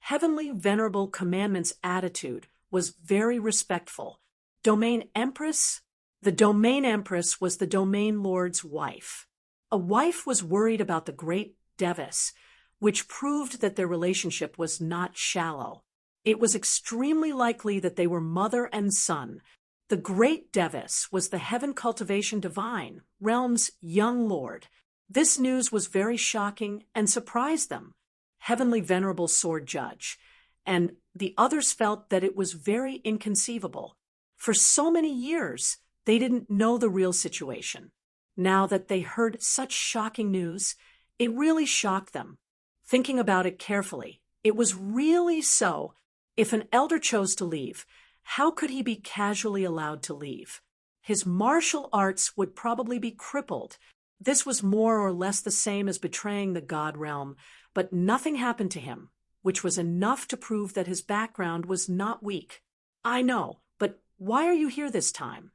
Speaker 1: Heavenly Venerable Commandment's attitude was very respectful. Domain Empress? The Domain Empress was the Domain Lord's wife. A wife was worried about the Great Devis, which proved that their relationship was not shallow. It was extremely likely that they were mother and son. The Great Devis was the Heaven Cultivation Divine Realm's young lord. This news was very shocking and surprised them, Heavenly Venerable Sword Judge, and the others felt that it was very inconceivable. For so many years, they didn't know the real situation. Now that they heard such shocking news, it really shocked them. Thinking about it carefully, it was really so. If an elder chose to leave, how could he be casually allowed to leave? His martial arts would probably be crippled. This was more or less the same as betraying the God realm, but nothing happened to him, which was enough to prove that his background was not weak. "I know, but why are you here this time?"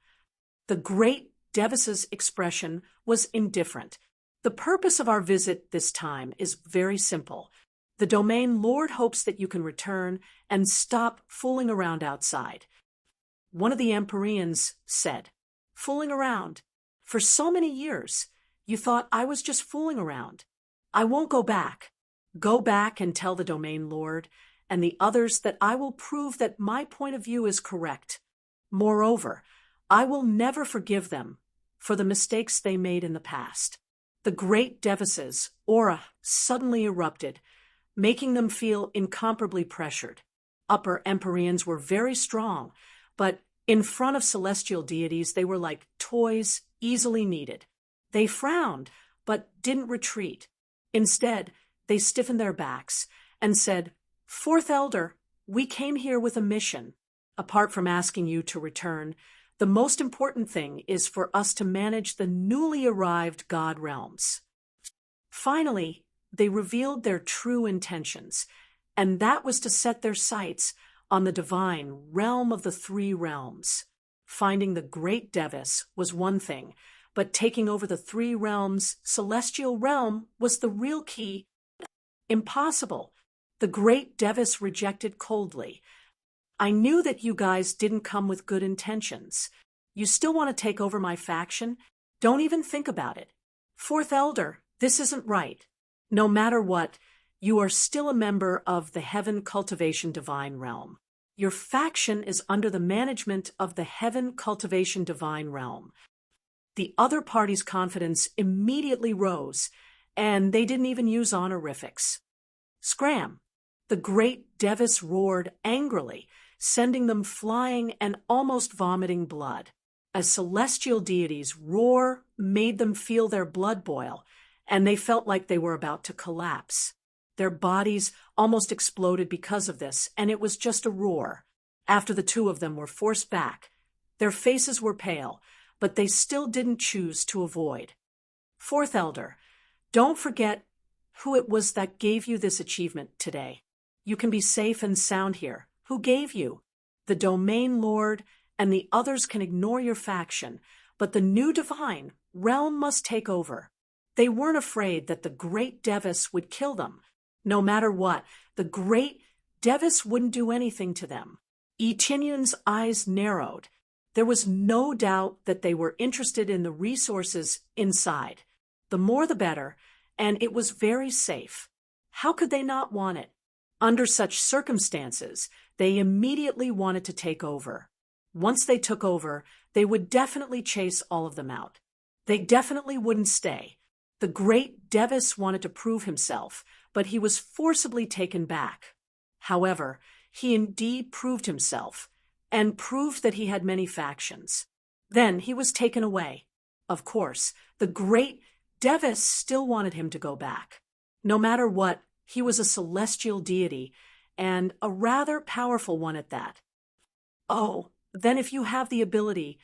Speaker 1: The Great Devis's expression was indifferent. "The purpose of our visit this time is very simple. The Domain Lord hopes that you can return and stop fooling around outside." One of the Empyreans said, "Fooling around? For so many years, you thought I was just fooling around. I won't go back. Go back and tell the Domain Lord and the others that I will prove that my point of view is correct. Moreover, I will never forgive them for the mistakes they made in the past." The Great Devis's aura suddenly erupted, making them feel incomparably pressured. Upper Empyreans were very strong, but in front of celestial deities they were like toys easily kneaded. They frowned, but didn't retreat. Instead, they stiffened their backs and said, "Fourth Elder, we came here with a mission. Apart from asking you to return, the most important thing is for us to manage the newly arrived God realms." Finally, they revealed their true intentions, and that was to set their sights on the divine realm of the three realms. Finding the Great Devis was one thing, but taking over the three realms' celestial realm was the real key. Impossible. The Great Devis rejected coldly. "I knew that you guys didn't come with good intentions. You still want to take over my faction? Don't even think about it. Fourth Elder, this isn't right. No matter what, You are still a member of the Heaven Cultivation Divine Realm. Your faction is under the management of the Heaven Cultivation Divine Realm. The other party's confidence immediately rose, and they didn't even use honorifics. Scram! The great Devis roared angrily, sending them flying and almost vomiting blood. As celestial deities, roar made them feel their blood boil, and they felt like they were about to collapse. Their bodies almost exploded because of this, and it was just a roar. After the two of them were forced back, their faces were pale, but they still didn't choose to avoid. Fourth Elder, don't forget who it was that gave you this achievement today. You can be safe and sound here. Who gave you? The Domain Lord and the others can ignore your faction, but the new divine realm must take over. They weren't afraid that the great Devis would kill them. No matter what, the great Devis wouldn't do anything to them. Etinion's eyes narrowed. There was no doubt that they were interested in the resources inside. The more the better, and it was very safe. How could they not want it? Under such circumstances, they immediately wanted to take over. Once they took over, they would definitely chase all of them out. They definitely wouldn't stay. The great Devis wanted to prove himself, but he was forcibly taken back. However, he indeed proved himself, and proved that he had many factions. Then he was taken away. Of course, the great Devis still wanted him to go back. No matter what, he was a celestial deity, and a rather powerful one at that. Oh, then if you have the ability,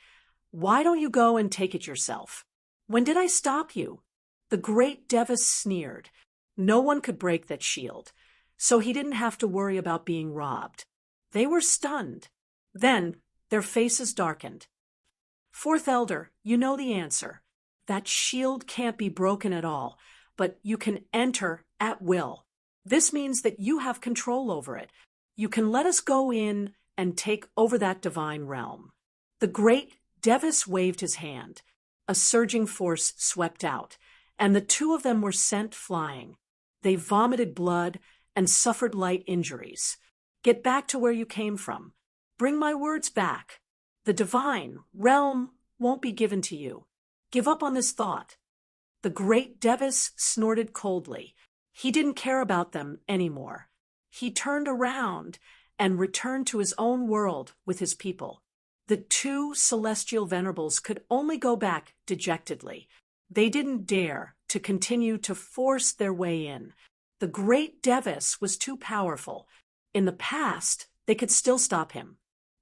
Speaker 1: why don't you go and take it yourself? When did I stop you? The great Devis sneered. No one could break that shield, so he didn't have to worry about being robbed. They were stunned. Then their faces darkened. Fourth Elder, you know the answer. That shield can't be broken at all, but you can enter at will. This means that you have control over it. You can let us go in and take over that divine realm. The great Devis waved his hand. A surging force swept out, and the two of them were sent flying. They vomited blood and suffered light injuries. Get back to where you came from. Bring my words back. The divine realm won't be given to you. Give up on this thought. The great Devis snorted coldly. He didn't care about them anymore. He turned around and returned to his own world with his people. The two celestial venerables could only go back dejectedly. They didn't dare to continue to force their way in. The great Devis was too powerful. In the past, they could still stop him.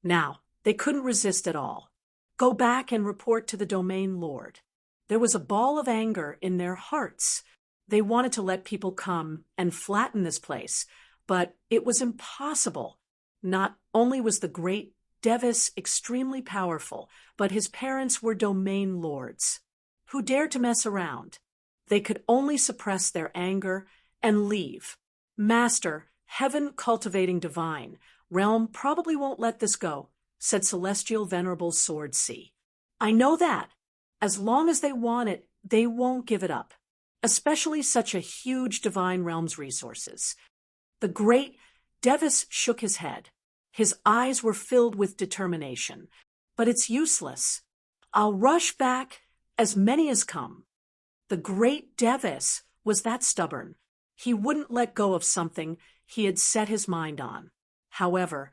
Speaker 1: Now, they couldn't resist at all. Go back and report to the Domain Lord. There was a ball of anger in their hearts. They wanted to let people come and flatten this place, but it was impossible. Not only was the great Devis extremely powerful, but his parents were Domain Lords. Who dared to mess around? They could only suppress their anger and leave. Master, Heaven Cultivating Divine, Realm probably won't let this go, said Celestial Venerable Sword C. I know that. As long as they want it, they won't give it up, especially such a huge divine realm's resources. The great Devis shook his head. His eyes were filled with determination. But it's useless. I'll rush back as many as come. The great Devis was that stubborn. He wouldn't let go of something he had set his mind on. However,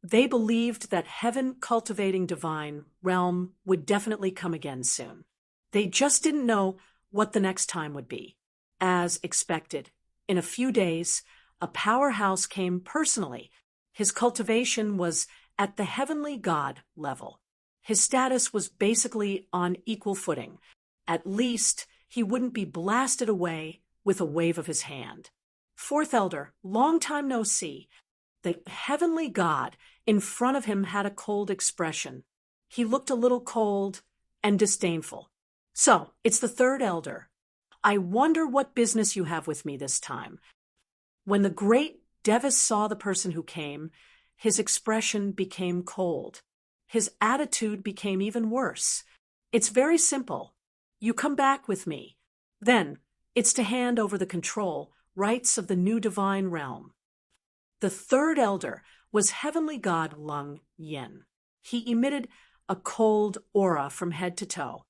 Speaker 1: they believed that Heaven Cultivating Divine Realm would definitely come again soon. They just didn't know what the next time would be. As expected, in a few days, a powerhouse came personally. His cultivation was at the heavenly god level. His status was basically on equal footing. At least, he wouldn't be blasted away with a wave of his hand. Fourth Elder, long time no see. The heavenly god in front of him had a cold expression. He looked a little cold and disdainful. So, it's the Third Elder. I wonder what business you have with me this time. When the great Devis saw the person who came, his expression became cold. His attitude became even worse. It's very simple. You come back with me. Then, it's to hand over the control rites of the new divine realm. The third elder was heavenly god Lung Yin. He emitted a cold aura from head to toe,